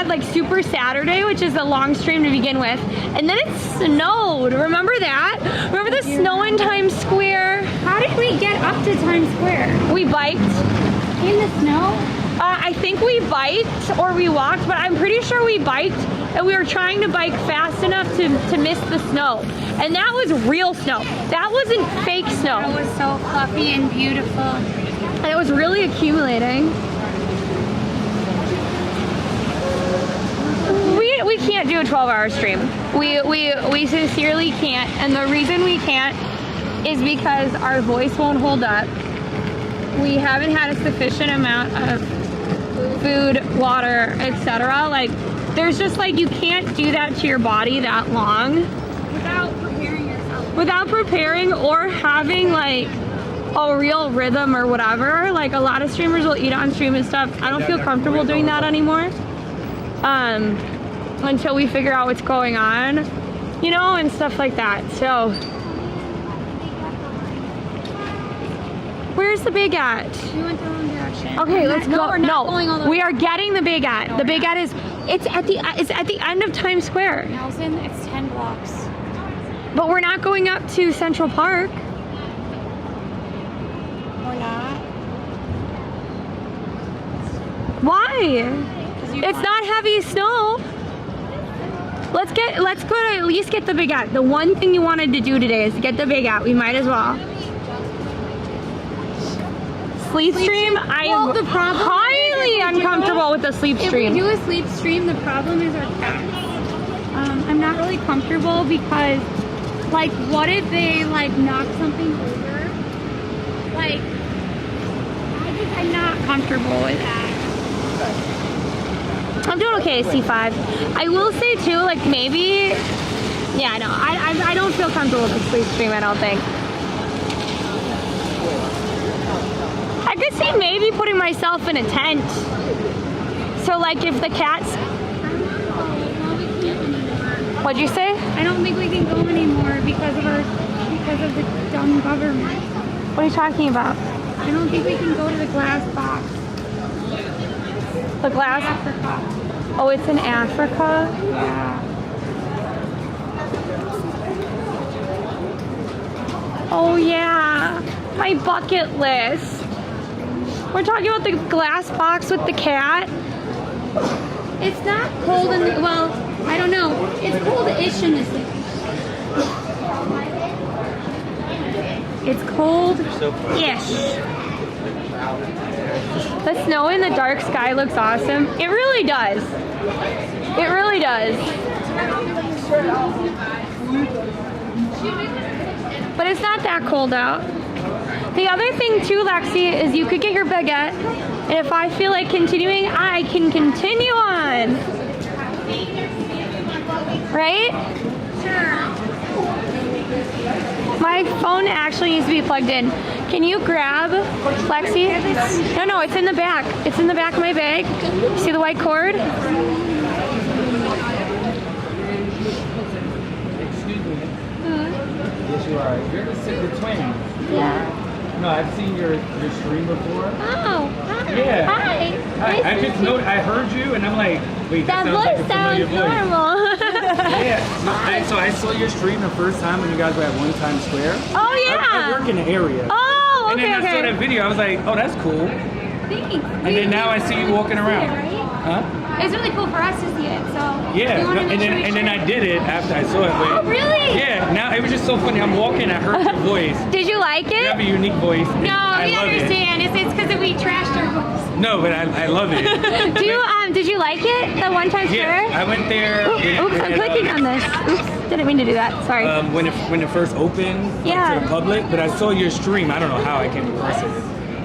like Super Saturday, which is a long stream to begin with, and then it snowed. Remember that? Remember the snow in Times Square? How did we get up to Times Square? We biked. In the snow? I think we biked or we walked, but I'm pretty sure we biked, and we were trying to bike fast enough to miss the snow. And that was real snow. That wasn't fake snow. It was so fluffy and beautiful. And it was really accumulating. We can't do a 12-hour stream. We sincerely can't, and the reason we can't is because our voice won't hold up. We haven't had a sufficient amount of food, water, etc. Like, there's just like, you can't do that to your body that long Without preparing yourself. without preparing or having like a real rhythm or whatever. Like, a lot of streamers will eat on stream and stuff. I don't feel comfortable doing that anymore. Until we figure out what's going on, and stuff like that. So, where's the Big at? We went the wrong direction. Okay, let's go. We're not going all the way. We are getting the Big at. The Big at it's at the end of Times Square. Nelson, it's 10 blocks. But we're not going up to Central Park. We're not. Why? It's not heavy snow. Let's go to at least get the Big at. The one thing you wanted to do today is get the Big at. We might as well. Sleep stream? I am highly uncomfortable with the sleep stream. If we do a sleep stream, the problem is our cats. I'm not really comfortable because, like, what if they, like, knock something over? Like, I'm not comfortable with that. I'm doing okay, C5. I will say too, like, maybe, yeah, no, I don't feel comfortable with the sleep stream, I don't think. I could see maybe putting myself in a tent. So, like, if the cats, what'd you say? I don't think we can go anymore because of the dumb government. What are you talking about? I don't think we can go to the glass box. The glass? Africa. Oh, it's in Africa? Yeah. Oh yeah, my bucket list. We're talking about the glass box with the cat. It's not cold in the, well, I don't know. It's cold-ish in the city. It's cold-ish. The snow in the dark sky looks awesome. It really does. It really does. But it's not that cold out. The other thing too, Lexi, is you could get your baguette, and if I feel like continuing, I can continue on. Right? Sure. My phone actually needs to be plugged in. Can you grab, Lexi? No, it's in the back. It's in the back of my bag. See the white cord? Excuse me. Yes, you are. You're the twins. Yeah. No, I've seen your stream before. Oh, hi. Yeah. Hi. I just know. I heard you, and I'm like, wait, that sounds like a familiar voice. Normal. Yeah. So I saw your stream the first time when you guys were at One Times Square. Oh yeah. I work in the area. Oh, okay. And then I saw that video. I was like, oh, that's cool. Thanks. And then now I see you walking around. Huh? It's really cool for us to see it, so. Yeah, and then I did it after I saw it. Oh, really? Yeah, now it was just so funny. I'm walking, I heard your voice. Did you like it? You have a unique voice. No, we love understand. It's because we trashed our voice. No, but I love it. Did you like it? The One Time Square? Yeah, I went there. Oops, I'm clicking on this. Oops. Didn't mean to do that. Sorry. When it first opened like, to the public, but I saw your stream. I don't know how I came across it.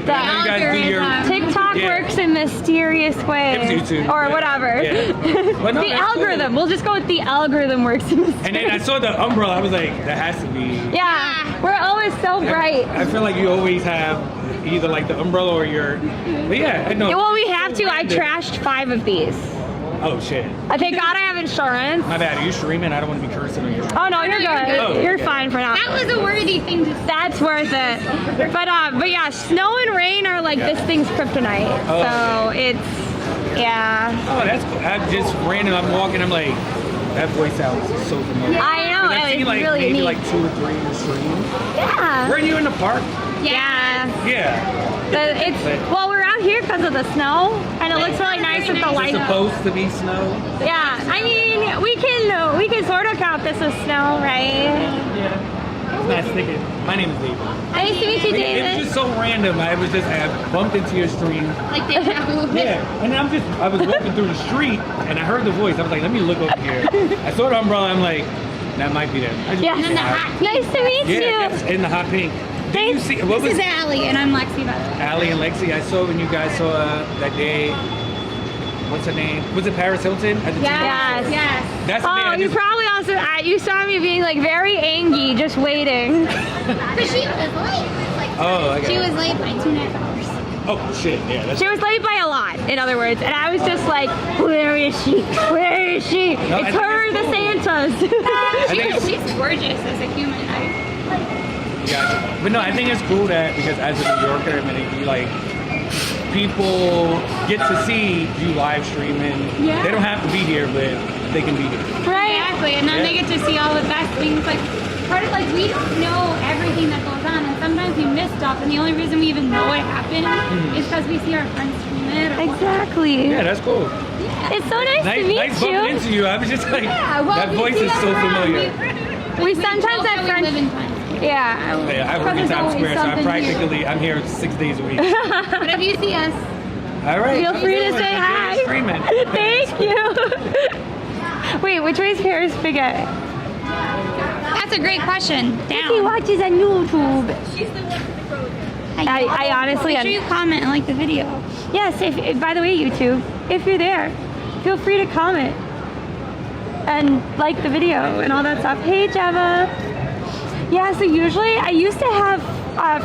But I know you guys do your TikTok works in mysterious ways. It was YouTube. Or whatever. Yeah. But no, The that's algorithm. cool. We'll just go with the algorithm works in mysterious. And then I saw the umbrella. I was like, that has to be. Yeah, we're always so bright. I feel like you always have either like the umbrella or your. But yeah, I know. Well, we have to. I trashed 5 of these. Oh shit. Thank God I have insurance. My bad. Are you streaming? I don't want to be cursing on your stream. Oh no, you're good. Oh, You're okay. fine for now. That was a worthy thing to say. That's worth it. But yeah, snow and rain are like this thing's kryptonite. Oh, so it's Oh, that's cool. I'm just random. I'm walking. I'm like, that voice sounds so familiar. I know. 'Cause I've seen It's like really maybe neat. like 2 or 3 in the stream. Yeah. Weren't you in the park? Yeah. Yeah. Well, we're out here because of the snow, and it looks really nice with the Is light. it supposed to be snow? Yeah. I mean, we can sort of count this as snow, right? Yeah. It's nice thinking. My name is David. Nice to meet you, It was David. just so random. I bumped into your stream. Like deja vu. Yeah, and I was walking through the street and I heard the voice. I was like, let me look over here. I saw the umbrella. I'm like, that might be them. Yeah. Nice to meet you. Yeah, that's in the hot pink. Did you see? What This was is Allie, and I'm Lexi, by the way. Allie and Lexi? I saw when you guys saw that day. What's her name? Was it Paris Hilton at the Yes. Yes. That's the day I You just- probably also you saw me being like very angry, just waiting. But she was late. Oh, I got She it. was late by 2.5 hours. Oh shit! Yeah, that's. She was late by a lot, in other words, and I was just like, where is she? Where is she? No, I It's think her, it's the cool. Santas. She's gorgeous as a human. Gotcha. But no, I think it's cool that because as a New Yorker, I mean, you like people get to see you live streaming. Yeah. They don't have to be here, but they can be here. Right. Exactly. And then Yeah. they get to see all the best things. Like, part of like, we don't know everything that goes on. And sometimes we miss stuff. And the only reason we even know it happened is because we see our friends stream it. Or Exactly. Yeah, that's cool. It's so nice to meet Nice you. bumping into you. I was just like, Yeah, well, that we voice see is them so around. familiar. We sometimes also have we friends. live in Times. Yeah. Yeah, I work in There's Times always Square, so something I'm here 6 days a week. But if you see us, All right. Feel free to say hi. Streaming. Thank you. Wait, which way is Paris Spaghetti? that's a great question. He Down. watches on YouTube. She's the one with the frozen. I honestly. Make sure you comment and like the video. Yes. If by the way, YouTube, if you're there, feel free to comment and like the video and all that stuff. Hey, Jeva. Yeah. So usually, I used to have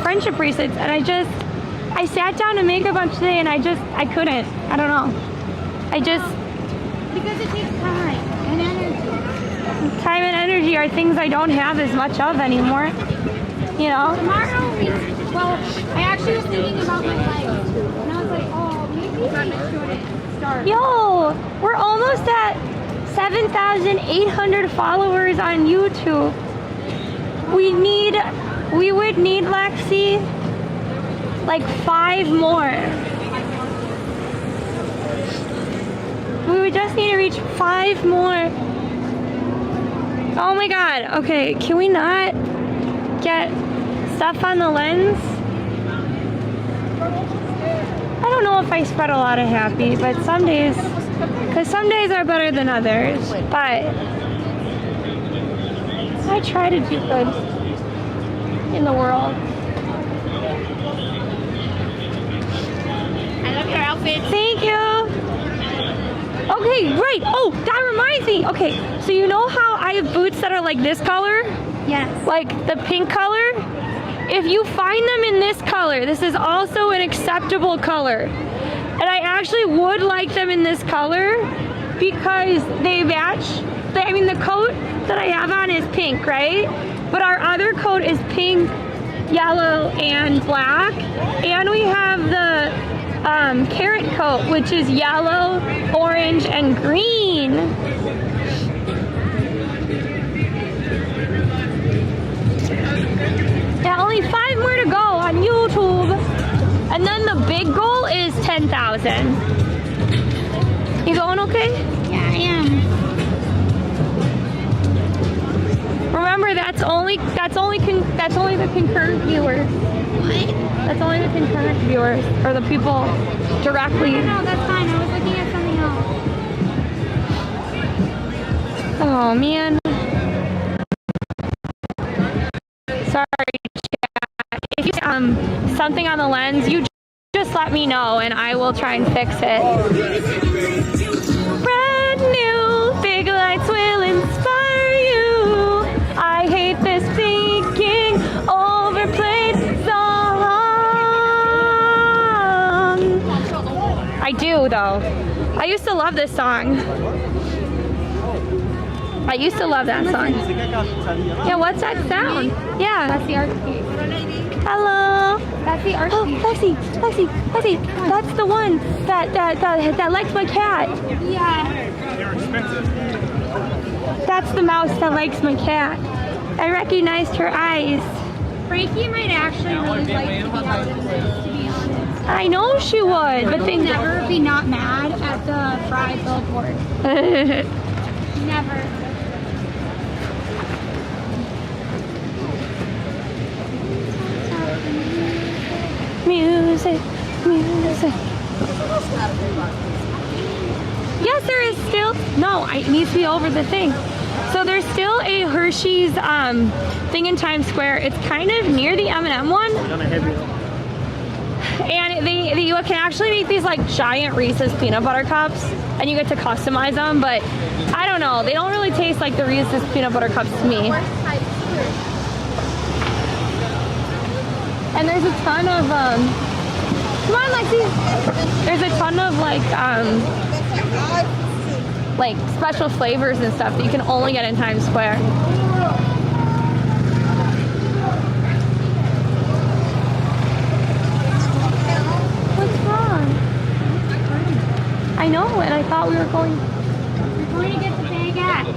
friendship bracelets, and I sat down to make a bunch today, and I couldn't. I don't know. Because it takes time and energy. Time and energy are things I don't have as much of anymore. You know? Tomorrow, I actually was thinking about my life. And I was like, oh, maybe I shouldn't start. Yo, we're almost at 7,800 followers on YouTube. We would need, Lexi, like 5 more. We would just need to reach 5 more. Oh my God. Okay, can we not get stuff on the lens? I don't know if I spread a lot of happy, but some days are better than others. But I try to do good in the world. I love your outfit. Thank you. Okay, right. Oh, that reminds me. Okay, so you know how I have boots that are like this color? Yes. Like the pink color? If you find them in this color, this is also an acceptable color. And I actually would like them in this color because they match. I mean, the coat that I have on is pink, right? But our other coat is pink, yellow, and black. And we have the carrot coat, which is yellow, orange, and green. Yeah, only 5 more to go on YouTube. And then the big goal is 10,000. You going okay? Yeah, I am. Remember, that's only the concurrent viewers. What? That's only the concurrent viewers, or the people directly. No, that's fine. I was looking at something else. Oh man. something on the lens, you just let me know and I will try and fix it. Brand new big lights will inspire you. I hate this thinking overplayed song. I do though. I used to love this song. I used to love that song. Yeah, what's that sound? Yeah. That's the arcade. Hello. That's the arcade. Oh, Lexi. That's the one that likes my cat. Yeah. That's the mouse that likes my cat. I recognized her eyes. Frankie might actually really like to be out of this, to be honest. I know she would, but She'll never be not mad at the fried billboard. Never. Music. Yes, there is still. No, it needs to be over the thing. So there's still a Hershey's thing in Times Square. It's kind of near the M&M one. And you can actually make these like giant Reese's peanut butter cups, and you get to customize them. But I don't know, they don't really taste like the Reese's peanut butter cups to me. And there's a ton of come on, Lexi. There's a ton of like special flavors and stuff that you can only get in Times Square. What's wrong? I know, and I thought we were going. We're going to get the baguettes,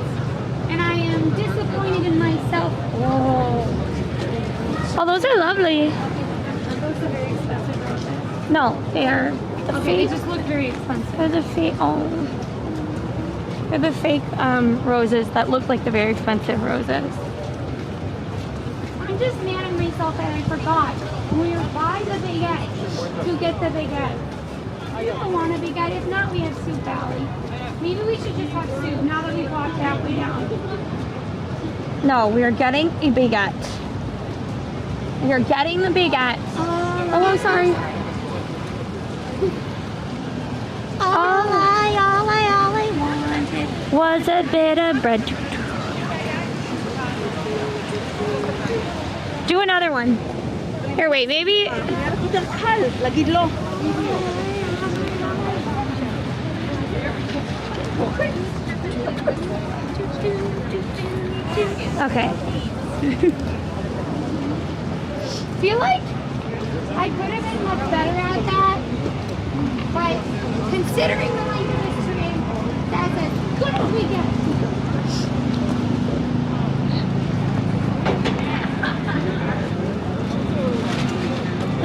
and I am disappointed in myself. Whoa. Oh, those are lovely. Those are very expensive roses. No, they are the Okay, fake. they just look very expensive. They're the fake. Oh, they're the fake roses that look like the very expensive roses. I'm just mad at myself that I forgot. When we were buying the baguette, to get the baguette. I don't want a baguette. If not, we have Soup Valley. Maybe we should just have soup now that we've walked halfway down. No, we are getting a baguette. We are getting the baguette. Oh, I'm sorry. All I wanted was a bit of bread. Do another one. Here, wait, maybe. Okay. Feel like I could have been much better at that, but considering the length of this stream, that's as good as we get.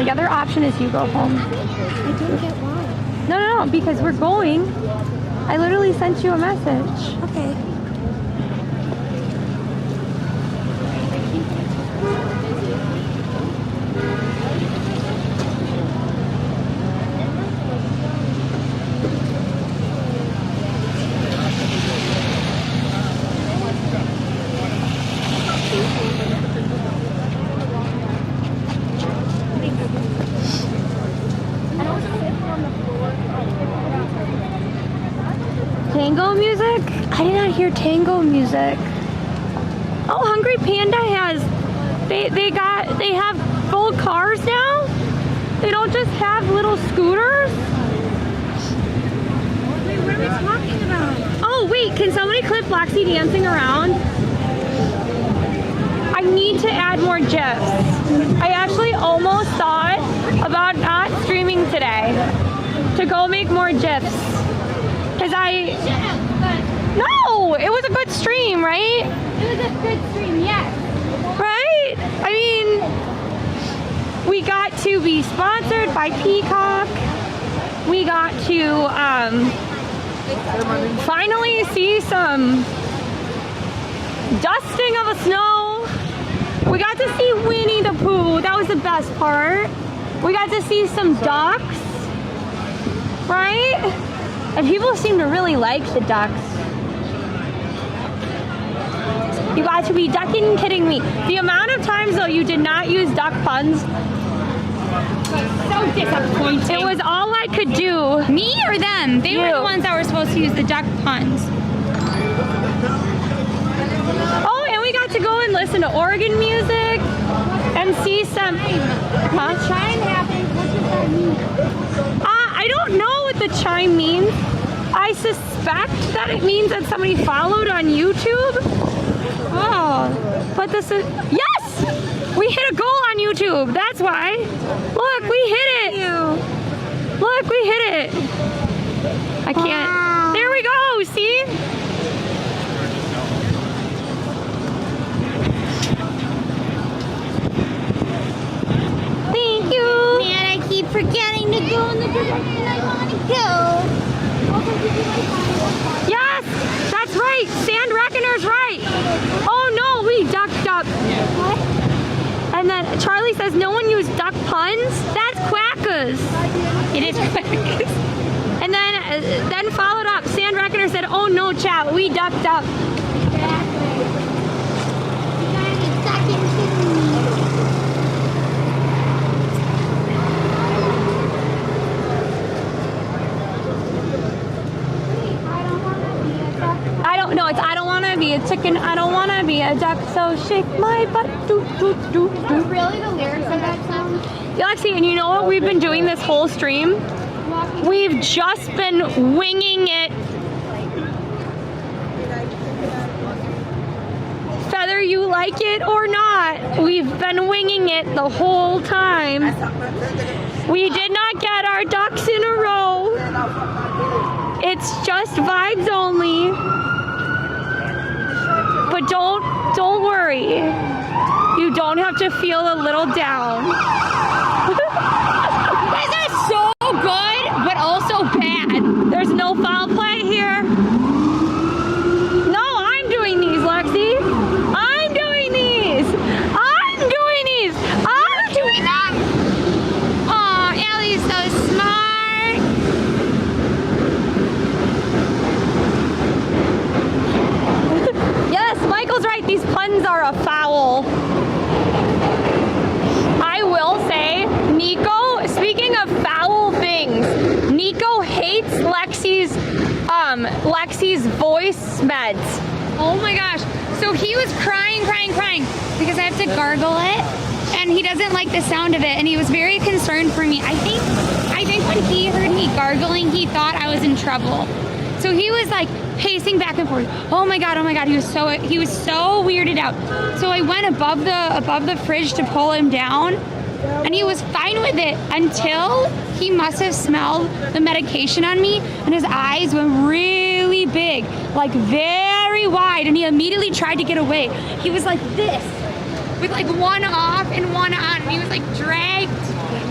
The other option is you go home. I don't get why. No, because we're going. I literally sent you a message. Okay. Tango music? I did not hear tango music. Oh, Hungry Panda has. They have full cars now. They don't just have little scooters. Wait, what are we talking about? Oh wait, can somebody clip Lexi dancing around? I need to add more GIFs. I actually almost thought about not streaming today to go make more GIFs. Cause no, it was a good stream, right? It was a good stream, yes. Right? I mean, we got to be sponsored by Peacock. We got to finally see some dusting of the snow. We got to see Winnie the Pooh. That was the best part. We got to see some ducks, right? And people seem to really like the ducks. You got to be ducking kidding me. The amount of times though you did not use duck puns So disappointing. It was all I could do. Me or them? They were the ones that were supposed to use the duck puns. Oh, and we got to go and listen to organ music and see some. Huh? Chime happens. What does that mean? I don't know what the chime means. I suspect that it means that somebody followed on YouTube. Oh, but this is yes. We hit a goal on YouTube. That's why. Look, we hit it. Look, we hit it. I can't. There we go. See? Thank you. Man, I keep forgetting to go in the direction I want to go. Yes, that's right. Sand Reckoner's right. Oh no, we ducked up. What? And then Charlie says no one used duck puns. That's quackers. It is quackers. And then followed up. Sand Reckoner said, "Oh no, chat, we ducked up." I don't want to be a chicken. I don't want to be a duck. So shake my butt. Do, do, do, do. Is that really the lyrics of that song? Lexi, and you know what we've been doing this whole stream? We've just been winging it. Whether you like it or not, we've been winging it the whole time. We did not get our ducks in a row. It's just vibes only. But don't worry. You don't have to feel a little down. You guys are so good, but also bad. There's no foul play here. No, I'm doing these, Lexi. I'm doing these. I'm doing these. I'm doing them. Aw, Allie's so smart. Yes, Michael's right. These puns are a foul. I will say, Nico, speaking of foul things, Nico hates Lexi's voice meds. Oh my gosh. So he was crying because I have to gargle it, and he doesn't like the sound of it, and he was very concerned for me. I think when he heard me gargling, he thought I was in trouble. So he was like pacing back and forth. Oh my god. He was so weirded out. So I went above the fridge to pull him down, and he was fine with it until he must have smelled the medication on me, and his eyes went really big, like very wide, and he immediately tried to get away. He was like this, with like one off and one on, and he was like dragged.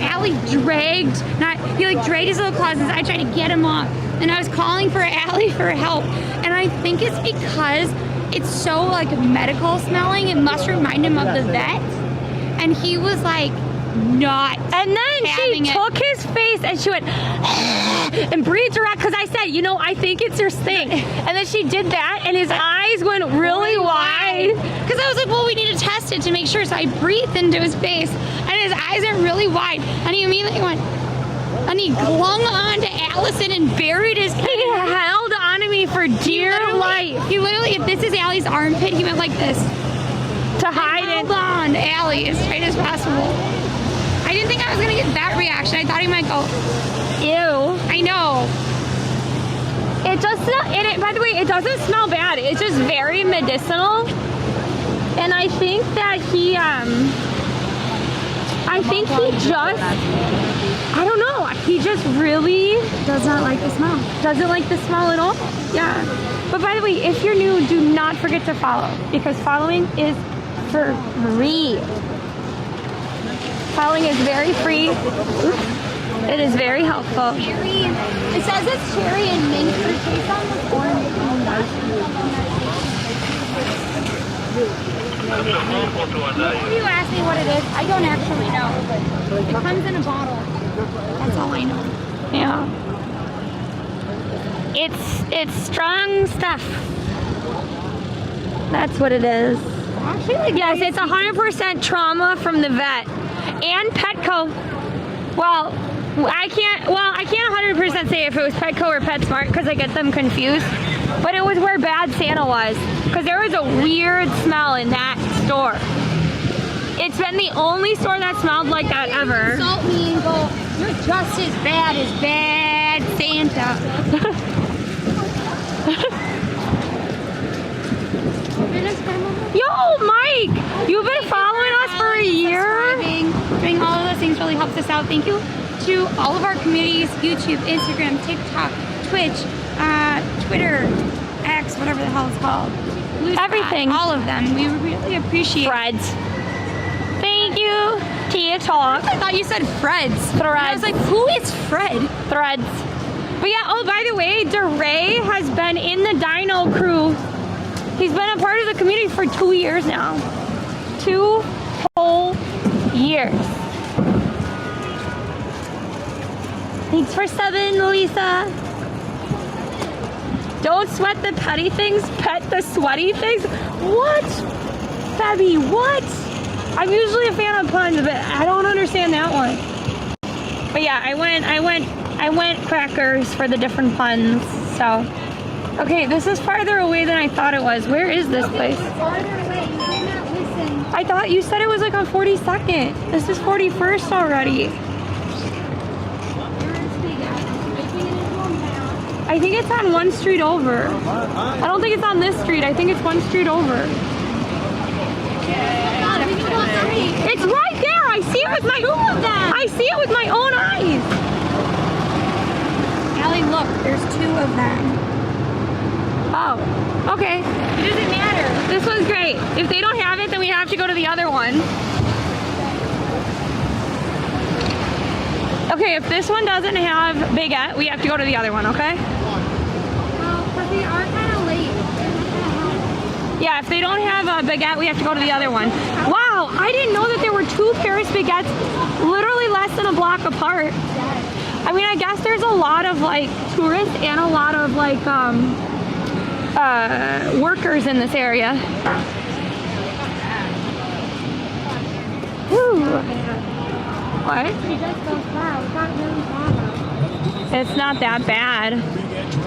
Allie dragged his little claws as I tried to get him off. And I was calling for Allie for help. And I think it's because it's so like medical smelling. It must remind him of the vet. And he was like not. And then she took his face and she went and breathed direct, because I said, I think it's your stink. And then she did that and his eyes went really wide. Because I was like, well, we need to test it to make sure. So I breathed into his face and his eyes are really wide. And he immediately went, and he clung on to Allison and buried his head. He held on to me for dear life. He literally, if this is Allie's armpit, he went like this. To hide it. Held on to Allie as straight as possible. I didn't think I was going to get that reaction. I thought he might go, ew. I know. It just, by the way, it doesn't smell bad. It's just very medicinal. And I think that he just really does not like the smell. Doesn't like the smell at all? Yeah. But by the way, if you're new, do not forget to follow, because following is for free. Following is very free. Oops. It is very helpful. Cherry. It says it's cherry and mint. It tastes almost orange. If you ask me what it is, I don't actually know. It comes in a bottle. That's all I know. Yeah. It's strong stuff. That's what it is. Actually, yes, it's 100% trauma from the vet and Petco. Well, I can't 100% say if it was Petco or PetSmart because I get them confused. But it was where Bad Santa was because there was a weird smell in that store. It's been the only store that smelled like that ever. Insult me and go, you're just as bad as Bad Santa. Yo, Mike, you've been following us for a year? Doing all of those things really helps us out. Thank you to all of our communities, YouTube, Instagram, TikTok, Twitch, Twitter, X, whatever the hell it's called. Everything. All of them. We really appreciate Threads. Thank you, Tia Talk. I thought you said Freds. Threads. And I was like, who is Fred? Threads. But yeah, oh, by the way, DeRay has been in the Dino crew. He's been a part of the community for 2 years now. 2 whole years. Thanks for subbing, Louisa. Don't sweat the petty things, pet the sweaty things. What? Febby, what? I'm usually a fan of puns, but I don't understand that one. But yeah, I went crackers for the different puns, so. Okay, this is farther away than I thought it was. Where is this place? I thought you said it was like on 42nd. This is 41st already. I think it's on one street over. I don't think it's on this street. I think it's one street over. It's right there. I see it with my own eyes. Allie, look, there's 2 of them. Oh, okay. It doesn't matter. This one's great. If they don't have it, then we have to go to the other one. Okay, if this one doesn't have baguette, we have to go to the other one, okay? But they are kind of late. Yeah, if they don't have a baguette, we have to go to the other one. Wow, I didn't know that there were 2 Paris baguettes literally less than a block apart. I mean, I guess there's a lot of like tourists and a lot of like workers in this area. Woo. What? It's not that bad.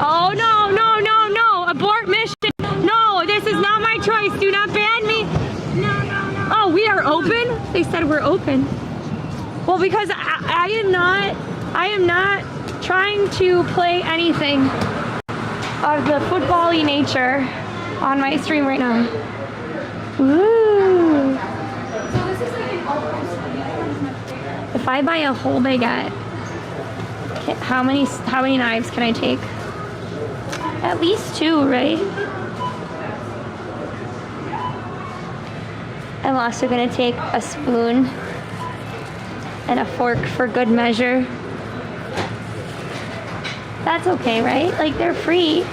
Oh no, no, no, no! Abort mission! No, this is not my choice. Do not ban me. No, no, no. Oh, we are open? They said we're open. Well, because I am not trying to play anything of the football-y nature on my stream right now. Woo! If I buy a whole baguette, how many knives can I take? At least 2, right? I'm also gonna take a spoon and a fork for good measure. That's okay, right? Like, they're free.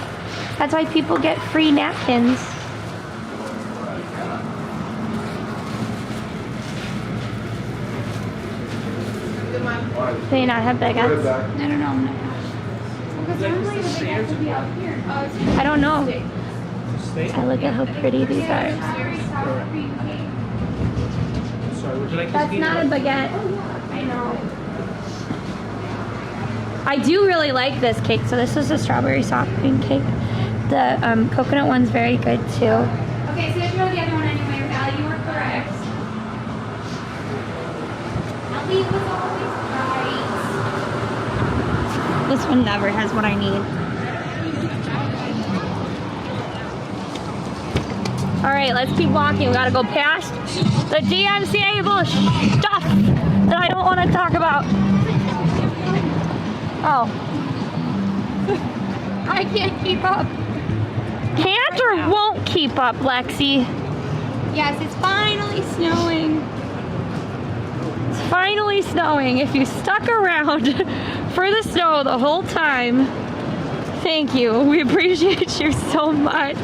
That's why people get free napkins. Do they not have baguettes? I don't know. I don't know. I look at how pretty these are. That's not a baguette. I know. I do really like this cake. So this is a strawberry soft cream cake. The coconut one's very good too. Okay, so you have to go to the other one anyway. Allie, you were correct. Allie was always right. This one never has what I need. All right, let's keep walking. We gotta go past the DMCA stuff that I don't want to talk about. Oh. I can't keep up. Can't or won't keep up, Lexi? Yes, it's finally snowing. It's finally snowing. If you stuck around for the snow the whole time, thank you. We appreciate you so much.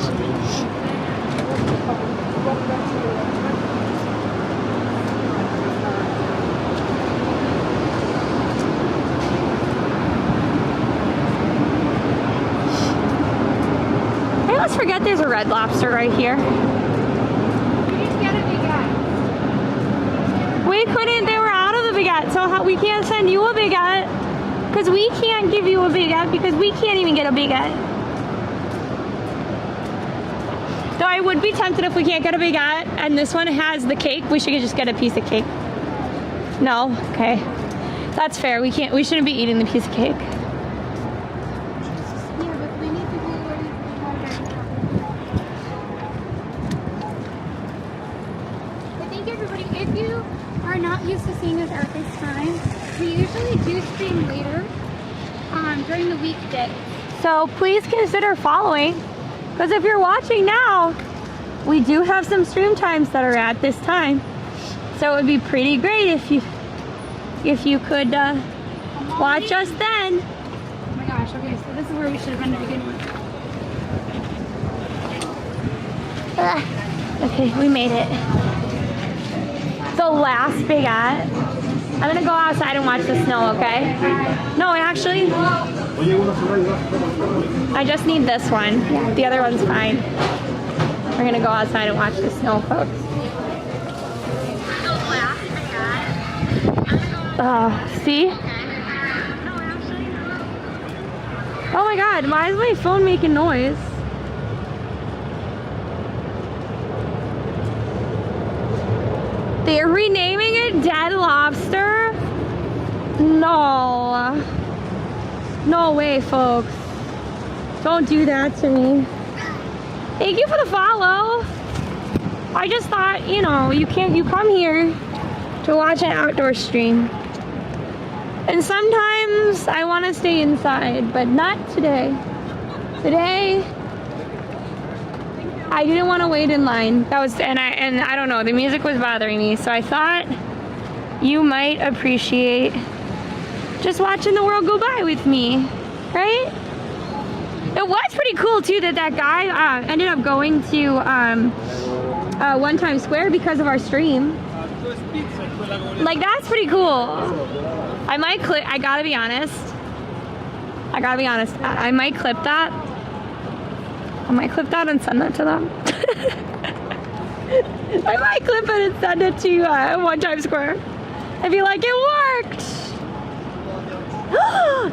I always forget there's a Red Lobster right here. We didn't get a baguette. We couldn't, they were out of the baguettes. baguette. So how, we can't send you a baguette because we can't give you a baguette because we can't even get a baguette. Though I would be tempted if we can't get a baguette and this one has the cake, we should just get a piece of cake. No? Okay. That's fair. We shouldn't be eating the piece of cake. If you are not used to seeing us at this time, we usually do stream later during the weekday. So please consider following, because if you're watching now, we do have some stream times that are at this time. So it would be pretty great if you could watch us then. Oh my gosh, okay, so this is where we should have been to begin with. Okay, we made it. The last baguette. I'm gonna go outside and watch the snow, okay? No, actually, I just need this one. The other one's fine. We're gonna go outside and watch the snow, folks. See? Oh my god, why is my phone making noise? They're renaming it Dead Lobster? No. No way, folks. Don't do that to me. Thank you for the follow. I just thought, you know, you come here to watch an outdoor stream. And sometimes I want to stay inside, but not today. Today, I didn't want to wait in line. That was, and I don't know, the music was bothering me, so I thought you might appreciate just watching the world go by with me, right? It was pretty cool too that guy ended up going to One Times Square because of our stream. Like, that's pretty cool. I might clip, I gotta be honest, I might clip that. I might clip that and send that to them. I might clip it and send it to One Times Square. I'd be like, it worked!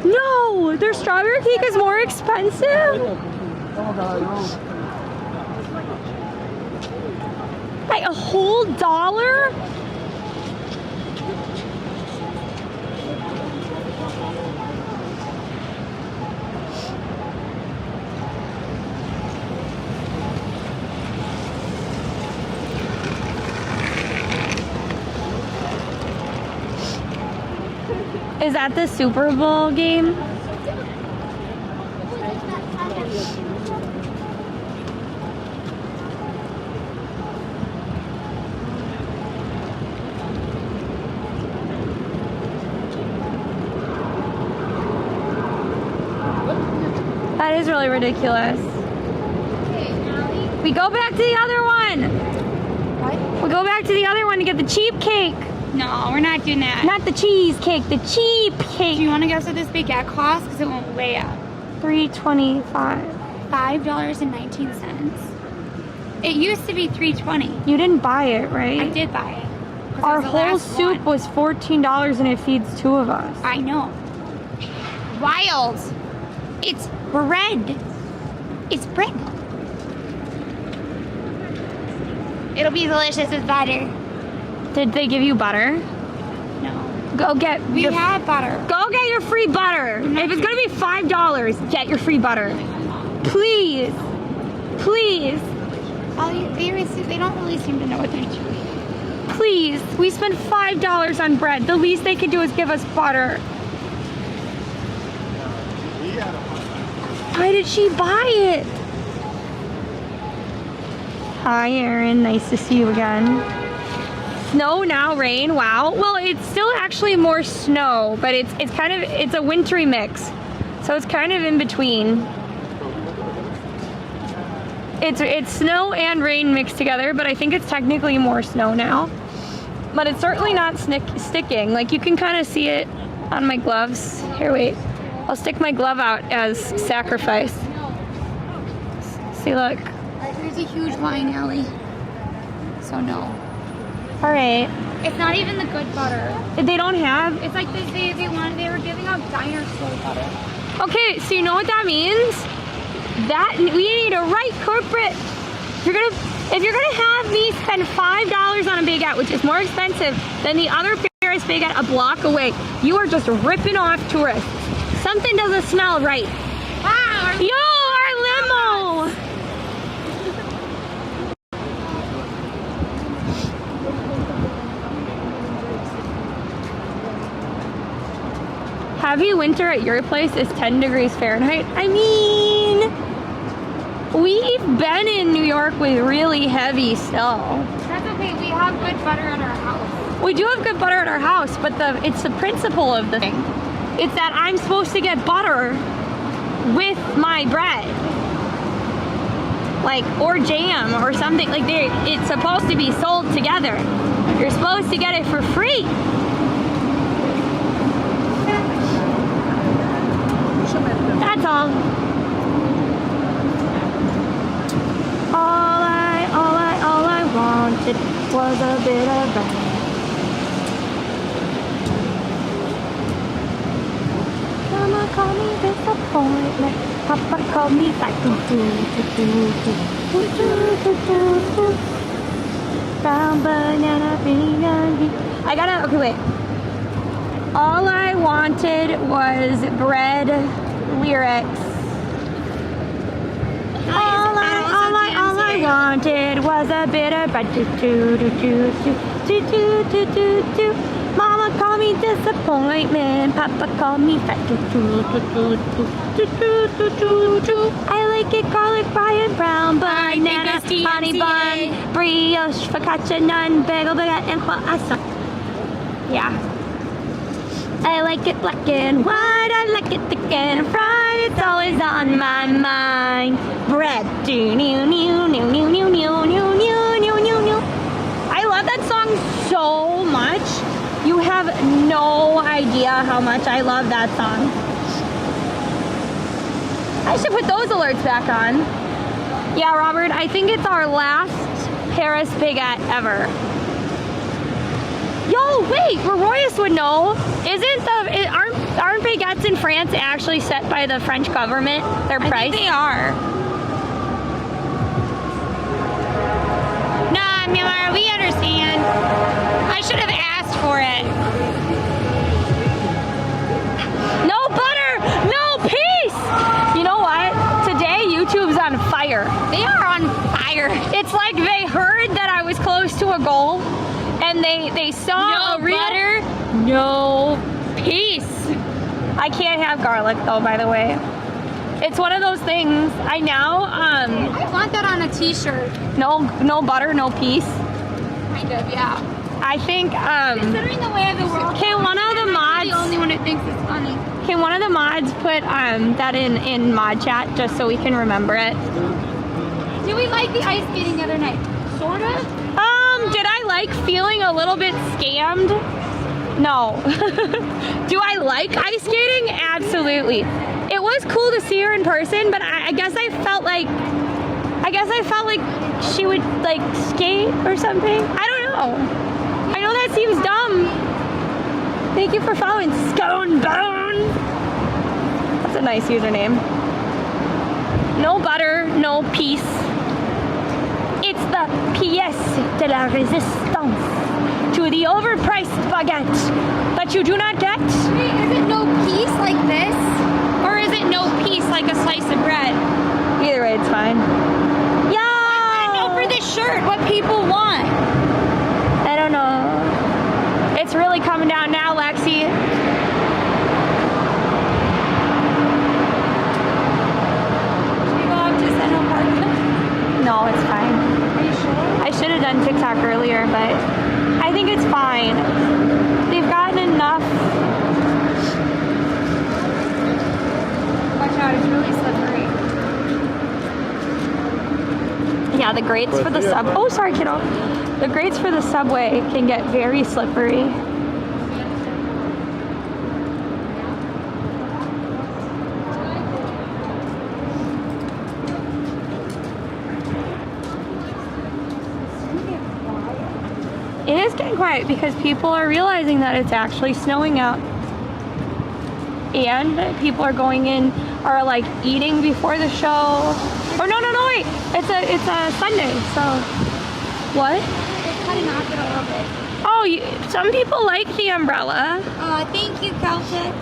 No! Their strawberry cake is more expensive? Like a whole $1? Is that the Super Bowl game? That is really ridiculous. We go back to the other one. What? We go back to the other one to get the cheap cake. No, we're not doing that. Not the cheesecake, the cheap cake. Do you want to guess what this baguette costs? Because it won't weigh up. $3.25. $5.19. It used to be $3.20. You didn't buy it, right? I did buy it. Our whole soup was $14 and it feeds 2 of us. I know. Wild. It's bread. It's bread. It'll be delicious with butter. Did they give you butter? No. Go get We had butter. Go get your free butter. If it's gonna be $5, get your free butter. Please. Please. They don't really seem to know what they're doing. Please. We spent $5 on bread. The least they could do is give us butter. Why did she buy it? Hi, Erin. Nice to see you again. Snow now, rain. Wow. Well, it's still actually more snow, but it's a wintry mix. So it's kind of in between. It's snow and rain mixed together, but I think it's technically more snow now. But it's certainly not sticking. Like, you can kind of see it on my gloves. Here, wait. I'll stick my glove out as sacrifice. See, look. There's a huge line alley. So no. All right. It's not even the good butter. They don't have. It's like this. They were giving out diner store butter. Okay, so you know what that means? That we need to write corporate. If you're gonna have me spend $5 on a baguette, which is more expensive than the other Paris baguette a block away, you are just ripping off tourists. Something doesn't smell right. Wow. Yo, our limo. Heavy winter at your place is 10 degrees Fahrenheit. I mean, we've been in New York with really heavy snow. That's okay. We have good butter at our house. We do have good butter at our house, but it's the principle of the thing. It's that I'm supposed to get butter with my bread. Like, or jam or something. Like, it's supposed to be sold together. You're supposed to get it for free. That's all. All I wanted was a bit of bread. Mama called me disappointment. Papa called me back. Brown banana, I gotta, okay, wait. All I wanted was bread lyrics. All I wanted was a bit of bread. Mama called me disappointment. Papa called me fat. I like it garlic, Brian Brown, banana, honey bun, brioche, focaccia, naan, bagel, baguette, and croissant. Yeah. I like it black and white. I like it thick and fried. It's always on my mind. Bread. I love that song so much. You have no idea how much I love that song. I should put those alerts back on. Yeah, Robert, I think it's our last Paris baguette ever. Yo, wait, Royce would know. Aren't baguettes in France actually set by the French government? Their price? I think they are. Nah, Mimar, we understand. I should have asked for it. No butter, no peace. You know what? Today YouTube's on fire. They are on fire. It's like they heard that I was close to a goal, and they saw no butter, no peace. I can't have garlic though, by the way. It's one of those things. I want that on a t-shirt. No butter, no peace. Kind of, yeah. I think considering the way of the world, can one of the mods, the only one who thinks it's funny. Can one of the mods put that in mod chat just so we can remember it? Did we like the ice skating the other night? Sorta. Did I like feeling a little bit scammed? No. Do I like ice skating? Absolutely. It was cool to see her in person, but I guess I felt like she would like skate or something. I don't know. I know that seems dumb. Thank you for following Scone Bone. That's a nice username. No butter, no peace. It's the pièce de la résistance to the overpriced baguette that you do not get. Wait, is it no piece like this? Or is it no piece like a slice of bread? Either way, it's fine. Yeah. I don't know for this shirt what people want. I don't know. It's really coming down now, Lexi. Should we go up to Central Park? No, it's fine. Are you sure? I should have done TikTok earlier, but I think it's fine. They've gotten enough. Watch out, it's really slippery. Yeah, the grates for the sub. Oh, sorry, kiddo. The grates for the subway can get very slippery. It is is getting quiet because people are realizing that it's actually snowing out. And people are going in, are like eating before the show. Or no, wait. It's a Sunday, so. What? It's cutting off it a little bit. Oh, some people like the umbrella. Oh, thank you, Celtic.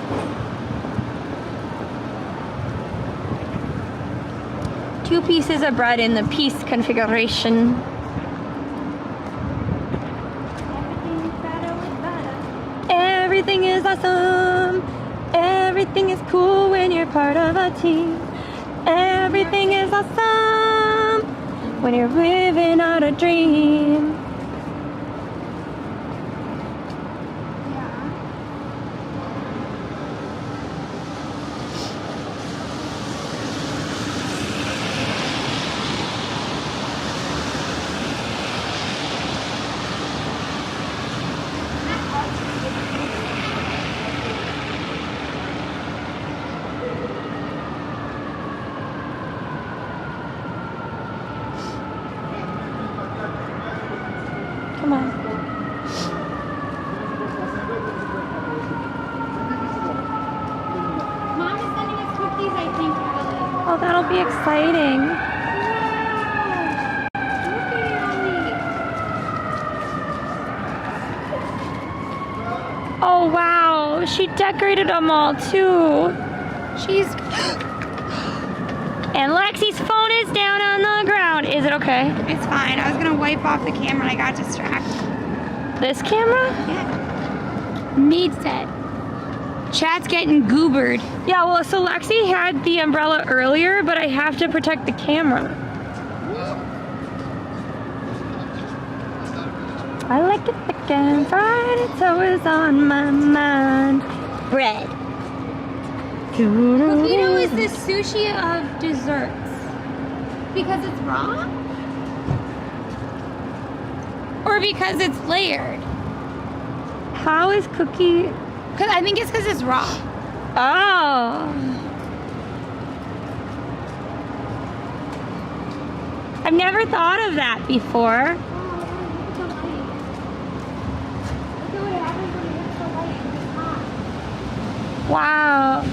2 pieces of bread in the piece configuration. Everything is awesome. Everything is cool when you're part of a team. Everything is awesome when you're living out a dream. Come on. Mom is sending us cookies, I think, Allie. Oh, that'll be exciting. Oh, wow. She decorated them all, too. She's... And Lexi's phone is down on the ground. Is it okay? It's fine. I was going to wipe off the camera and I got distracted. This camera? Yeah. Needs it. Chat's getting goobered. Yeah, well, so Lexi had the umbrella earlier, but I have to protect the camera. I like it thick and fried, it's always on my mind. Bread. Coquito is the sushi of desserts. Because it's raw? Or because it's layered? How is cookie? Cause I think it's because it's raw. Oh. I've never thought of that before. Wow.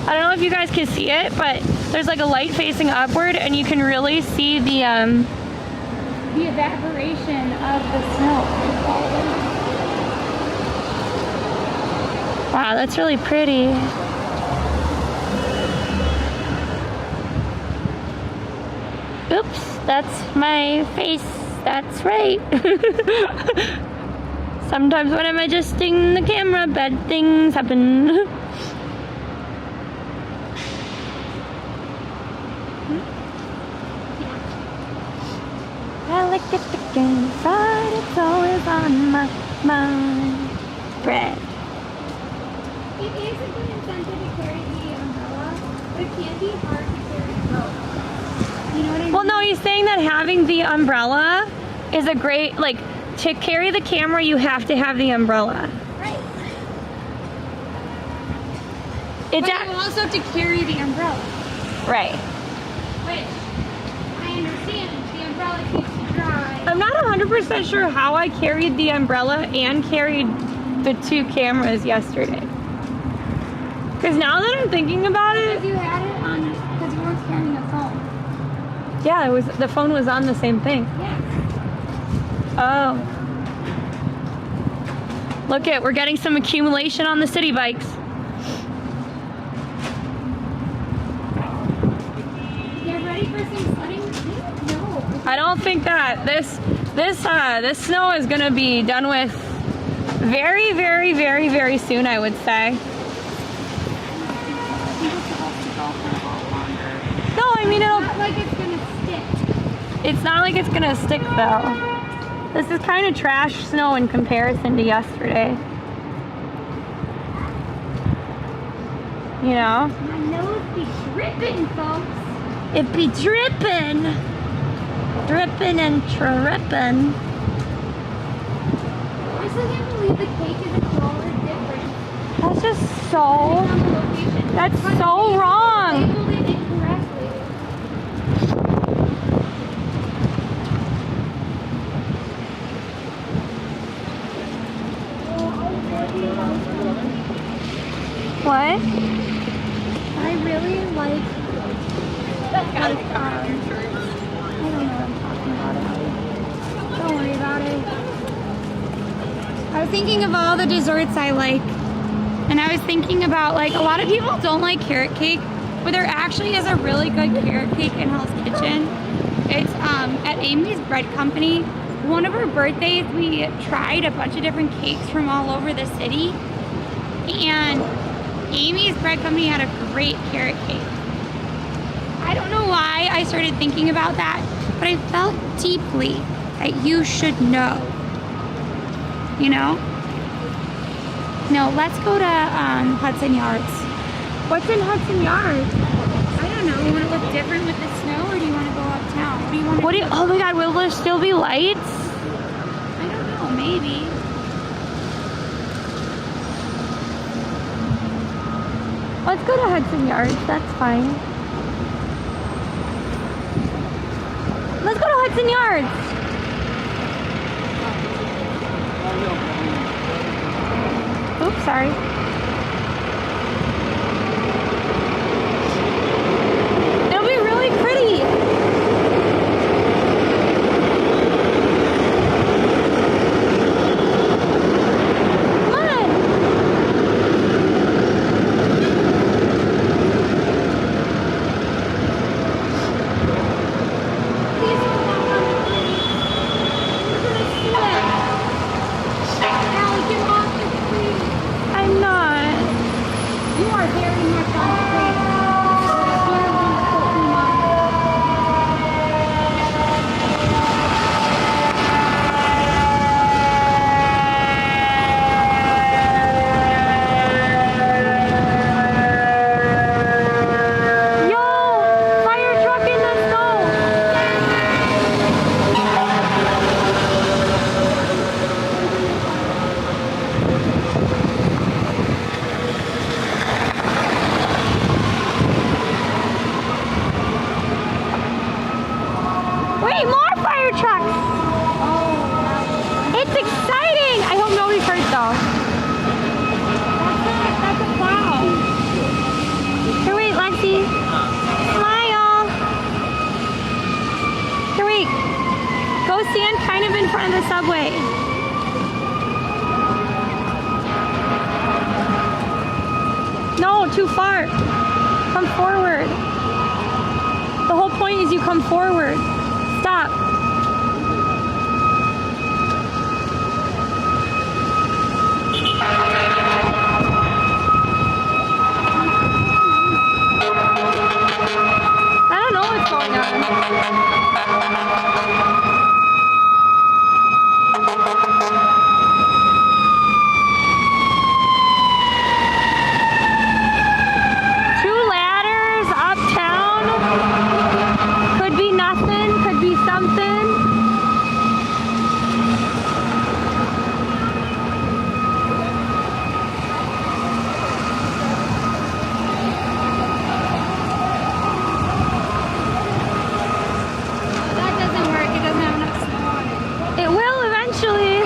I don't know if you guys can see it, but there's like a light facing upward and you can really see the evaporation of the snow. Wow, that's really pretty. Oops, that's my face. That's right. Sometimes when I'm adjusting the camera, bad things happen. I like it thick and fried, it's always on my mind. Bread. It is a good incentive to carry the umbrella, but it can be hard to carry both. You know what I mean? Well, no, he's saying that having the umbrella is a great, like, to carry the camera, you have to have the umbrella. Right. It's but you also have to carry the umbrella. Right. Which, I understand, the umbrella keeps you dry. I'm not 100% sure how I carried the umbrella and carried the 2 cameras yesterday. Because now that I'm thinking about it... Because you had it on, because you weren't carrying a phone. Yeah, the phone was on the same thing. Yes. Oh. Look at, we're getting some accumulation on the city bikes. Get ready for some sledding? No. I don't think that this snow is gonna be done with very, very, very, very soon, I would say. No, I mean it'll. It's not like it's gonna stick. It's not like it's gonna stick though. This is kind of trash snow in comparison to yesterday. You know? My nose be dripping, folks. It be dripping. Dripping and tripping. I still can't believe the cake is $1 different. That's just so. That's so wrong. Labeled it incorrectly. What? I really like I don't know what I'm talking about. Don't worry about it. I was thinking of all the desserts I like. And I was thinking about, like, a lot of people don't like carrot cake, but there actually is a really good carrot cake in Hell's Kitchen. It's at Amy's Bread Company. One of her birthdays, we tried a bunch of different cakes from all over the city. And Amy's Bread Company had a great carrot cake. I don't know why I started thinking about that, but I felt deeply that you should know. You know? No, let's go to Hudson Yards. What's in Hudson Yards? I don't know. You want to look different with the snow, or do you want to go uptown? What do you want to do? Oh my God, will there still be lights? I don't know. Maybe. Let's go to Hudson Yards. That's fine. Let's go to Hudson Yards. Oops, sorry. It'll be really pretty. Come on. Please hold that one. We're gonna slip. Allie, get off the tree. I'm not. You are very much on the tree. You're one to put me on. Yo, fire truck in the snow. Wait, more fire trucks! It's exciting! I hope nobody's hurt though. That's a plow. Here, wait, Lexi. Smile. Here, wait. Go stand kind of in front of the subway. No, too far. Come forward. The whole point is you come forward. Stop. I don't know what's going on. Two ladders uptown. Could be nothing, could be something. That doesn't work. It doesn't have enough snow on it. It will eventually.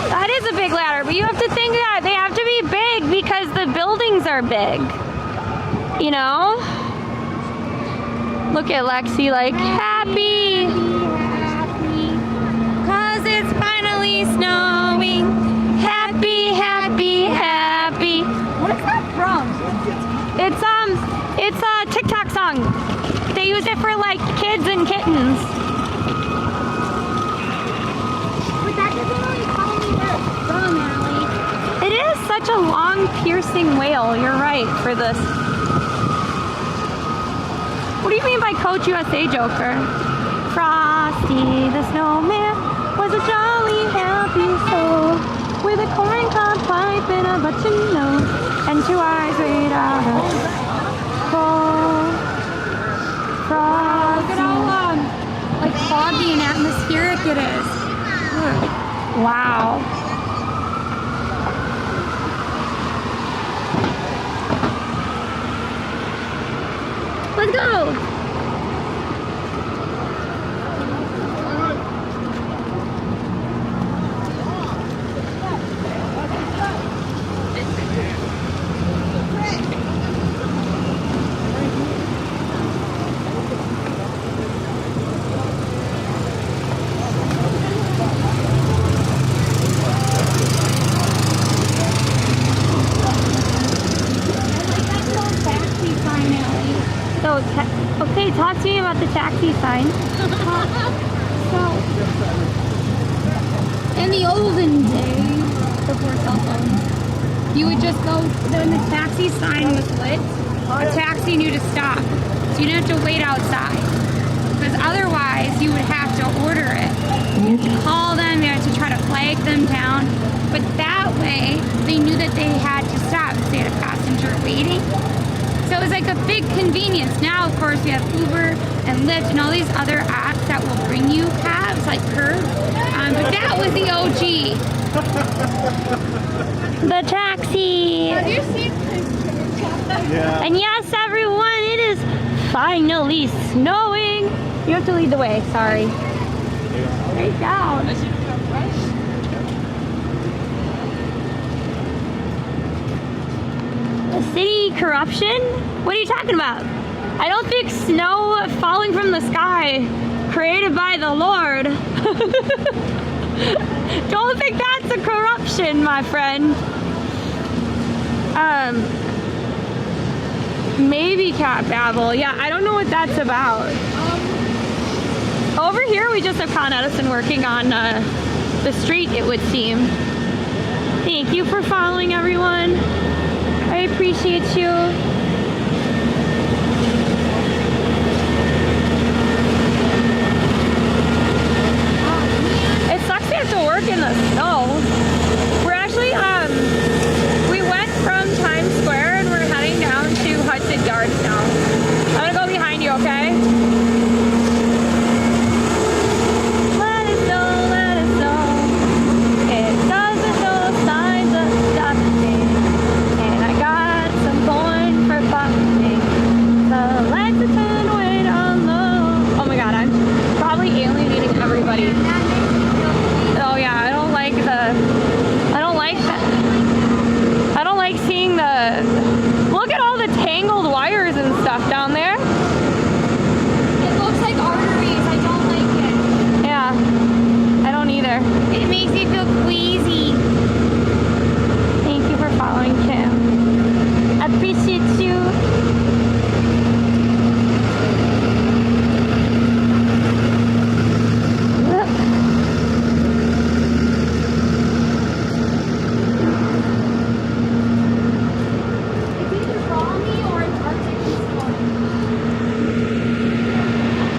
That is a big ladder, but you have to think that they have to be big because the buildings are big. You know? Look at Lexi like happy. Cause it's finally snowing. Happy, happy, happy. What is that from? It's a TikTok song. They use it for like kids and kittens. But that doesn't really tell me where it's from, Allie. It is such a long, piercing wail. You're right for this. What do you mean by Coach USA Joker? Frosty the Snowman was a jolly, happy soul with a corncob pipe and a button nose and two eyes made out of coal. Frosty. Look at how like foggy and atmospheric it is. Wow. Let's go. about the taxi sign. So, in the olden days, before cell phones, you would just go, when the taxi sign was lit, a taxi knew to stop. So you didn't have to wait outside. Because otherwise, you would have to order it. You had to call them, you had to try to flag them down. But that way, they knew that they had to stop because they had a passenger waiting. So it was like a big convenience. Now, of course, we have Uber and Lyft and all these other apps that will bring you cabs, like Curb. But that was the OG. The taxi. Have you seen Yeah. And yes, everyone, it is finally snowing. You have to lead the way, sorry. Straight down. The city corruption? What are you talking about? I don't think snow falling from the sky created by the Lord. Don't think that's a corruption, my friend. Maybe cat babble. Yeah, I don't know what that's about. Over here, we just have Con Edison working on the street, it would seem. Thank you for following, everyone. I appreciate you. It sucks we have to work in the snow. We're actually, we went from Times Square and we're heading down to Hudson Yards now. I'm gonna go behind you, okay? Let it snow, let it snow. It doesn't show signs of stopping. And I got some coin for popping. The lights are turned way down low. Oh my god, I'm probably alienating everybody. Oh yeah, I don't like that. I don't like seeing the, look at all the tangled wires and stuff down there. It looks like arteries. I don't like it. Yeah, I don't either. It makes me feel queasy. Thank you for following, Kim. I appreciate you.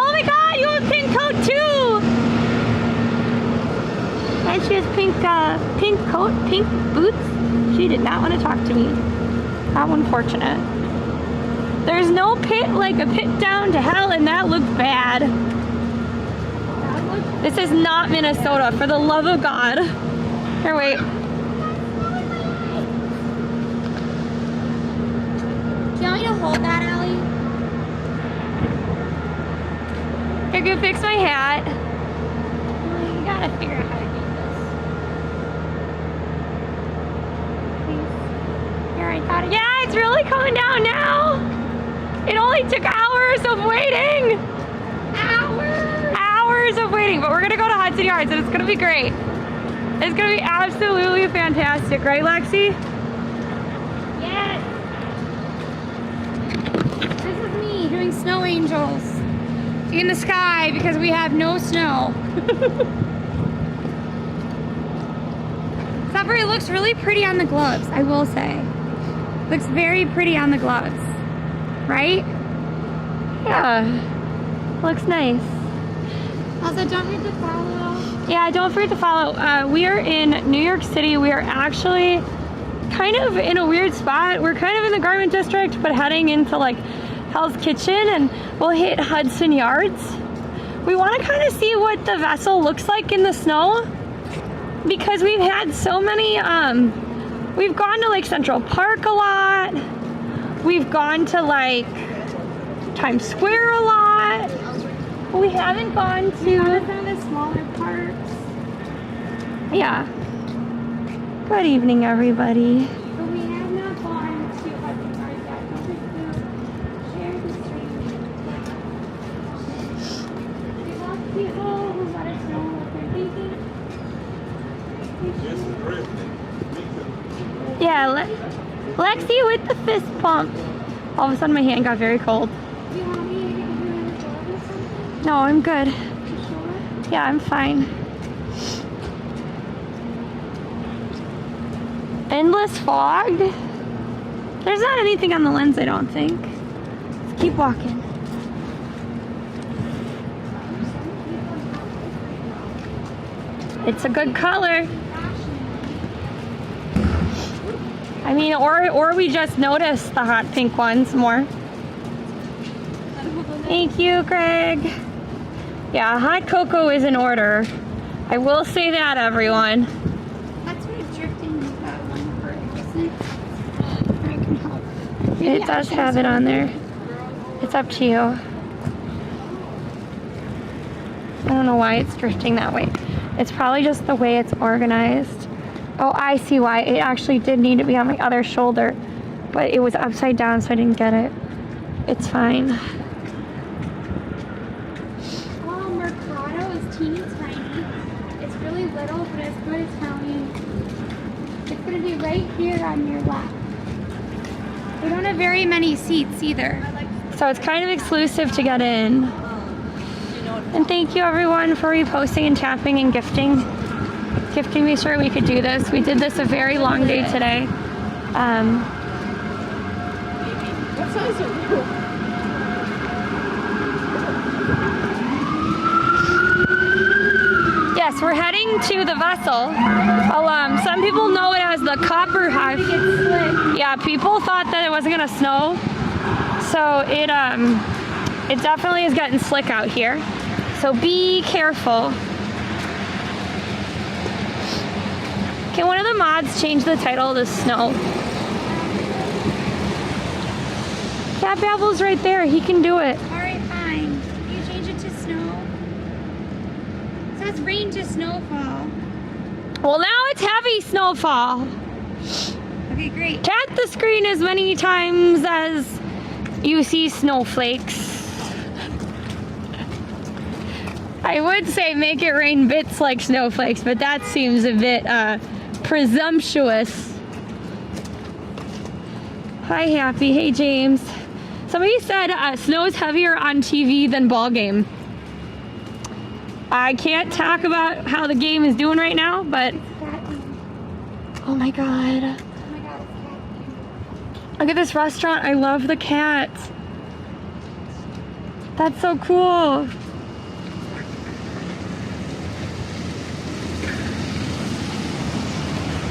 Oh my god, you have a pink coat too! And she has pink coat, pink boots. She did not want to talk to me. How unfortunate. There's no pit like a pit down to hell, and that looked bad. This is not Minnesota, for the love of God. Here, wait. Do you want me to hold that, Allie? Here, go fix my hat. You gotta figure out how to do this. Please. Here, I thought it. Yeah, it's really coming down now. It only took hours of waiting. Hours of waiting, but we're gonna go to Hudson Yards and it's gonna be great. It's gonna be absolutely fantastic, right, Lexi? Yes. This is me doing snow angels in the sky because we have no snow. Except for it looks really pretty on the gloves, I will say. Looks very pretty on the gloves, right? Yeah, looks nice. Also, don't forget to follow. Yeah, don't forget to follow. We are in New York City. We are actually kind of in a weird spot. We're kind of in the garment district, but heading into like Hell's Kitchen, and we'll hit Hudson Yards. We want to kind of see what the vessel looks like in the snow, because we've had so many, we've gone to like Central Park a lot. We've gone to like Times Square a lot. But we haven't gone to some of the smaller parks. Yeah. Good evening, everybody. But we have not gone to Hudson Yards yet. Don't forget to share the stream. We love people who let us know what they're thinking. Yeah, Lexi with the fist pump. All of a sudden my hand got very cold. Do you want me to do No, I'm good. Yeah, I'm fine. Endless fog? There's not anything on the lens, I don't think. Let's keep walking. It's a good color. I mean, or we just notice the hot pink ones more. Thank you, Greg. Yeah, hot cocoa is in order. I will say that, everyone. That's sort of drifting that one part, isn't it? I can help. It does have it on there. It's up to you. I don't know why it's drifting that way. It's probably just the way it's organized. Oh, I see why. It actually did need to be on my other shoulder, but it was upside down, so I didn't get it. It's fine. Oh, Mercado is teeny tiny. It's really little, but it's good Italian. It's going to be right here on your lap. We don't have very many seats either. So it's kind of exclusive to get in. And thank you everyone for reposting and tapping and gifting me sure we could do this. We did this a very long day today. What size are you? Yes, we're heading to the vessel. Some people know it as the Copper Hive. Yeah, people thought that it wasn't gonna snow, so it definitely is getting slick out here. So be careful. Can one of the mods change the title to Snow? Cat Babble's right there. He can do it. Alright, fine. You change it to snow. It says rain to snowfall. Well, now it's heavy snowfall. Okay, great. Tap the screen as many times as you see snowflakes. I would say make it rain bits like snowflakes, but that seems a bit presumptuous. Hi, Happy. Hey, James. Somebody said snow's heavier on TV than ball game. I can't talk about how the game is doing right now, but oh my god. Look at this restaurant. I love the cats. That's so cool.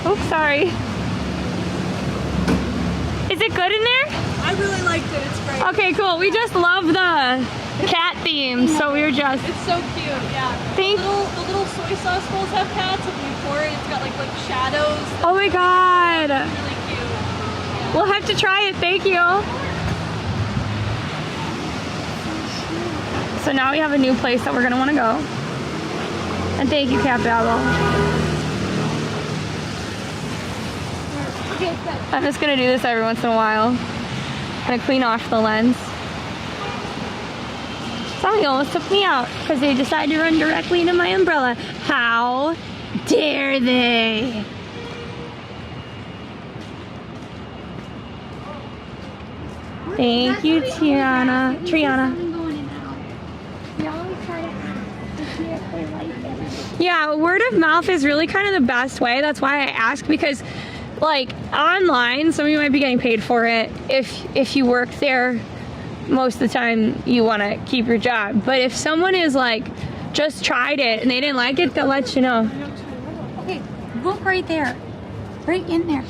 Oops, sorry. Is it good in there? I really liked it. It's great. Okay, cool. We just love the cat theme, so we were just... It's so cute, yeah. The little soy sauce bowls have cats, and when you pour it, it's got like shadows. Oh my god. Really cute. Yeah. We'll have to try it. Thank you. So now we have a new place that we're going to want to go. And thank you, Cat Babble. I'm just gonna do this every once in a while. Gonna clean off the lens. Somebody almost took me out because they decided to run directly into my umbrella. How dare they? Thank you, Triana. Yeah, word of mouth is really kind of the best way. That's why I ask, because like online, some of you might be getting paid for it. If you work there, most of the time you want to keep your job. But if someone is like just tried it and they didn't like it, they'll let you know. Okay, look right there, right in there.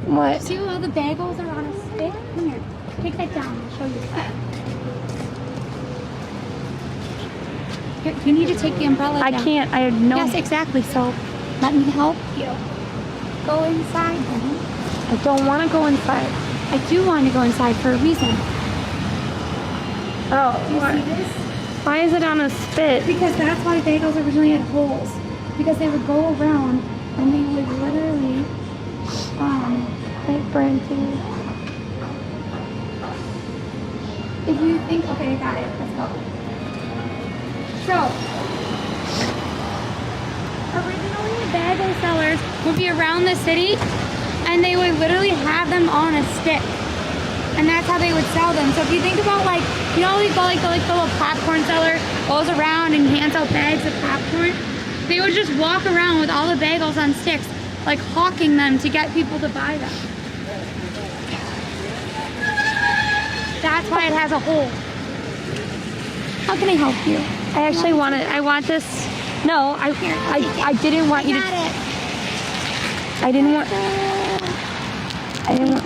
What? See all the bagels are on a stick? Come here, take that down. I'll show you. Here, you need to take the umbrella down. I can't. I have no. Yes, exactly. So let me help you. Go inside, honey. I don't want to go inside. I do want to go inside for a reason. Oh, do you see this? Why is it on a spit? Because that's why bagels originally had holes. Because they would go around and they would literally, like branching. If you think, okay, I got it. Let's go. So, originally bagel sellers would be around the city and they would literally have them on a stick. And that's how they would sell them. So if you think about like, you know, you go like the little popcorn seller goes around and hands out bags of popcorn. They would just walk around with all the bagels on sticks, like hawking them to get people to buy them. That's why it has a hole. How can I help you? I actually want it. I want this. No, I didn't want you to. I didn't want. I didn't want.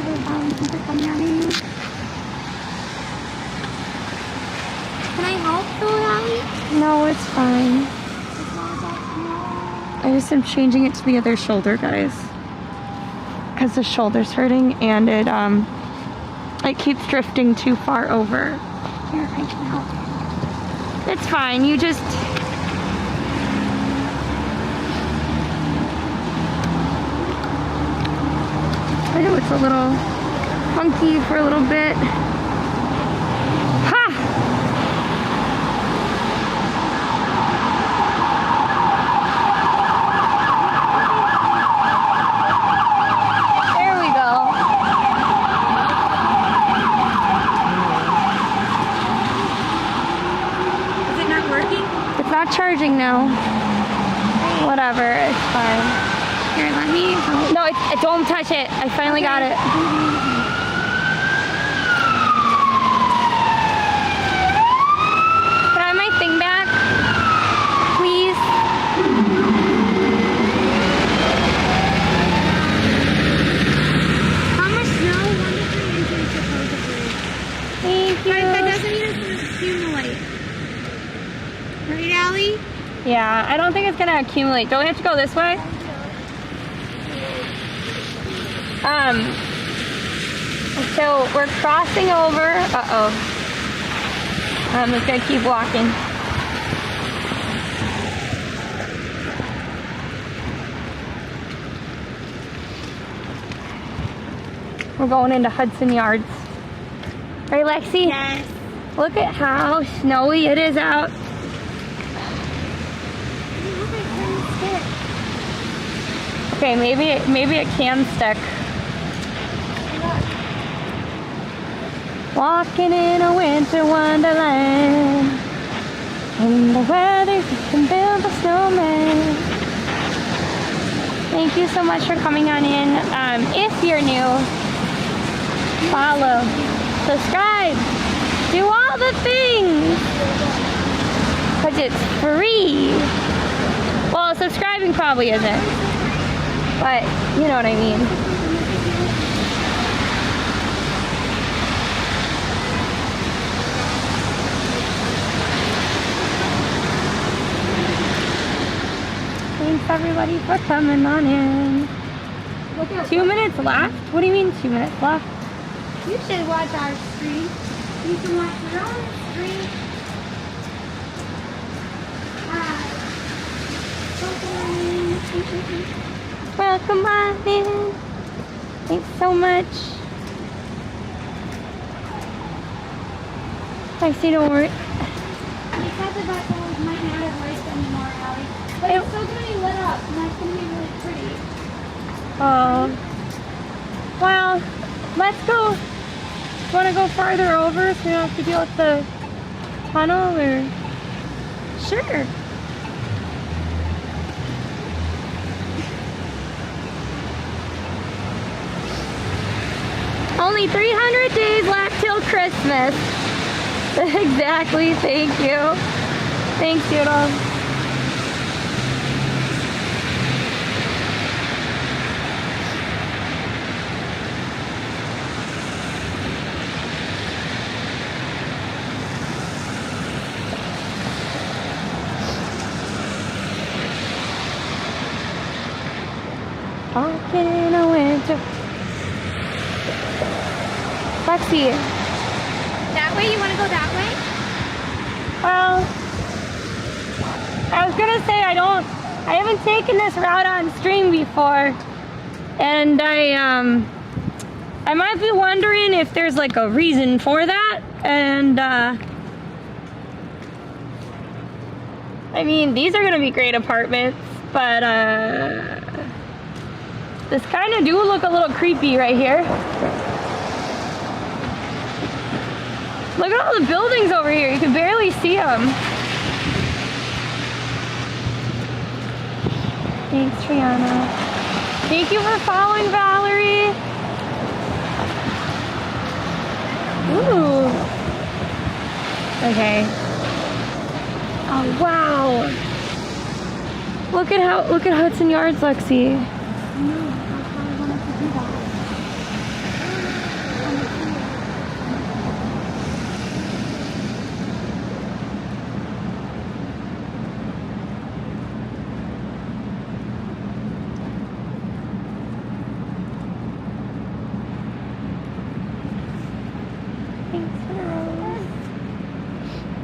Can I help though, Allie? No, it's fine. I just am changing it to the other shoulder, guys. Because the shoulder's hurting and it keeps drifting too far over. Here, I can help. It's fine. You just. I know it's a little funky for a little bit. Ha! There we go. Is it not working? It's not charging now. Whatever, it's fine. Here, let me help. No, don't touch it. I finally got it. Can I have my thing back? Please? How much snow? 1 to 3 inches supposedly. Thank you. But that doesn't mean it's going to accumulate. Right, Allie? Yeah, I don't think it's gonna accumulate. Don't we have to go this way? So we're crossing over. Uh-oh. I'm just gonna keep walking. We're going into Hudson Yards. Right, Lexi? Yes. Look at how snowy it is out. Okay, maybe it can stick. Walking in a winter wonderland. In the weather, you can build a snowman. Thank you so much for coming on in. If you're new, follow, subscribe, do all the things. Because it's free. Well, subscribing probably isn't. But, you know what I mean. Thanks everybody for coming on in. 2 minutes left? What do you mean 2 minutes left? You should watch our stream. You can watch your own stream. Welcome on in. Thanks so much. Lexi, don't worry. Because the buckles might not have worked anymore, Allie. But it's still going to be lit up, and that's going to be really pretty. Oh. Well, let's go. Want to go farther over so we don't have to deal with the tunnel, or? Sure. Only 300 days left till Christmas. Exactly, thank you. Thanks, Doodle. Walking in a winter. Lexi. That way? You want to go that way? Well, I was gonna say I haven't taken this route on stream before, and I might be wondering if there's like a reason for that, and I mean, these are gonna be great apartments, but this kind of do look a little creepy right here. Look at all the buildings over here. You can barely see them. Thanks, Triana. Thank you for following, Valerie. Ooh. Okay. Oh wow. Look at Hudson Yards, Lexi.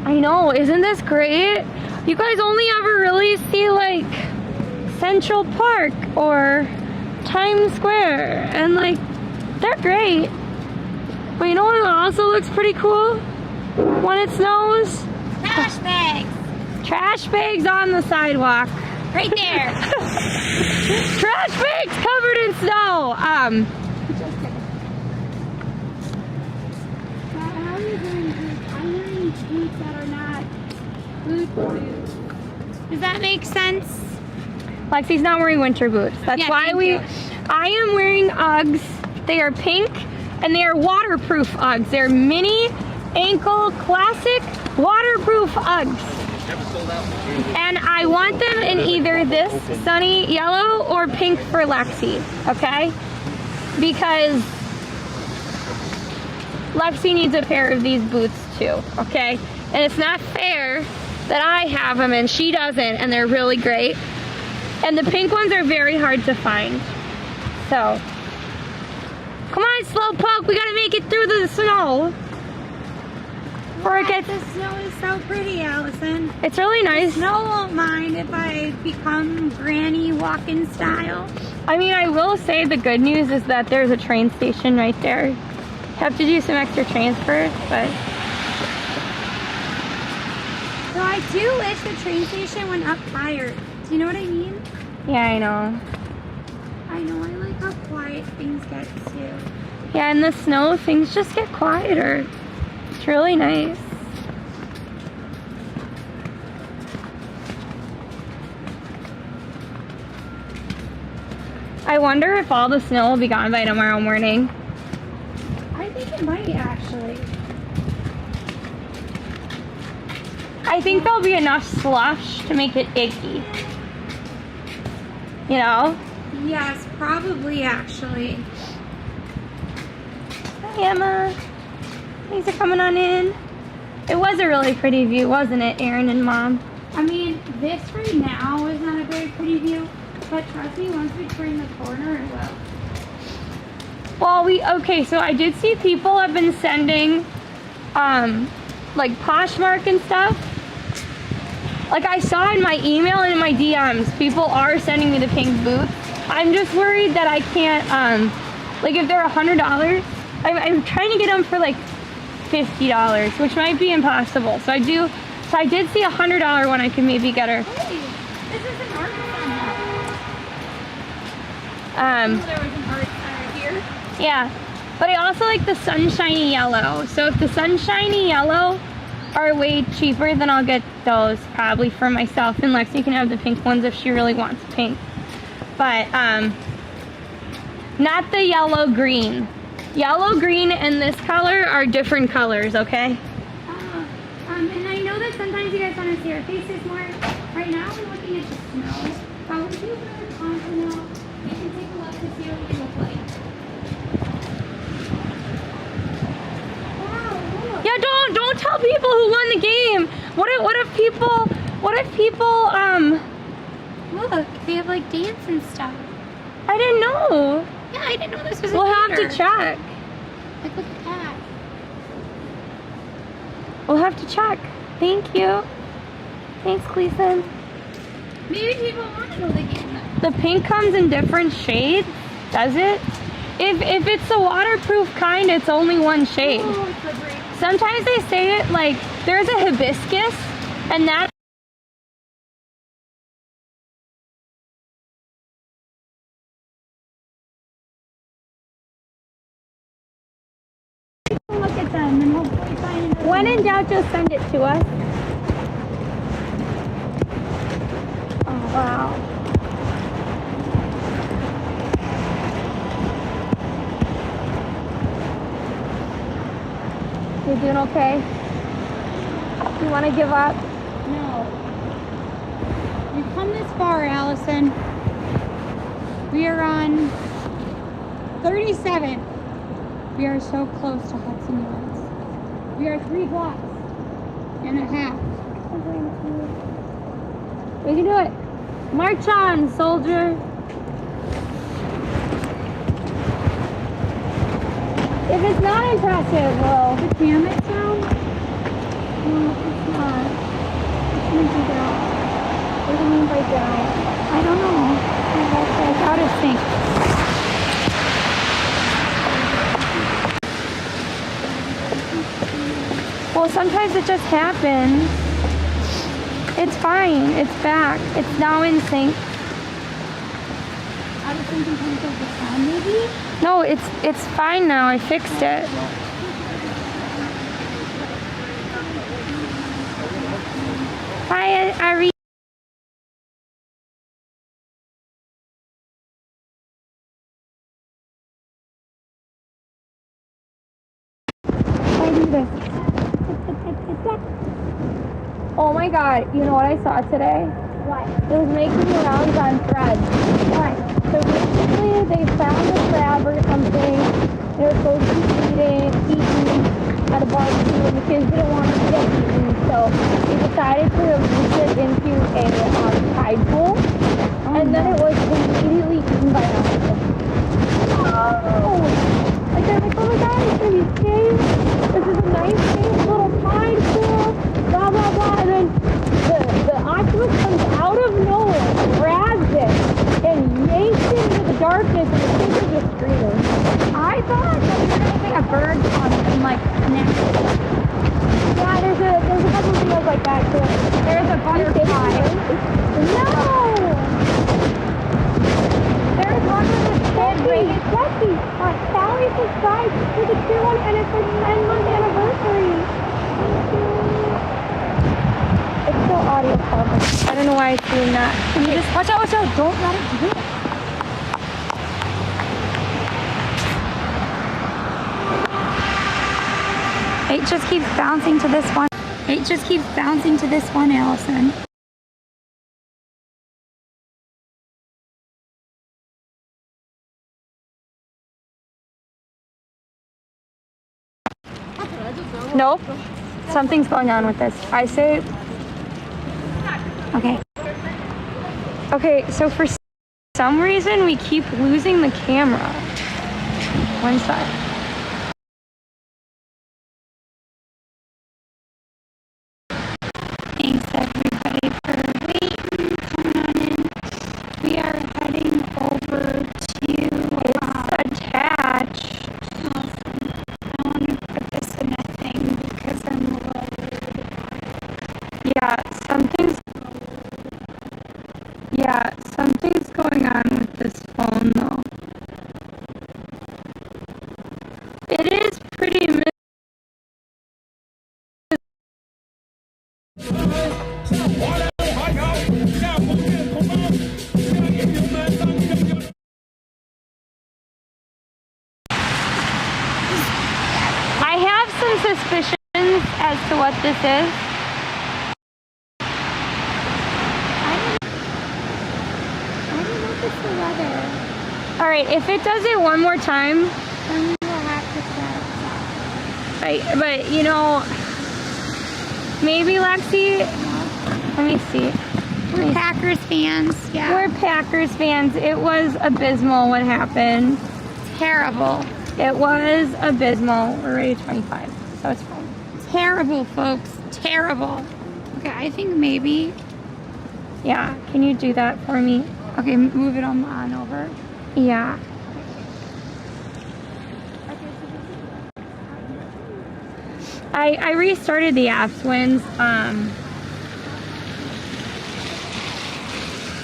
I know, isn't this great? You guys only ever really see like Central Park or Times Square, and like they're great. But you know what also looks pretty cool when it snows? Trash bags. Trash bags on the sidewalk. Right there. Trash bags covered in snow. Just kidding. How are you doing boots? I'm wearing boots that are not boots. Does that make sense? Lexi's not wearing winter boots. That's Yeah, why I am wearing Uggs. They are pink and they are waterproof Uggs. They're mini ankle classic waterproof Uggs. And I want them in either this sunny yellow or pink for Lexi, okay? Because Lexi needs a pair of these boots too, okay? And it's not fair that I have them and she doesn't, and they're really great. And the pink ones are very hard to find. So, come on, Slowpoke, we gotta make it through the snow. Before it gets... The snow is so pretty, Allison. It's really nice. The snow won't mind if I become granny walking style. I mean, I will say the good news is that there's a train station right there. Have to do some extra transfers, but... So I do wish the train station went up higher. Do you know what I mean? Yeah, I know. I know, I like how quiet things get too. Yeah, in the snow, things just get quieter. It's really nice. I wonder if all the snow will be gone by tomorrow morning. I think it might actually. I think there'll be enough slush to make it icky. You know? Yes, probably actually. Hi, Emma. Thanks for coming on in. It was a really pretty view, wasn't it, Aaron and Mom? I mean, this right now is not a very pretty view, but trust me, once we turn the corner, it will. Well, okay, so I did see people have been sending, like Poshmark and stuff. Like I saw in my email and in my DMs, people are sending me the pink boots. I'm just worried that I can't, like if they're $100, I'm trying to get them for like $50, which might be impossible. So I did see a $100 one I could maybe get her. Hey, this is an art center. There was an art center here. Yeah, but I also like the sunshiny yellow. So if the sunshiny yellow are way cheaper, then I'll get those probably for myself, and Lexi can have the pink ones if she really wants pink. But not the yellow green. Yellow green and this color are different colors, okay? And I know that sometimes you guys want to see our faces more. Right now we're looking at the snow, but when you put it on snow, you can take a look to see what we look like. Wow, look. Yeah, don't tell people who won the game. What if people Look, they have like dance and stuff. I didn't know. Yeah, I didn't know this was a We'll have theater. to check. Like, look at that. We'll have to check. Thank you. Thanks, Gleason. Maybe people want to go to the game though. The pink comes in different shades, does it? If it's the waterproof kind, it's only one shade. Oh, it's a great. Sometimes they say it like there's a hibiscus, and that. Look at them and hopefully find another When in doubt, just send it to us. Oh, wow. You doing okay? You want to give up? No. We've come this far, Allison. We are on 37. We are so close to Hudson Yards. We are 3 blocks and a half. We can do it. March on, soldier. If it's not impressive, well, the damage sound? No, it's not. It's gonna be down. What do you mean by down? I don't know. It's out of sync. Well, sometimes it just happens. It's fine. It's back. It's now in sync. Out of sync in terms of the sound, maybe? No, it's fine now. I fixed it. Hi, Ari. I do this. Oh my god, you know what I saw today? What? It was making the rounds on Threads. What? So basically they found a crab or something. They were supposed to be eaten at a barbecue and the kids didn't want it to get eaten. So they decided to release it into a tide pool. And then it was immediately eaten by animals. Oh! Like they're like, oh my god, it's gonna be safe. This is a nice, safe little tide pool. Blah blah blah. And then the octopus comes out of nowhere, grabs it, and yanks it into the darkness, and the kids are just screaming. I thought that you were going to say a bird come and like connect it. Yeah, there's a couple videos like that too. There's a butterfly. No! There's one with a Jesse. Sally subscribed to the tier 1 and it's her 10-month anniversary. It's still audio covered. I don't know why it's doing that. Can you just Watch out, watch out. Don't let it do it. It just keeps bouncing to this one. It just keeps bouncing to this one, Allison. Nope. Something's going on with this. I say... Okay. Okay, so for some reason we keep losing the camera. One side. Thanks everybody for waiting, coming on in. We are heading over to attached. Awesome. I want to put this in a thing because I'm worried. Yeah, something's going on with this phone though. It is pretty I have some suspicions as to what this is. All right, if it does it one more time, then we will have to set it up. but you know, maybe Lexi, let me see. We're Packers fans, yeah. We're Packers fans. It was abysmal what happened. Terrible. It was abysmal. We're rated 25, so it's fine. Terrible, folks. Terrible. Okay, I think maybe. Yeah, can you do that for me? Okay, move it on over. Yeah. I restarted the app, Twins.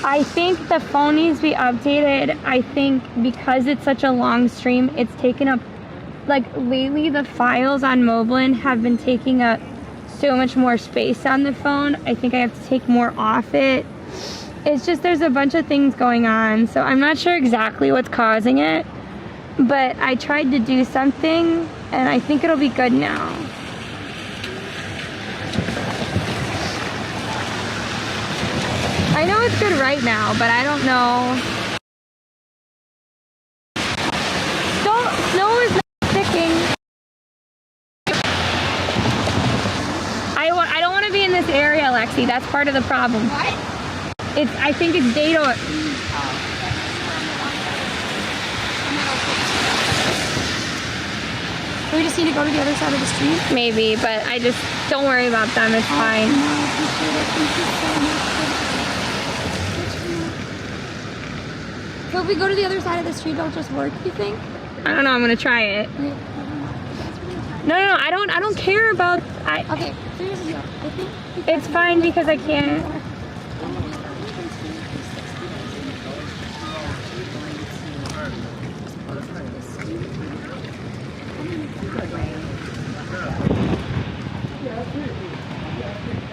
I think the phone needs to be updated. I think because it's such a long stream, it's taken up like lately the files on Moblin have been taking up so much more space on the phone. I think I have to take more off it. It's just there's a bunch of things going on, so I'm not sure exactly what's causing it, but I tried to do something and I think it'll be good now. I know it's good right now, but I don't know. Snow is not sticking. I don't want to be in this area, Lexi. That's part of the problem. What? I think it's data. Do we just need to go to the other side of the street? Maybe, but I just don't worry about them. It's fine. No, I appreciate it. Thank you so much. So if we go to the other side of the street, it'll just work, you think? I don't know. I'm gonna try it. No, I don't care about. Okay. Seriously, I think It's fine because I can't.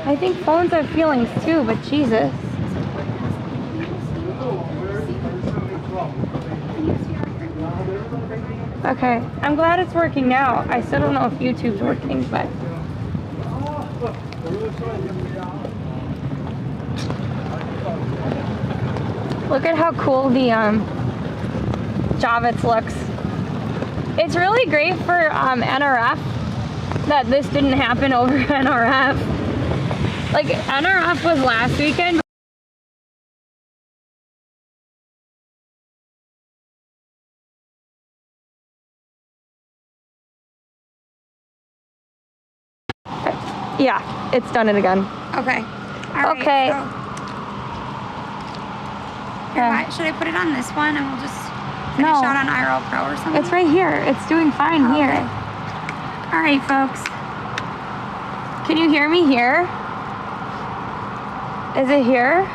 I think phones have feelings too, but Jesus. Okay, I'm glad it's working now. I still don't know if YouTube's working, but. Look at how cool the Javits looks. It's really great for NRF that this didn't happen over NRF. Like, NRF was last weekend. Yeah, it's done it again. Okay. All right, okay. So. Here, should I put it on this one and we'll just finish out on IRL Pro or something? It's right here. It's doing fine here. All right, folks. Can you hear me here? Is it here?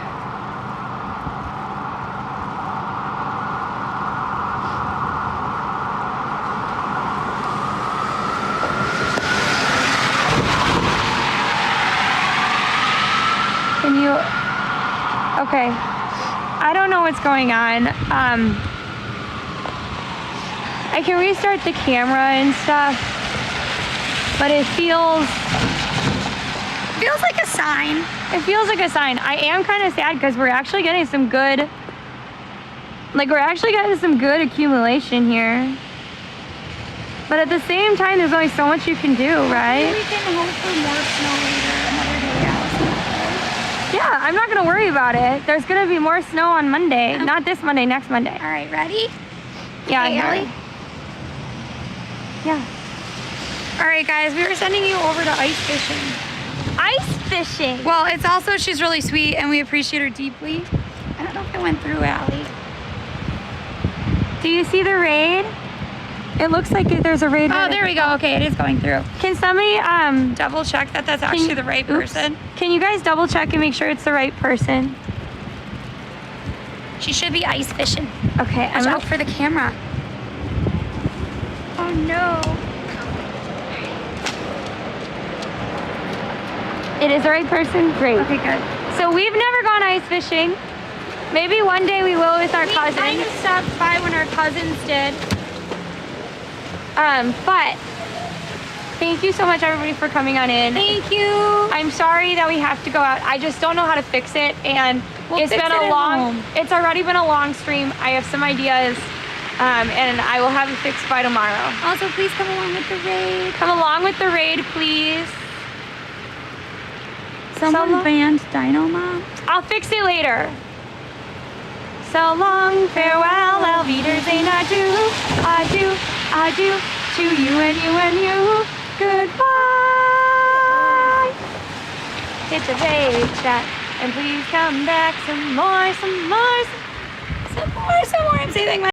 Can you? Okay. I don't know what's going on. I can restart the camera and stuff, but it feels like a sign. It feels like a sign. I am kind of sad because we're actually getting some good, accumulation here. But at the same time, there's only so much you can do, right? Maybe we can hope for more snow later, another day, Allison. Yeah, I'm not gonna worry about it. There's gonna be more snow on Monday. Okay. Not this Monday, next Monday. All right, ready? Yeah, okay, Ellie? Yeah. All right, guys, we were sending you over to ice fishing. Ice fishing? Well, it's also, she's really sweet and we appreciate her deeply. I don't know if it went through, Allie. Do you see the raid? It looks like there's a raid. Oh, there we go. Okay, it is going through. Can somebody double check that that's actually the right person? Can you guys double check and make sure it's the right person? She should be ice fishing. Okay, Watch out for the camera. Oh no. It is the right person? Great. Okay, good. So we've never gone ice fishing. Maybe one day we will with our cousins. We kind of stopped by when our cousins did. But thank you so much, everybody, for coming on in. Thank you. I'm sorry that we have to go out. I just don't know how to fix it, and it's already been a long stream. I have some ideas, and I will have it fixed by tomorrow. Also, please come along with the raid. Come along with the raid, please. Someone banned Dinomite. I'll fix it later. So long, farewell, Alviders, adieu, to you and you and you. Goodbye. Hit the page chat and please come back some more. I'm saving my